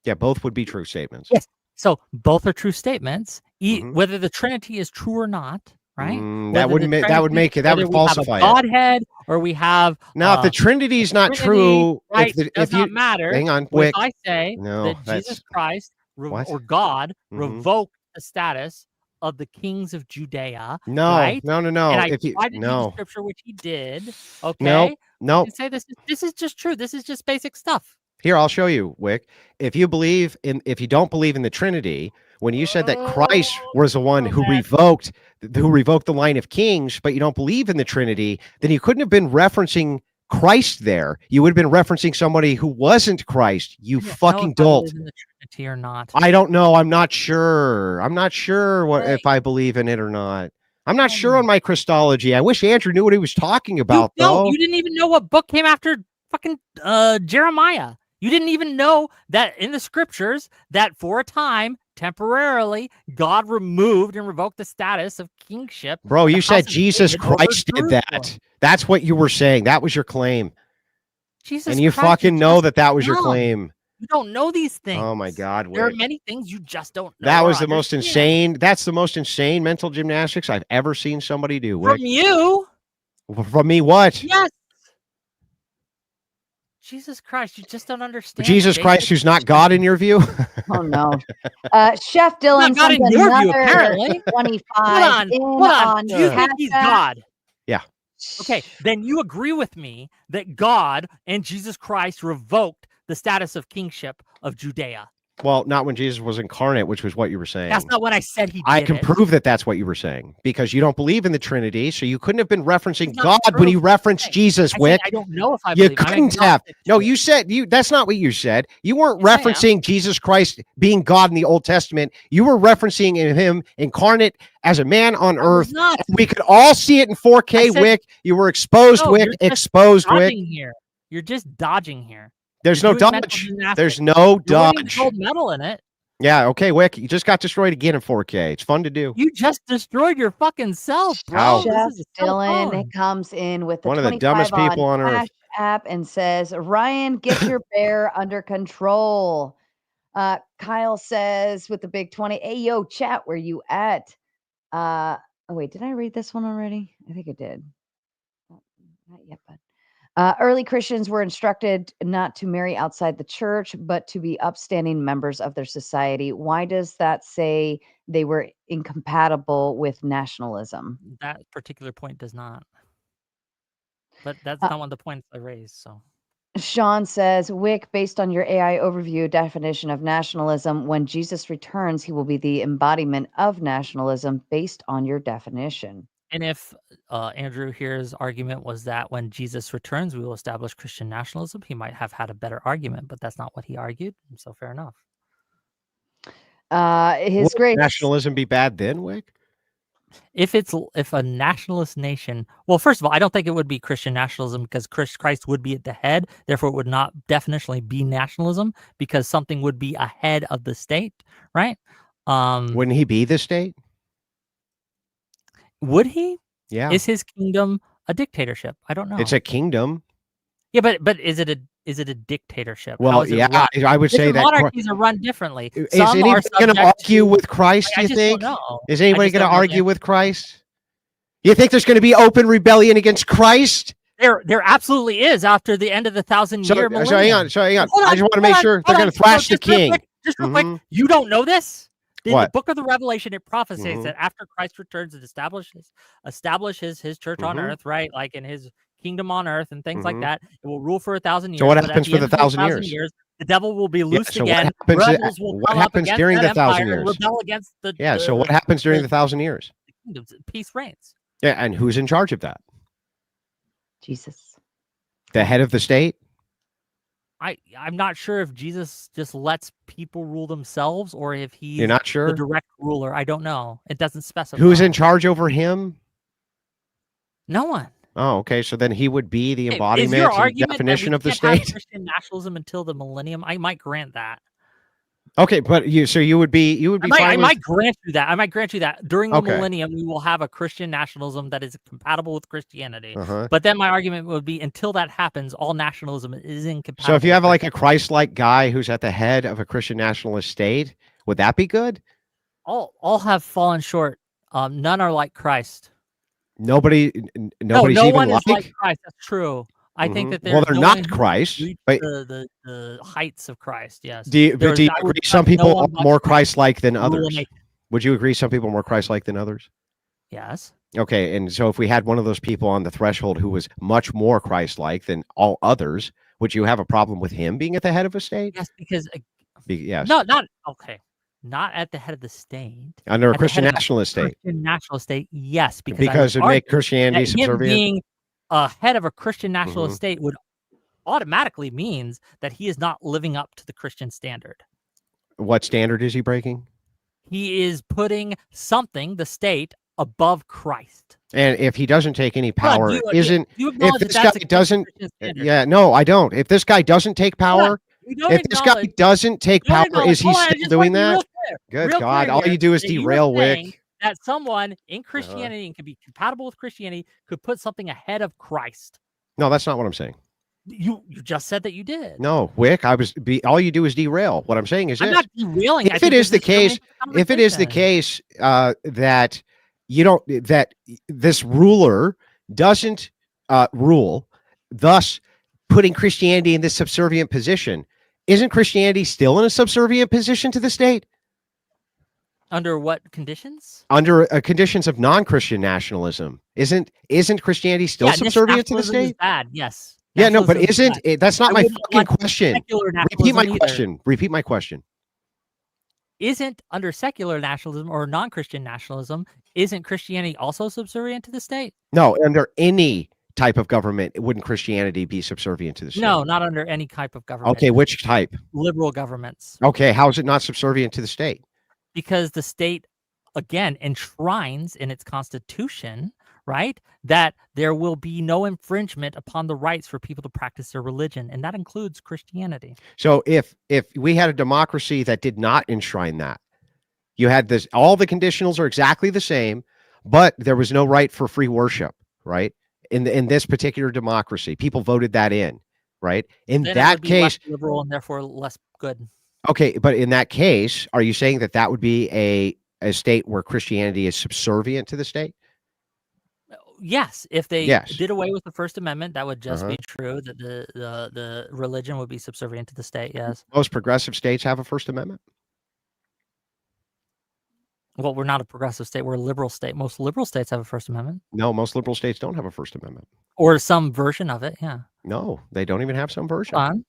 Yeah, both would be true statements. Yes. So both are true statements, whether the Trinity is true or not, right? That would make it. That would falsify it. Godhead, or we have now. If the Trinity is not true, right, if you matter. Hang on, Wick, if I say that that's, Jesus Christ or God revoked the status of the kings of Judea. No, right? no. And I provided the scripture, which he did. Okay. No. You say this is just true. This is just basic stuff. Here, I'll show you, Wick. If you don't believe in the Trinity, when you said that Christ was the one who revoked the line of kings, but you don't believe in the Trinity, then you couldn't have been referencing Christ there. You would have been referencing somebody who wasn't Christ. You fucking dolt. In the Trinity or not? I don't know. I'm not sure. I'm not sure if I believe in it or not. I'm not sure on my Christology. I wish Andrew knew what he was talking about. You didn't even know what book came after fucking Jeremiah. You didn't even know that in the scriptures that for a time, temporarily, God removed and revoked the status of kingship. Bro, you said Jesus Christ did that. That's what you were saying. That was your claim. Jesus and you Christ, fucking know that was your claim. You don't know these things. Oh my God. There are many things you just don't know. That was the most insane. That's the most insane mental gymnastics I've ever seen somebody do. From you? From me what? Yes. Jesus Christ, you just don't understand. Jesus Christ, who's not God in your view? Oh no. Chef Dylan, not in your view, apparently. 25. Hold on. Do you think he's God? Yeah. Okay, then you agree with me that God and Jesus Christ revoked the status of kingship of Judea. Well, not when Jesus was incarnate, which was what you were saying. That's not what I said he did. I can prove that that's what you were saying because you don't believe in the Trinity, so you couldn't have been referencing God when you referenced Jesus, Wick. I don't know if I You couldn't have. No, you said that's not what you said. You weren't referencing Jesus Christ being God in the Old Testament. You were referencing him incarnate as a man on earth. We could all see it in 4K, Wick. You were exposed, Wick. Exposed, Wick. You're just dodging here. There's no dodge. There's no dodge. Gold medal in it. Yeah, okay, Wick. You just got destroyed again in 4K. It's fun to do. You just destroyed your fucking self, bro. Chef Dylan comes in with one of the dumbest people on earth app and says, "Ryan, get your bear under control." Kyle says with the big 20, "Hey yo, chat, where you at?" Oh wait, did I read this one already? I think I did. Not yet, bud. Early Christians were instructed not to marry outside the church, but to be upstanding members of their society. Why does that say they were incompatible with nationalism? That particular point does not. But that's not one of the points I raised. So Sean says, Wick, based on your AI overview definition of nationalism, when Jesus returns, he will be the embodiment of nationalism based on your definition. And if Andrew here's argument was that when Jesus returns, we will establish Christian nationalism, he might have had a better argument, but that's not what he argued. So fair enough. His grace. Nationalism be bad then, Wick? If a nationalist nation, well, first of all, I don't think it would be Christian nationalism because Christ would be at the head. Therefore, it would not definitionally be nationalism because something would be ahead of the state, right? Wouldn't he be the state? Would he? Yeah. Is his kingdom a dictatorship? I don't know. It's a kingdom. Yeah, but is it a dictatorship? Well, yeah, I would say that monarchies are run differently. Is anybody going to argue with Christ? Do you think? Is anybody going to argue with Christ? You think there's going to be open rebellion against Christ? There absolutely is after the end of the 1,000-year millennium. So hang on. I just want to make sure they're going to thrash the king. Just real quick, you don't know this? In What? the book of the Revelation, it prophesies that after Christ returns and establishes his church on earth, right? Like in his kingdom on earth and things like that, it will rule for 1,000 years. So what happens for the 1,000 years? The devil will be loosed so again. What happens during the 1,000 years? Rebel against the so what happens during the 1,000 years? Peace reigns. Yeah, and who's in charge of that? Jesus. The head of the state? I'm not sure if Jesus just lets people rule themselves or if he's You're not sure? the direct ruler. I don't know. It doesn't specify. Who's in charge over him? No one. Oh, okay. So then he would be the embodiment and definition of the state. Christian nationalism until the millennium. I might grant that. Okay, but you would be I might grant you that. I might grant you that during the millennium we will have a Christian nationalism that is compatible with Christianity. But then my argument would be until that happens, all nationalism is incompatible. So if you have like a Christ-like guy who's at the head of a Christian nationalist state, would that be good? All have fallen short. None are like Christ. Nobody's no even one is like Christ. That's true. I think that they're not Christ. But the heights of Christ, yes. Do you agree some people are more Christ-like than others? Would you agree some people are more Christ-like than others? Yes. Okay, and so if we had one of those people on the threshold who was much more Christ-like than all others, would you have a problem with him being at the head of a state? Yes, because yes. Not at the head of the state. Under a Christian nationalist state. Christian nationalist state, yes, because it would make Christianity subservient. Being head of a Christian nationalist state would automatically means that he is not living up to the Christian standard. What standard is he breaking? He is putting something, the state, above Christ. And if he doesn't take any power, if this guy doesn't, no, I don't. If this guy doesn't take power, if this guy doesn't take power, is he still doing that? Good God, all you do is derail Wick. That someone in Christianity and could be compatible with Christianity could put something ahead of Christ. No, that's not what I'm saying. You just said that you did. No, Wick, all you do is derail. What I'm saying is I'm not derailing. If it is the case that that this ruler doesn't rule, thus putting Christianity in this subservient position, isn't Christianity still in a subservient position to the state? Under what conditions? Under conditions of non-Christian nationalism. Isn't Christianity still subservient to the state? Bad, yes. Yeah, no, but that's not my fucking question. Repeat my question. Isn't under secular nationalism or non-Christian nationalism, isn't Christianity also subservient to the state? No, under any type of government, wouldn't Christianity be subservient to the state? No, not under any type of government. Okay, which type? Liberal governments. Okay, how is it not subservient to the state? Because the state, again, enshrines in its constitution, right, that there will be no infringement upon the rights for people to practice their religion, and that includes Christianity. So if we had a democracy that did not enshrine that, you had this, all the conditionals are exactly the same, but there was no right for free worship, right? In this particular democracy, people voted that in, right? In then that it would be case, less liberal and therefore less good. Okay, but in that case, are you saying that would be a state where Christianity is subservient to the state? Yes, if they did away with the First Amendment, that would just be true. That the religion would be subservient to the state. Yes. Most progressive states have a First Amendment. Well, we're not a progressive state. We're a liberal state. Most liberal states have a First Amendment. No, most liberal states don't have a First Amendment. Or some version of it. Yeah. No, they don't even have some version.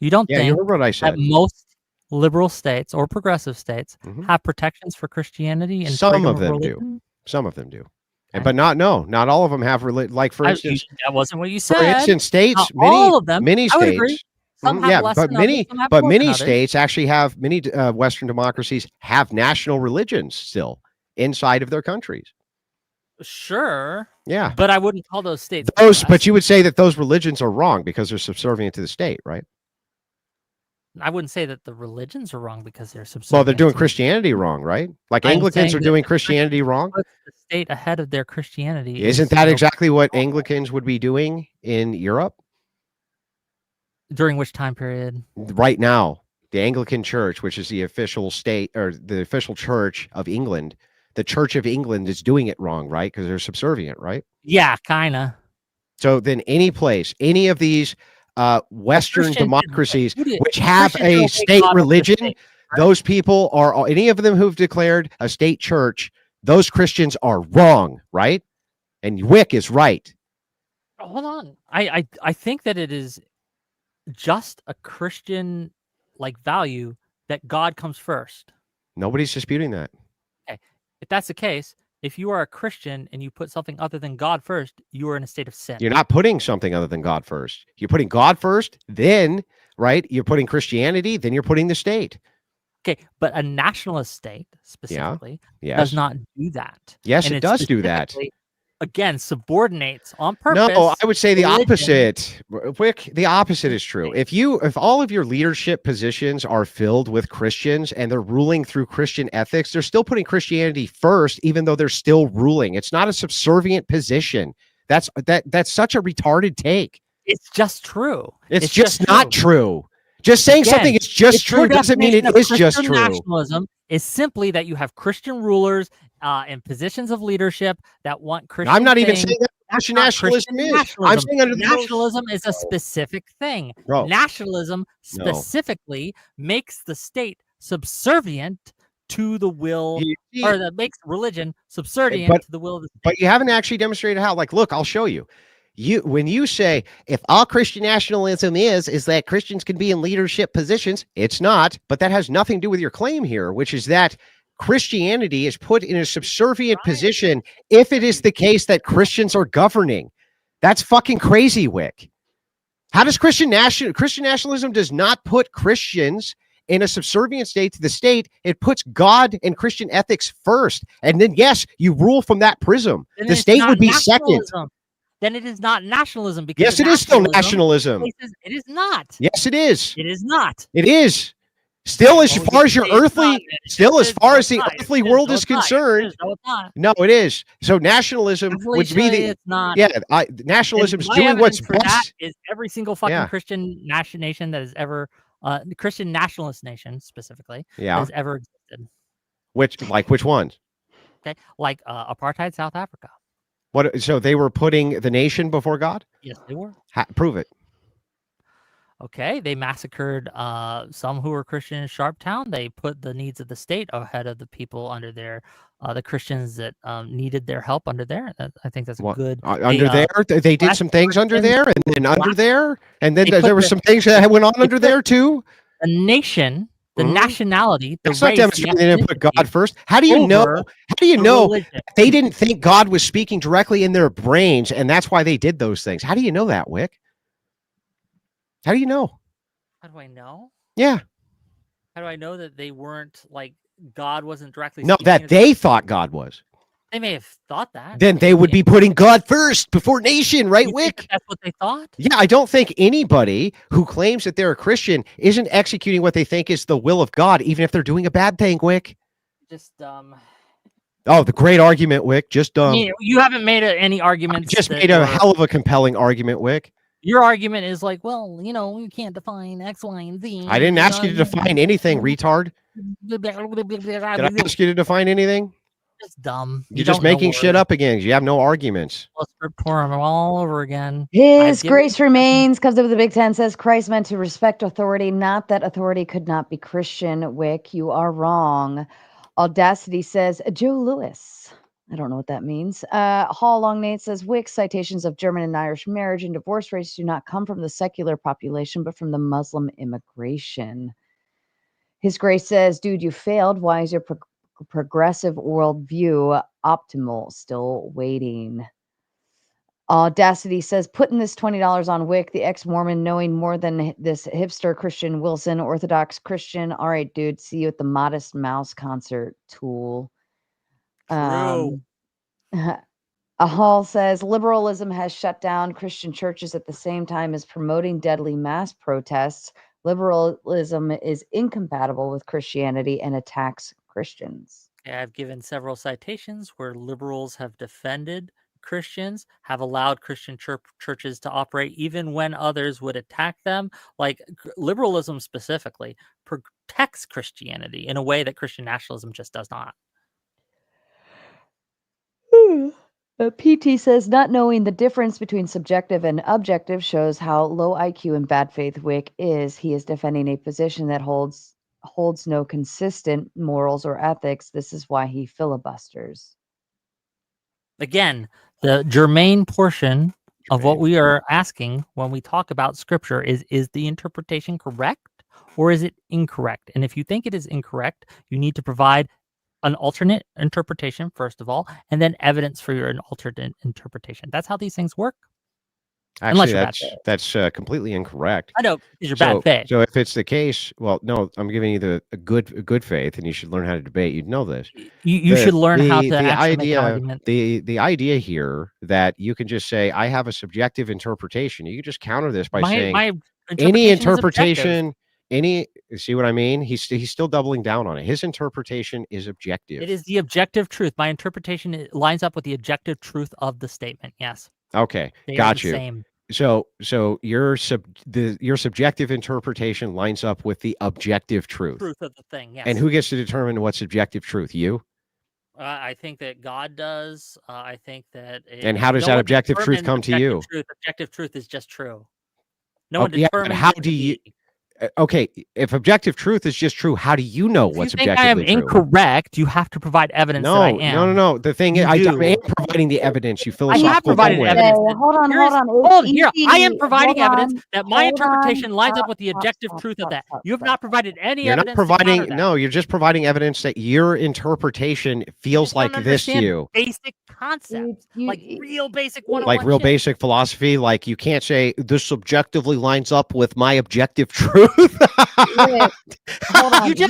You don't think you heard what I said. that most liberal states or progressive states have protections for Christianity? And some of them do. Some of them do. Okay. But not all of them have like for instance, that wasn't what you said. For instance, states, all of them, many states. Some have less but than others, some have more than many others. states actually have many Western democracies have national religions still inside of their countries. Sure. Yeah. But I wouldn't call those states But progressive. you would say that those religions are wrong because they're subservient to the state, right? I wouldn't say that the religions are wrong because they're subservient. Well, they're doing to the Christianity wrong, right? Like I'm Anglicans saying are that doing the Christianity wrong. puts the state ahead of their Christianity. Isn't that exactly what Anglicans would be doing in Europe? During which time period? Right now, the Anglican Church, which is the official state or the official church of England, the Church of England is doing it wrong, right? Because they're subservient, right? Yeah, kind of. So then any place, any of these Western Christians democracies did- which have Christians a don't make state God of their religion, state, right? those people are, any of them who've declared a state church, those Christians are wrong, right? And Whick is right. Hold on. I think that it is just a Christian like value that God comes first. Nobody's disputing that. Okay. If that's the case, if you are a Christian and you put something other than God first, you are in a state of sin. You're not putting something other than God first. You're putting God first, then, right? You're putting Christianity, then you're putting the state. Okay, but a nationalist state specifically Yes. does not do that. Yes, And it does do that. specifically, Again, subordinates on purpose. No, I would say the religion. opposite. Whick, the opposite is true. If all of your leadership positions are filled with Christians and they're ruling through Christian ethics, they're still putting Christianity first, even though they're still ruling. It's not a subservient position. That's such a retarded take. It's just true. It's just not true. Just saying something is just true doesn't mean it is just true. Nationalism is simply that you have Christian rulers in positions of leadership that want Christian. I'm not even things. saying that Christian nationalism is. I'm saying under the nationalism is a specific thing. Bro. Nationalism specifically makes the state subservient to the will, or that makes religion subservient to the will of the state. But you haven't actually demonstrated how. Like, look, I'll show you. When you say if all Christian nationalism is that Christians can be in leadership positions, it's not. But that has nothing to do with your claim here, which is that Christianity is put in a subservient position if it is the case that Christians are governing. That's fucking crazy, Whick. How does Christian nationalism does not put Christians in a subservient state to the state? It puts God and Christian ethics first. And then, yes, you rule from that prism. The state would be second. Then it is not nationalism. Because yes, it is still nationalism. It is not. Yes, it is. It is not. It is. Still, as far as your earthly, as far as the earthly world is concerned, no, it is. So nationalism would be the nationalism is doing what's best. That is every single fucking Christian nation that has ever, Christian nationalist nation specifically, has ever existed. Which ones? Okay, like apartheid South Africa. What? So they were putting the nation before God? Yes, they were. Prove it. Okay, they massacred some who were Christian in Sharptown. They put the needs of the state ahead of the people under there, the Christians that needed their help under there. I think that's good. Under there, they did some things under there, and then under there, and then there were some things that went on under there too. A nation. The nationality, the race, not demonstrating they didn't put God first. How do you know? How do you know they didn't think God was speaking directly in their brains, and that's why they did those things? How do you know that, Whick? How do you know? How do I know? Yeah. How do I know that they weren't like God wasn't directly? No, that they thought God was. They may have thought that. Then they would be putting God first before nation, right, Whick? That's what they thought? Yeah, I don't think anybody who claims that they're a Christian isn't executing what they think is the will of God, even if they're doing a bad thing, Whick. Just Oh, the great argument, Whick. Just you haven't made any arguments. Just made a hell of a compelling argument, Whick. Your argument is like, well, you can't define X, Y, and Z. I didn't ask you to define anything, retard. Did I ask you to define anything? Just dumb. You're just making shit up again. You have no arguments. Let's pour them all over again. His grace remains, comes up with the Big Ten, says Christ meant to respect authority, not that authority could not be Christian. Whick, you are wrong. Audacity says Joe Lewis. I don't know what that means. Hall Long Nate says Whick, citations of German and Irish marriage and divorce rates do not come from the secular population, but from the Muslim immigration. His grace says, dude, you failed. Why is your progressive worldview optimal? Still waiting. Audacity says, putting this $20 on Wick, the ex-Mormon, knowing more than this hipster Christian Wilson, Orthodox Christian. All right, dude, see you at the Modest Mouse concert, tool. True. Hall says, liberalism has shut down Christian churches at the same time as promoting deadly mass protests. Liberalism is incompatible with Christianity and attacks Christians. Yeah, I've given several citations where liberals have defended Christians, have allowed Christian churches to operate even when others would attack them. Like liberalism specifically protects Christianity in a way that Christian nationalism just does not. PT says, not knowing the difference between subjective and objective shows how low IQ and bad faith Wick is. He is defending a position that holds no consistent morals or ethics. This is why he filibusters. Again, the germane portion of what we are asking when we talk about scripture is the interpretation correct or is it incorrect? And if you think it is incorrect, you need to provide an alternate interpretation, first of all, and then evidence for your alternate interpretation. That's how these things work. Actually, that's completely incorrect. I know, because you're bad faith. So if it's the case, well, no, I'm giving you the good faith, and you should learn how to debate. You'd know this. You should learn how to actually make an argument. The idea here that you can just say, I have a subjective interpretation. You can just counter this by saying any interpretation. See what I mean? He's still doubling down on it. His interpretation is objective. It is the objective truth. My interpretation lines up with the objective truth of the statement. Yes. Okay, got you. Same. So your subjective interpretation lines up with the objective truth. Truth of the thing. Yes. And who gets to determine what's objective truth? You. I think that God does. I think that. And how does that objective truth come to you? Objective truth is just true. No one determines. But how do you? Okay, if objective truth is just true, how do you know what's objectively true? If you think I am incorrect, you have to provide evidence that I am. No. The thing is, I am providing the evidence. You philosophical. I have provided evidence. Hold on. Here, I am providing evidence that my interpretation lines up with the objective truth of that. You have not provided any evidence. You're not providing. No, you're just providing evidence that your interpretation feels like this to you. Basic concepts, like real basic 101 like real basic philosophy. Like you can't say this subjectively lines up with my objective truth. Hold on. You don't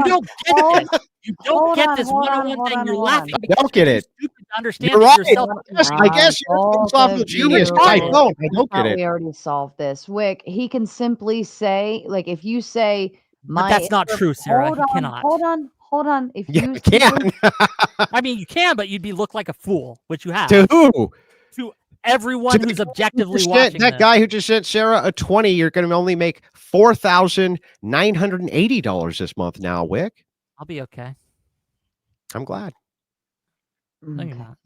get this. You don't get this one-on-one thing. You're laughing. I don't get it. Stupid to understand you're right. Yourself. I guess you're a philosophical genius. I don't get it. We already solved this. Wick, he can simply say, like, if you say, but that's not true, Sarah. He cannot. Hold on. If you can. I mean, you can, but you'd be look like a fool, which you have. To who? To everyone who's objectively watching that guy who just sent Sarah a 20, you're going to only make $4,980 this month now, Wick. I'll be okay. I'm glad. No, you're not.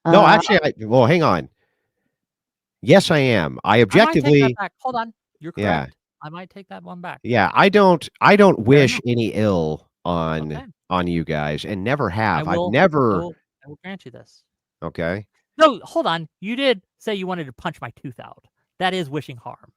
No, actually, well, hang on. Yes, I am. I objectively. I might take that back. Hold on. You're correct. Yeah. I might take that one back. Yeah, I don't wish any ill on you guys, and never have. I will grant you this. Okay. No, hold on. You did say you wanted to punch my tooth out. That is wishing harm.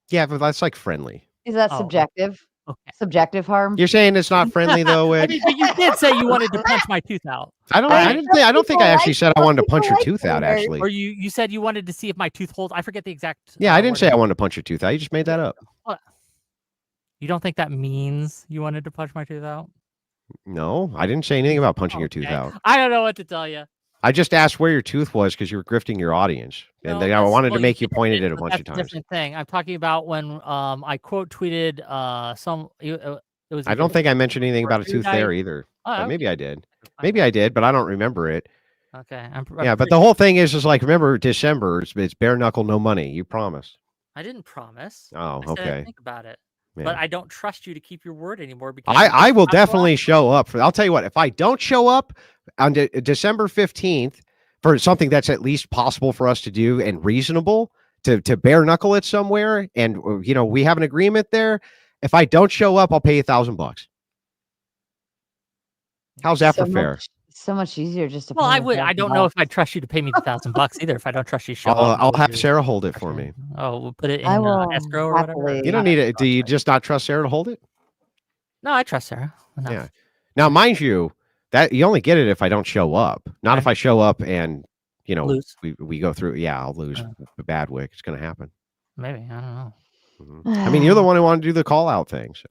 Yeah, but that's like friendly. Is that subjective? Okay. Subjective harm? You're saying it's not friendly though, Wick? But you did say you wanted to punch my tooth out. I don't think I actually said I wanted to punch your tooth out, actually. Or you said you wanted to see if my tooth holds. I forget the exact. Yeah, I didn't say I wanted to punch your tooth out. You just made that up. You don't think that means you wanted to punch my tooth out? No, I didn't say anything about punching your tooth out. I don't know what to tell you. I just asked where your tooth was because you were grifting your audience, and I wanted to make you point at it a bunch of times. That's a different thing. I'm talking about when I quote tweeted some. It was. I don't think I mentioned anything about a tooth there either. But maybe I did. Maybe I did, but I don't remember it. Okay. Yeah, but the whole thing is like, remember December? It's bare knuckle, no money. You promised. I didn't promise. Oh, I said okay. I'd think about it. Yeah. But I don't trust you to keep your word anymore because I will definitely show up for. I'll tell you what. If I don't show up on December 15th for something that's at least possible for us to do and reasonable to bare knuckle it somewhere, and we have an agreement there. If I don't show up, I'll pay $1,000. How's that for fair? So much easier just to. Well, I would. I don't know if I trust you to pay me the $1,000 either. If I don't trust you, show up. I'll have Sarah hold it for me. Oh, we'll put it in escrow or whatever. You don't need it. Do you just not trust Sarah to hold it? No, I trust Sarah. Enough. Yeah. Now, mind you, That you only get it if I don't show up. Not if I show up and Lose. we go through. Yeah, I'll lose a bad Wick. It's going to happen. Maybe, I don't know. I mean, you're the one who wanted to do the call out thing. So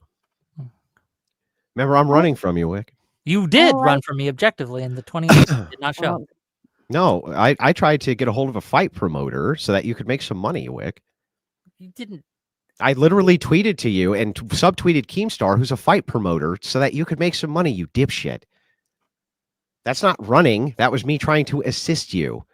remember, I'm running from you, Wick. You did run from me objectively, and the 28th did not show. No, I tried to get a hold of a fight promoter so that you could make some money, Wick. You didn't. I literally tweeted to you and subtweeted Keemstar, who's a fight promoter, so that you could make some money, you dipshit. That's not running. That was me trying to assist you.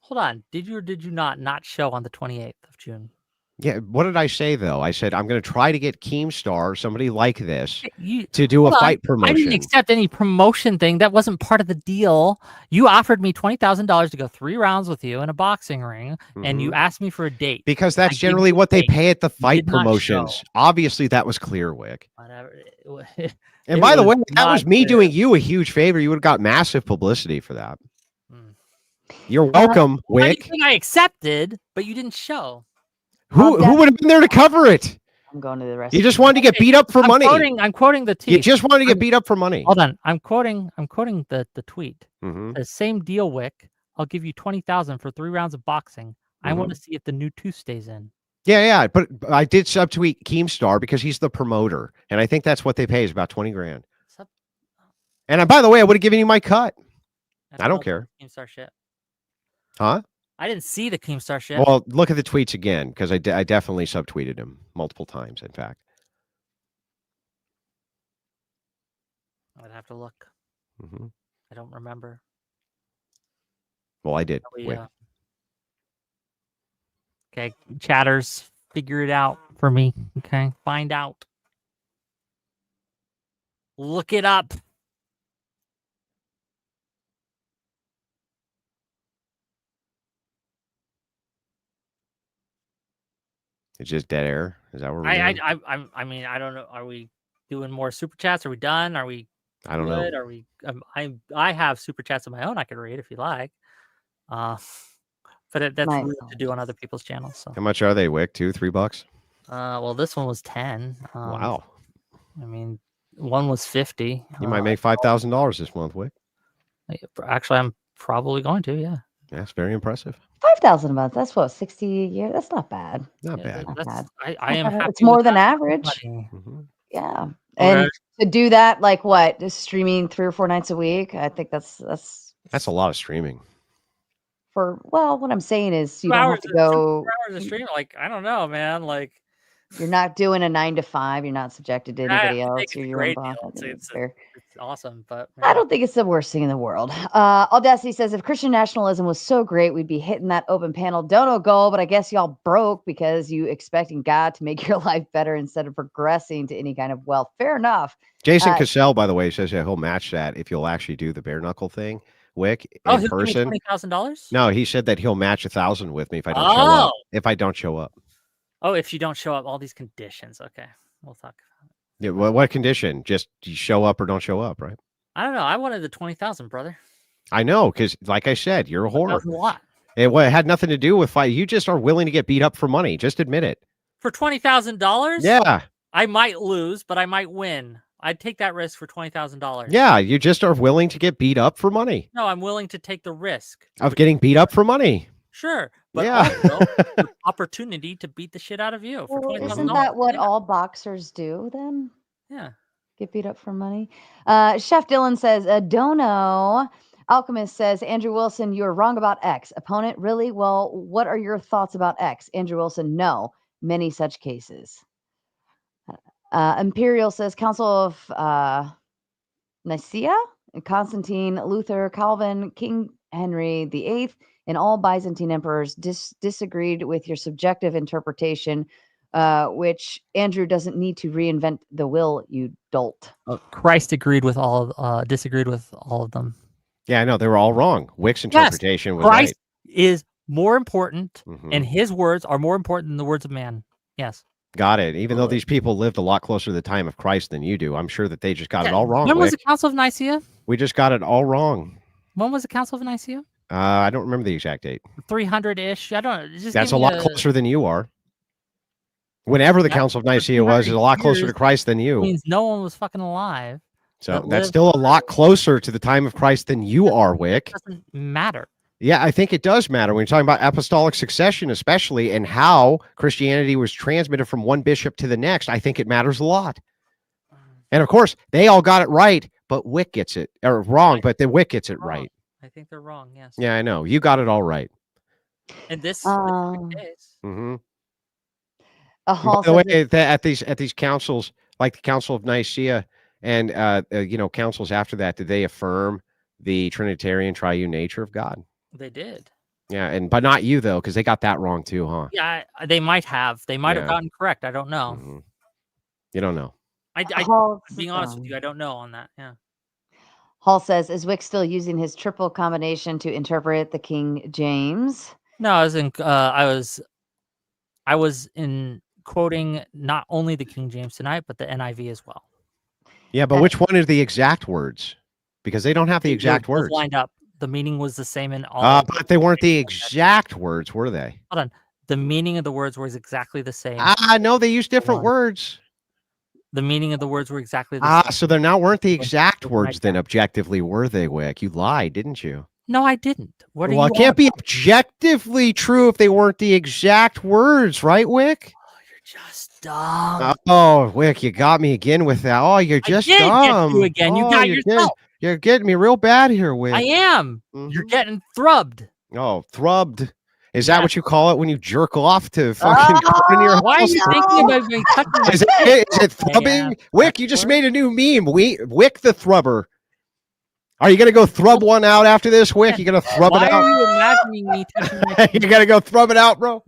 Hold on. Did you or did you not show on the 28th of June? Yeah. What did I say, though? I said, I'm going to try to get Keemstar, somebody like this, to do a fight promotion. I didn't accept any promotion thing. That wasn't part of the deal. You offered me $20,000 to go 3 rounds with you in a boxing ring, and you asked me for a date. Because that's generally what they pay at the fight promotions. Obviously, that was clear, Wick. Whatever. And by the way, that was me doing you a huge favor. You would have got massive publicity for that. You're welcome, Wick. I accepted, but you didn't show. Who would have been there to cover it? I'm going to the rest. You just wanted to get beat up for money. I'm quoting the tweet. You just wanted to get beat up for money. Hold on. I'm quoting the tweet. Mm-hmm. The same deal, Wick. I'll give you $20,000 for 3 rounds of boxing. I want to see if the new tooth stays in. Yeah, but I did subtweet Keemstar because he's the promoter, and I think that's what they pay is about $20,000. And by the way, I would have given you my cut. I don't care. Keemstar shit. Huh? I didn't see the Keemstar shit. Well, look at the tweets again, because I definitely subtweeted him multiple times, in fact. I'd have to look. I don't remember. Well, I did. Okay, chatters, figure it out for me. Okay, find out. Look it up. It's just dead air. Is that what we're doing? I mean, I don't know. Are we doing more super chats? Are we done? Are we? I don't know. Are we? I have super chats of my own I could read if you like. But that's rude to do on other people's channels. So. How much are they, Wick? $2-3? Well, this one was 10. Wow. I mean, one was 50. You might make $5,000 this month, Wick. Actually, I'm probably going to. Yeah. That's very impressive. 5,000 a month. That's what 60 a year. That's not bad. Not bad. I am happy. It's more than average. Yeah, and to do that, like what, just streaming 3 or 4 nights a week. I think that's a lot of streaming. What I'm saying is you don't have to go 4 hours of streaming. Like, I don't know, man. Like, you're not doing a 9 to 5. You're not subjected to anybody else. You're your own boss. It's awesome, but I don't think it's the worst thing in the world. Audacity says if Christian nationalism was so great, we'd be hitting that open panel dono goal. But I guess y'all broke because you expecting God to make your life better instead of progressing to any kind of wealth. Fair enough. Jason Cassell, by the way, says he'll match that if you'll actually do the bare knuckle thing. Wick in person. $20,000? No, he said that he'll match 1,000 with me if I don't show up. If I don't show up. Oh, if you don't show up, all these conditions. Okay, we'll talk about it. Yeah, what condition? Just you show up or don't show up, right? I don't know. I wanted the 20,000, brother. I know, because like I said, you're a whore. A lot. It had nothing to do with fight. You just are willing to get beat up for money. Just admit it. For $20,000? Yeah. I might lose, but I might win. I'd take that risk for $20,000. Yeah, you just are willing to get beat up for money. No, I'm willing to take the risk of getting beat up for money. Sure, but also the opportunity to beat the shit out of you. For isn't that what all boxers do then? Yeah. Get beat up for money. Chef Dylan says, Dono. Alchemist says, Andrew Wilson, you're wrong about X. Opponent, really? Well, what are your thoughts about X? Andrew Wilson, no. Many such cases. Imperial says, Council of Nicaea, Constantine, Luther, Calvin, King Henry VIII, and all Byzantine emperors disagreed with your subjective interpretation, which Andrew doesn't need to reinvent the will, you dolt. Christ disagreed with all of them. Yeah, I know they were all wrong. Wick's interpretation was Christ right. Is more important, and his words are more important than the words of man. Yes. Got it. Even though these people lived a lot closer to the time of Christ than you do, I'm sure that they just got it all wrong. When was the Council of Nicaea? We just got it all wrong. When was the Council of Nicaea? I don't remember the exact date. 300-ish. I don't. That's a lot closer than you are. Whenever the Council of Nicaea was, is a lot closer to Christ than you. Means no one was fucking alive. So that's still a lot closer to the time of Christ than you are, Whick. It doesn't matter. Yeah, I think it does matter when you're talking about apostolic succession, especially, and how Christianity was transmitted from one bishop to the next. I think it matters a lot. And of course, they all got it right, but Whick gets it or wrong, but then Whick gets it right. I think they're wrong. Yes. Yeah, I know. You got it all right. In this specific case. Mm-hmm. By the way, at these councils, like the Council of Nicaea and councils after that, did they affirm the Trinitarian triune nature of God? They did. Yeah, but not you though, because they got that wrong too, huh? Yeah, they might have. They might have gotten correct. I don't know. Mm-hmm. You don't know. Being honest with you, I don't know on that. Yeah. Hall says, is Whick still using his triple combination to interpret the King James? No, I was in quoting not only the King James tonight, but the NIV as well. Yeah, but which one are the exact words? Because they don't have the exact words lined up. The meaning was the same in all. But they weren't the exact words, were they? Hold on. The meaning of the words was exactly the same. No, they used different words. The meaning of the words were exactly the same. So they now weren't the exact words then objectively, were they, Whick? You lied, didn't you? No, I didn't. Well, it can't be objectively true if they weren't the exact words, right, Whick? Oh, you're just dumb. Oh, Whick, you got me again with that. Oh, you're just dumb. Get you again. You got yourself. You're getting me real bad here, Whick. I am. You're getting thrubbed. Oh, thrubbed. Is that what you call it when you jerk off to fucking in your house? Why are you thinking about me touching my Is it thrubbing? Whick, you just made a new meme. Whick the thrubber. Are you going to go thrub one out after this, Whick? You going to thrub it out? Why are you imagining me touching my penis? You got to go thrub it out, bro?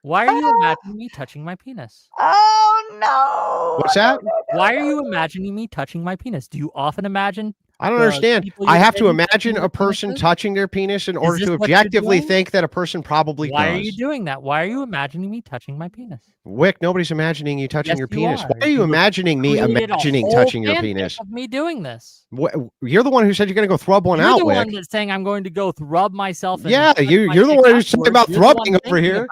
Why are you imagining me touching my penis? Oh, no. What's that? Why are you imagining me touching my penis? Do you often imagine? I don't understand. I have to imagine a person touching their penis in order to objectively think that a person probably does. Why are you doing that? Why are you imagining me touching my penis? Whick, nobody's imagining you touching your penis. Why are you imagining me imagining touching your penis? Of me doing this. You're the one who said you're going to go thrub one out, Whick. You're the one that's saying I'm going to go thrub myself. Yeah, you're the one who's talking about thrubbing over here.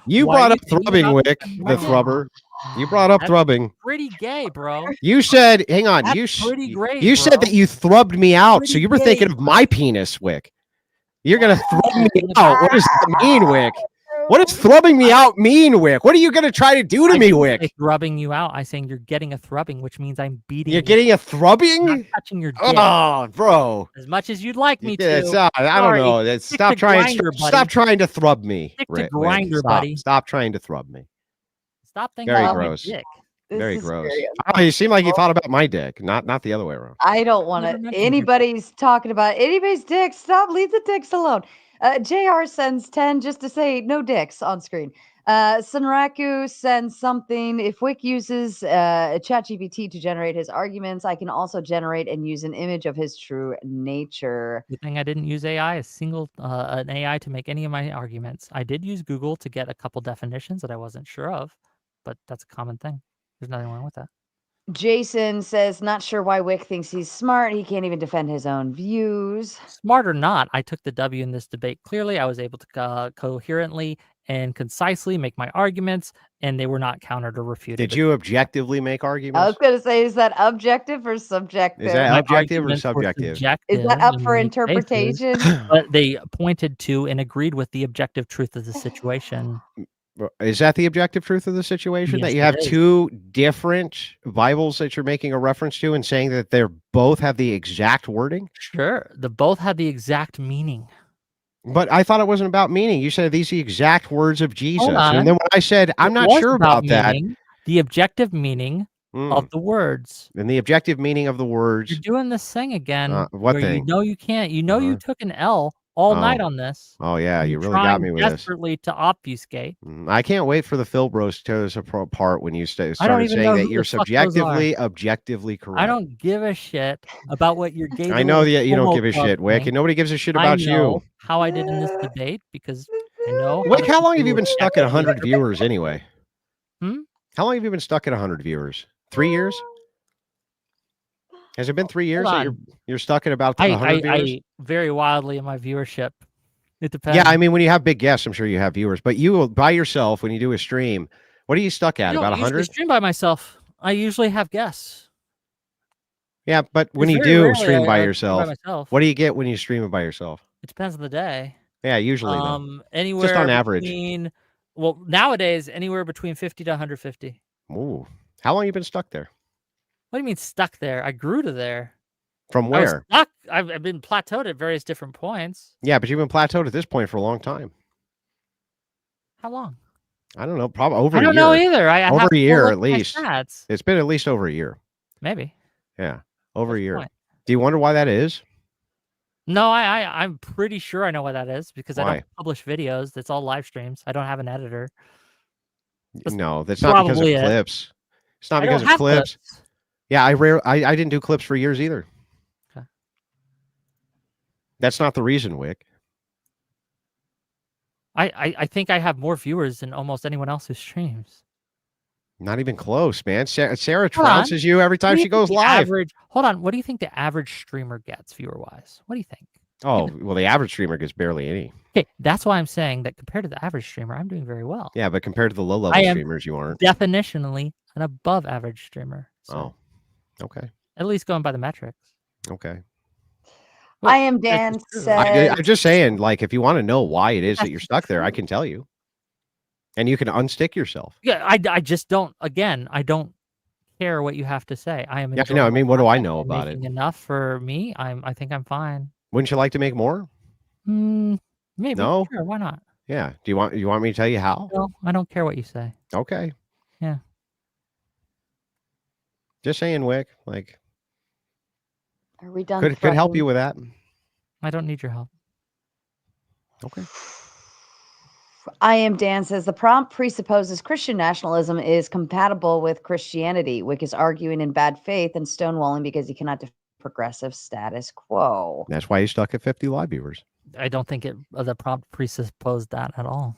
You brought up thrubbing, Whick, the thrubber. You brought up thrubbing. Pretty gay, bro. You said, hang on. You said that you thrubbed me out, so you were thinking of my penis, Whick. You're gonna thrub me out. What does that mean, Whick? What does thrubbing me out mean, Whick? What are you gonna try to do to me, Whick? Thrubbing you out. I'm saying you're getting a thrubbing, which means I'm beating. You're getting a thrubbing? Not touching your dick. Oh, bro. As much as you'd like me to. I don't know. Stop trying to thrub me. Stick to grinder, buddy. Stop trying to thrub me. Stop thinking Very about gross. my dick. Very gross. Oh, you seem like you thought about my dick, not the other way around. I don't want to. Anybody's talking about anybody's dick. Stop. Leave the dicks alone. JR sends 10 just to say no dicks on screen. Sunraku sends something. If Whick uses ChatGPT to generate his arguments, I can also generate and use an image of his true nature. Good thing I didn't use AI, an AI to make any of my arguments. I did use Google to get a couple definitions that I wasn't sure of, but that's a common thing. There's nothing wrong with that. Jason says, not sure why Whick thinks he's smart. He can't even defend his own views. Smart or not, I took the W in this debate. Clearly, I was able to coherently and concisely make my arguments, and they were not countered or refuted. Did you objectively make arguments? I was going to say, is that objective or subjective? Is that objective or subjective? Is that up for interpretation? But they pointed to and agreed with the objective truth of the situation. Is that the objective truth of the situation? Yes, that you have two different Bibles that you're making a reference to and saying that they're both have the exact wording? Sure. The both had the exact meaning. But I thought it wasn't about meaning. You said these are the exact words of Jesus. And then when I said, I'm not sure about that. The objective meaning of the words. And the objective meaning of the words. You're doing this thing again. What thing? You know you can't. You know you took an L all night on this. Oh, yeah. You really got me with this. Desperately to obfuscate. I can't wait for the Phil Bros toes apart when you started saying that you're subjectively, objectively correct. I don't give a shit about what you're gay. I know that you don't give a shit, Whick, and nobody gives a shit about you. How I did in this debate because I know. Whick, how long have you been stuck at 100 viewers anyway? How long have you been stuck at 100 viewers? 3 years? Has it been 3 years that you're stuck at about 100 viewers? I vary wildly in my viewership. It depends. Yeah, I mean, when you have big guests, I'm sure you have viewers. But you by yourself, when you do a stream, what are you stuck at? About 100? I stream by myself. I usually have guests. Yeah, but when It's you very do rarely stream by I stream by yourself, myself. what do you get when you stream it by yourself? It depends on the day. Yeah, usually though. Anywhere Just on average. between, well, nowadays anywhere between 50 to 150. Ooh. How long you been stuck there? What do you mean stuck there? I grew to there. From I was where? stuck. I've been plateaued at various different points. Yeah, but you've been plateaued at this point for a long time. How long? I don't know. Probably over a I year. don't know either. I over have a to year look at at my least. stats. It's been at least over a year. Maybe. Yeah, over What's a the year. point? Do you wonder why that is? No, I'm pretty sure I know what that is because I Why? don't publish videos. That's all live streams. I don't have an editor. No, that's not because of probably it. clips. It's not I don't because of have clips. Yeah, I didn't do clips for years either. Okay. That's not the reason, Whick. I think I have more viewers than almost anyone else who streams. Not even close, man. Sarah Hold on. trounces you every What time do she you think goes the live. Hold on. What do you think the average streamer gets viewer-wise? What do you think? Oh, well, the average streamer gets barely any. Okay, that's why I'm saying that compared to the average streamer, I'm doing very well. Yeah, but compared to the low-level I am streamers, you aren't. definitionally an above average streamer. So Oh, okay. at least going by the metrics. Okay. I am Dan says. I'm just saying, like, if you want to know why it is that you're stuck there, I can tell you. And you can unstick yourself. Yeah, I just don't. Again, I don't care what you have to say. I am. Yeah, no, I mean, what do I know I'm about it? making enough for me. I think I'm fine. Wouldn't you like to make more? Maybe. No? Sure. Why not? Yeah. Do you want me to tell you how? No, I don't care what you say. Okay. Yeah. Just saying, Whick. Like, Are we done? could help you with that. I don't need your help. Okay. I am Dan says the prompt presupposes Christian nationalism is compatible with Christianity. Wick is arguing in bad faith and stonewalling because he cannot defend progressive status quo. That's why he's stuck at 50 live viewers. I don't think the prompt presupposed that at all.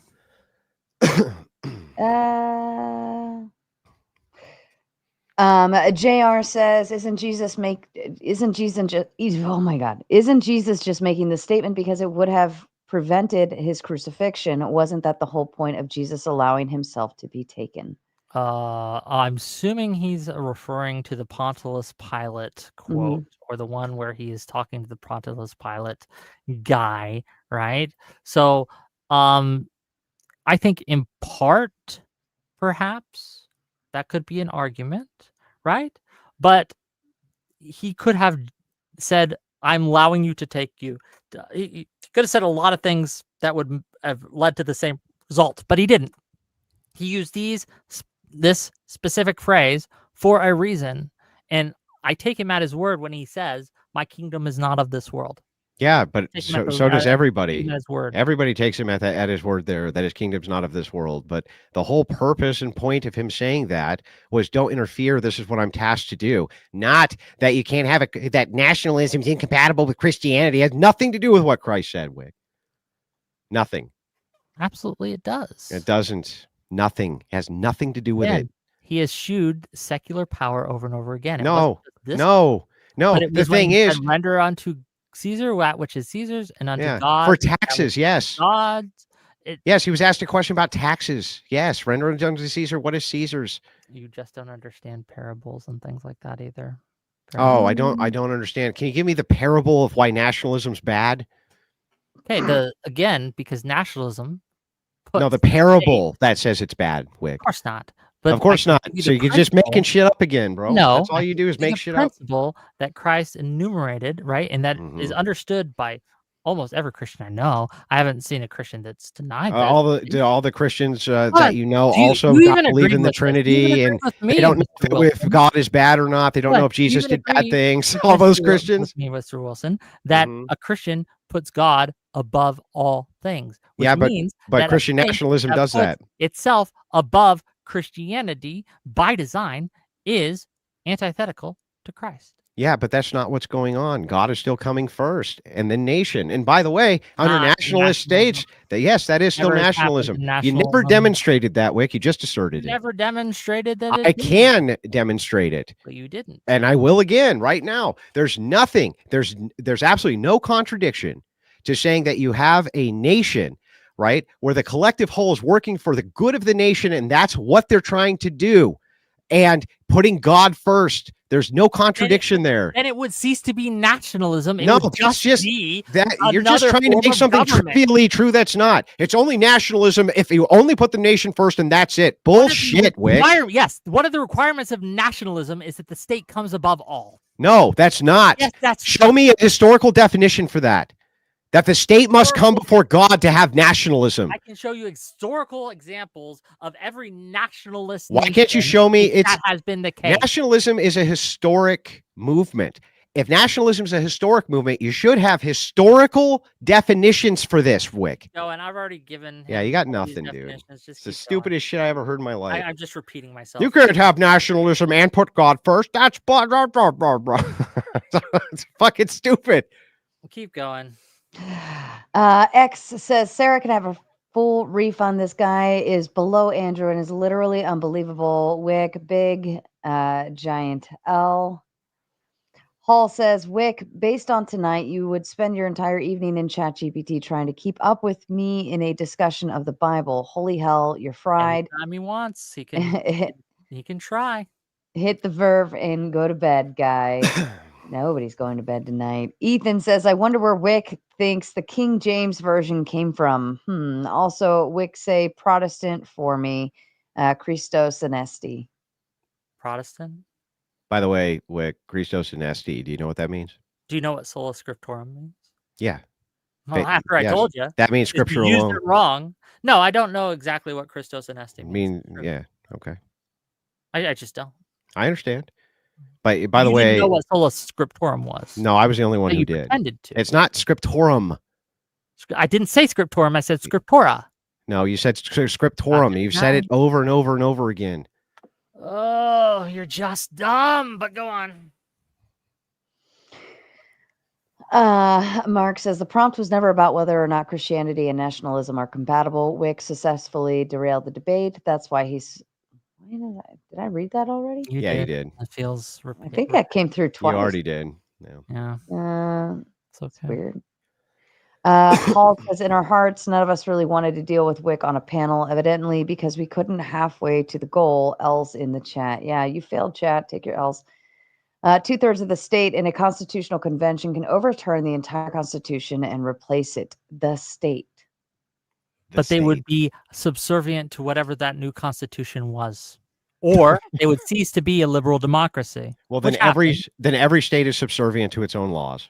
JR says, isn't Jesus just making this statement because it would have prevented his crucifixion? Wasn't that the whole point of Jesus allowing himself to be taken? I'm assuming he's referring to the Pontius Pilate quote, or the one where he is talking to the Pontius Pilate guy, right? So, I think in part, perhaps that could be an argument, right? But he could have said, "I'm allowing you to take you." He could have said a lot of things that would have led to the same result, but he didn't. He used this specific phrase for a reason, and I take him at his word when he says, "My kingdom is not of this world." Yeah, but so does everybody. Everybody takes him at his word there, that his kingdom's not of this world. But the whole purpose and point of him saying that was, don't interfere. This is what I'm tasked to do. Not that you can't have that nationalism is incompatible with Christianity. It has nothing to do with what Christ said, Whick. Nothing. Absolutely, it does. It doesn't. Nothing. It has nothing to do with it. He eschewed secular power over and over again. No. The thing is, render unto Caesar that which is Caesar's, and unto God for taxes. Yes. God's. Yes, he was asked a question about taxes. Yes, render unto Caesar what is Caesar's. You just don't understand parables and things like that either. Oh, I don't understand. Can you give me the parable of why nationalism's bad? Okay, because nationalism. No, the parable that says it's bad, Whick. Of course not. But of course not. So you're just making shit up again, bro. No, that's all you do is make shit up. Principle that Christ enumerated, right, and that is understood by almost every Christian I know. I haven't seen a Christian that's denied that. All the Christians that you know also believe in the Trinity, and they don't know if God is bad or not. They don't know if Jesus did bad things. All those Christians. Mr. Wilson, that a Christian puts God above all things. Yeah, but Christian nationalism does that itself above Christianity by design is antithetical to Christ. Yeah, but that's not what's going on. God is still coming first, and then nation. And by the way, under nationalist states, that is still nationalism. You never demonstrated that, Whick. You just asserted it. Never demonstrated that. I can demonstrate it. But you didn't. And I will again right now. There's nothing. There's absolutely no contradiction to saying that you have a nation, right, where the collective whole is working for the good of the nation, and that's what they're trying to do. And putting God first. There's no contradiction there. Then it would cease to be nationalism. It No, would that's just be that you're just another trying to form make of something government. trivially true. That's not. It's only nationalism if you only put the nation first, and that's it. Bullshit, Whick. Yes, one of the requirements of nationalism is that the state comes above all. No, that's not. Yes, that's Show me a historical definition for that. That the state must come before God to have nationalism. I can show you historical examples of every nationalist. Why can't you show me that has been the case? Nationalism is a historic movement. If nationalism is a historic movement, you should have historical definitions for this, Whick. No, and I've already given. Yeah, you got nothing, dude. It's the stupidest shit I ever heard in my life. I'm just repeating myself. You can't have nationalism and put God first. That's blah, blah, blah, blah, blah. It's fucking stupid. We'll keep going. X says Sarah can have a full refund. This guy is below Andrew and is literally unbelievable. Wick, big giant L. Hall says, Wick, based on tonight, you would spend your entire evening in ChatGPT trying to keep up with me in a discussion of the Bible. Holy hell, you're fried. Anytime he wants, he can try. Hit the verve and go to bed, guy. Nobody's going to bed tonight. Ethan says, I wonder where Wick thinks the King James Version came from. Also, Wick say Protestant for me. Christos Anesti. Protestant? By the way, Wick, Christos Anesti, do you know what that means? Do you know what sola scriptorum means? Yeah. Well, after I told you. That means scripture you alone. used it wrong. No, I don't know exactly what Christos Anesti means. Yeah, okay. I just don't. I understand. But by the You way, didn't know what sola scriptorum was. no, I was the only one But who you did. pretended to. It's not scriptorum. I didn't say scriptorum. I said scriptura. No, you said scriptorum. You've said it over and over and over again. Oh, you're just dumb. But go on. Mark says the prompt was never about whether or not Christianity and nationalism are compatible. Wick successfully derailed the debate. That's why he's. Did I read that already? You did. It feels. I think that came through twice. You already did. Yeah. It's okay. Weird. Paul says, in our hearts, none of us really wanted to deal with Wick on a panel, evidently, because we couldn't halfway to the goal. L's in the chat. Yeah, you failed, chat. Take your L's. 2/3 of the state in a constitutional convention can overturn the entire constitution and replace it. The state. But they would be subservient to whatever that new constitution was. Or they would cease to be a liberal democracy. Well, then every state is subservient to its own laws.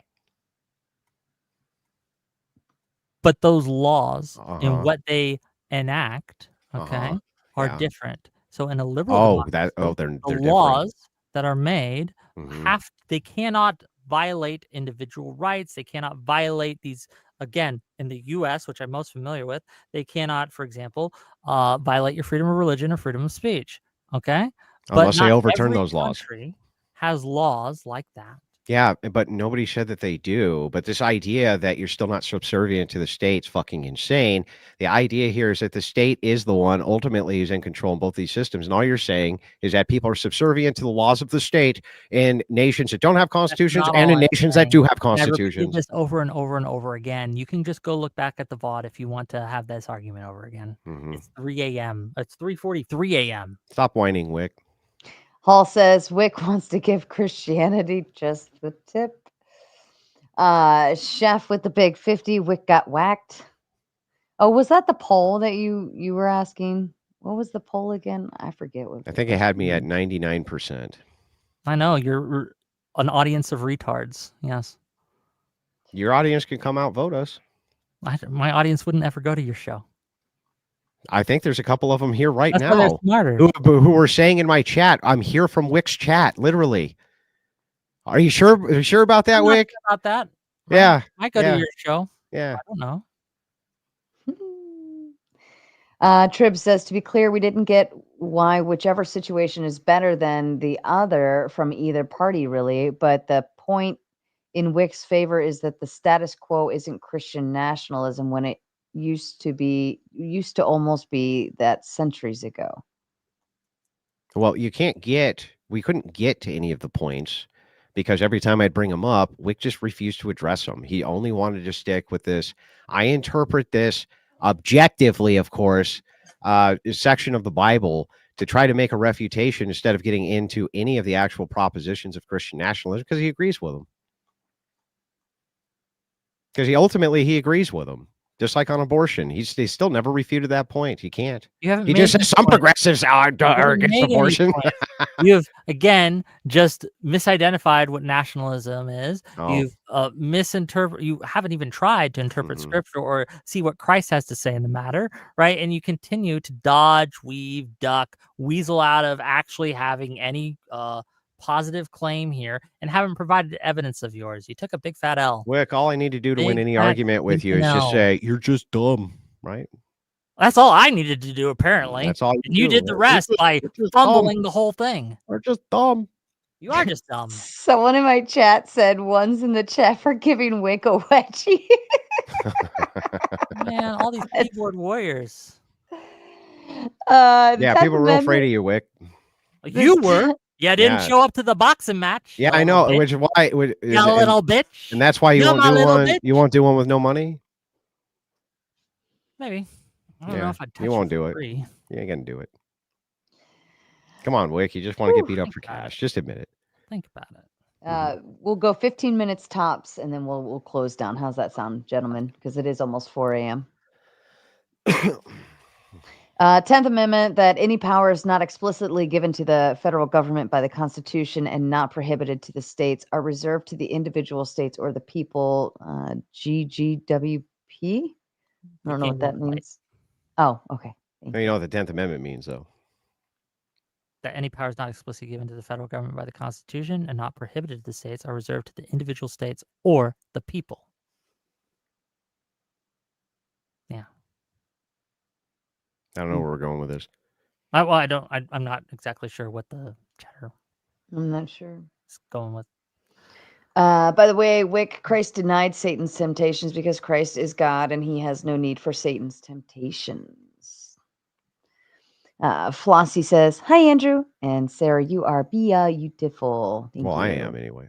But those laws and what they enact, are different. So in a liberal democracy, they're the laws that are made they cannot violate individual rights. They cannot violate these. Again, in the U.S., which I'm most familiar with, they cannot, for example, violate your freedom of religion or freedom of speech. Okay, unless they overturn those laws. Country has laws like that. Yeah, but nobody said that they do. But this idea that you're still not subservient to the state's fucking insane. The idea here is that the state is the one ultimately who's in control in both these systems. And all you're saying is that people are subservient to the laws of the state in nations that don't have constitutions and in nations that do have constitutions. I repeat this over and over and over again. You can just go look back at the VOD if you want to have this argument over again. It's 3 a.m. It's 3:43 a.m. Stop whining, Wick. Hall says Wick wants to give Christianity just the tip. Chef with the big 50, Wick got whacked. Oh, was that the poll that you were asking? What was the poll again? I forget what. I think it had me at 99%. I know you're an audience of retards. Yes. Your audience can come out vote us. My audience wouldn't ever go to your show. I think there's a couple of them here right That's why they're now smarter. who were saying in my chat, I'm here from Wick's chat, literally. Are you sure? Are you sure about that, Wick? Sure about that? Yeah. I go to your show. Yeah. I don't know. Trib says, to be clear, we didn't get why whichever situation is better than the other from either party, really. But the point in Wick's favor is that the status quo isn't Christian nationalism when it used to almost be that centuries ago. Well, we couldn't get to any of the points because every time I'd bring them up, Wick just refused to address them. He only wanted to stick with this. I interpret this objectively, of course, section of the Bible to try to make a refutation instead of getting into any of the actual propositions of Christian nationalism because he agrees with them. Because he agrees with them. Just like on abortion, he still never refuted that point. He can't. He just says some progressives are against abortion. You have again just misidentified what nationalism is. You've misinterpreted. You haven't even tried to interpret scripture or see what Christ has to say in the matter, right? And you continue to dodge, weave, duck, weasel out of actually having any positive claim here and haven't provided evidence of yours. You took a big fat L. Wick, all I need to do to win any argument with you is just say, you're just dumb, right? That's all I needed to do, apparently. That's all you did the rest by fumbling the whole thing. We're just dumb. You are just dumb. Someone in my chat said one's in the chat for giving Wick a wedgie. Man, all these keyboard warriors. Yeah, people were real afraid of you, Wick. You were. You didn't show up to the boxing match. Yeah, I know. Which is why, you little bitch. And that's why you won't do one. Bitch. You won't do one with no money. Maybe. I don't know if I'd touch you won't do it. You ain't gonna do it. Come on, Wick. You just want to get beat up for cash. Just admit it. Think about it. We'll go 15 minutes tops, and then we'll close down. How's that sound, gentlemen? Because it is almost 4 a.m. 10th Amendment, that any power is not explicitly given to the federal government by the Constitution and not prohibited to the states are reserved to the individual states or the people. GGWP? I don't know what that means. Oh, okay. You know what the 10th Amendment means, though. That any power is not explicitly given to the federal government by the Constitution and not prohibited to the states are reserved to the individual states or the people. Yeah. I don't know where we're going with this. I'm not exactly sure what the chatter. I'm not sure. Is going with. By the way, Wick, Christ denied Satan's temptations because Christ is God and he has no need for Satan's temptations. Flossie says, "Hi, Andrew and Sarah. You are beautiful." Thank you. I am anyway.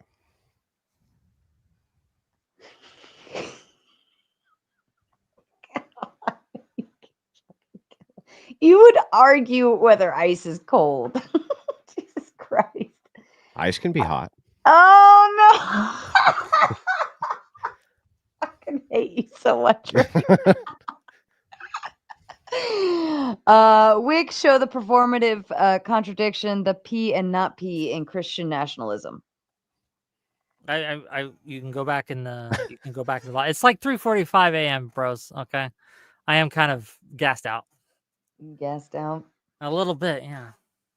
You would argue whether ice is cold. Jesus Christ. Ice can be hot. Oh, no. I fucking hate you so much. Wick, show the performative contradiction, the P and not P in Christian nationalism. You can go back in the It's like 3:45 a.m., bros. Okay. I am kind of gassed out. Gassed out? A little bit, yeah.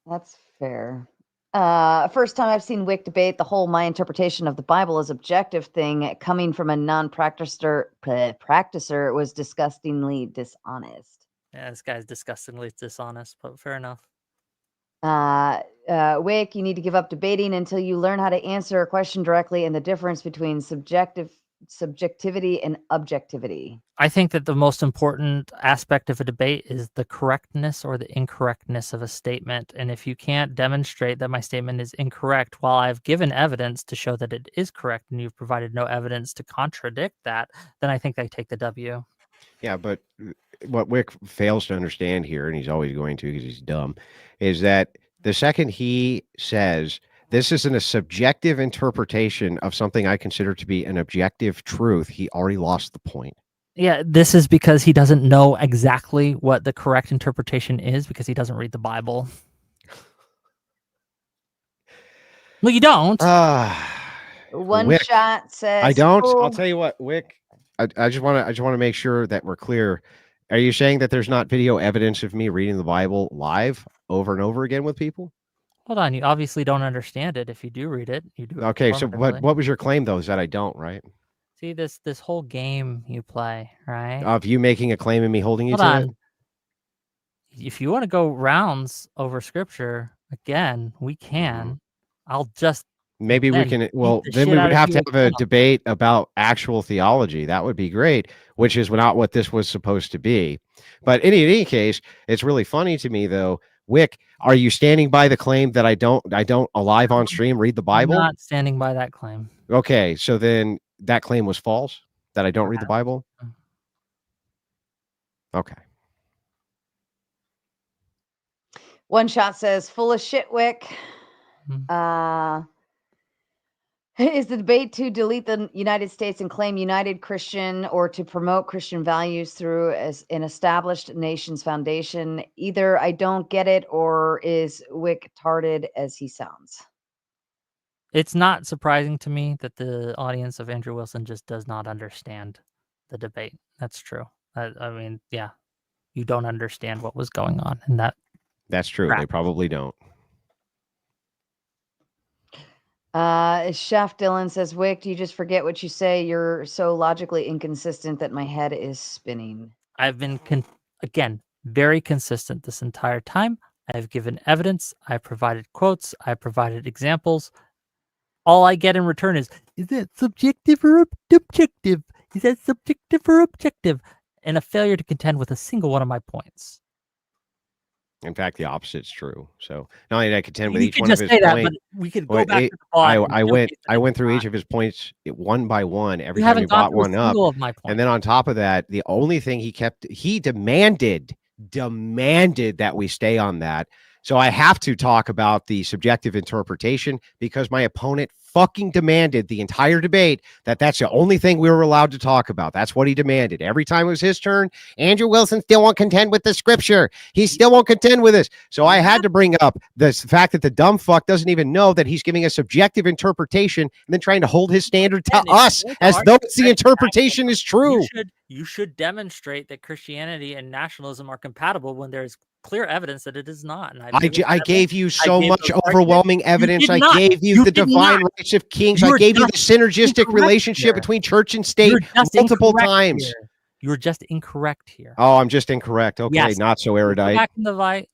That's fair. First time I've seen Wick debate the whole my interpretation of the Bible as objective thing coming from a non-practicer was disgustingly dishonest. Yeah, this guy's disgustingly dishonest, but fair enough. Wick, you need to give up debating until you learn how to answer a question directly and the difference between subjectivity and objectivity. I think that the most important aspect of a debate is the correctness or the incorrectness of a statement. And if you can't demonstrate that my statement is incorrect while I've given evidence to show that it is correct and you've provided no evidence to contradict that, then I think I take the W. Yeah, but what Wick fails to understand here, and he's always going to because he's dumb, is that the second he says this isn't a subjective interpretation of something I consider to be an objective truth, he already lost the point. Yeah, this is because he doesn't know exactly what the correct interpretation is because he doesn't read the Bible. Well, you don't. One Wick, shot says I don't. I'll tell you what, Wick. I just want to make sure that we're clear. Are you saying that there's not video evidence of me reading the Bible live over and over again with people? Hold on, you obviously don't understand it. If you do read it, you do. Okay, so what was your claim though? Is that I don't, right? See this whole game you play, right? Of you making a claim and me holding you Hold to on. it? If you want to go rounds over scripture again, we can. I'll just maybe we can. Well, then we would have to have a debate about actual theology. That would be great, which is not what this was supposed to be. But in any case, it's really funny to me though. Wick, are you standing by the claim that I don't alive on stream read the Bible? I'm not standing by that claim. Okay, so then that claim was false, that I don't read the Bible? Okay. One Shot says, full of shit, Wick. Is the debate to delete the United States and claim united Christian, or to promote Christian values through as an established nation's foundation? Either I don't get it, or is Wick tarded as he sounds? It's not surprising to me that the audience of Andrew Wilson just does not understand the debate. That's true. I mean, yeah, you don't understand what was going on in that. That's true. They probably don't. Chef Dylan says, Wick, do you just forget what you say? You're so logically inconsistent that my head is spinning. I've been, again, very consistent this entire time. I've given evidence. I've provided quotes. I've provided examples. All I get in return is that subjective or objective? Is that subjective or objective? And a failure to contend with a single one of my points. In fact, the opposite's true. So not only did I contend with each one of his points, but we could go back to the pod. I went through each of his points one by one every You time he haven't gone brought through a one up. single of my points. And then on top of that, the only thing he demanded that we stay on that. So I have to talk about the subjective interpretation because my opponent fucking demanded the entire debate that's the only thing we were allowed to talk about. That's what he demanded. Every time it was his turn, Andrew Wilson still won't contend with the scripture. He still won't contend with this. So I had to bring up the fact that the dumb fuck doesn't even know that he's giving a subjective interpretation and then trying to hold his standard to us as though the interpretation is true. You should demonstrate that Christianity and nationalism are compatible when there's clear evidence that it is not. And I gave you so much overwhelming evidence. I gave you the divine rights of kings. I gave you the synergistic relationship between church and state multiple times. You were just incorrect here. Oh, I'm just incorrect. Okay, yes. Not so erudite. Back in the light.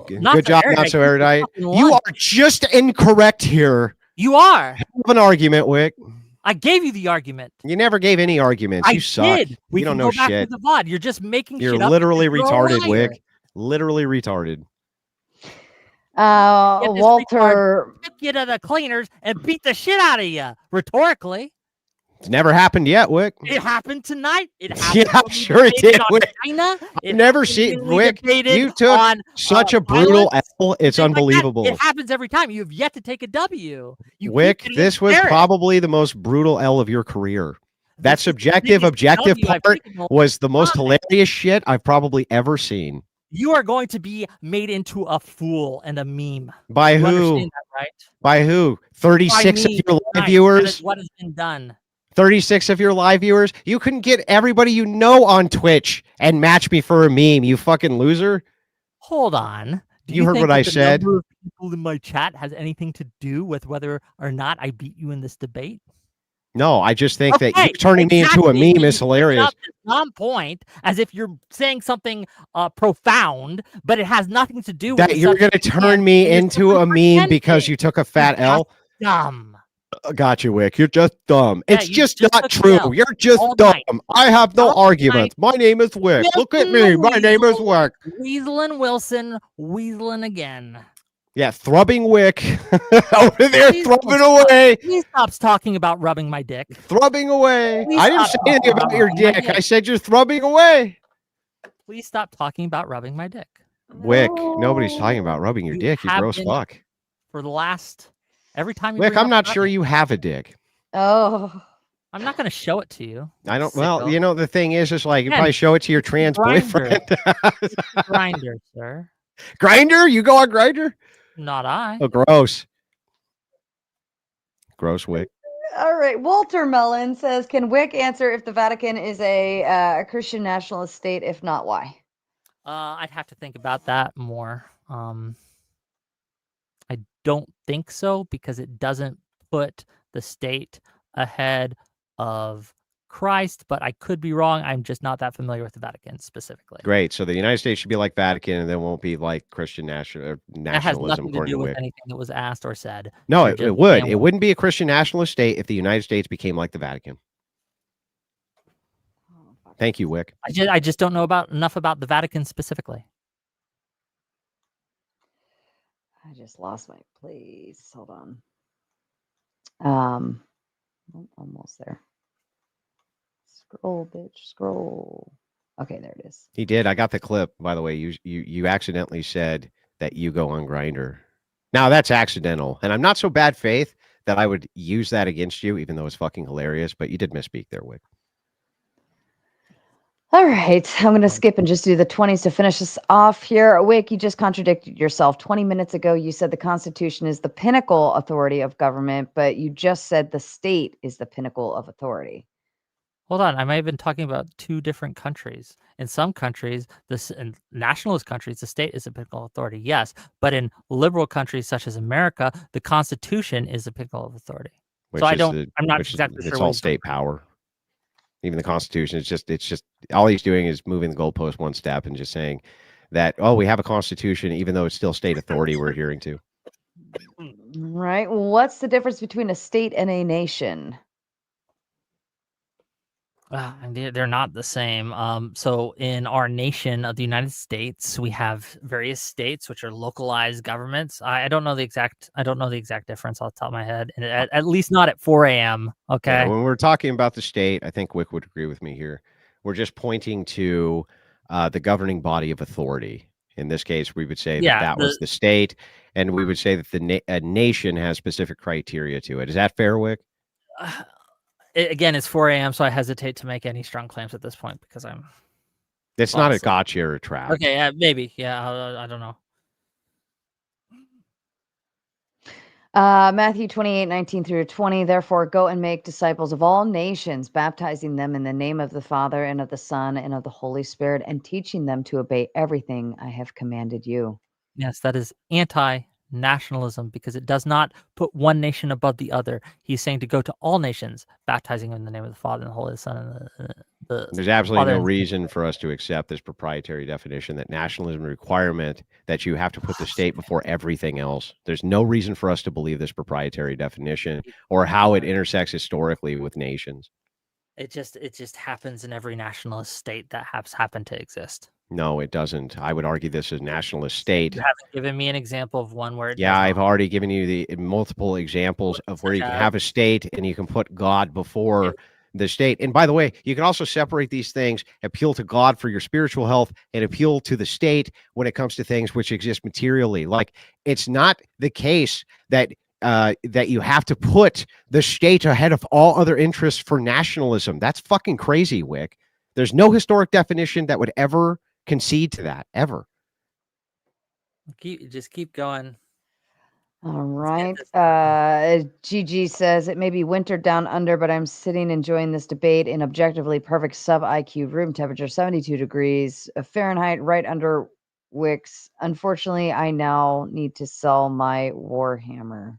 Good job, not so erudite. You are just incorrect here. You are. Have an argument, Wick. I gave you the argument. You never gave any arguments. You suck. Did. You don't know shit. shit. To the VOD. You're just making You're shit up. Literally retarded, Wick. Literally retarded. Walter, get to the cleaners and beat the shit out of you. Rhetorically, it's never happened yet, Wick. It happened tonight. It happened. Yeah, sure it did. Wick. I've never seen Wick. You took such a brutal L. It's unbelievable. It happens every time. You have yet to take a W. Wick, this was probably the most brutal L of your career. That subjective, objective part was the most hilarious shit I've probably ever seen. You are going to be made into a fool and a meme. By who? Understand that, right? By who? 36 of your live viewers? What has been done? 36 of your live viewers? You couldn't get everybody you know on Twitch and match me for a meme, you fucking loser. Hold on. You heard what I said? The number of people in my chat has anything to do with whether or not I beat you in this debate? No, I just think that you turning me into a meme is hilarious. On point, as if you're saying something profound, but it has nothing to do with that. You're going to turn me into a meme because you took a fat L. Dumb. Got you, Wick. You're just dumb. It's just not true. You're just dumb. I have no arguments. My name is Wick. Look at me. My name is Wick. Weaselin Wilson. Weaselin again. Yeah, thrubbing Wick over there, thrubbing away. Please stop talking about rubbing my dick. Thrubbing away. I didn't say anything about your dick. I said you're thrubbing away. Please stop talking about rubbing my dick. Wick, nobody's talking about rubbing your dick. You gross fuck. For the last, every time you Wick, I'm not sure you have a dick. Oh. I'm not going to show it to you. I don't. Well, you know, the thing is, it's like you probably show it to your trans boyfriend. Grinder, sir. Grinder? You go on Grinder? Not I. Oh, gross. Gross, Wick. All right. Walter Mellon says, can Wick answer if the Vatican is a Christian nationalist state? If not, why? I'd have to think about that more. I don't think so because it doesn't put the state ahead of Christ, but I could be wrong. I'm just not that familiar with the Vatican specifically. Great. So the United States should be like Vatican, and then won't be like Christian nationalism. That has nothing to do with anything that was asked or said. No, it would. It wouldn't be a Christian nationalist state if the United States became like the Vatican. Thank you, Wick. I just don't know enough about the Vatican specifically. I just lost my place. Hold on. Almost there. Scroll, bitch, scroll. Okay, there it is. He did. I got the clip, by the way. You accidentally said that you go on Grindr. Now that's accidental, and I'm not so bad faith that I would use that against you, even though it's fucking hilarious. But you did misspeak there, Whick. All right, I'm going to skip and just do the 20s to finish this off here. Wick, you just contradicted yourself. 20 minutes ago, you said the Constitution is the pinnacle authority of government, but you just said the state is the pinnacle of authority. Hold on, I might have been talking about two different countries. In some countries, in nationalist countries, the state is the pinnacle authority, yes. But in liberal countries such as America, the Constitution is the pinnacle of authority. So I'm not exactly sure. It's all state power. Even the Constitution, it's just all he's doing is moving the goalpost one step and just saying that, oh, we have a Constitution, even though it's still state authority we're adhering to. Right. What's the difference between a state and a nation? They're not the same. So in our nation of the United States, we have various states which are localized governments. I don't know the exact difference off the top of my head, and at least not at 4 a.m. Okay. Yeah, when we're talking about the state, I think Wick would agree with me here. We're just pointing to the governing body of authority. In this case, we would say that was the state, and we would say that a nation has specific criteria to it. Is that fair, Wick? Again, it's 4 a.m., so I hesitate to make any strong claims at this point because I'm. It's not a gotcha or a trap. Okay, maybe. Yeah, I don't know. Matthew 28:19 through 20. Therefore, go and make disciples of all nations, baptizing them in the name of the Father and of the Son and of the Holy Spirit, and teaching them to obey everything I have commanded you. Yes, that is anti-nationalism because it does not put one nation above the other. He's saying to go to all nations, baptizing them in the name of the Father and the Holy Son and the There's absolutely no reason for us to accept this proprietary definition that nationalism requirement that you have to put the state before everything else. There's no reason for us to believe this proprietary definition or how it intersects historically with nations. It just happens in every nationalist state that has happened to exist. No, it doesn't. I would argue this is a nationalist state. You haven't given me an example of one where I've already given you the multiple examples of where you can have a state and you can put God before the state. And by the way, you can also separate these things, appeal to God for your spiritual health and appeal to the state when it comes to things which exist materially. Like, it's not the case that you have to put the state ahead of all other interests for nationalism. That's fucking crazy, Wick. There's no historic definition that would ever concede to that, ever. Just keep going. All right. GG says it may be winter down under, but I'm sitting enjoying this debate in objectively perfect sub-IQ room temperature, 72 degrees Fahrenheit, right under Wick's. Unfortunately, I now need to sell my Warhammer.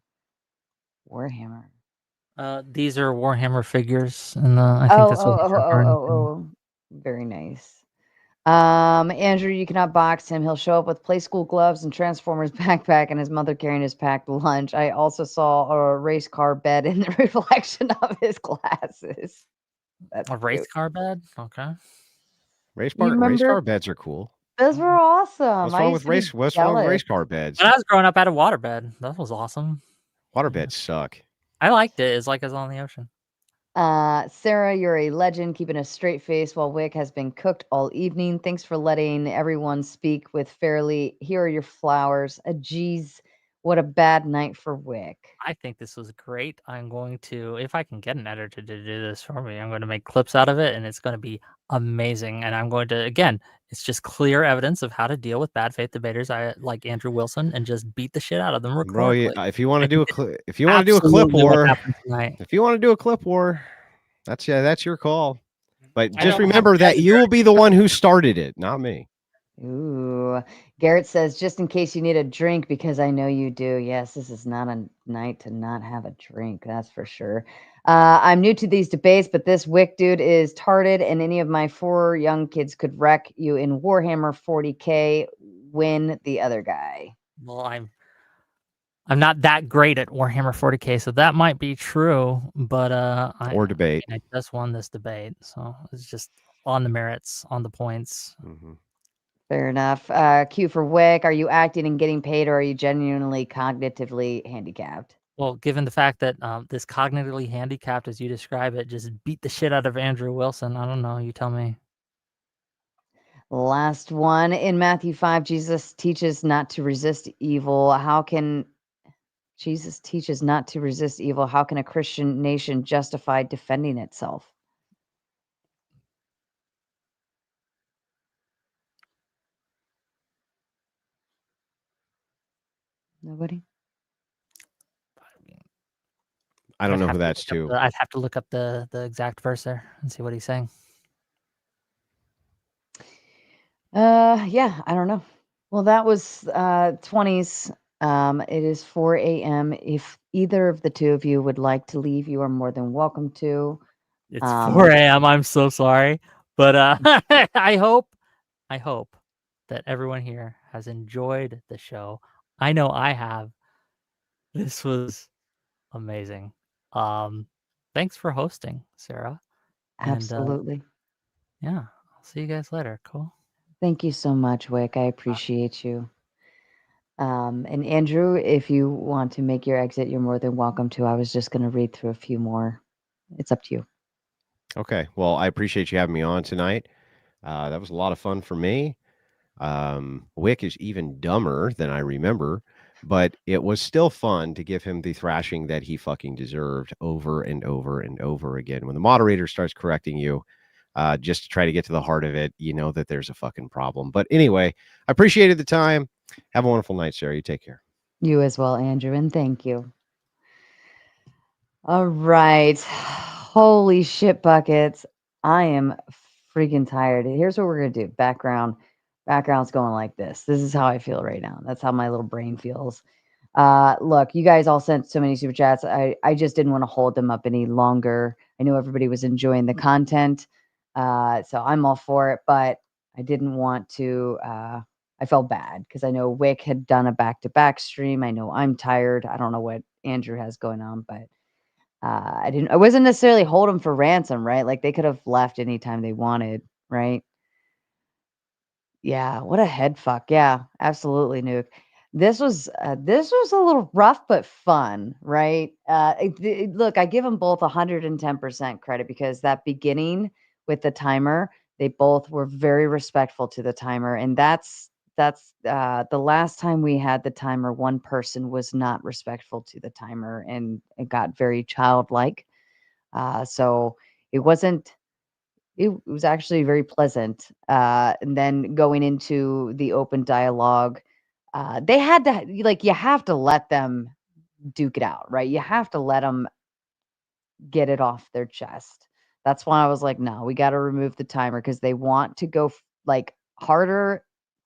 These are Warhammer figures, and I think that's what they're referring to. Very nice. Andrew, you cannot box him. He'll show up with play school gloves and Transformers backpack and his mother carrying his packed lunch. I also saw a race car bed in the reflection of his glasses. That's a race car bed? Okay. Race car beds are cool. Those were awesome. What's wrong with race car beds? When I was growing up, I had a water bed. That was awesome. Water beds suck. I liked it. It's like it's on the ocean. Sara, you're a legend, keeping a straight face while Wick has been cooked all evening. Thanks for letting everyone speak with fairly. Here are your flowers. Geez, what a bad night for Wick. I think this was great. I'm going to, if I can get an editor to do this for me, I'm going to make clips out of it, and it's going to be amazing. And I'm going to, again, it's just clear evidence of how to deal with bad faith debaters like Andrew Wilson and just beat the shit out of them. Bro, if you want to do a clip war, that's your call. But just remember that you will be the one who started it, not me. Ooh, Garrett says, just in case you need a drink, because I know you do. Yes, this is not a night to not have a drink. That's for sure. I'm new to these debates, but this Wick dude is tarded, and any of my 4 young kids could wreck you in Warhammer 40K. Win the other guy. Well, I'm not that great at Warhammer 40K, so that might be true. But debate. I just won this debate, so it's just on the merits, on the points. Mm-hmm. Fair enough. Q for Wick. Are you acting and getting paid, or are you genuinely cognitively handicapped? Well, given the fact that this cognitively handicapped, as you describe it, just beat the shit out of Andrew Wilson, I don't know. You tell me. Last one. In Matthew 5, Jesus teaches not to resist evil. How can Jesus teaches not to resist evil? How can a Christian nation justify defending itself? Nobody? I don't know who that's to. I'd have to look up the exact verse there and see what he's saying. Yeah, I don't know. Well, that was 20s. It is 4 a.m. If either of the two of you would like to leave, you are more than welcome to. It's 4 a.m. I'm so sorry, but I hope that everyone here has enjoyed the show. I know I have. This was amazing. Thanks for hosting, Sarah. Absolutely. Yeah, I'll see you guys later. Cool. Thank you so much, Whick. I appreciate you. And Andrew, if you want to make your exit, you're more than welcome to. I was just going to read through a few more. It's up to you. Okay. Well, I appreciate you having me on tonight. That was a lot of fun for me. Whick is even dumber than I remember, but it was still fun to give him the thrashing that he fucking deserved over and over and over again. When the moderator starts correcting you, just to try to get to the heart of it, you know that there's a fucking problem. But anyway, I appreciated the time. Have a wonderful night, Sarah. You take care. You as well, Andrew, and thank you. All right. Holy shit buckets. I am freaking tired. Here's what we're going to do. Background's going like this. This is how I feel right now. That's how my little brain feels. Look, you guys all sent so many super chats. I just didn't want to hold them up any longer. I know everybody was enjoying the content. So I'm all for it, but I didn't want to, I felt bad because I know Whick had done a back-to-back stream. I know I'm tired. I don't know what Andrew has going on, but I wasn't necessarily hold them for ransom, right? Like they could have left anytime they wanted, right? Yeah, what a head fuck. Yeah, absolutely, Nuke. This was a little rough but fun, right? Look, I give them both 110% credit because that beginning with the timer, they both were very respectful to the timer, and that's the last time we had the timer, one person was not respectful to the timer, and it got very childlike. So it wasn't. It was actually very pleasant. And then going into the open dialogue, they had to you have to let them duke it out, right? You have to let them get it off their chest. That's why I was like, no, we got to remove the timer because they want to go harder.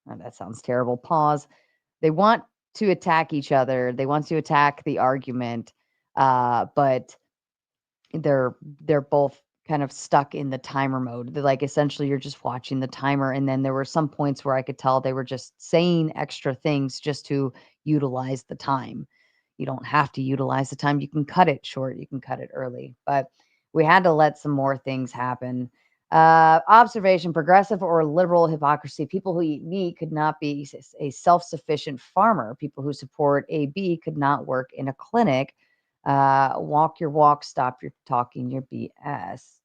Oh, that sounds terrible. Pause. They want to attack each other. They want to attack the argument, but they're both kind of stuck in the timer mode. They're like, essentially, you're just watching the timer. And then there were some points where I could tell they were just saying extra things just to utilize the time. You don't have to utilize the time. You can cut it short. You can cut it early. But we had to let some more things happen. Observation, progressive or liberal hypocrisy. People who eat meat could not be a self-sufficient farmer. People who support AB could not work in a clinic. Walk your walk, stop your talking your BS.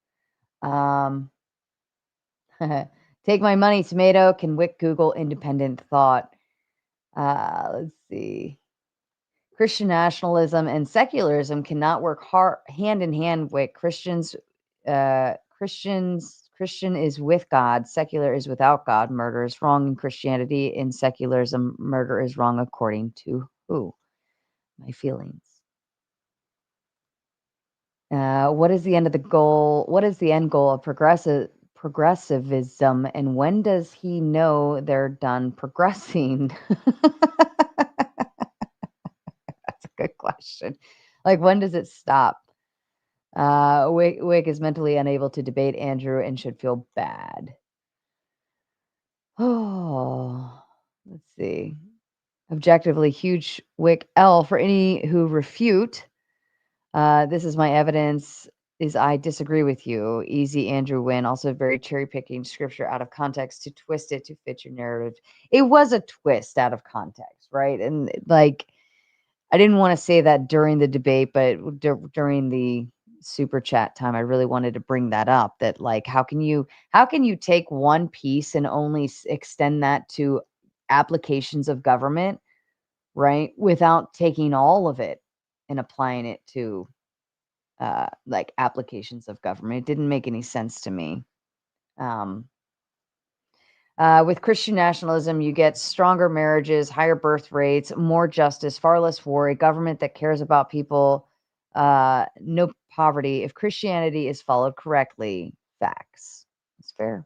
Take my money, tomato. Can Whick Google independent thought? Let's see. Christian nationalism and secularism cannot work hand in hand. Whick. Christian is with God. Secular is without God. Murder is wrong in Christianity. In secularism, murder is wrong according to who? My feelings. What is the end of the goal? What is the end goal of progressivism, and when does he know they're done progressing? That's a good question. Like, when does it stop? Wick is mentally unable to debate Andrew and should feel bad. Oh, let's see. Objectively, huge Wick L for any who refute. This is my evidence. Is I disagree with you. Easy Andrew win. Also very cherry picking scripture out of context to twist it to fit your narrative. It was a twist out of context, right? And like, I didn't want to say that during the debate, but during the super chat time, I really wanted to bring that up, that like, how can you take one piece and only extend that to applications of government, right, without taking all of it and applying it to like applications of government? It didn't make any sense to me. With Christian nationalism, you get stronger marriages, higher birth rates, more justice, far less war, a government that cares about people, no poverty. If Christianity is followed correctly, facts. That's fair.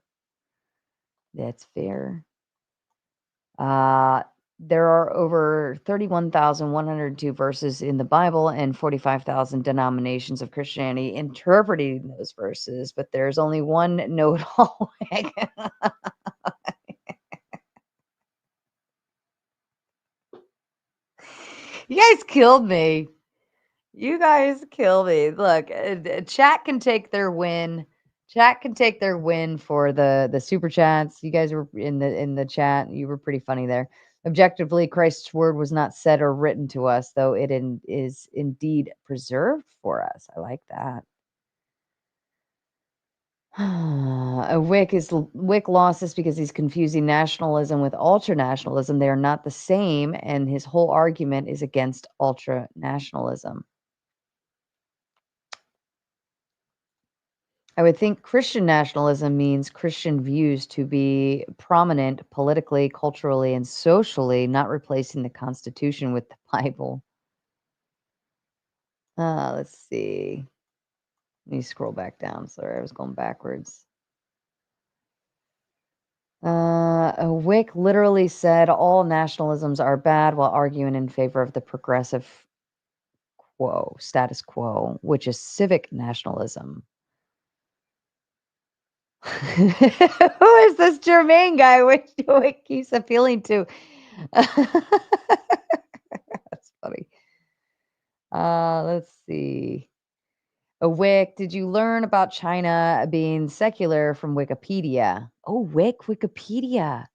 That's fair. There are over 31,102 verses in the Bible and 45,000 denominations of Christianity interpreting those verses, but there's only one know-it-all. You guys killed me. You guys kill me. Look, chat can take their win. Chat can take their win for the super chats. You guys were in the chat. You were pretty funny there. Objectively, Christ's word was not said or written to us, though it is indeed preserved for us. I like that. Whick lost this because he's confusing nationalism with ultranationalism. They are not the same, and his whole argument is against ultranationalism. I would think Christian nationalism means Christian views to be prominent politically, culturally, and socially, not replacing the Constitution with the Bible. Let's see. Let me scroll back down. Sorry, I was going backwards. Whick literally said all nationalisms are bad while arguing in favor of the progressive status quo, which is civic nationalism. Who is this Jermaine guy which keeps appealing to? That's funny. Let's see. Whick, did you learn about China being secular from Wikipedia? Oh, Wikipedia.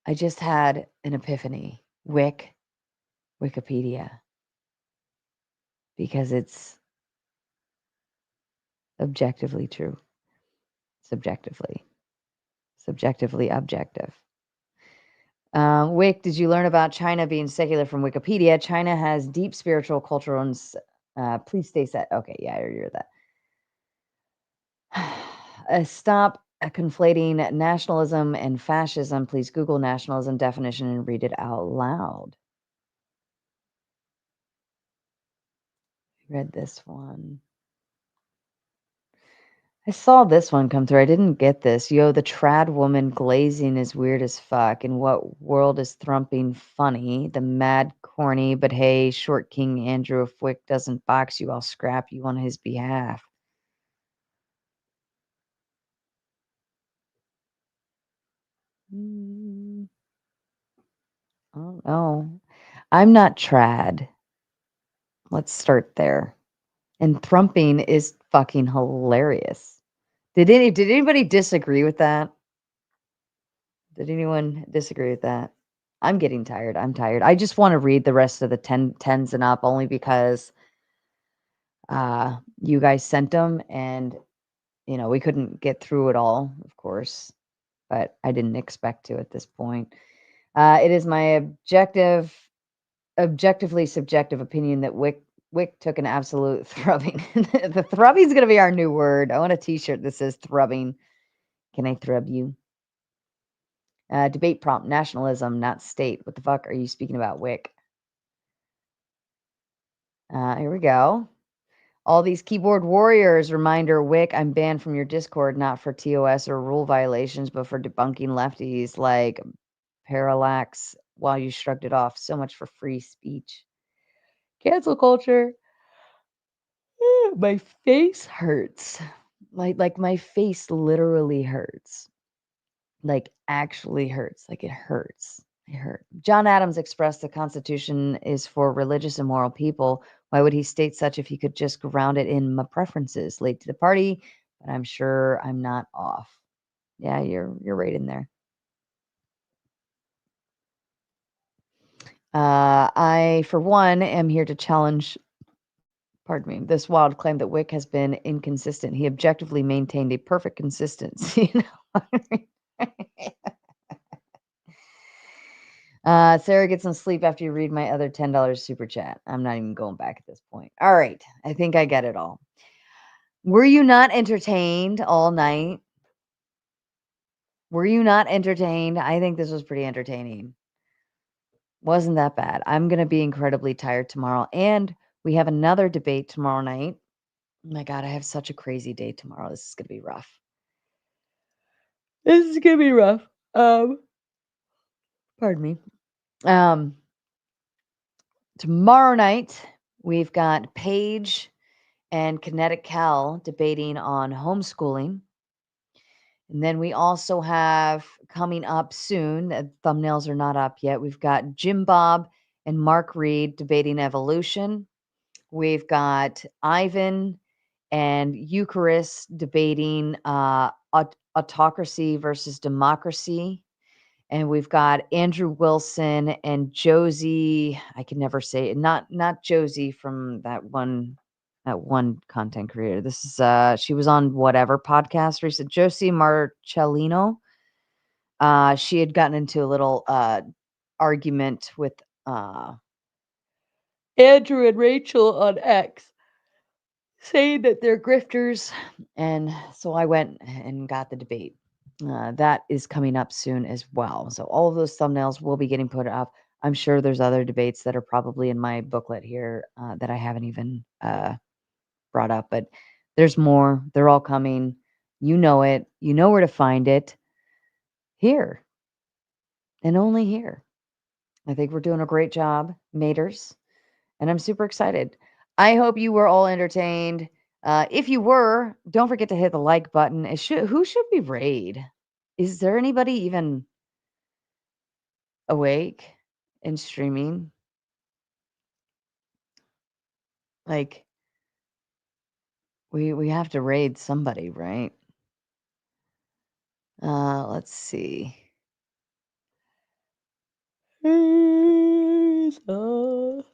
I just had an epiphany. Wikipedia. Because it's objectively true. Subjectively objective. Whick, did you learn about China being secular from Wikipedia? China has deep spiritual, cultural, and please stay set. Okay, yeah, I hear that. Stop conflating nationalism and fascism. Please Google nationalism definition and read it out loud. I read this one. I saw this one come through. I didn't get this. Yo, the trad woman glazing is weird as fuck. In what world is thrumping funny? The mad corny, but hey, short king Andrew, if Whick doesn't box you, I'll scrap you on his behalf. Oh no. I'm not trad. Let's start there. And thrumping is fucking hilarious. Did anybody disagree with that? Did anyone disagree with that? I'm getting tired. I'm tired. I just want to read the rest of the 10s and up only because you guys sent them and we couldn't get through it all, of course, but I didn't expect to at this point. It is my objectively subjective opinion that Whick took an absolute thrubbing. The thrubbing is going to be our new word. I want a t-shirt that says thrubbing. Can I thrub you? Debate prompt, nationalism, not state. What the fuck are you speaking about, Whick? Here we go. All these keyboard warriors. Reminder, Whick, I'm banned from your Discord, not for TOS or rule violations, but for debunking lefties like Parallax while you shrugged it off. So much for free speech. Cancel culture. My face hurts. Like my face literally hurts. Like actually hurts. Like it hurts. It hurt. John Adams expressed the Constitution is for religious and moral people. Why would he state such if he could just ground it in my preferences? Late to the party, but I'm sure I'm not off. Yeah, you're right in there. I, for one, am here to challenge Pardon me. This wild claim that Whick has been inconsistent. He objectively maintained a perfect consistency. Sarah gets some sleep after you read my other $10 super chat. I'm not even going back at this point. All right. I think I get it all. Were you not entertained all night? Were you not entertained? I think this was pretty entertaining. Wasn't that bad. I'm going to be incredibly tired tomorrow. And we have another debate tomorrow night. Oh my God, I have such a crazy day tomorrow. This is going to be rough. This is going to be rough. Pardon me. Tomorrow night, we've got Paige and Kinetic Cal debating on homeschooling. And then we also have coming up soon, the thumbnails are not up yet. We've got Jim Bob and Mark Reed debating evolution. We've got Ivan and Eucharist debating autocracy versus democracy. And we've got Andrew Wilson and Josie. I can never say it. Not Josie from that one content creator. This is she was on whatever podcast recent. Josie Marcellino. She had gotten into a little argument with Andrew and Rachel on X, saying that they're grifters. And so I went and got the debate. That is coming up soon as well. So all of those thumbnails will be getting put up. I'm sure there's other debates that are probably in my booklet here that I haven't even brought up, but there's more. They're all coming. You know it. You know where to find it. Here. And only here. I think we're doing a great job, maters. And I'm super excited. I hope you were all entertained. If you were, don't forget to hit the like button. Who should we raid? Is there anybody even awake and streaming? Like, we have to raid somebody, right? Let's see. Who's alive?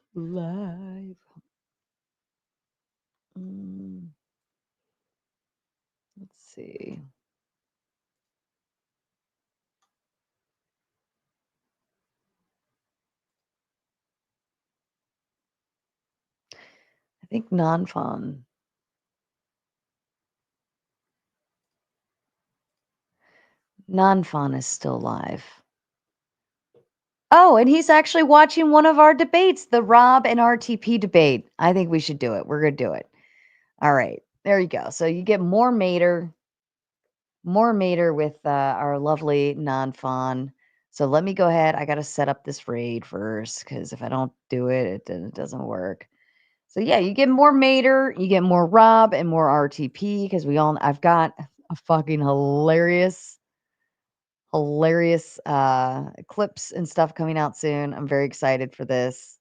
Let's see. I think non-fawn. Non-fawn is still live. Oh, and he's actually watching one of our debates, the Rob and RTP debate. I think we should do it. We're going to do it. All right. There you go. So you get more mater with our lovely non-fawn. So let me go ahead. I got to set up this raid first, because if I don't do it, it doesn't work. So yeah, you get more mater, you get more Rob and more RTP, because I've got a fucking hilarious clips and stuff coming out soon. I'm very excited for this.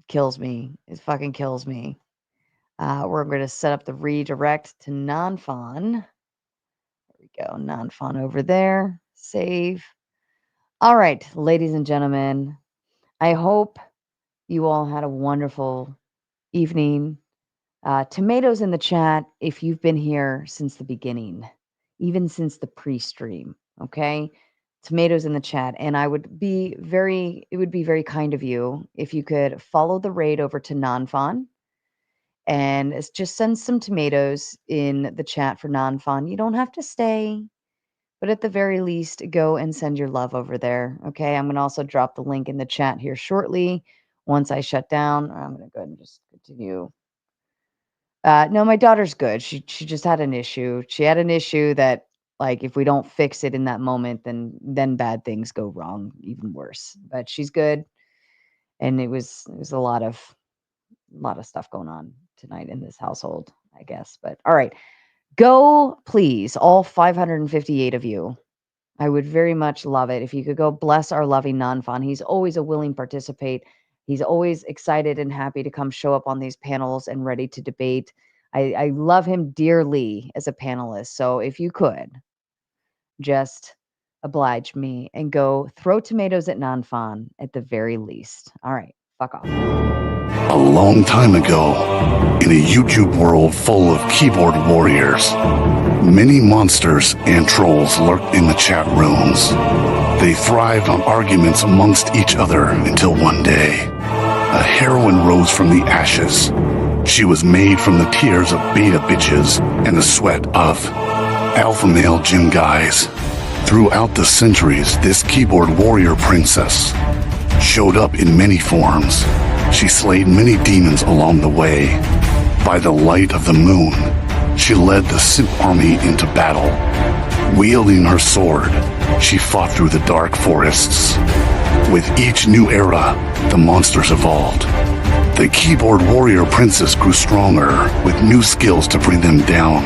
Kills me. It fucking kills me. We're going to set up the redirect to non-fawn. There we go. Non-fawn over there. Save. All right, ladies and gentlemen, I hope you all had a wonderful evening. Tomatoes in the chat if you've been here since the beginning, even since the pre-stream, okay? Tomatoes in the chat. And it would be very kind of you if you could follow the raid over to non-fawn and just send some tomatoes in the chat for non-fawn. You don't have to stay, but at the very least, go and send your love over there, okay? I'm going to also drop the link in the chat here shortly once I shut down. I'm going to go ahead and just continue. No, my daughter's good. She just had an issue. She had an issue that, like, if we don't fix it in that moment, then bad things go wrong, even worse. But she's good, and it was a lot of stuff going on tonight in this household, I guess. But all right, go please, all 558 of you. I would very much love it if you could go bless our loving non-fawn. He's always a willing participate. He's always excited and happy to come show up on these panels and ready to debate. I love him dearly as a panelist. So if you could just oblige me and go throw tomatoes at non-fawn at the very least. All right. Fuck off. A long time ago, in a YouTube world full of keyboard warriors, many monsters and trolls lurked in the chat rooms. They thrived on arguments amongst each other until one day, a heroine rose from the ashes. She was made from the tears of beta bitches and the sweat of alpha male gym guys. Throughout the centuries, this keyboard warrior princess showed up in many forms. She slayed many demons along the way. By the light of the moon, she led the simp army into battle. Wielding her sword, she fought through the dark forests. With each new era, the monsters evolved. The keyboard warrior princess grew stronger, with new skills to bring them down.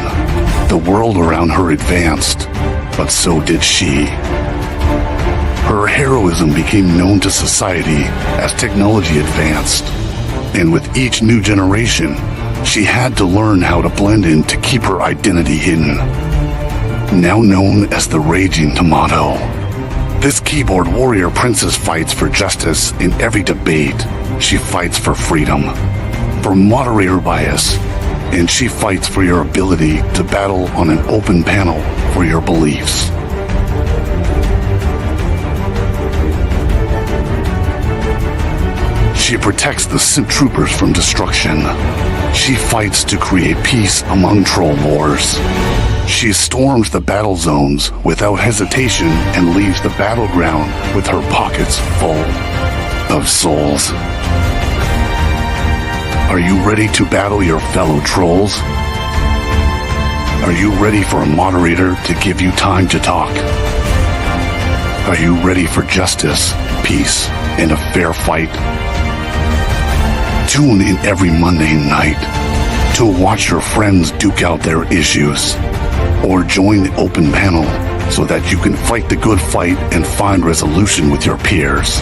The world around her advanced, but so did she. Her heroism became known to society as technology advanced. And with each new generation, she had to learn how to blend in to keep her identity hidden. Now known as the Raging Tomato, this keyboard warrior princess fights for justice in every debate. She fights for freedom, for moderator bias, and she fights for your ability to battle on an open panel for your beliefs. She protects the simp troopers from destruction. She fights to create peace among troll wars. She storms the battle zones without hesitation and leaves the battleground with her pockets full of souls. Are you ready to battle your fellow trolls? Are you ready for a moderator to give you time to talk? Are you ready for justice, peace, and a fair fight? Tune in every Monday night to watch your friends duke out their issues, or join the open panel so that you can fight the good fight and find resolution with your peers.